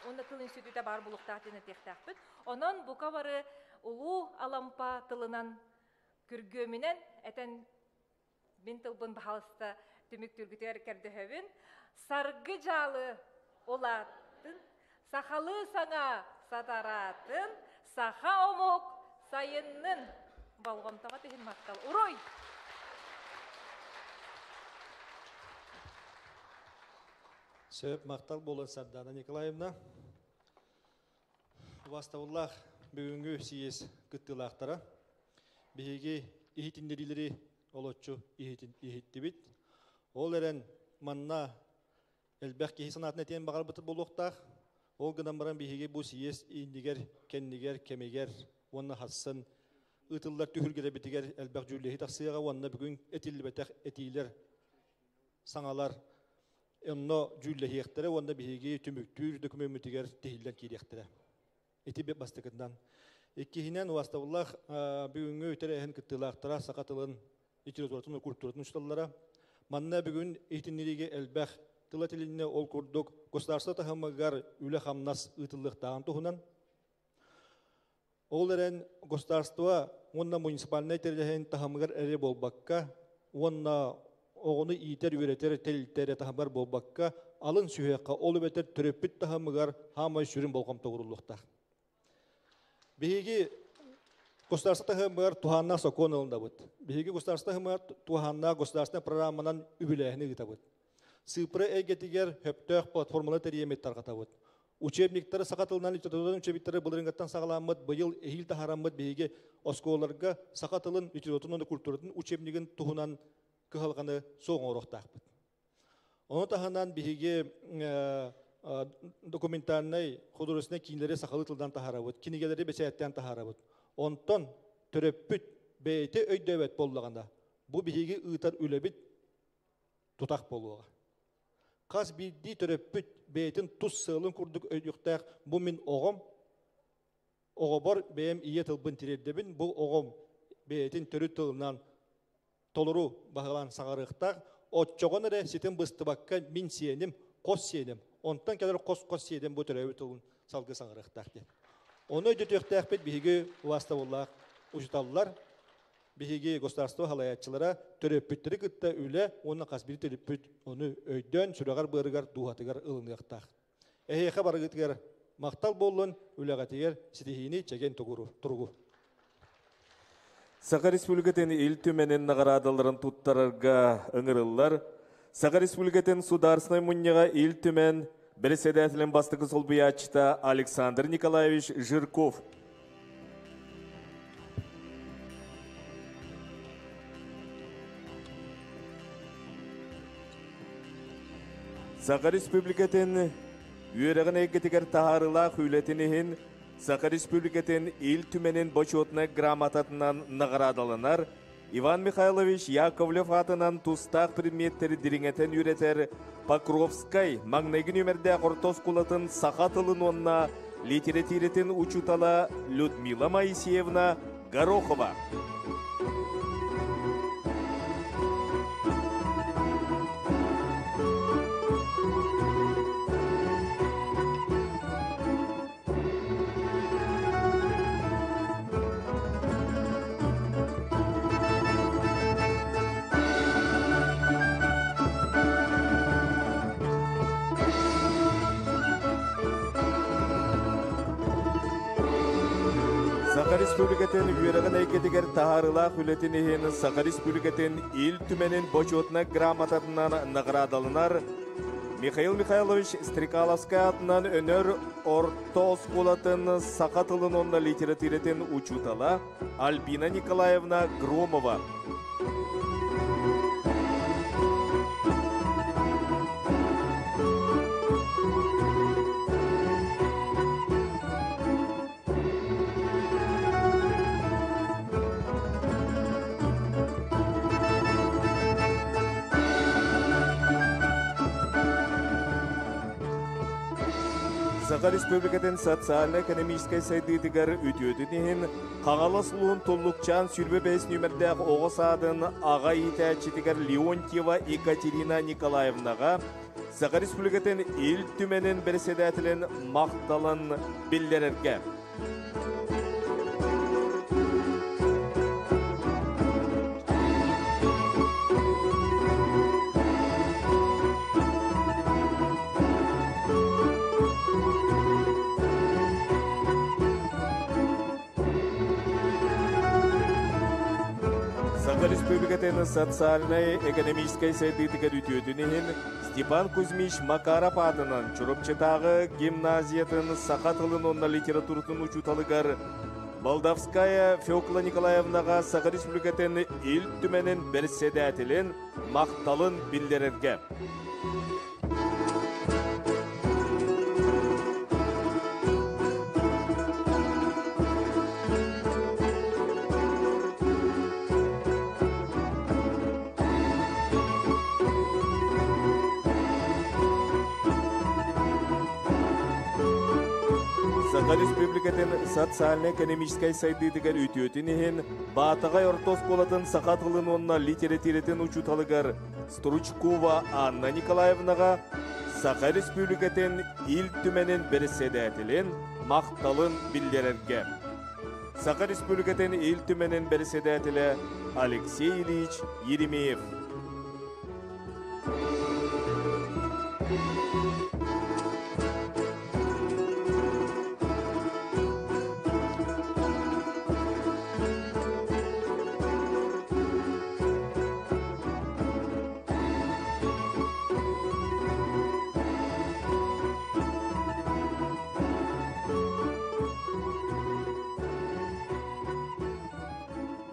Onda tıl instituta bar buluqtaqtın eteqtaqpin. Onun bu kavarı ulu alampa tılınan kürgöminen eten ben tılbın bahalısta tümük türgütör kerdöhövün sargı jalı olatın, sahalı sana sataratın, saha omuk sayının balgomtağa tehin makkal. Uroy! Сөп мақтал болын Сардана Николаевна. Ваставуллах бүгінгі сиес күттілақтара. Беге ихитіндерілері олотчу ихитті бит. Ол әрін манна әлбәқ кейі санатына тен бағар бұтыр болуқтақ. Ол ғынан баран беге бұл сиес индігер, кеннігер, кемегер, онна хассын. Үтілдер түхілгері бітігер әлбәқ жүрлехи тақсыяға, онна бүгін әтілі бәтәқ әтилер, саңалар, онна жүрлехи ектері, онна беге түміктүр документігер тегілден кейді ектері. Эти бе бастыкынан. Иккихинен уаставуллах бүгүнгө өтөрө эхин кыттылаактара сакатылын литературатын культуратын ушталлара. Манна бүгүн ихтиннириге элбах тыла тилине ол курдук государство тахамагар үле хамнас ытыллыктаган тухунан. Ол эрен государство онна муниципальный тердехен тахамагар эре болбакка, онна огону итер үйретер телтер тахамагар болбакка, алын сүйөкка ол бетер төрөппүт тахамагар хамай сүрүн болгом тогурулуктар. Беги государство тахамагар туханна сокон алында бут. Беги государство тахамагар туханна государственный программанан үбүлэхини гытабыт. Сыпры эгетигер хөптөх платформалар териеметтер гатабыт. Учебниктері сақатылынан литературадан учебниктері бұлырыңғаттан сағаламыд, бұйыл эхил тахарамыд беге осколарға сақатылын литератураны культуратын учебнигін тухунан кыхалғаны соғын орықтақпыд. Оны таханан беге документарный художественный кинилери сақалы тылдан тахарабыд, кинигелери бесаяттан тахарабыд. Онтон төрөппүт бейте өйдөбет боллағанда, бұл беге ұйтар үлебіт тұтақ болуға. Қаз бидді төрөппүт бейтін тұс сылын күрдік өйдіқтақ, бұл мен оғым, оғыбар бейім ие тылбын тирердебін, бұл оғым бейтін төрі тылынан толыру бағылан сағарықтақ, отчоғын әрі сетін бұсты баққа мен сенім, қос сенім. Онтан кәдір қос сенім бұл төрі тылын салғы сағарықтақ деп. Оны өйдіқтақ бет бейге уаставуллақ ұжыталылар, бейге государство халаятчылара төрөппүттері күтті үлі, оны қасбiri төрөппүт, оны өйден сүрағар бұрығар, дуғатығар ылынықтақ. Әйеқа барығытығар мақтал болын, үліғатығар сетихini чәген тұрғы. Сақа Республикатын ил түменен нағарадаларын туттарарға ыңырылар. Сақа Республикатын сударсынай мұнняға ил түмен председателен бастығы сол бұячта Александр Николаевич Жирков. Сақа Республикатын үйеріғін әйгетігер тағарыла хүйлетінігін Сақа Республикатын ил түменен бочотына грамотатынан нағырадалынар Иван Михайлович Яковлев атынан тустақ предметтері диреңетен үйретер Покровскай маңнайгін өмірді қортос құлатын Сақа тылын онына литературетін учутала Людмила Моисеевна Горохова. Сақа Республикатын үйеріғін әйкетігер тағарыла хүлетінігін Сақа Республикатын ил түменен бочотына грамотатынан нағырадалынар Михаил Михайлович Стрекаловскай атынан өнер ортос қолатын Сақа тылын онда литературетін учутала Альбина Николаевна Громова. Сақа Республикатын социально-экономической сайдыдығар үтөдінен қағалы сұлуын толлукчан сүрбе бәс нөмірдәқ оғыс адын аға етәчетігер Леонтьева Екатерина Николаевнаға Сақа Республикатын ил түменен председателен мақталын білдерерге. Сақа Саха Республикатын социальной экономической сайдытыгар үтөтүнен Степан Кузьмич Макаров атынан Чурупчатагы гимназиятын Саха тылын онна литературатын учуталыгар Молдавская Фёкла Николаевнага Саха Республикатын ил түменен берседәтилен макталын билдерерге. Саха Республикатын социально-экономической сайдытыгар үтөтүнен Батагай ортос болатын Саха тылын онна литературатын учуталыгар Стручкова Анна Николаевнага Саха Республикатын ил түменен берседәтилен макталын билдерерге. Саха Республикатын ил түменен берседәтиле Алексей Ильич Еремеев.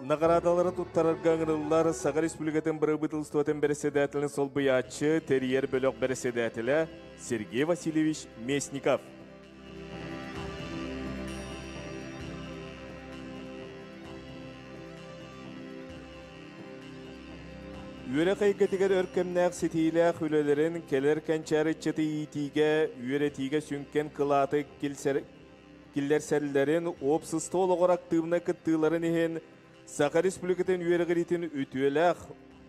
Наградалары туттараргаңырылар Саха Республикатын бұрыбытылыстуатын берседәтілін сол бұячы терьер бөлік берседәтілі Сергей Васильевич Местников. Үйері қайгетігер өркемнәқ сетейләқ үлелерін келер кәнчәрі чыты етіге, үйеретіге сүнкен қылаты келдерсәлілерін опсысты олығыр активна күттіларын ехен Саха Республикатын үйерігіретін үтуеләқ,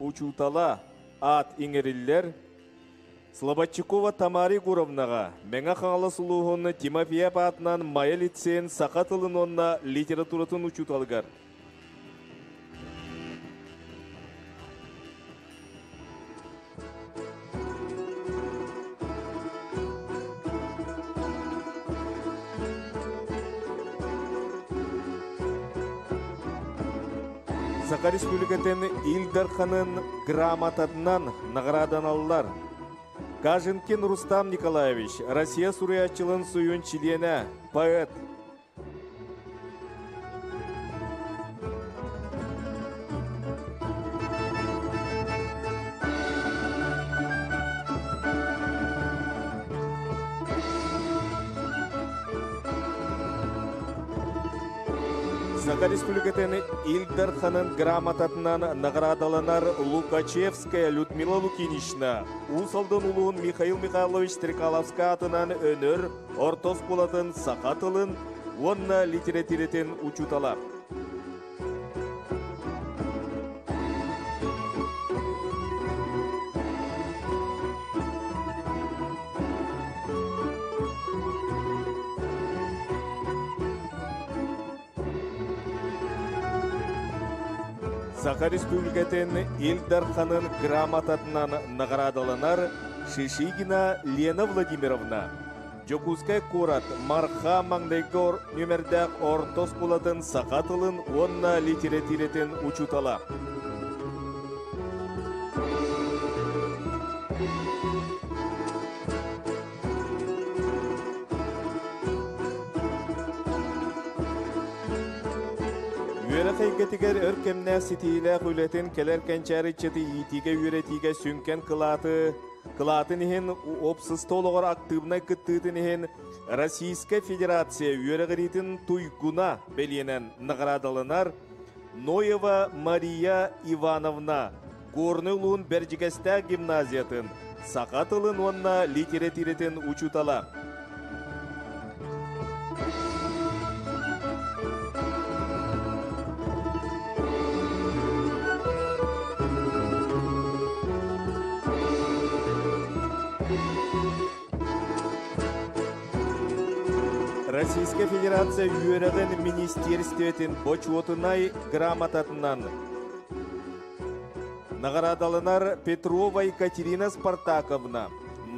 учутала, ат иңерілер Слободчикова Тамари Гуровнаға мәңа қаңалы сұлуғыны Тимофеев атынан майы лицейін Саха тылын онна литературатын учуталығар. Саха Республикатын Илдарханын грамотатынан наградан алылар. Кажинкин Рустам Николаевич, Россия суриятчылын суюн члене, поэт. Саха Республикатын Илдарханын грамотатынан наградаланар Лукачевская Людмила Лукинична, Усалдын улуын Михаил Михайлович Стрекаловска атынан өнөр, ортос болатын Саха тылын, онна литературатын учуталар. Саха Республикатын Илдарханын грамотатынан наградаланар Шишигина Лена Владимировна. Жокускай Курат Марха Маңдайгор нөмірдәк ортос болатын Саха тылын онна литературатын учутала. Қайгетігер өркемнә сетейлі құйлетін келер кәнчәрі четі етіге үйретіге сүнкен қылатын ехен опсыз толығыр активна күттігін ехен Российская Федерация үйерігіретін туйгуна беленен наградалынар Ноева Мария Ивановна Горнылуын Бәржігесті гимназиятын Саха тылын онна литературатын учутала. Российская Федерация үйереген министерстветін почетынай грамотатынан наградалынар Петрова Екатерина Спартаковна,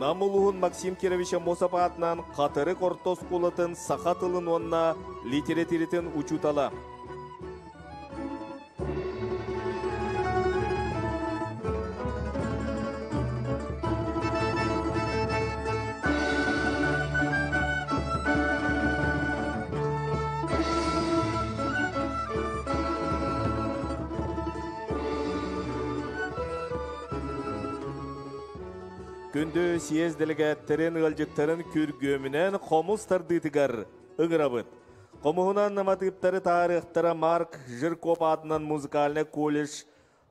Намулуғын Максим Кировича Мосапа атынан қатыры қортос қолатын Саха тылын онна литературатын учутала. Күнді съезд делегаттерин ылжыктарын күргөмүнен комуз тардытыгар ыңырабыт. Комуһунан наматыптары тарыхтара Марк Жиркоп адынан музыкальный колледж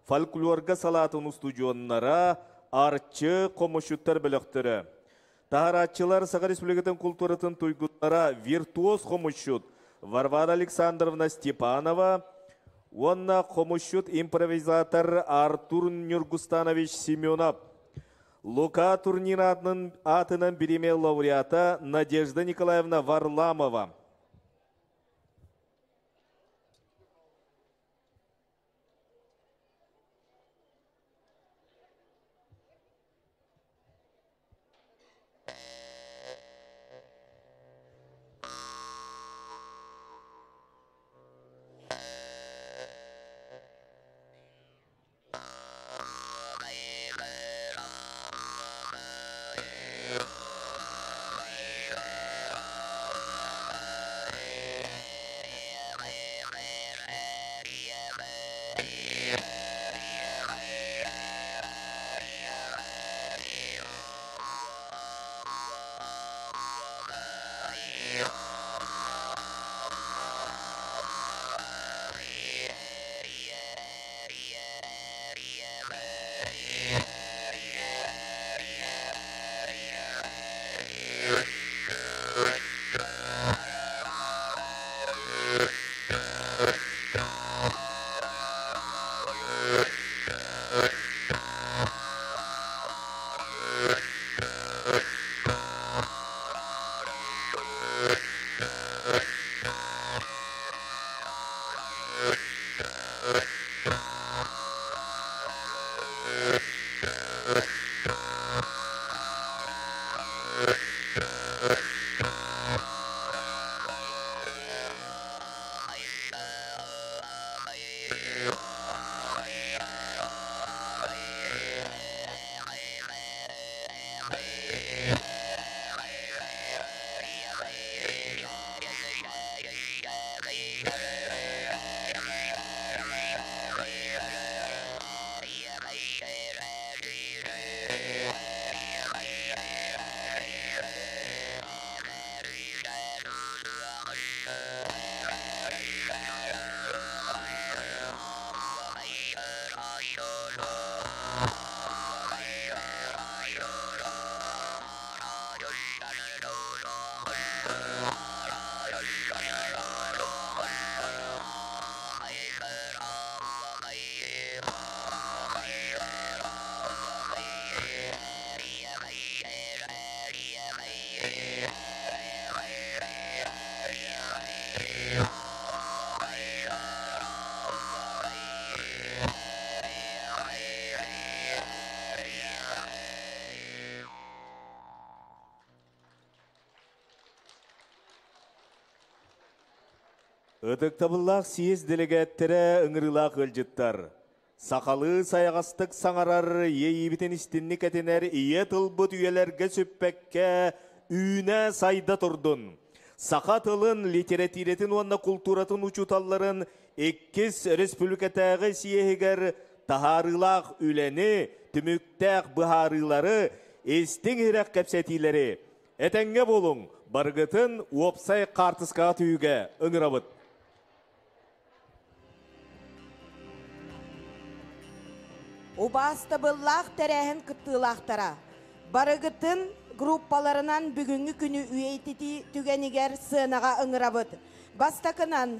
фольклорга салатын студионнара арчы комушуттар бөлөктөрү. Тахаратчылар Саха Республикатын культуратын туйгуттара виртуоз комушут Варвара Александровна Степанова, онна комушут импровизатор Артур Нюргустанович Семенов, Лука турнирының атынан бириме лауреата Надежда Николаевна Варламова. Ыдыктабыллах съезд делегаттары ыңырылақ ылжыттар. Сақалы саяғастық саңарар ейбітен істінні кәтенер ие тылбыт үйелерге сөппәкке үйіне сайда тұрдын. Сақа тылын, литературетін онна культуратын учуталларын эккіз республикатағы сиехігер тахарылақ үләні, түміктәқ бұхарылары, естің хирәк кәпсәтилері. Әтәңге болың, барғытын уопсай қартысқа түйге ыңырабыт. Убастабыллах тәрәһін кыттылақтара. Барыгытын группаларынан бүгінгі күні үйейтіті түгенігер сынаға ыңырабыт. Бастакынан